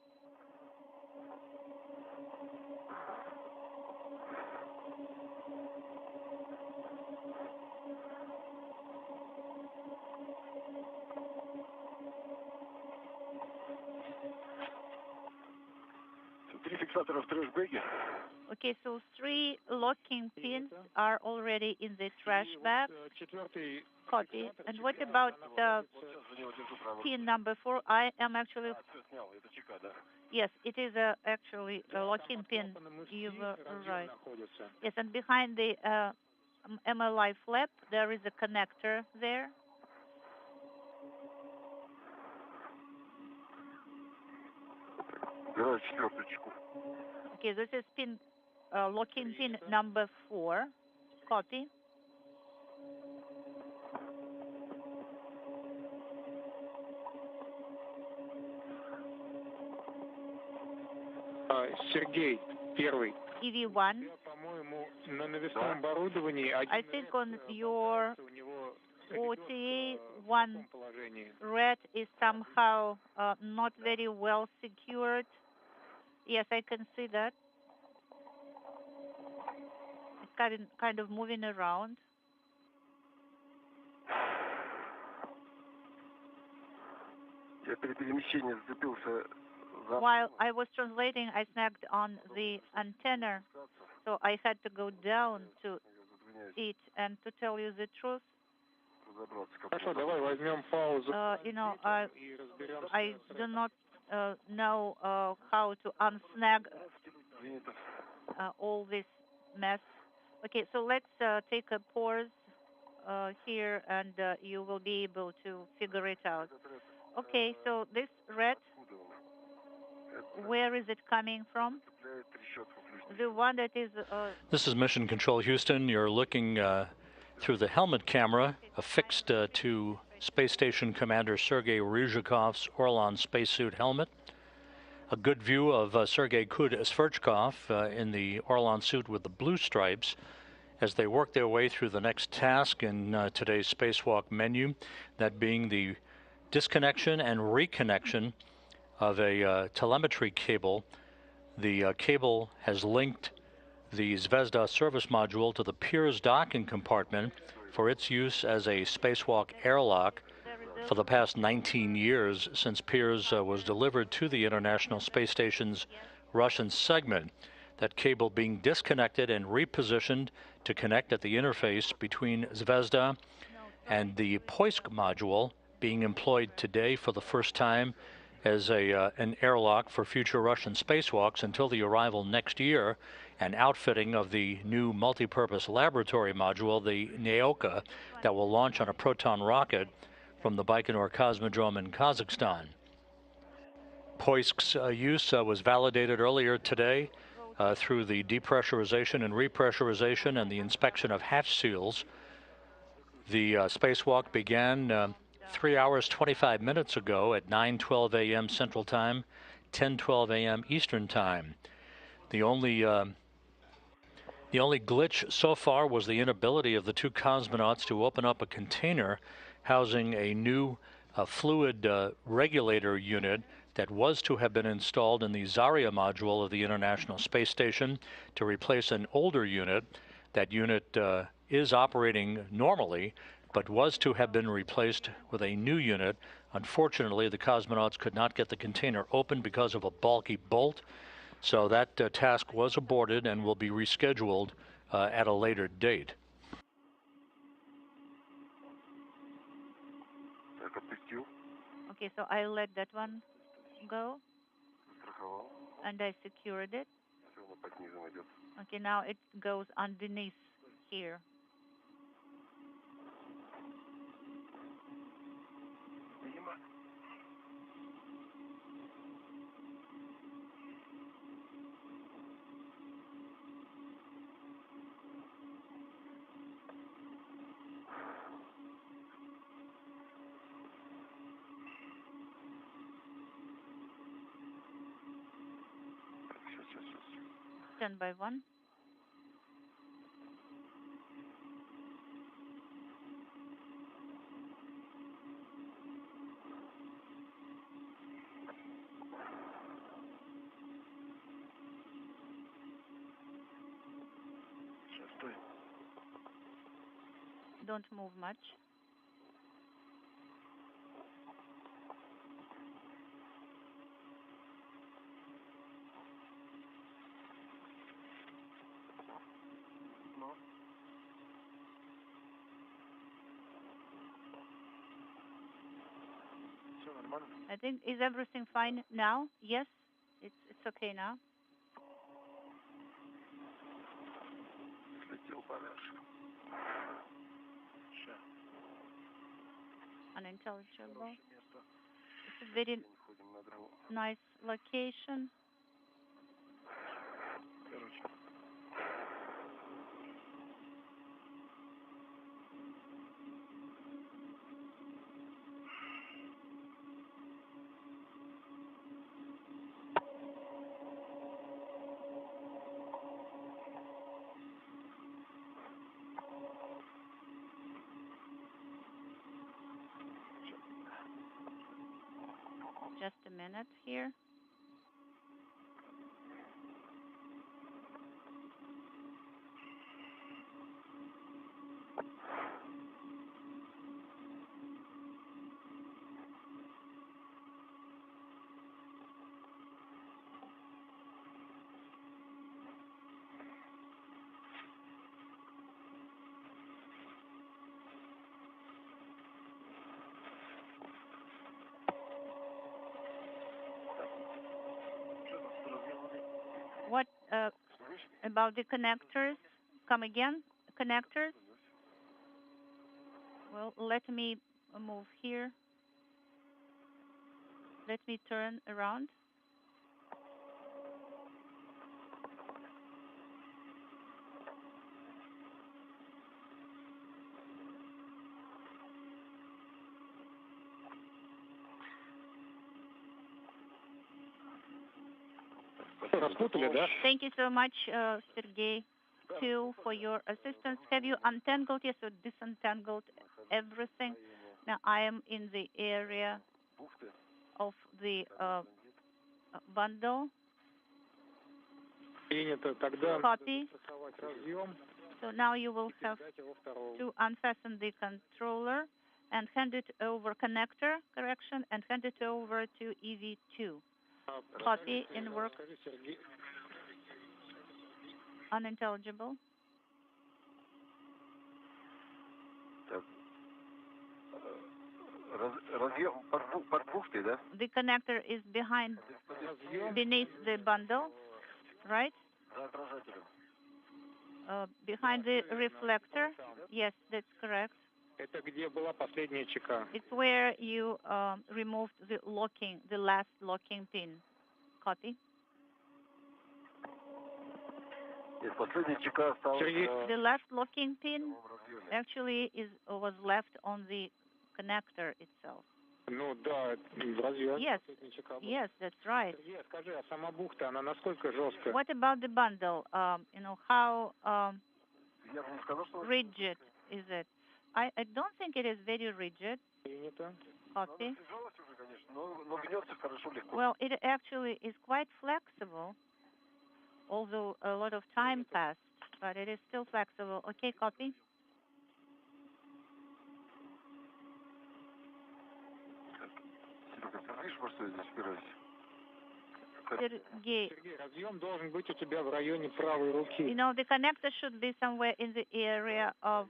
Okay, so 3 locking pins are already in the trash bag. Copy. And what about pin number 4? I am actually... Yes, it is actually a locking pin. You were right. Yes, and behind the MLI flap, there is a connector there. Okay, this is pin locking pin number 4. Copy. Сергей, первый. EV1. I think on your OTA, one red is somehow not very well secured. Yes, I can see that. It's kind of moving around. While I was translating, I snagged on the antenna, so I had to go down to it. And to tell you the truth, Хорошо, давай возьмем паузу. You know, I do not know how to unsnag all this mess. Okay, so let's take a pause here, and you will be able to figure it out. Okay, so this red, where is it coming from? The one that is... This is Mission Control Houston. You're looking through the helmet camera affixed to Space Station Commander Sergei Ryzhikov's Orlan spacesuit helmet. A good view of Sergei Kudь-Sverchkov in the Orlan suit with the blue stripes as they work their way through the next task in today's spacewalk menu, that being the disconnection and reconnection of a telemetry cable. The cable has linked the Zvezda service module to the Pirs docking compartment for its use as a spacewalk airlock for the past 19 years since Pirs was delivered to the International Space Station's Russian segment. That cable being disconnected and repositioned to connect at the interface between Zvezda and the Poisk module, being employed today for the first time as an airlock for future Russian spacewalks until the arrival next year and outfitting of the new multipurpose laboratory module, the Naoka, that will launch on a Proton rocket from the Baikonur Cosmodrome in Kazakhstan. Poisk's use was validated earlier today through the depressurization and repressurization and the inspection of hatch seals. The spacewalk began 3 hours 25 minutes ago at 9:12 a.m. Central Time, 10:12 a.m. Eastern Time. The only glitch so far was the inability of the two cosmonauts to open up a container housing a new fluid regulator unit that was to have been installed in the Zarya module of the International Space Station to replace an older unit. That unit is operating normally, but was to have been replaced with a new unit. Unfortunately, the cosmonauts could not get the container open because of a bulky bolt, so that task was aborted and will be rescheduled at a later date. Okay, so I let that one go, and I secured it. Okay, now it goes underneath here. Stand by one. Don't move much. I think, is everything fine now? Yes, it's okay now. Unintelligible. It's a very nice location. Just a minute here. about the connectors. Come again, connectors. Well, let me move here. Let me turn around. Thank you so much, Sergey, too, for your assistance. Have you untangled, yes, or disentangled everything? Now I am in the area of the bundle. Copy. So now you will have to unfasten the controller and hand it over, connector, correction, and hand it over to EV2. Copy in work. Unintelligible. The connector is beneath the bundle, right? Behind the reflector. Yes, that's correct. It's where you removed the last locking pin. Copy. The last locking pin actually was left on the connector itself. Yes, that's right. What about the bundle? How rigid is it? I don't think it is very rigid. Copy. Well, it actually is quite flexible, although a lot of time passed, but it is still flexible. Okay, copy. Sergey, the connector should be somewhere in the area of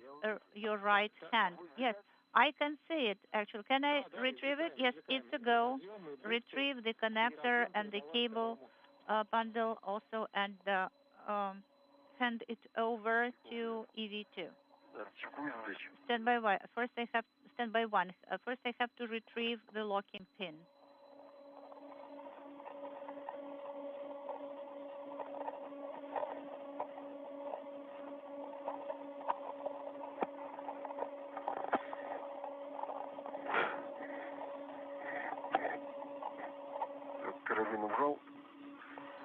your right hand. Yes, I can see it, actually. Can I retrieve it? Yes, it's a go. Retrieve the connector and the cable bundle also, and hand it over to EV2. Stand by one. First, I have to retrieve the locking pin.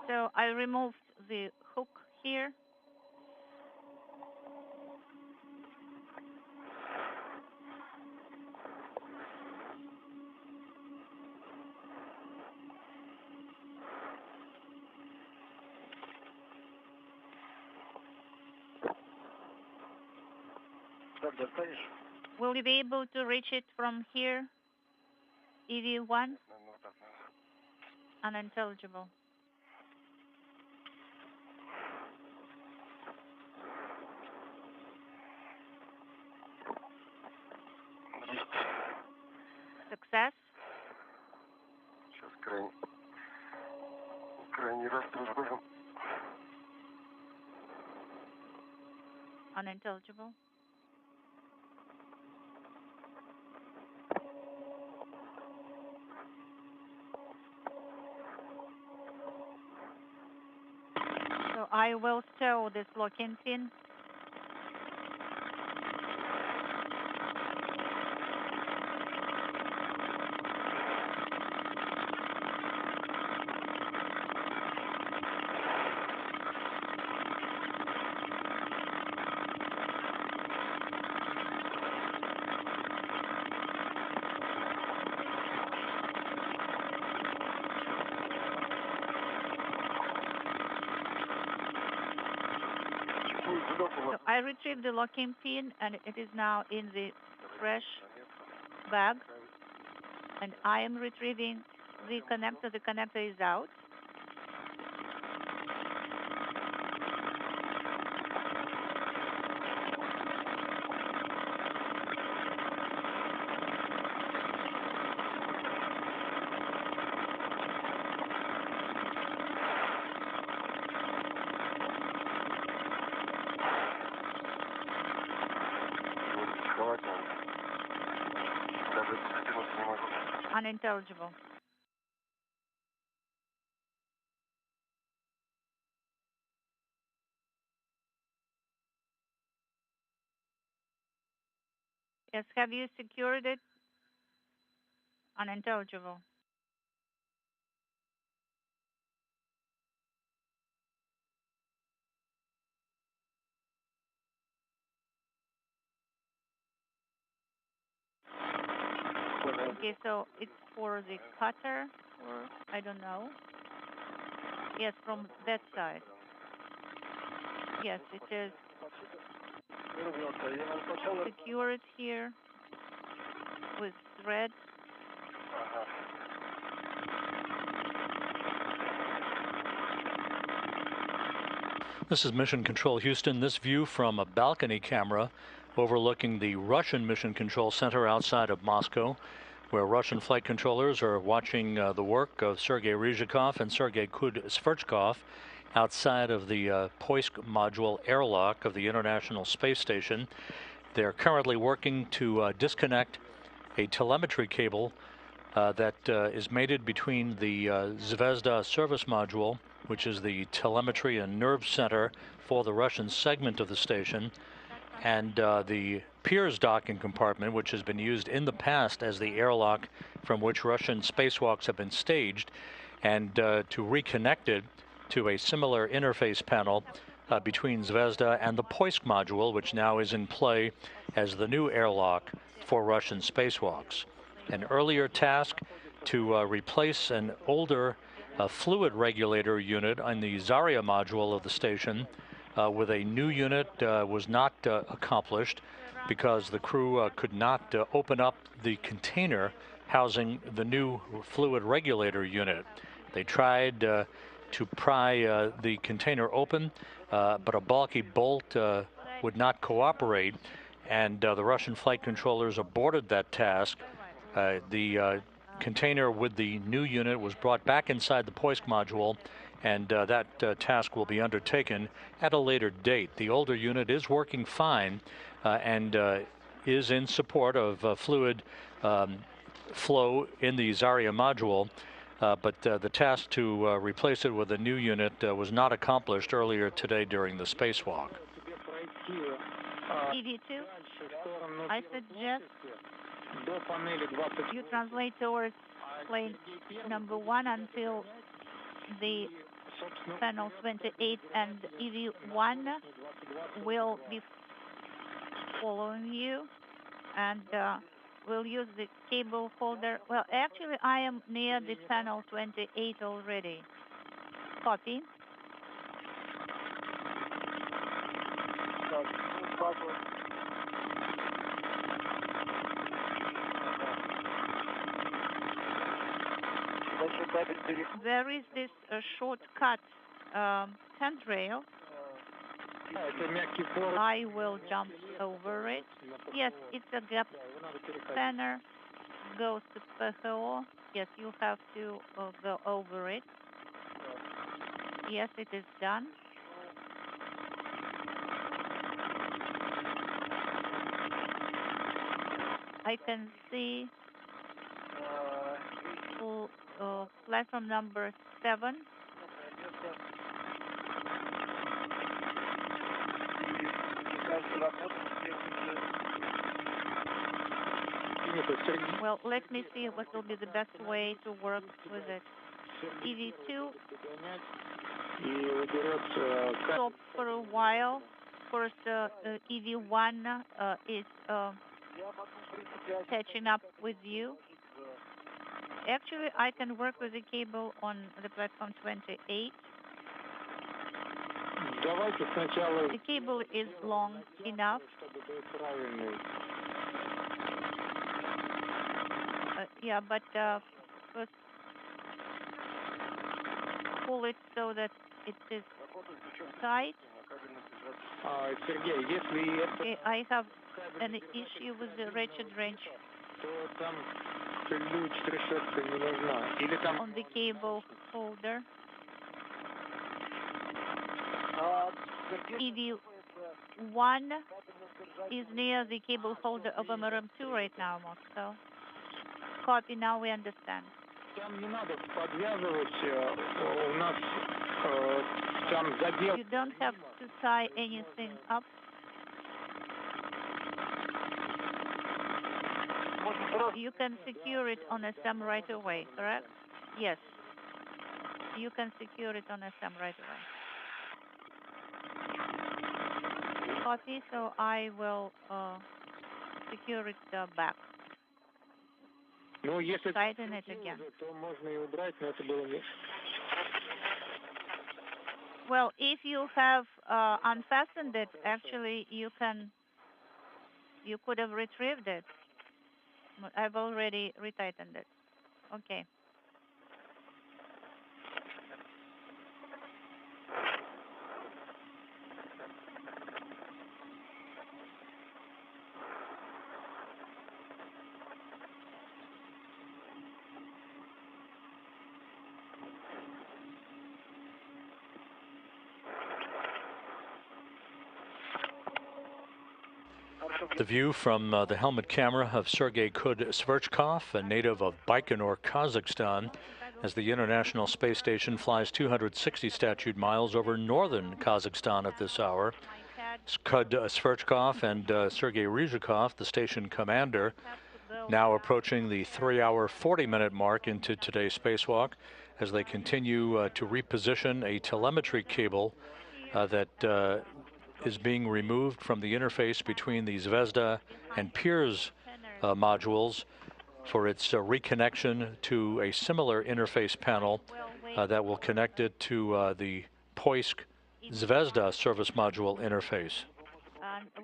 So I removed the hook here. Will you be able to reach it from here? EV1? Unintelligible. Success? Unintelligible. So I will sew this locking pin. So I retrieved the locking pin, and it is now in the fresh bag. And I am retrieving the connector. The connector is out. unintelligible. Yes, have you secured it? Unintelligible. Okay, so it's for the cutter, or I don't know. Yes, from that side. Yes, it is. Secure it here with thread. This is Mission Control Houston. This view from a balcony camera overlooking the Russian Mission Control Center outside of Moscow, where Russian flight controllers are watching the work of Sergei Rыжikov and Sergei Kudь-Sverchkov outside of the Poisk module airlock of the International Space Station. They're currently working to disconnect a telemetry cable that is mated between the Zvezda service module, which is the telemetry and nerve center for the Russian segment of the station, and the Pirs docking compartment, which has been used in the past as the airlock from which Russian spacewalks have been staged, and to reconnect it to a similar interface panel between Zvezda and the Poisk module, which now is in play as the new airlock for Russian spacewalks. An earlier task to replace an older fluid regulator unit on the Zarya module of the station with a new unit was not accomplished because the crew could not open up the container housing the new fluid regulator unit. They tried to pry the container open, but a bulky bolt would not cooperate, and the Russian flight controllers aborted that task. The container with the new unit was brought back inside the Poisk module, and that task will be undertaken at a later date. The older unit is working fine and is in support of fluid flow in the Zarya module, but the task to replace it with a new unit was not accomplished earlier today during the spacewalk. EV2, I suggest you translate towards plane number 1 until the panel 28, and EV1 will be following you, and we'll use the cable holder. Well, actually, I am near the panel 28 already. Copy. There is this shortcut handrail. I will jump over it. Yes, it's a gap spanner. Goes to PHO. Yes, you have to go over it. Yes, it is done. I can see platform number 7. Well, let me see what will be the best way to work with it. EV2 stop for a while. Of course, EV1 is catching up with you. Actually, I can work with the cable on the platform 28. The cable is long enough. Yeah, but first pull it so that it is tight. Okay, I have an issue with the ratchet wrench on the cable holder. EV1 is near the cable holder of MRM2 right now, Moscow. copy, now we understand. Там не надо подвязывать, у нас там задел. You don't have to tie anything up. You can secure it on SM right away, correct? Yes. You can secure it on SM right away. Copy, so I will secure it back. Ну, если Tighten it again. то можно и убрать, но это было не... Well, if you have unfastened it, actually you could have retrieved it. I've already retightened it. Okay. The view from the helmet camera of Sergei Kudь-Sverchkov, a native of Baikonur, Kazakhstan, as the International Space Station flies 260 statute miles over northern Kazakhstan at this hour. Kudь-Sverchkov and Sergei Rыжикov, the station commander, now approaching the 3-hour, 40-minute mark into today's spacewalk as they continue to reposition a telemetry cable that is being removed from the interface between the Zvezda and Pirs modules for its reconnection to a similar interface panel that will connect it to the Poisk Zvezda service module interface.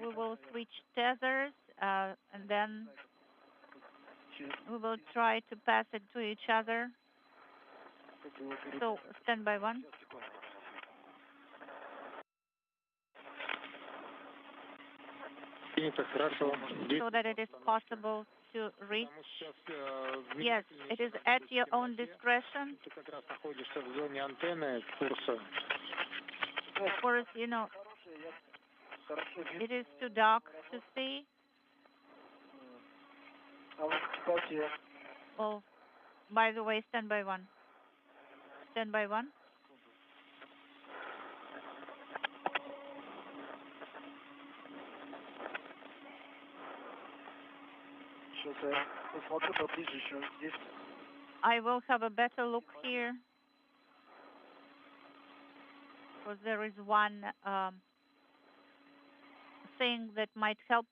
We will switch tethers and then we will try to pass it to each other. So stand by one. So that it is possible to reach. Yes, it is at your own discretion. Of course, you know, it is too dark to see. Oh, by the way, stand by one. Stand by one. I will have a better look here, because there is one thing that might help.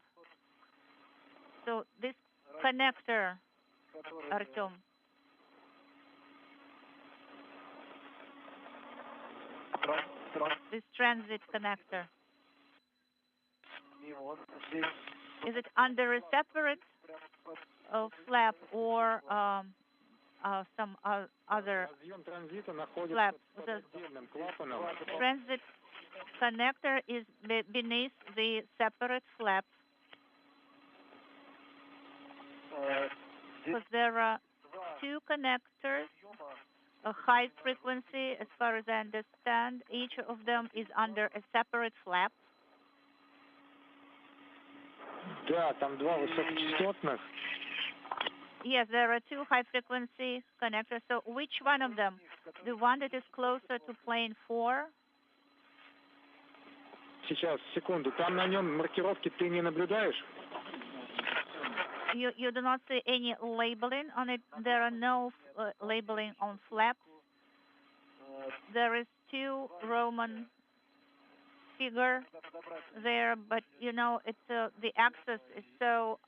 So this connector, Artyom, this transit connector, is it under a separate flap or some other flap? The transit connector is beneath the separate flap, because there are two connectors, a high frequency, as far as I understand. Each of them is under a separate flap. Да, там два высокочастотных. Yes, there are two high-frequency connectors. So which one of them? The one that is closer to plane 4? Сейчас, секунду. Там на нем маркировки ты не наблюдаешь? You do not see any labeling on it. There are no labeling on flaps. There is two Roman figure there, but you know, it's the access is so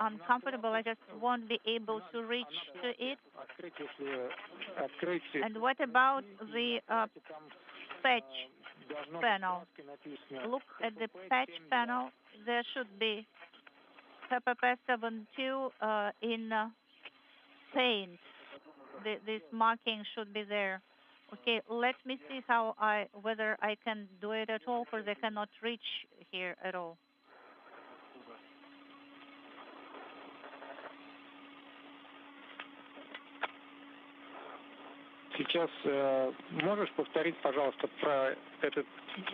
uncomfortable. I just won't be able to reach to it. And what about the patch panel? Look at the patch panel. There should be PPP72 in paint. This marking should be there. Okay, let me see whether I can do it at all, because I cannot reach here at all. Сейчас можешь повторить, пожалуйста, про этот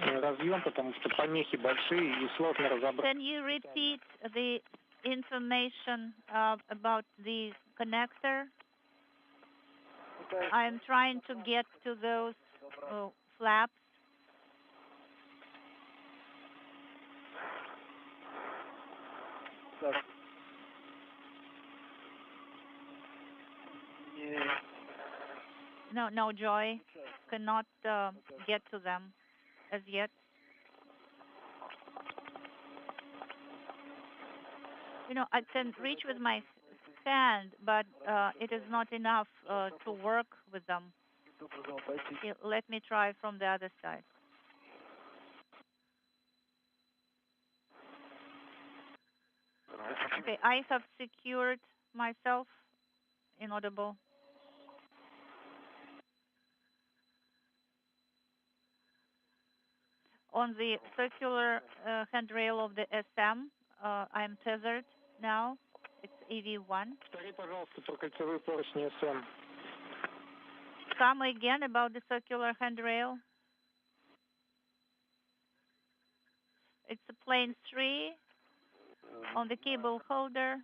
разъем, потому что помехи большие и сложно разобрать. Can you repeat the information about the connector. I'm trying to get to those flaps. No, Joy. Cannot get to them as yet. You know, I can reach with my hand, but it is not enough to work with them. Let me try from the other side. Okay, I have secured myself. Inaudible. On the circular handrail of the SM, I'm tethered now. It's EV1. Come again about the circular handrail. It's a plane 3 on the cable holder.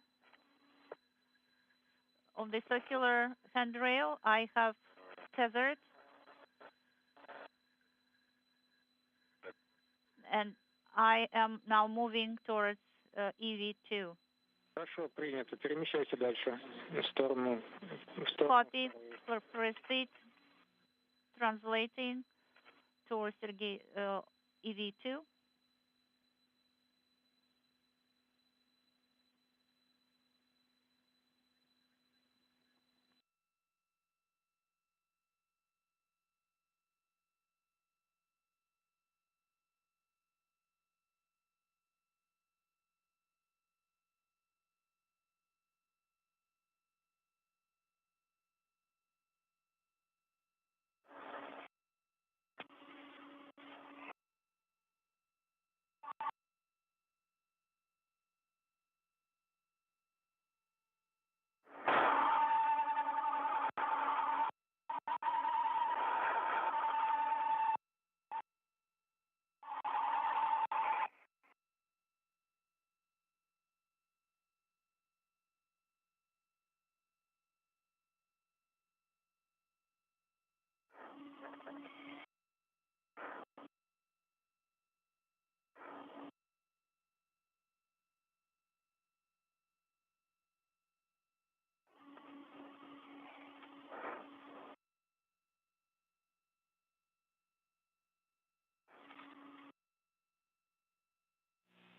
On the circular handrail, I have tethered. And I am now moving towards EV2. Хорошо, принято. Перемещайся дальше в сторону. Copy, proceed, translating towards Sergei EV2.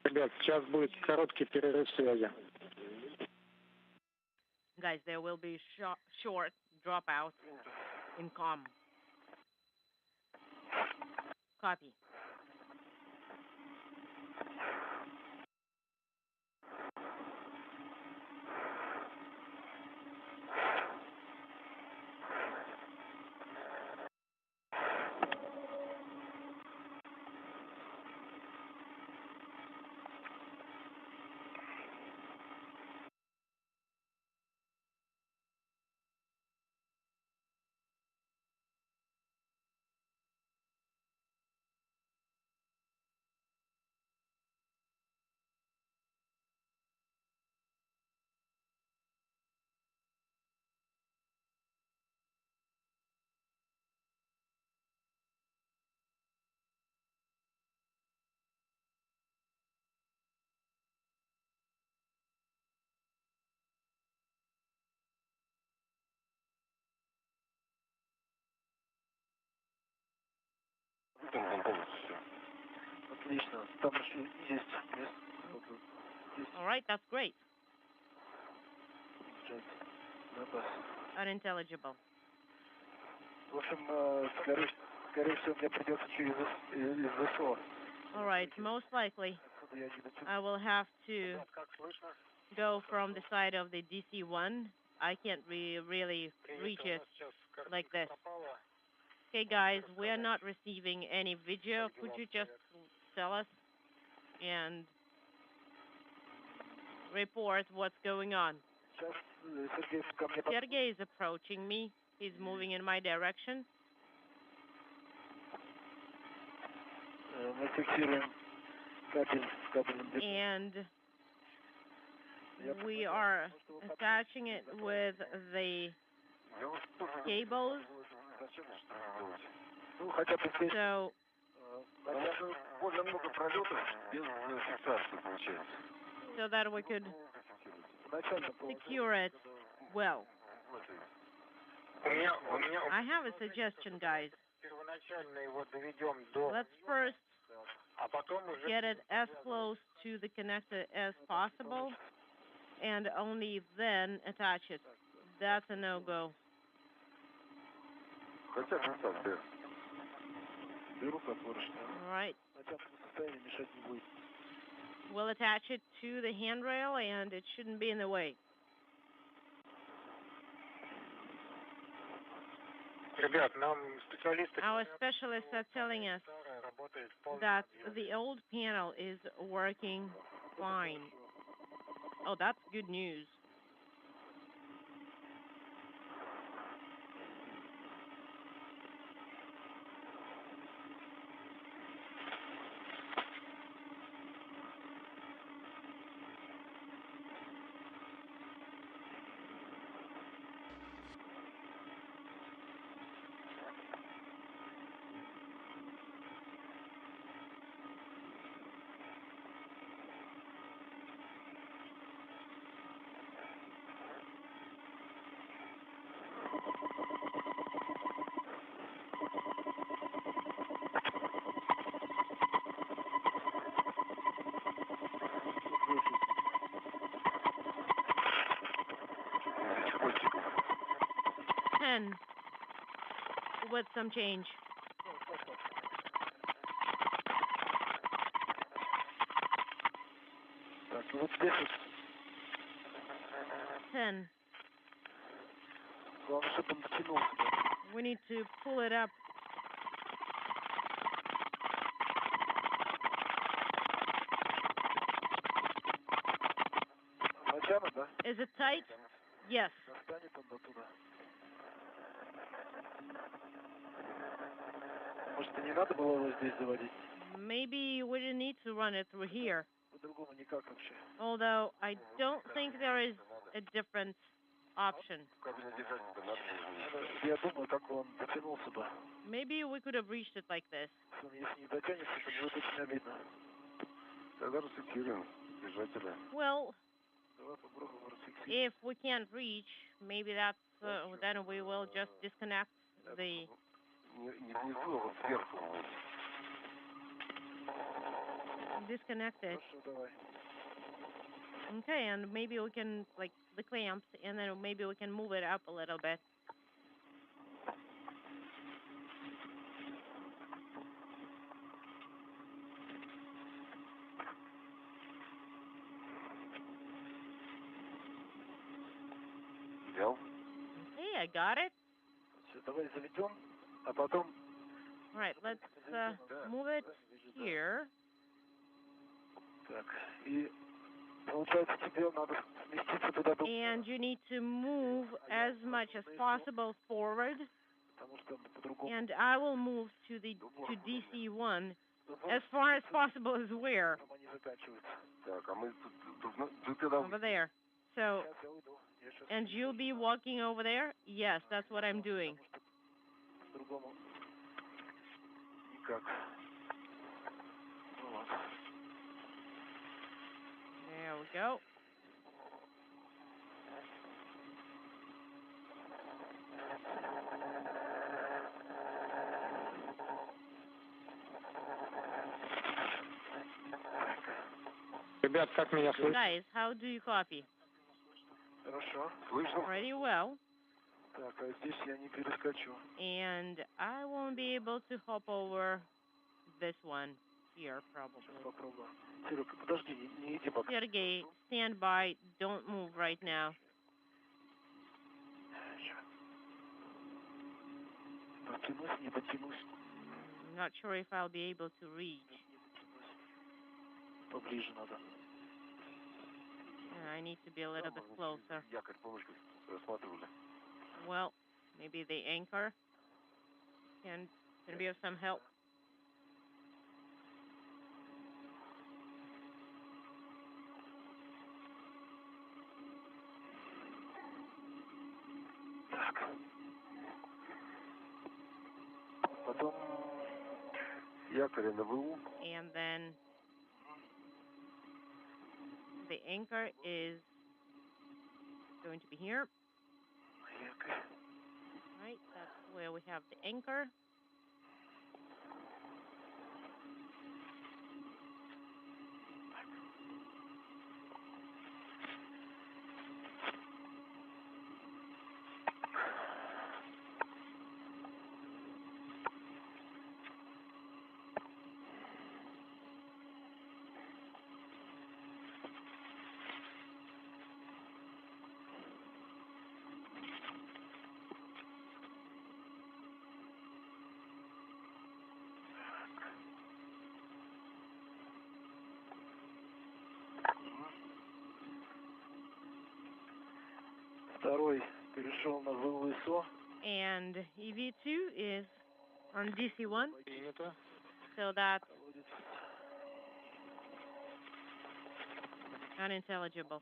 Ребят, сейчас будет короткий перерыв связи. Guys, there will be short dropout in comm. Copy. All right, that's great. Unintelligible. All right, most likely I will have to go from the side of the DC-1. I can't really reach it like this. Okay, guys, we are not receiving any video. Could you just tell us and report what's going on? Sergei is approaching me. He's moving in my direction. And we are attaching it with the cables. So that we could secure it well. I have a suggestion, guys. Let's first get it as close to the connector as possible, and only then attach it. That's a no-go. All right. We'll attach it to the handrail, and it shouldn't be in the way. Our specialists are telling us that the old panel is working fine. Oh, that's good news. With some change. $10. We need to pull it up. Is it tight? Yes. Maybe we didn't need to run it through here. Although I don't think there is a different option. Maybe we could have reached it like this. Well, if we can't reach, maybe that's then we will just disconnect the. Disconnect it. Okay, and maybe we can, like, the clamps, and then maybe we can move it up a little bit. Okay, I got it. All right, let's move it here. And you need to move as much as possible forward. And I will move to DC1 as far as possible as where? Over there. So, and you'll be walking over there? Yes, that's what I'm doing. There we go. Guys, how do you copy? Pretty well. And I won't be able to hop over this one here, probably. Sergey, stand by. Don't move right now. I'm not sure if I'll be able to reach. I need to be a little bit closer. Well, maybe the anchor can be of some help. Потом якорь на ВУ. And then the anchor is going to be here. Right, that's where we have the anchor. Второй перешел на ВВСО. And EV2 is on DC1. So that's unintelligible.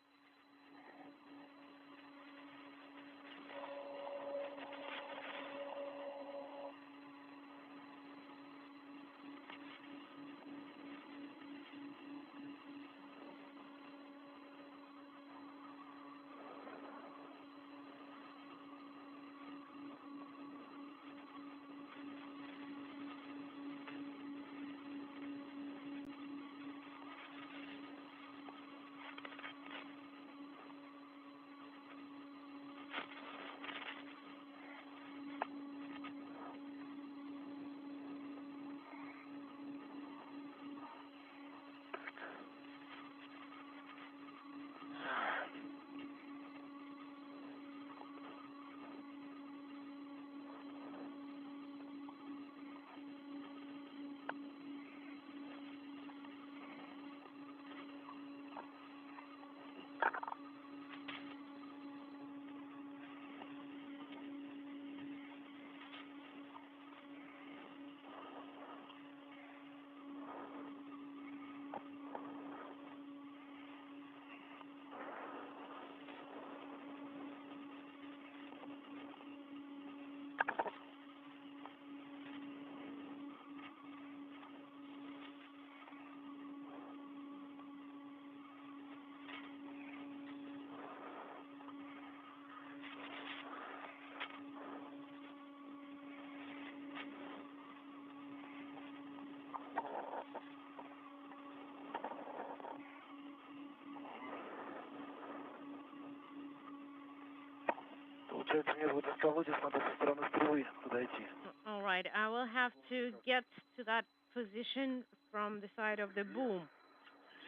Получается, мне вот колодец надо со стороны впервые подойти. All right, I will have to get to that position from the side of the boom.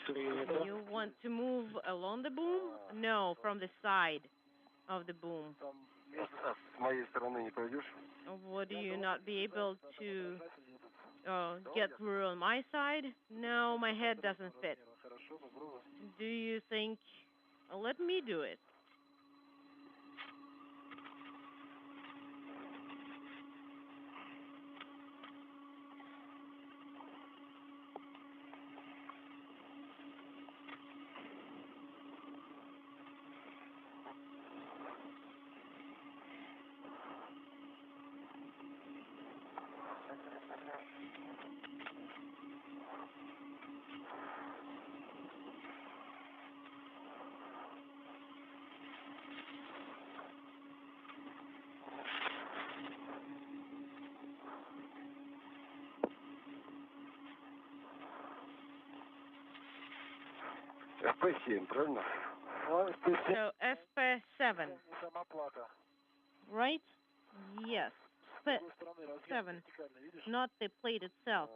You want to move along the boom? No, from the side of the boom. С моей стороны не пойдешь? Would you not be able to get through on my side? No, my head doesn't fit. Do you think, let me do it? FP7, правильно? So FP7. Right? Yes. FP7. Not the plate itself.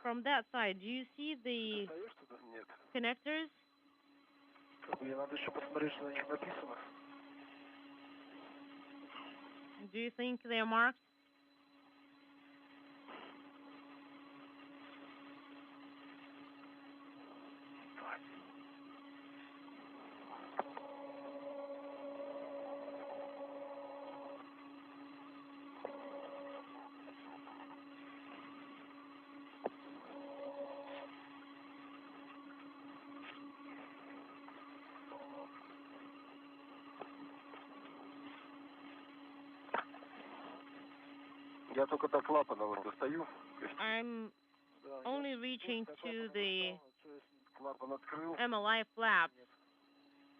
From that side, do you see the connectors? Do you think they're marked? I'm only reaching to the MLI flap.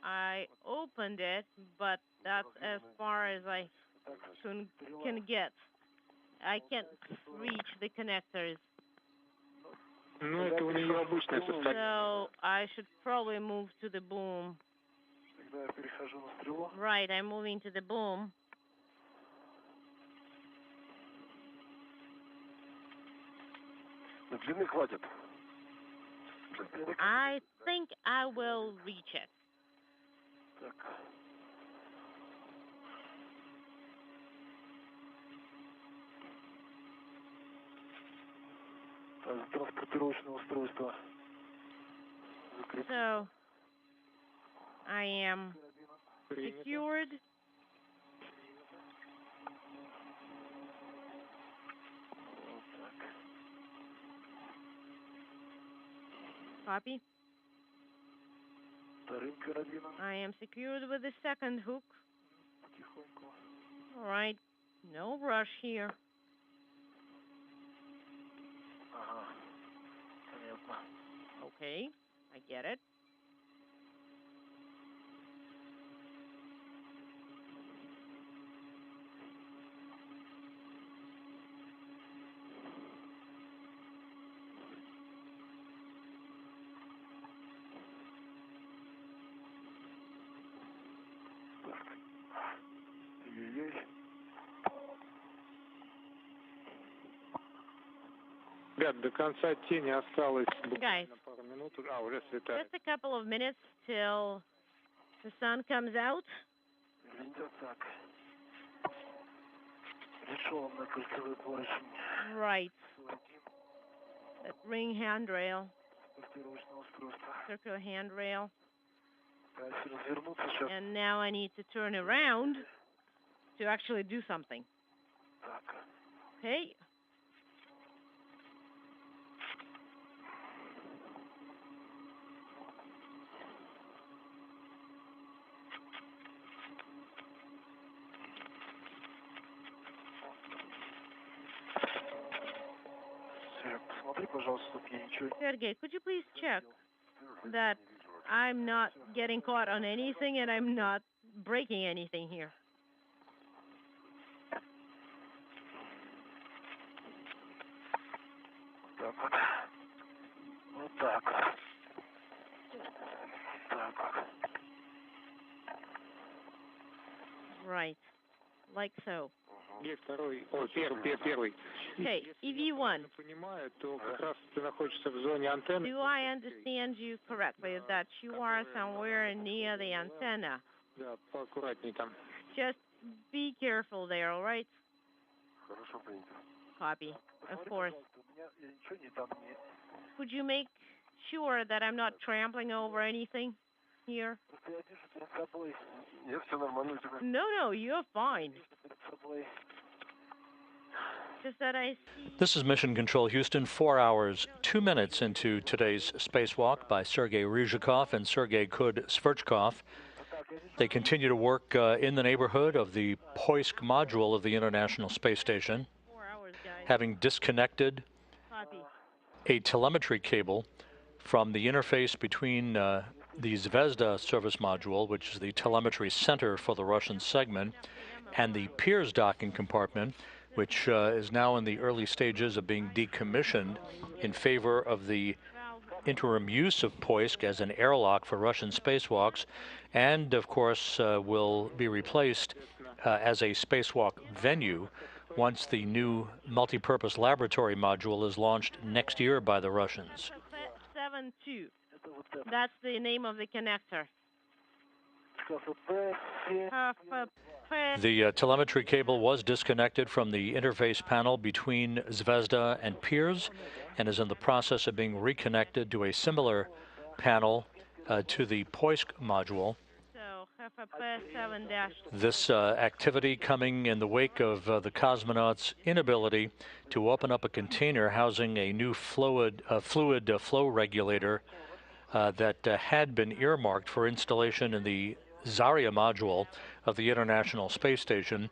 I opened it, but that's as far as I can get. I can't reach the connectors. So I should probably move to the boom. Right, I'm moving to the boom. I think I will reach it. So I am secured. Copy. I am secured with the second hook. All right, no rush here. Okay, I get it. Ребят, до конца тени осталось Guys, буквально пару минут. Уже светает. just a couple of minutes till the sun comes out. Right. That ring handrail. Circular handrail. And now I need to turn around to actually do something. Okay. Sergey, could you please check that I'm not getting caught on anything and I'm not breaking anything here? Right, like so. Первый. Okay, EV1. То как раз ты находишься в зоне антенны. Do I understand you correctly that you are somewhere near the antenna? Да, поаккуратней там. Just be careful there, all right? Copy, of course. Could you make sure that I'm not trampling over anything here? No, you're fine. Just that I see. This is Mission Control Houston, 4 hours, 2 minutes into today's spacewalk by Sergei Rыжikov and Sergei Kudь-Sverchkov. They continue to work in the neighborhood of the Poisk module of the International Space Station, having disconnected a telemetry cable from the interface between the Zvezda service module, which is the telemetry center for the Russian segment, and the Pirs docking compartment, which is now in the early stages of being decommissioned in favor of the interim use of Poisk as an airlock for Russian spacewalks, and of course will be replaced as a spacewalk venue once the new multi-purpose laboratory module is launched next year by the Russians. 7-2. That's the name of the connector. The telemetry cable was disconnected from the interface panel between Zvezda and Pirs and is in the process of being reconnected to a similar panel to the Poisk module. This activity coming in the wake of the cosmonauts' inability to open up a container housing a new fluid flow regulator that had been earmarked for installation in the Zarya module of the International Space Station.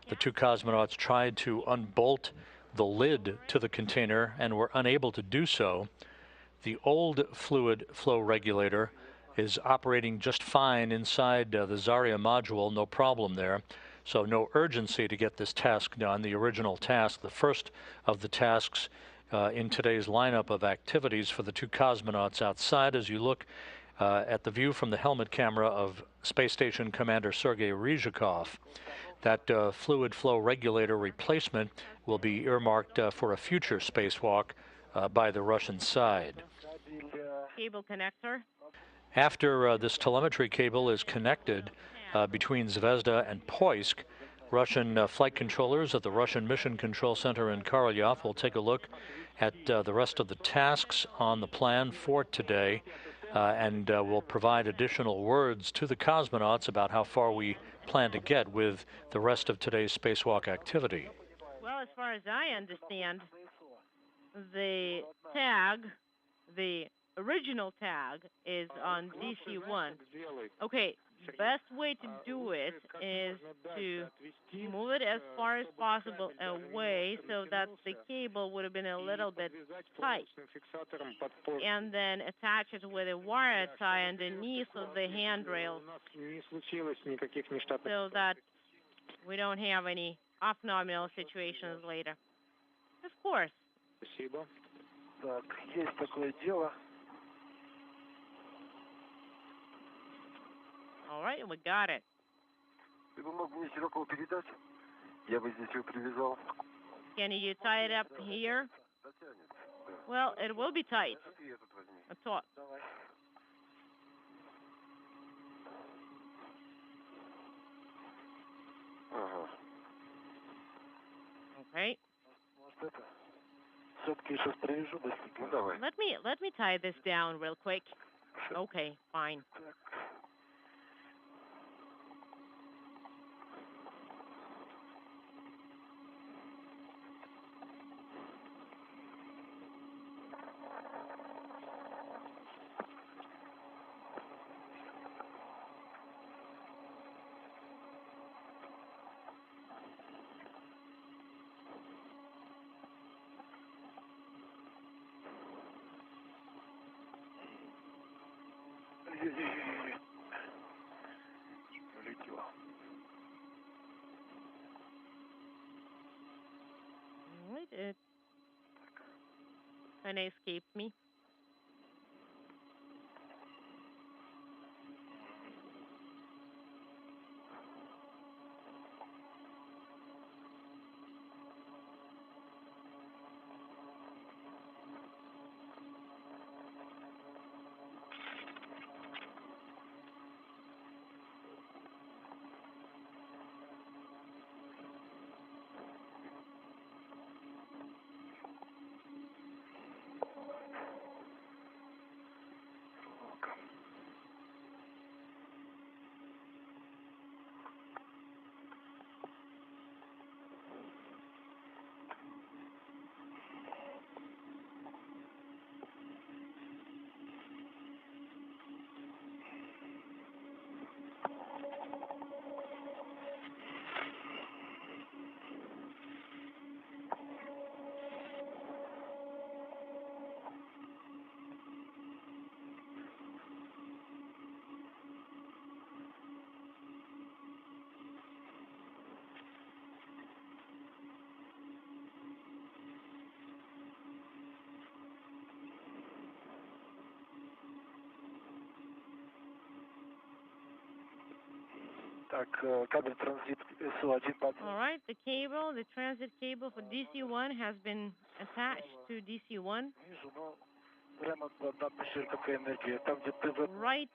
the two cosmonauts tried to unbolt the lid to the container and were unable to do so. The old fluid flow regulator is operating just fine inside the Zarya module, no problem there. So no urgency to get this task done. The original task, the first of the tasks in today's lineup of activities for the two cosmonauts outside. As you look at the view from the helmet camera of Space Station Commander Sergei Rыжикov, that fluid flow regulator replacement will be earmarked for a future spacewalk by the Russian side. Cable connector. After this telemetry cable is connected between Zvezda and Poisk, Russian flight controllers at the Russian Mission Control Center in Korolyov will take a look at the rest of the tasks on the plan for today and will provide additional words to the cosmonauts about how far we plan to get with the rest of today's spacewalk activity. Well, as far as I understand, the tag, the original tag, is on DC-1. Okay, best way to do it is to move it as far as possible away so that the cable would have been a little bit tight, and then attach it with a wire tie underneath of the handrail so that we don't have any off-nominal situations later. Of course. Спасибо. Так, есть такое дело. All right, we got it. Ты бы мог мне широкого передать? Я бы здесь его привязал. Can you tie it up here? Well, it will be tight. I thought. Ага. Okay. Может это? Все-таки сейчас привяжу быстренько. Ну давай. Let me tie this down real quick. Okay, fine. It kind of escaped me. Так, кабель транзит СО1 под... All right, the cable, the transit cable for DC-1 has been attached to DC-1. Прямо напиши, какая энергия. Там, где ТВ... Right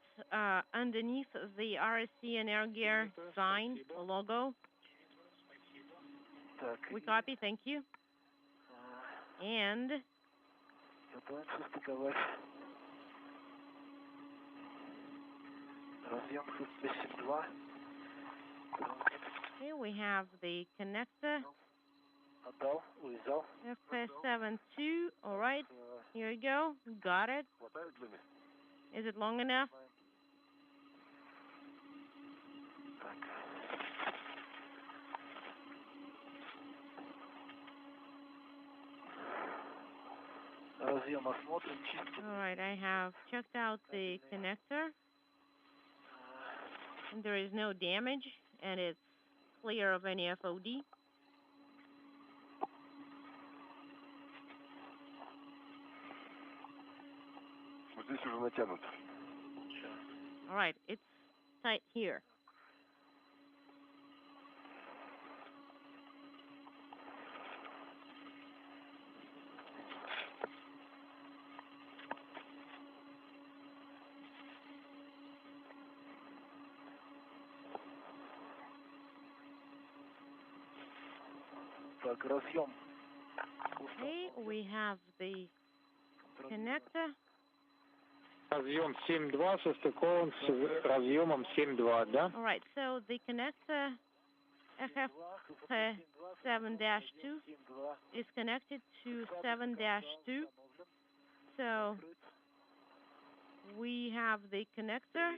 underneath the RSC Energia sign, the logo. Так. We copy, thank you. And... Готовим состыковать. Разъем СС-2. Okay, we have the connector. Отдал, увязал. FS72, all right. Here you go, got it. Is it long enough? All right, I have checked out the connector, and there is no damage, and it's clear of any FOD. Здесь уже натянут. All right, it's tight here. Так, разъем. Okay, we have the connector. Разъем 7.2 состыкован с разъемом 7.2, да? All right, so the connector FF7-2 is connected to 7-2. So we have the connector,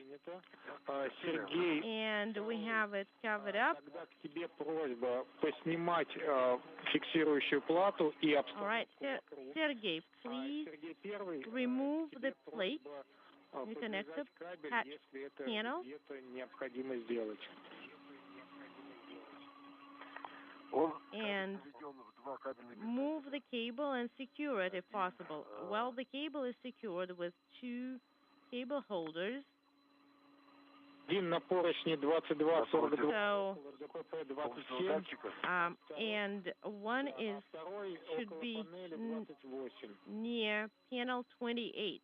Сергей, and we have it covered up. тогда к тебе просьба поснимать фиксирующую плату и All right, Sergey, please первый, remove the plate, the подвязать connector кабель, patch если это panel. где-то необходимо сделать. And move the cable and secure it if possible. Well, the cable is secured with 2 cable holders. Один на поручне 22-42, So, ДПП 27, and one is второй should около be панели 28. near panel 28.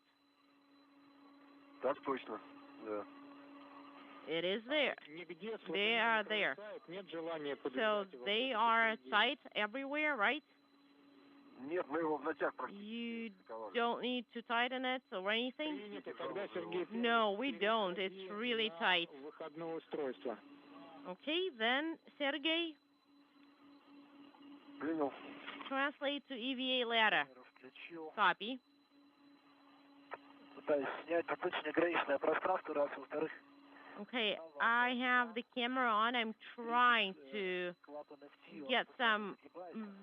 Так точно, да. It is there. Нигде They are there. нет желания So подвязать его. they are tight everywhere, right? Нет, мы его в натяг практически. You don't need to tighten it or anything? Принято. Тогда Сергей No, we don't. It's really tight. выходного устройства. Okay, then, Sergey, Принял. translate to EVA ladder. Включил. Copy. Пытаюсь снять достаточно ограниченное пространство, раз, во-вторых. Okay, I have the camera on. I'm trying to get some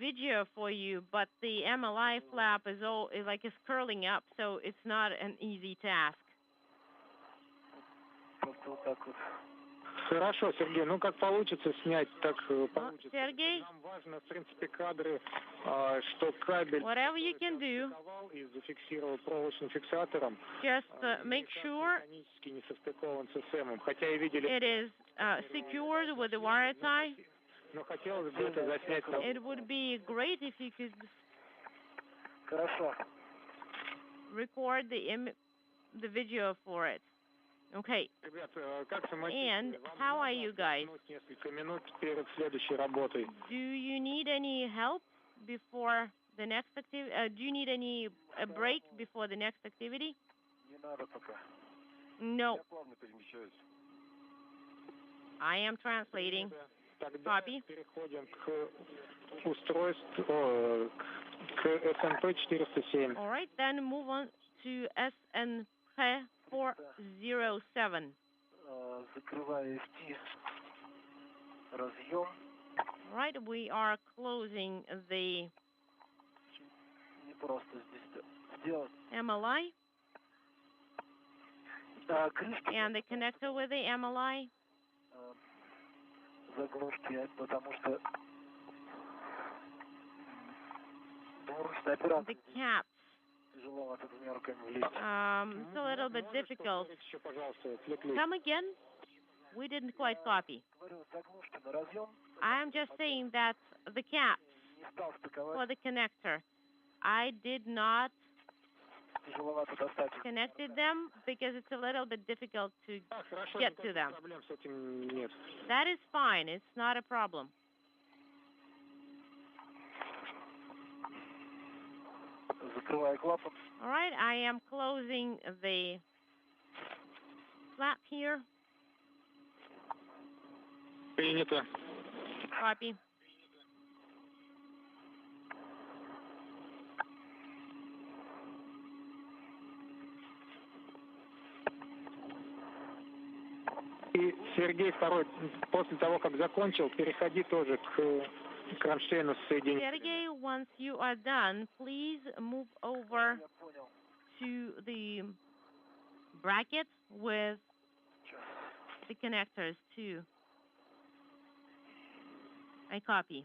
video for you, but the MLI flap is curling up, so it's not an easy task. Просто вот так вот. Хорошо, Сергей, ну как получится снять, так получится. Sergey, Нам важно, в принципе, кадры, что кабель whatever you can do, и зафиксировал проволочным фиксатором. just make sure Механически не состыкован с СМ, хотя и видели. it is secured with the wire tie. Но хотелось бы это заснять. It would be great if you could Хорошо. record the video for it. Okay. Ребят, как And how are you guys? Несколько минут перед следующей работой. Do you need any help before the next activity? Do you need a break before the next activity? Не надо пока. No. Я плавно перемещаюсь. I am translating. Тогда Copy. переходим к устройству, к СНП 407. All right, then move on to SNP 407. Закрываю FT. Разъем. All right, we are closing the Не просто здесь сделать. MLI Крышки. and the connector with the MLI. Заглушки, потому что двуручная операция. The caps. Тяжеловато двумя руками влезть. It's a little bit difficult. Еще, пожалуйста, отвлеклись. Come again? We didn't quite copy. Говорю, заглушки на разъем. I'm just saying that the caps Не стал стыковать. for the connector, I did not Тяжеловато достать. connected them because it's a little bit difficult to Хорошо, get to them. проблем с этим нет. That is fine. It's not a problem. Закрываю клапан. All right, I am closing the flap here. Принято. Copy. И Сергей второй, после того, как закончил, переходи тоже к кронштейну соединения. Sergey, once you are done, please move over to the bracket with the connectors too. I copy.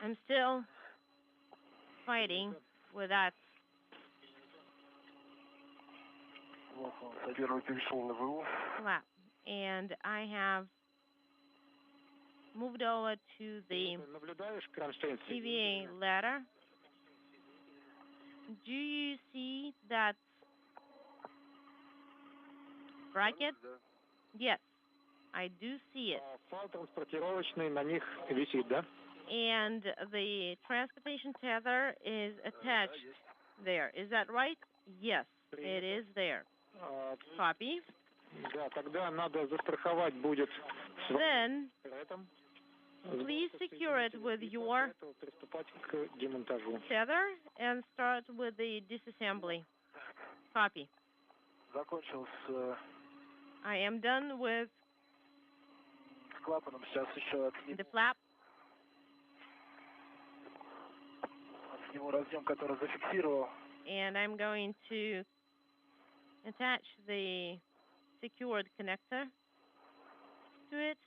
I'm still fighting with that. Flap. And I have moved over to the EVA ladder. Do you see that bracket? Yes, I do see it. And the transportation tether is attached there. Is that right? Yes, it is there. Copy. Then, please secure it with your tether and start with the disassembly. Copy. I am done with the flap. And I'm going to attach the secured connector to it.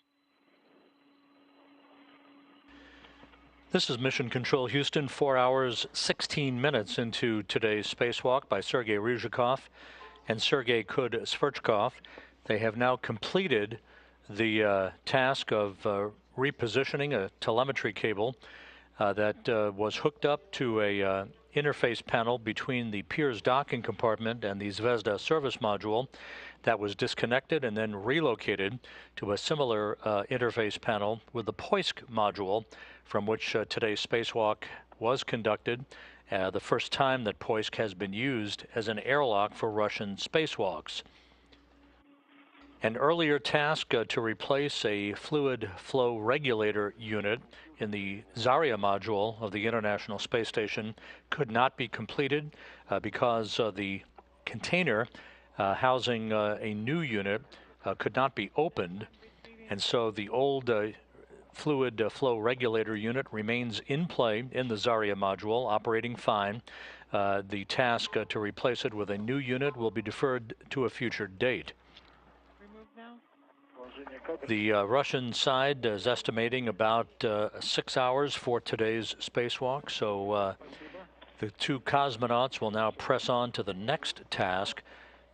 This is Mission Control Houston, 4 hours, 16 minutes into today's spacewalk by Sergei Rыжikov and Sergei Kudь-Sverchkov. They have now completed the task of repositioning a telemetry cable that was hooked up to a interface panel between the Pirs docking compartment and the Zvezda service module that was disconnected and then relocated to a similar interface panel with the Poisk module, from which today's spacewalk was conducted, the first time that Poisk has been used as an airlock for Russian spacewalks. An earlier task to replace a fluid flow regulator unit in the Zarya module of the International Space Station could not be completed because the container housing a new unit could not be opened, and so the old fluid flow regulator unit remains in play in the Zarya module, operating fine. The task to replace it with a new unit will be deferred to a future date. The Russian side is estimating about 6 hours for today's spacewalk, so the two cosmonauts will now press on to the next task,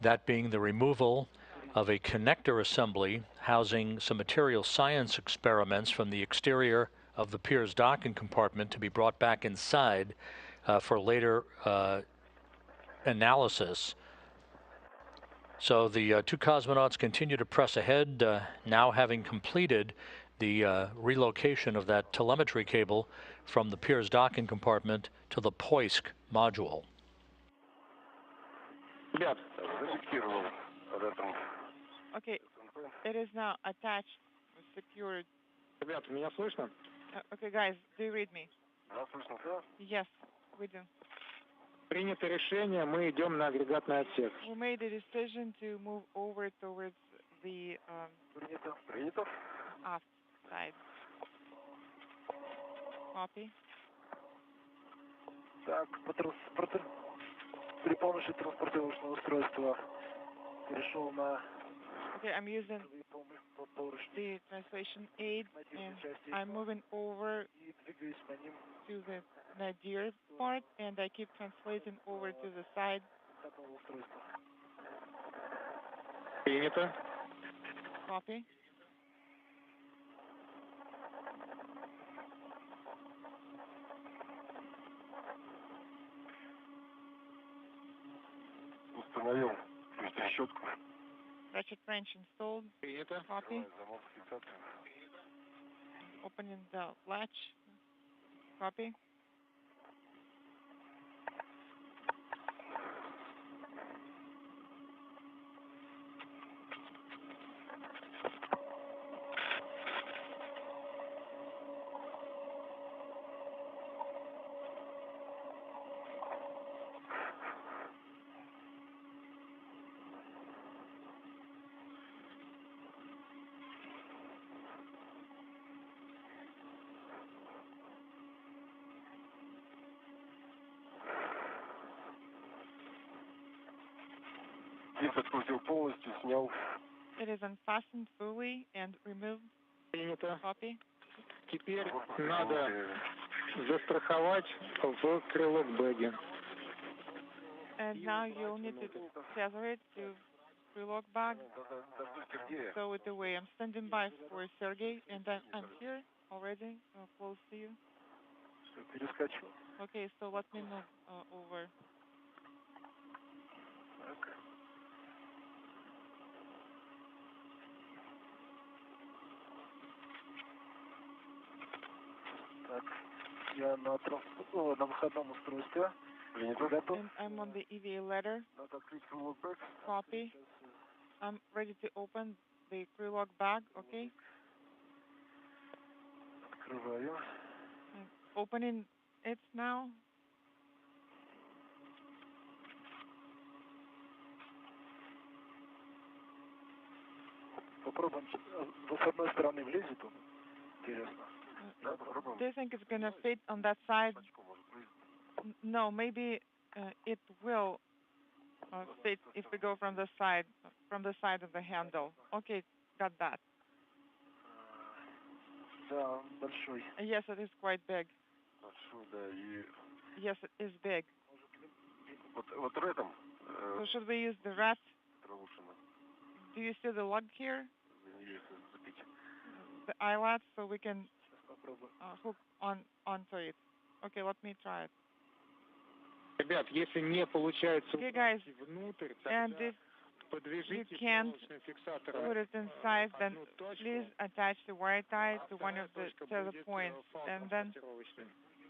that being the removal of a connector assembly housing some material science experiments from the exterior of the Pirs docking compartment to be brought back inside for later analysis. So the two cosmonauts continue to press ahead, now having completed the relocation of that telemetry cable from the Pirs docking compartment to the Poisk module. Okay, it is now attached, secured. Okay, guys, do you read me? Yes, we do. Принято решение, мы идем на агрегатный отсек. We made a decision to move over towards the aft side. Copy. Так, при помощи транспортировочного устройства перешел на... Okay, I'm using the translation aid, and I'm moving over to the nadir part, and I keep translating over to the side Принято. Copy. Установил щетку. Ratchet wrench installed. Принято. Copy. Замок фиксации. Opening the latch. Copy. Здесь открутил полностью, снял. It is unfastened fully and removed. Принято. Copy. Теперь надо застраховать в крылок-бэге. And now you'll need to tether it to pre-lock bag. Throw it away. I'm standing by for Sergey, and I'm here already, close to you. Okay, so let me move over. Так, я на выходном устройстве. And I'm on the EVA ladder. Надо открыть крылок-бэк. Copy. I'm ready to open the pre-lock bag, okay? Открываю. I'm opening it now. Попробуем. С одной стороны влезет он. Интересно. Да, попробуем. Do you think it's gonna fit on that side? No, maybe it will fit if we go from the side of the handle. Okay, got that. Да, большой. Yes, it is quite big. Большой, да, и... Yes, it is big. Вот редом. So should we use the rat? Травушина. Do you see the lug here? The eyelet, so we can hook onto it. Okay, let me try it. Ребят, если не получается Okay, guys, внутрь, and if you подвяжите can't проволочным фиксатором. put it inside, then please attach the wire tie to one of the tether points, and then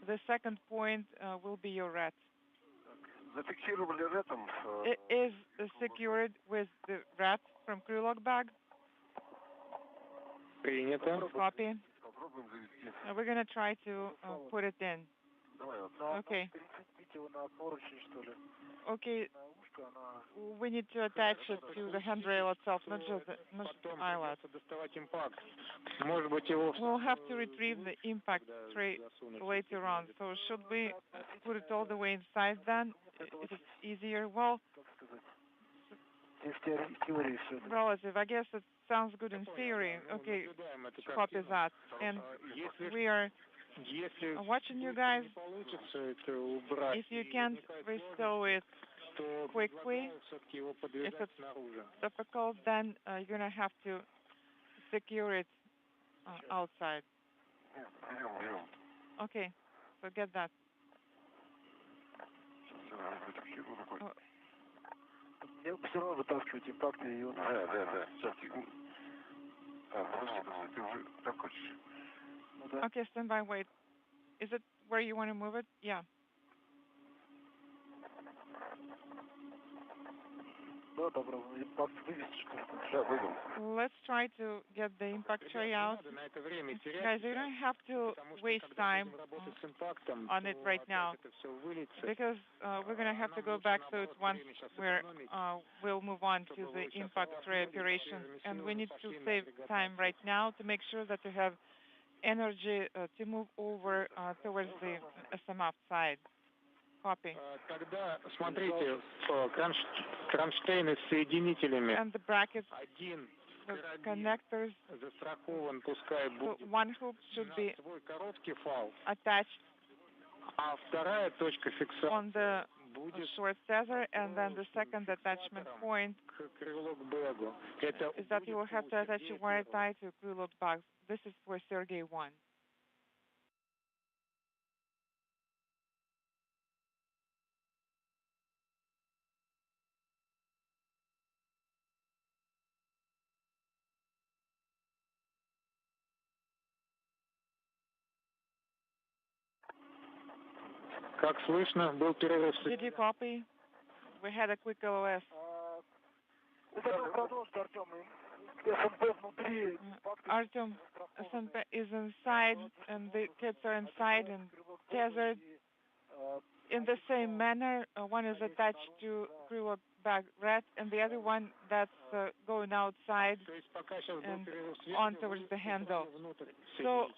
the second point will be your rat. Зафиксировали редом. It is secured with the rat from Krylok bag. Принято. Copy. Попробуем завести. We're gonna try to put it in. Okay. Okay. We need to attach it to the handrail itself, not just the eyelet. We'll have to retrieve the impact tray later on. So should we put it all the way inside then? If it's easier? Well, relative. I guess it sounds good in theory. Okay, copy that. And we are watching you guys. If you can't restore it quickly, if it's difficult, then you're gonna have to secure it outside. Okay, so get that. Я все равно вытаскивать импакт и он... Да. Сейчас. Подожди, ты уже так хочешь? Okay, stand by, wait. Is it where you want to move it? Yeah. Да, попробуем импакт вывести, что ли? Да, вывел. Let's try to get the impact tray out. Guys, you don't have to waste time on it right now, because we're going to have to go back to it once we'll move on to the impact tray operation. And we need to save time right now to make sure that you have energy to move over towards the SMF side. Copy. Тогда, смотрите, кронштейны с соединителями. And the brackets, the connectors, застрахован, пускай будет. So one hoop should be свой короткий фал. Attached А вторая точка фиксации on the short tether, and then the second attachment point is that you will have to attach a wire tie to a crew load box. This is for Sergey 1. Как слышно, был перерыв. Did you copy? We had a quick LOS. Artem SMP is inside, and the kids are inside and tethered in the same manner. One is attached to crew bag red, and the other one that's going outside and on towards the handle. So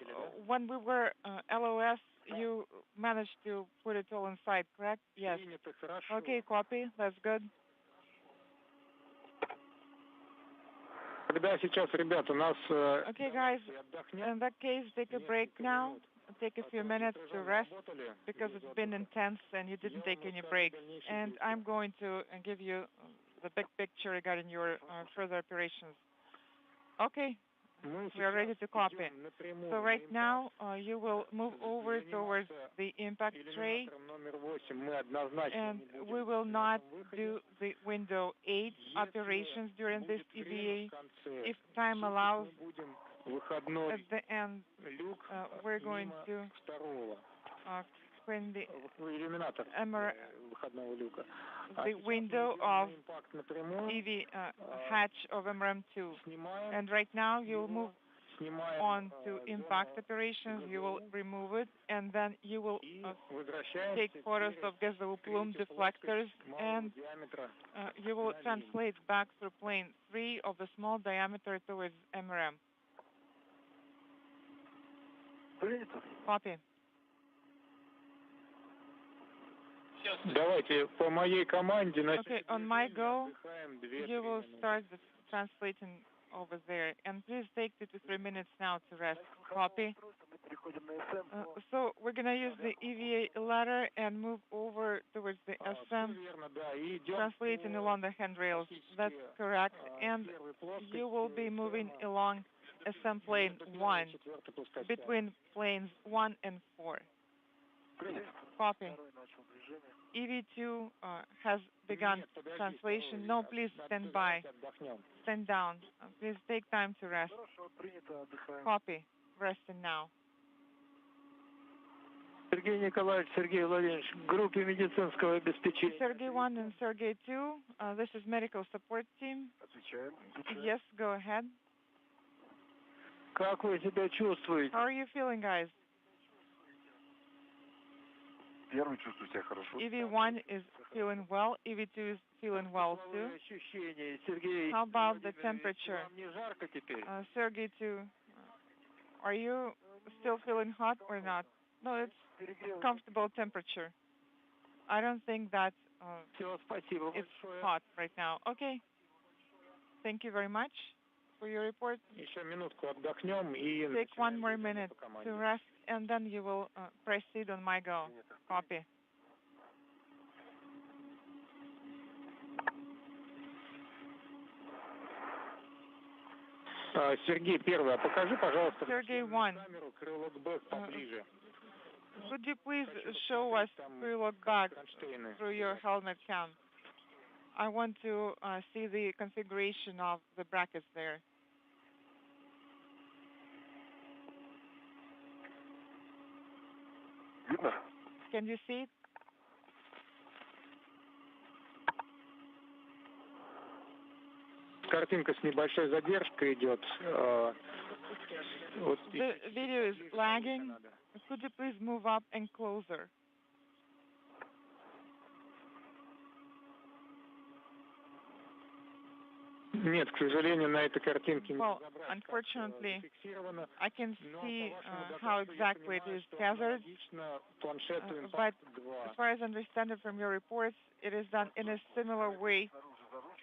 when we were LOS, you managed to put it all inside, correct? Yes. Okay, copy. That's good. Okay, guys, in that case, take a break now. Take a few minutes to rest because it's been intense and you didn't take any breaks. And I'm going to give you the big picture regarding your further operations. Okay, we are ready to copy. So right now, you will move over towards the impact tray, and we will not do the window 8 operations during this EVA. If time allows, at the end, we're going to clean the window of EV hatch of MRM2. And right now, you'll move on to impact operations. You will remove it, and then you will take photos of gasoil plume deflectors, and you will translate back through plane 3 of the small diameter towards MRM. Copy. Давайте по моей команде. Okay, on my go, you will start the translating over there, and please take 2 to 3 minutes now to rest. Copy. So we're gonna use the EVA ladder and move over towards the SM, translating along the handrails. That's correct. And you will be moving along SM plane 1 between planes 1 and 4. Copy. EV2 has begun translation. No, please stand by. Stand down. Please take time to rest. Copy. Resting now. Сергей Николаевич, Сергей Владимирович, группе медицинского обеспечения. Sergey 1 and Sergey 2, this is medical support team. Отвечаем. Yes, go ahead. Как вы себя чувствуете? How are you feeling, guys? Первый чувствую себя хорошо. EV1 is feeling well. EV2 is feeling well too. Ощущения, Сергей. How about the temperature? Вам не жарко теперь? Sergey 2, are you still feeling hot or not? No, it's comfortable temperature. I don't think that it's hot right now. Okay. Thank you very much for your report. Take 1 more minute to rest, and then you will proceed on my go. Copy. Сергей, первый, покажи, пожалуйста, Sergey 1. камеру крылок бэк поближе. Could you please show us pre-look back through your helmet cam? I want to see the configuration of the brackets there. Can you see it? Картинка с небольшой задержкой идет. The video is lagging. Could you please move up and closer? Нет, к сожалению, на этой картинке не разобрать. Unfortunately, I can see how exactly it is tethered, but as far as I understand it from your reports, it is done in a similar way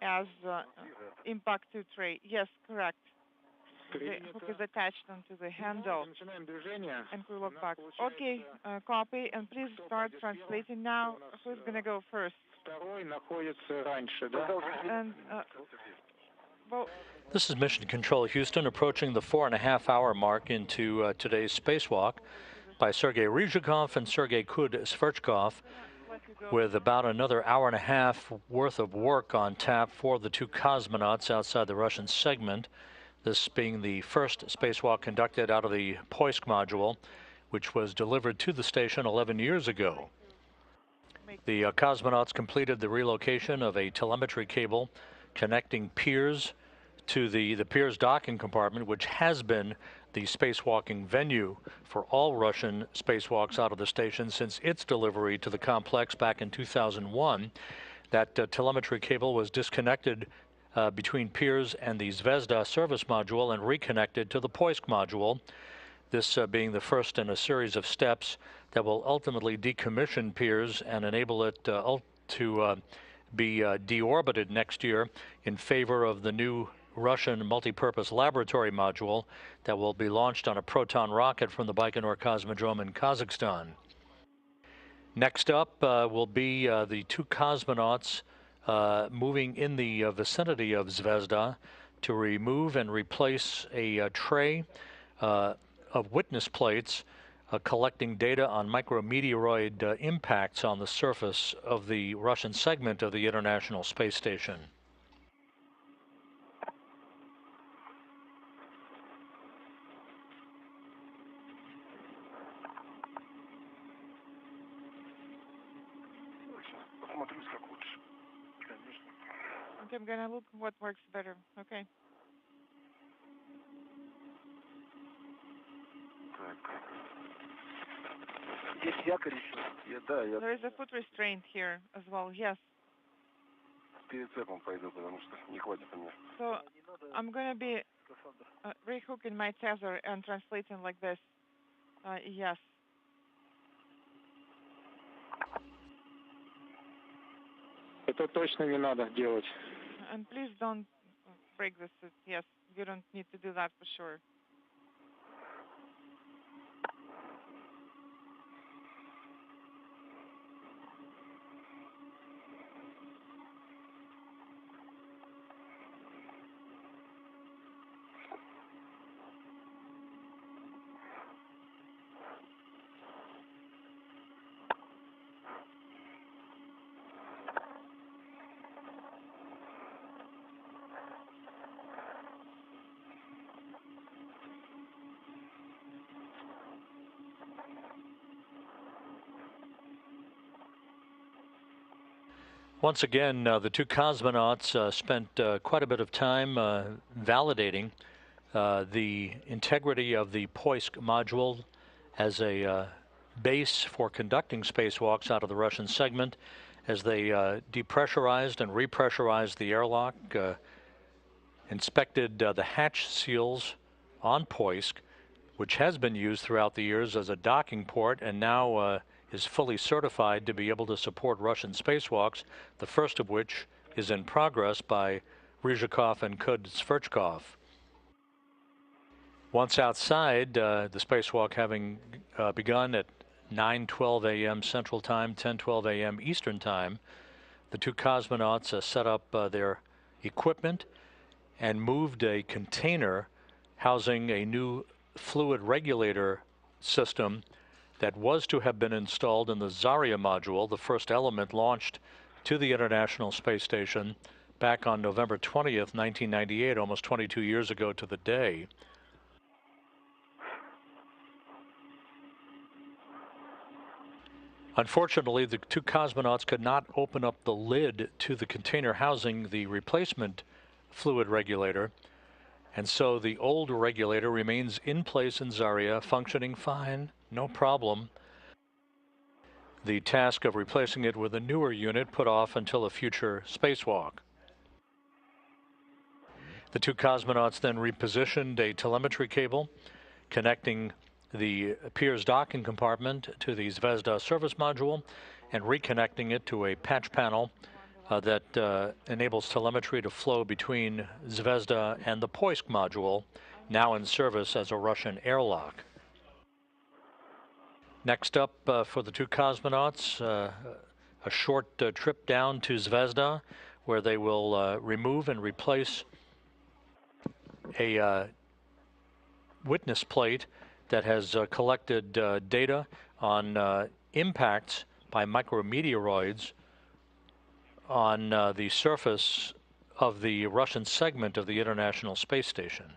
as Impact 2 tray. Yes, correct. the hook is attached onto the handle, and we look back. Okay, copy, and please start translating now. Who's going to go first? And, this is Mission Control Houston, approaching the 4.5-hour mark into today's spacewalk by Sergei Rыжikov and Sergei Kudь-Sverchkov, with about another hour and a half worth of work on tap for the two cosmonauts outside the Russian segment. This being the first spacewalk conducted out of the Poisk module, which was delivered to the station 11 years ago. The cosmonauts completed the relocation of a telemetry cable connecting Pirs to the Pirs docking compartment, which has been the spacewalking venue for all Russian spacewalks out of the station since its delivery to the complex back in 2001. That telemetry cable was disconnected between Pirs and the Zvezda service module and reconnected to the Poisk module, this being the first in a series of steps that will ultimately decommission Pirs and enable it to be deorbited next year in favor of the new Russian multi-purpose laboratory module that will be launched on a Proton rocket from the Baikonur Cosmodrome in Kazakhstan. Next up will be the two cosmonauts moving in the vicinity of Zvezda to remove and replace a tray of witness plates collecting data on micrometeoroid impacts on the surface of the Russian segment of the International Space Station. Okay, I'm going to look what works better. Okay. There is a foot restraint here as well, yes. So I'm going to be rehooking my tether and translating like this. Yes. Это точно не надо делать. And please don't break this. Yes, you don't need to do that for sure. Once again, the two cosmonauts spent quite a bit of time validating the integrity of the Poisk module as a base for conducting spacewalks out of the Russian segment, as they depressurized and repressurized the airlock, inspected the hatch seals on Poisk, which has been used throughout the years as a docking port and now is fully certified to be able to support Russian spacewalks, the first of which is in progress by Rыжikov and Kudь-Sverchkov. Once outside, the spacewalk having begun at 9:12 a.m. Central Time, 10:12 a.m. Eastern Time, the two cosmonauts set up their equipment and moved a container housing a new fluid regulator system that was to have been installed in the Zarya module, the first element launched to the International Space Station back on November 20th, 1998, almost 22 years ago to the day. Unfortunately, the two cosmonauts could not open up the lid to the container housing the replacement fluid regulator, and so the old regulator remains in place in Zarya, functioning fine, no problem. The task of replacing it with a newer unit put off until a future spacewalk. The two cosmonauts then repositioned a telemetry cable connecting the Pirs docking compartment to the Zvezda service module and reconnecting it to a patch panel that enables telemetry to flow between Zvezda and the Poisk module now in service as a Russian airlock. Next up for the two cosmonauts, a short trip down to Zvezda, where they will remove and replace a witness plate that has collected data on impacts by micrometeoroids on the surface of the Russian segment of the International Space Station.